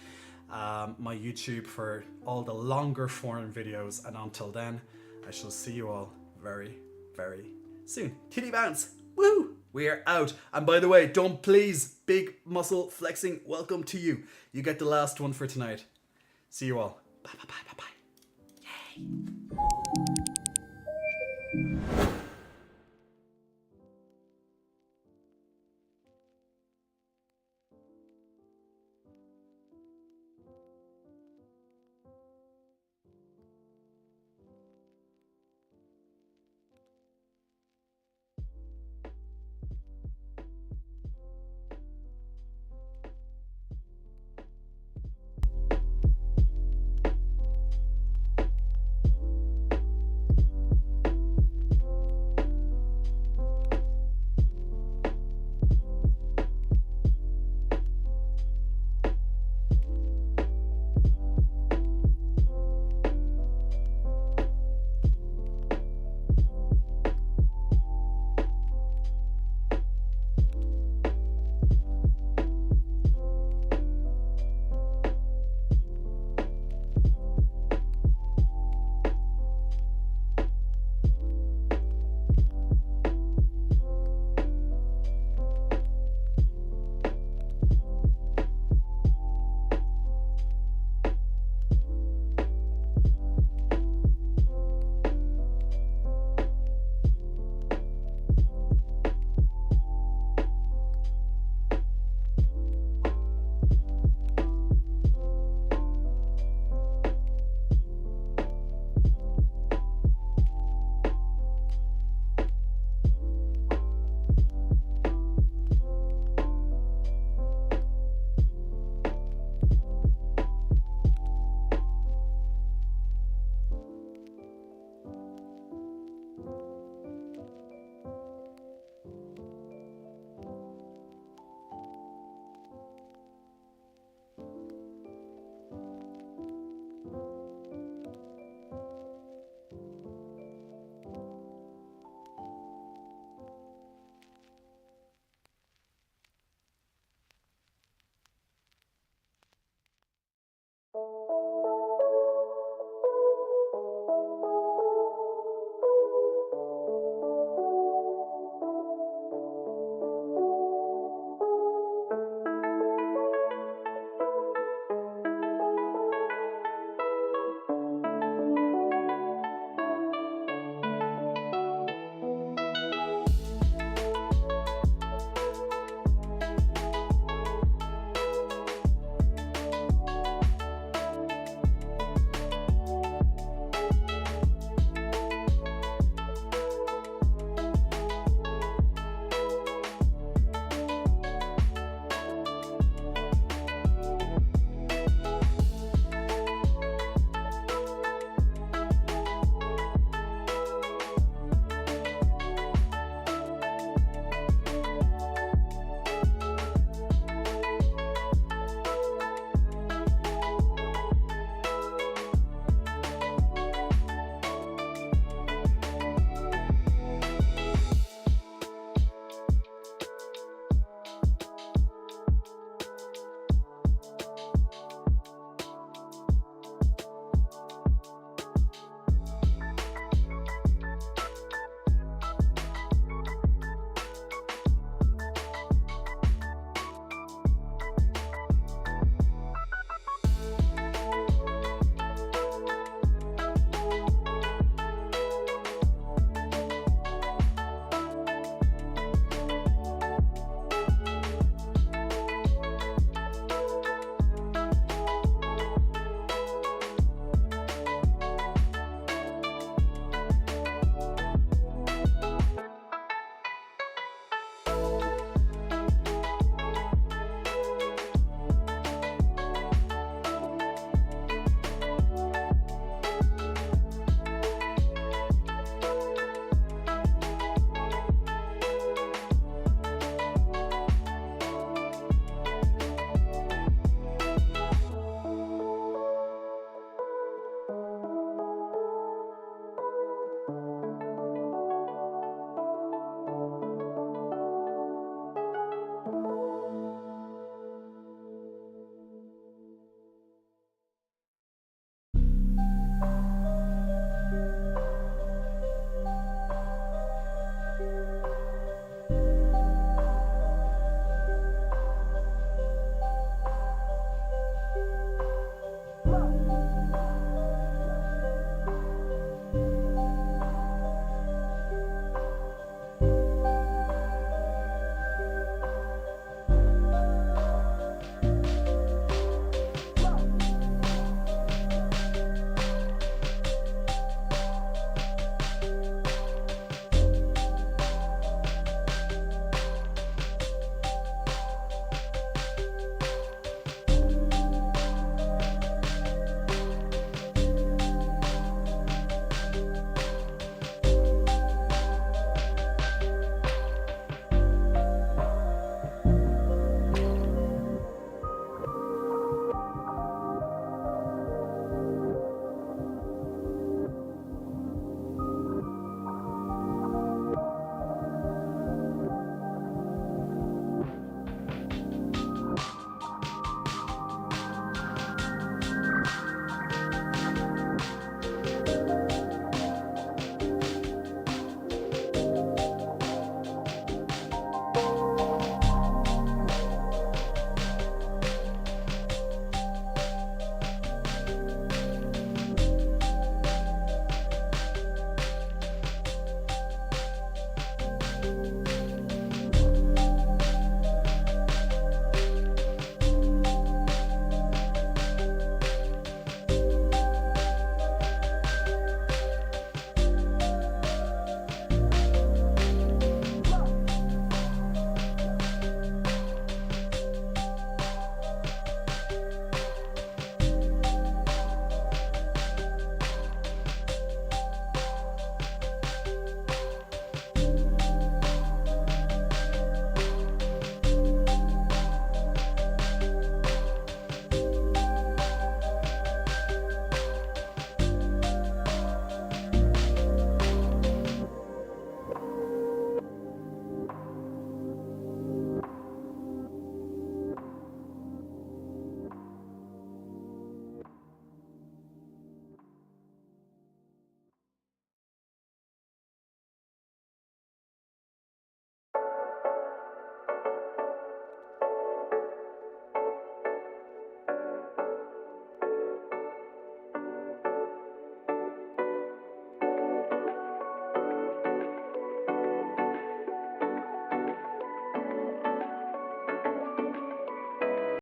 my YouTube for all the longer form videos. And until then, I shall see you all very, very soon. Titty bounce! Woo! We're out. And by the way, don't please, big muscle flexing, welcome to you. You get the last one for tonight. See you all. Bye, bye, bye, bye, bye. Yay!